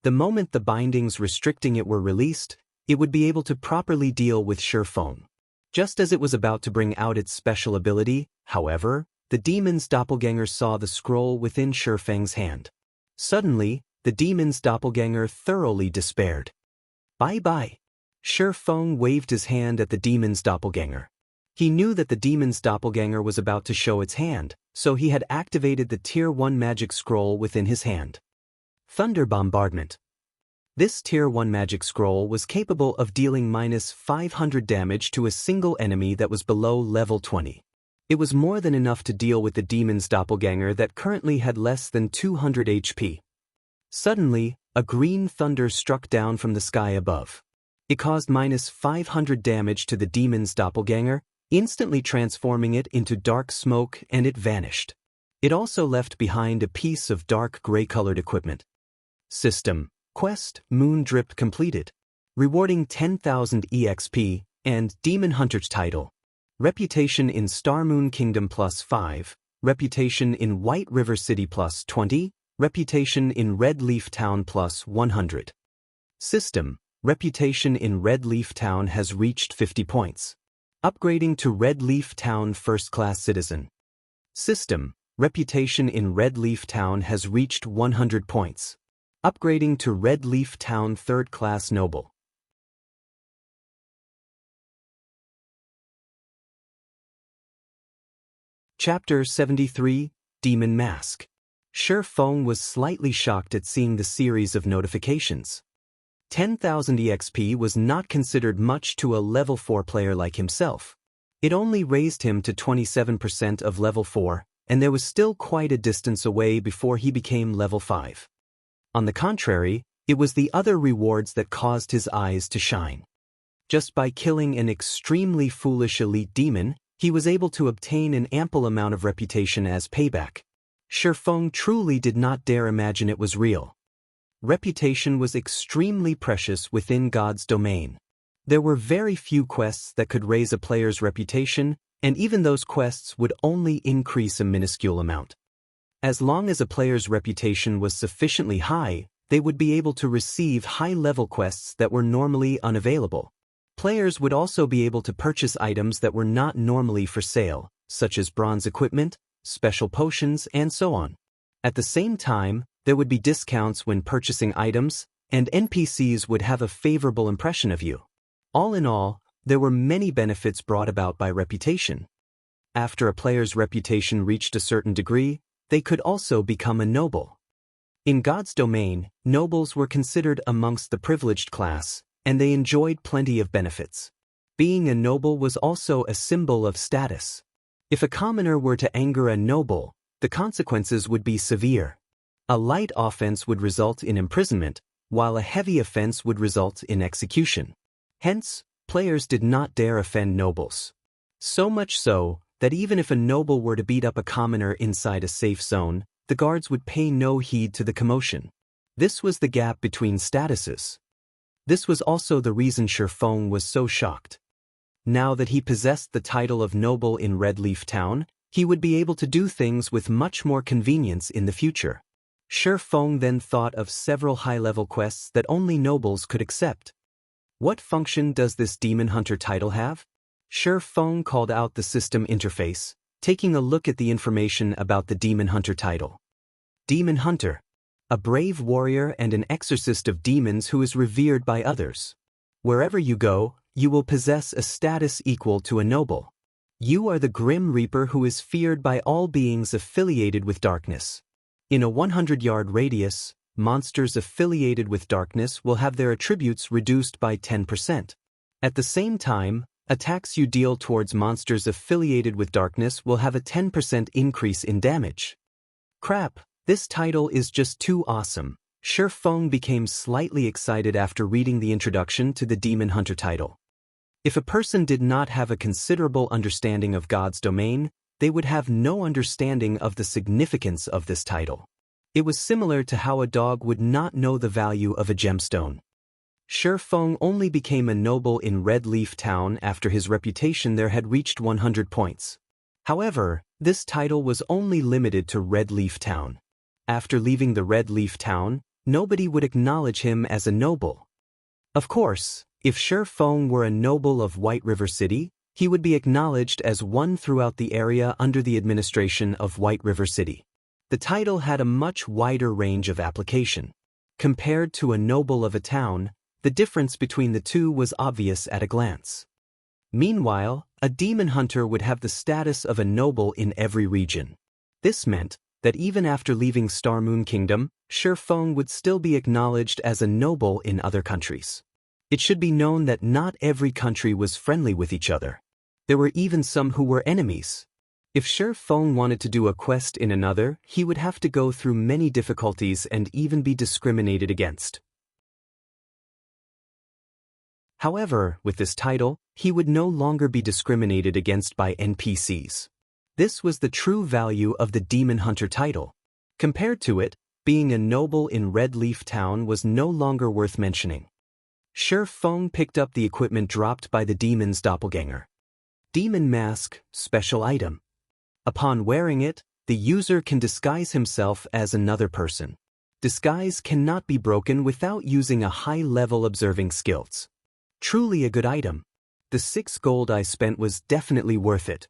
The moment the bindings restricting it were released, it would be able to properly deal with Shifeng. Just as it was about to bring out its special ability, however, the demon's doppelganger saw the scroll within Shifeng's hand. Suddenly, the demon's doppelganger thoroughly despaired. Bye-bye. Shifeng waved his hand at the demon's doppelganger. He knew that the demon's doppelganger was about to show its hand, so he had activated the Tier 1 magic scroll within his hand. Thunder Bombardment. This Tier 1 magic scroll was capable of dealing -500 damage to a single enemy that was below level 20. It was more than enough to deal with the demon's doppelganger that currently had less than 200 HP. Suddenly, a green thunder struck down from the sky above. It caused -500 damage to the demon's doppelganger, instantly transforming it into dark smoke, and it vanished. It also left behind a piece of dark gray-colored equipment. System. Quest, Moon Drip completed. Rewarding 10,000 EXP, and Demon Hunter's title. Reputation in Star Moon Kingdom +5, Reputation in White River City +20, Reputation in Red Leaf Town +100. System. Reputation in Red Leaf Town has reached 50 points. Upgrading to Red Leaf Town First Class Citizen. System. Reputation in Red Leaf Town has reached 100 points. Upgrading to Red Leaf Town 3rd Class Noble. Chapter 73, Demon Mask. Shi Feng was slightly shocked at seeing the series of notifications. 10,000 EXP was not considered much to a level 4 player like himself. It only raised him to 27% of level 4, and there was still quite a distance away before he became level 5. On the contrary, it was the other rewards that caused his eyes to shine. Just by killing an extremely foolish elite demon, he was able to obtain an ample amount of reputation as payback. Shi Feng truly did not dare imagine it was real. Reputation was extremely precious within God's domain. There were very few quests that could raise a player's reputation, and even those quests would only increase a minuscule amount. As long as a player's reputation was sufficiently high, they would be able to receive high-level quests that were normally unavailable. Players would also be able to purchase items that were not normally for sale, such as bronze equipment, special potions, and so on. At the same time, there would be discounts when purchasing items, and NPCs would have a favorable impression of you. All in all, there were many benefits brought about by reputation. After a player's reputation reached a certain degree, they could also become a noble. In God's domain, nobles were considered amongst the privileged class, and they enjoyed plenty of benefits. Being a noble was also a symbol of status. If a commoner were to anger a noble, the consequences would be severe. A light offense would result in imprisonment, while a heavy offense would result in execution. Hence, players did not dare offend nobles. So much so, that even if a noble were to beat up a commoner inside a safe zone, the guards would pay no heed to the commotion. This was the gap between statuses. This was also the reason Shi Feng was so shocked. Now that he possessed the title of noble in Red Leaf Town, he would be able to do things with much more convenience in the future. Shi Feng then thought of several high-level quests that only nobles could accept. What function does this Demon Hunter title have? Shi Feng called out the system interface, taking a look at the information about the Demon Hunter title. Demon Hunter. A brave warrior and an exorcist of demons who is revered by others. Wherever you go, you will possess a status equal to a noble. You are the Grim Reaper who is feared by all beings affiliated with darkness. In a 100-yard radius, monsters affiliated with darkness will have their attributes reduced by 10%. At the same time, attacks you deal towards monsters affiliated with darkness will have a 10% increase in damage. Crap, this title is just too awesome. Shi Feng became slightly excited after reading the introduction to the Demon Hunter title. If a person did not have a considerable understanding of God's domain, they would have no understanding of the significance of this title. It was similar to how a dog would not know the value of a gemstone. Shi Feng only became a noble in Red Leaf Town after his reputation there had reached 100 points. However, this title was only limited to Red Leaf Town. After leaving the Red Leaf Town, nobody would acknowledge him as a noble. Of course, if Shi Feng were a noble of White River City, he would be acknowledged as one throughout the area under the administration of White River City. The title had a much wider range of application. Compared to a noble of a town, the difference between the two was obvious at a glance. Meanwhile, a demon hunter would have the status of a noble in every region. This meant that even after leaving Star Moon Kingdom, Shi Feng would still be acknowledged as a noble in other countries. It should be known that not every country was friendly with each other. There were even some who were enemies. If Shi Feng wanted to do a quest in another, he would have to go through many difficulties and even be discriminated against. However, with this title, he would no longer be discriminated against by NPCs. This was the true value of the Demon Hunter title. Compared to it, being a noble in Red Leaf Town was no longer worth mentioning. Shi Feng picked up the equipment dropped by the demon's doppelganger. Demon Mask, special item. Upon wearing it, the user can disguise himself as another person. Disguise cannot be broken without using a high-level observing skills. Truly a good item. The 6 gold I spent was definitely worth it.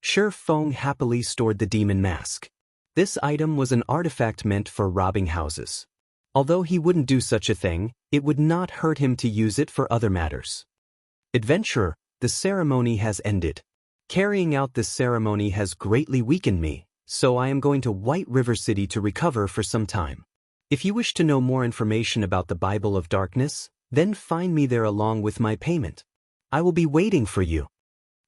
Shi Feng happily stored the demon mask. This item was an artifact meant for robbing houses. Although he wouldn't do such a thing, it would not hurt him to use it for other matters. Adventurer, the ceremony has ended. Carrying out this ceremony has greatly weakened me, so I am going to White River City to recover for some time. If you wish to know more information about the Bible of Darkness, then find me there along with my payment. I will be waiting for you.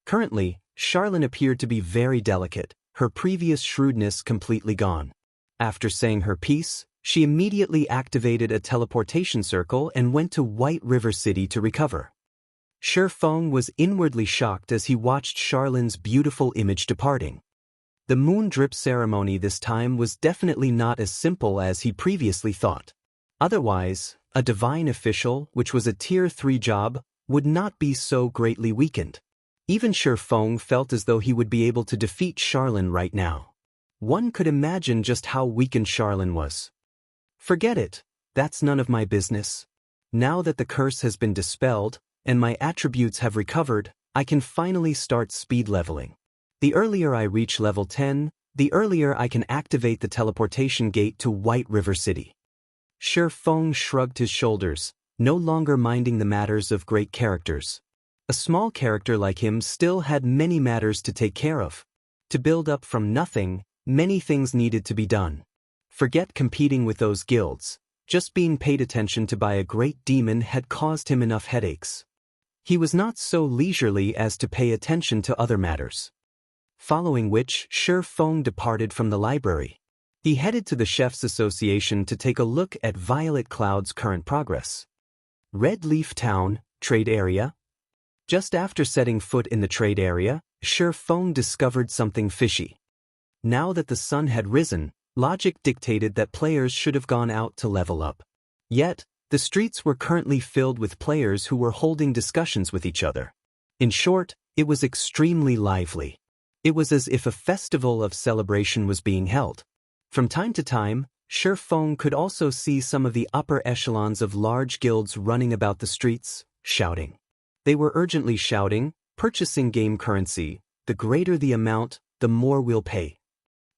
Currently, Charlene appeared to be very delicate, her previous shrewdness completely gone. After saying her piece, she immediately activated a teleportation circle and went to White River City to recover. Shi Feng was inwardly shocked as he watched Charlene's beautiful image departing. The moon drip ceremony this time was definitely not as simple as he previously thought. Otherwise, a divine official, which was a Tier 3 job, would not be so greatly weakened. Even Shi Feng felt as though he would be able to defeat Charlene right now. One could imagine just how weakened Charlene was. Forget it, that's none of my business. Now that the curse has been dispelled, and my attributes have recovered, I can finally start speed leveling. The earlier I reach level 10, the earlier I can activate the teleportation gate to White River City. Shi Feng shrugged his shoulders, no longer minding the matters of great characters. A small character like him still had many matters to take care of. To build up from nothing, many things needed to be done. Forget competing with those guilds, just being paid attention to by a great demon had caused him enough headaches. He was not so leisurely as to pay attention to other matters. Following which, Shi Feng departed from the library. He headed to the Chefs' Association to take a look at Violet Cloud's current progress. Red Leaf Town, Trade Area. Just after setting foot in the trade area, Shi Feng discovered something fishy. Now that the sun had risen, logic dictated that players should have gone out to level up. Yet, the streets were currently filled with players who were holding discussions with each other. In short, it was extremely lively. It was as if a festival of celebration was being held. From time to time, Shi Feng could also see some of the upper echelons of large guilds running about the streets, shouting. They were urgently shouting, purchasing game currency, the greater the amount, the more we'll pay.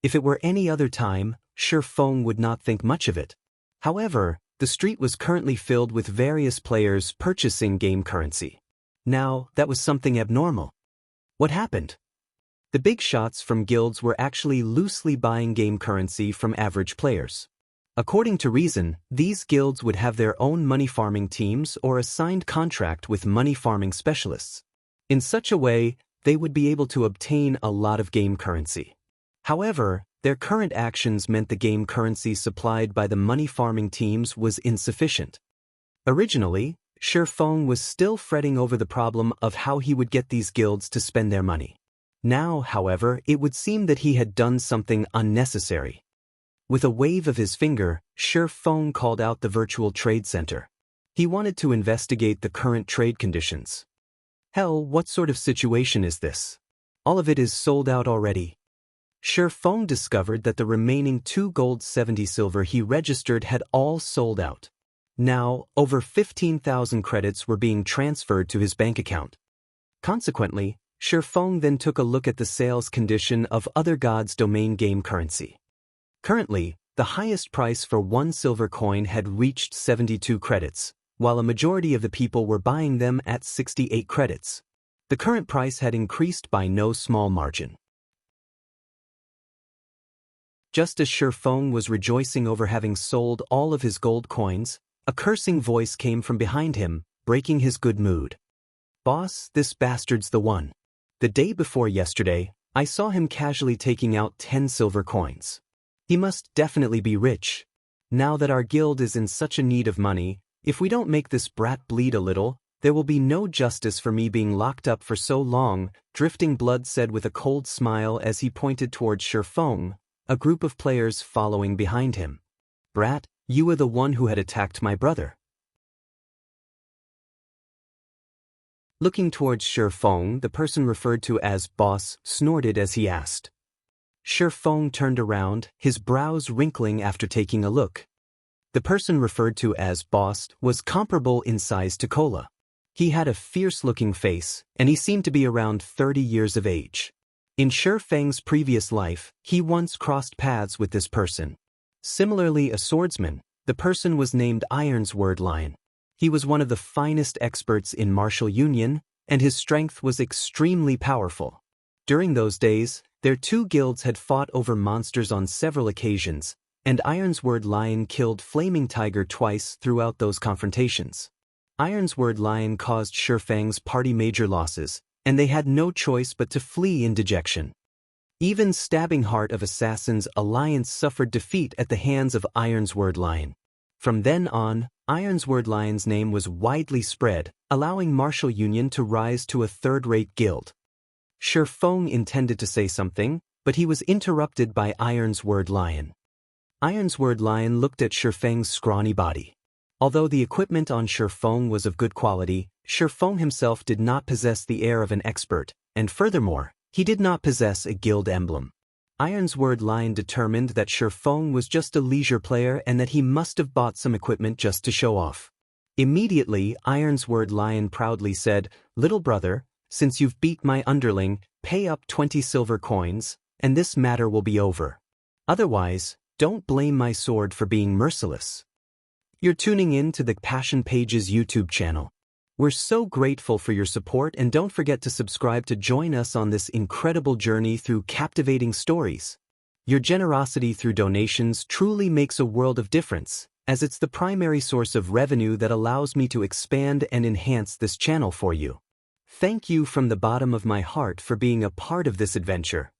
If it were any other time, Shi Feng would not think much of it. However, the street was currently filled with various players purchasing game currency. Now, that was something abnormal. What happened? The big shots from guilds were actually loosely buying game currency from average players. According to reason, these guilds would have their own money farming teams or a signed contract with money farming specialists. In such a way, they would be able to obtain a lot of game currency. However, their current actions meant the game currency supplied by the money farming teams was insufficient. Originally, Shi Feng was still fretting over the problem of how he would get these guilds to spend their money. Now, however, it would seem that he had done something unnecessary. With a wave of his finger, Shi Feng called out the virtual trade center. He wanted to investigate the current trade conditions. Hell, what sort of situation is this? All of it is sold out already. Shi Feng discovered that the remaining 2 gold 70 silver he registered had all sold out. Now, over 15,000 credits were being transferred to his bank account. Consequently, Shi Feng then took a look at the sales condition of other gods' domain game currency. Currently, the highest price for 1 silver coin had reached 72 credits, while a majority of the people were buying them at 68 credits. The current price had increased by no small margin. Just as Shi Feng was rejoicing over having sold all of his gold coins, a cursing voice came from behind him, breaking his good mood. "Boss, this bastard's the one. The day before yesterday, I saw him casually taking out 10 silver coins. He must definitely be rich. Now that our guild is in such a need of money, if we don't make this brat bleed a little, there will be no justice for me being locked up for so long," Drifting Blood said with a cold smile as he pointed towards Shi Feng, a group of players following behind him. "Brat, you were the one who had attacked my brother." Looking towards Shi Feng, the person referred to as boss snorted as he asked. Shi Feng turned around, his brows wrinkling after taking a look. The person referred to as boss was comparable in size to Cola. He had a fierce-looking face, and he seemed to be around 30 years of age. In Shi Feng's previous life, he once crossed paths with this person. Similarly, a swordsman, the person was named Ironsword Lion. He was one of the finest experts in martial union, and his strength was extremely powerful. During those days, their two guilds had fought over monsters on several occasions, and Ironsword Lion killed Flaming Tiger twice throughout those confrontations. Ironsword Lion caused Shi Feng's party major losses, and they had no choice but to flee in dejection. Even Stabbing Heart of Assassins Alliance suffered defeat at the hands of Ironsword Lion. From then on, Ironsword Lion's name was widely spread, allowing martial union to rise to a third-rate guild. Shi Feng intended to say something, but he was interrupted by Ironsword Lion. Ironsword Lion looked at Shi Feng's scrawny body. Although the equipment on Shi Feng was of good quality, Shi Feng himself did not possess the air of an expert, and furthermore, he did not possess a guild emblem. Ironsword Lion determined that Shi Feng was just a leisure player and that he must have bought some equipment just to show off. Immediately, Ironsword Lion proudly said, "Little brother, since you've beat my underling, pay up 20 silver coins, and this matter will be over. Otherwise, don't blame my sword for being merciless." You're tuning in to the Passion Pages YouTube channel. We're so grateful for your support, and don't forget to subscribe to join us on this incredible journey through captivating stories. Your generosity through donations truly makes a world of difference, as it's the primary source of revenue that allows me to expand and enhance this channel for you. Thank you from the bottom of my heart for being a part of this adventure.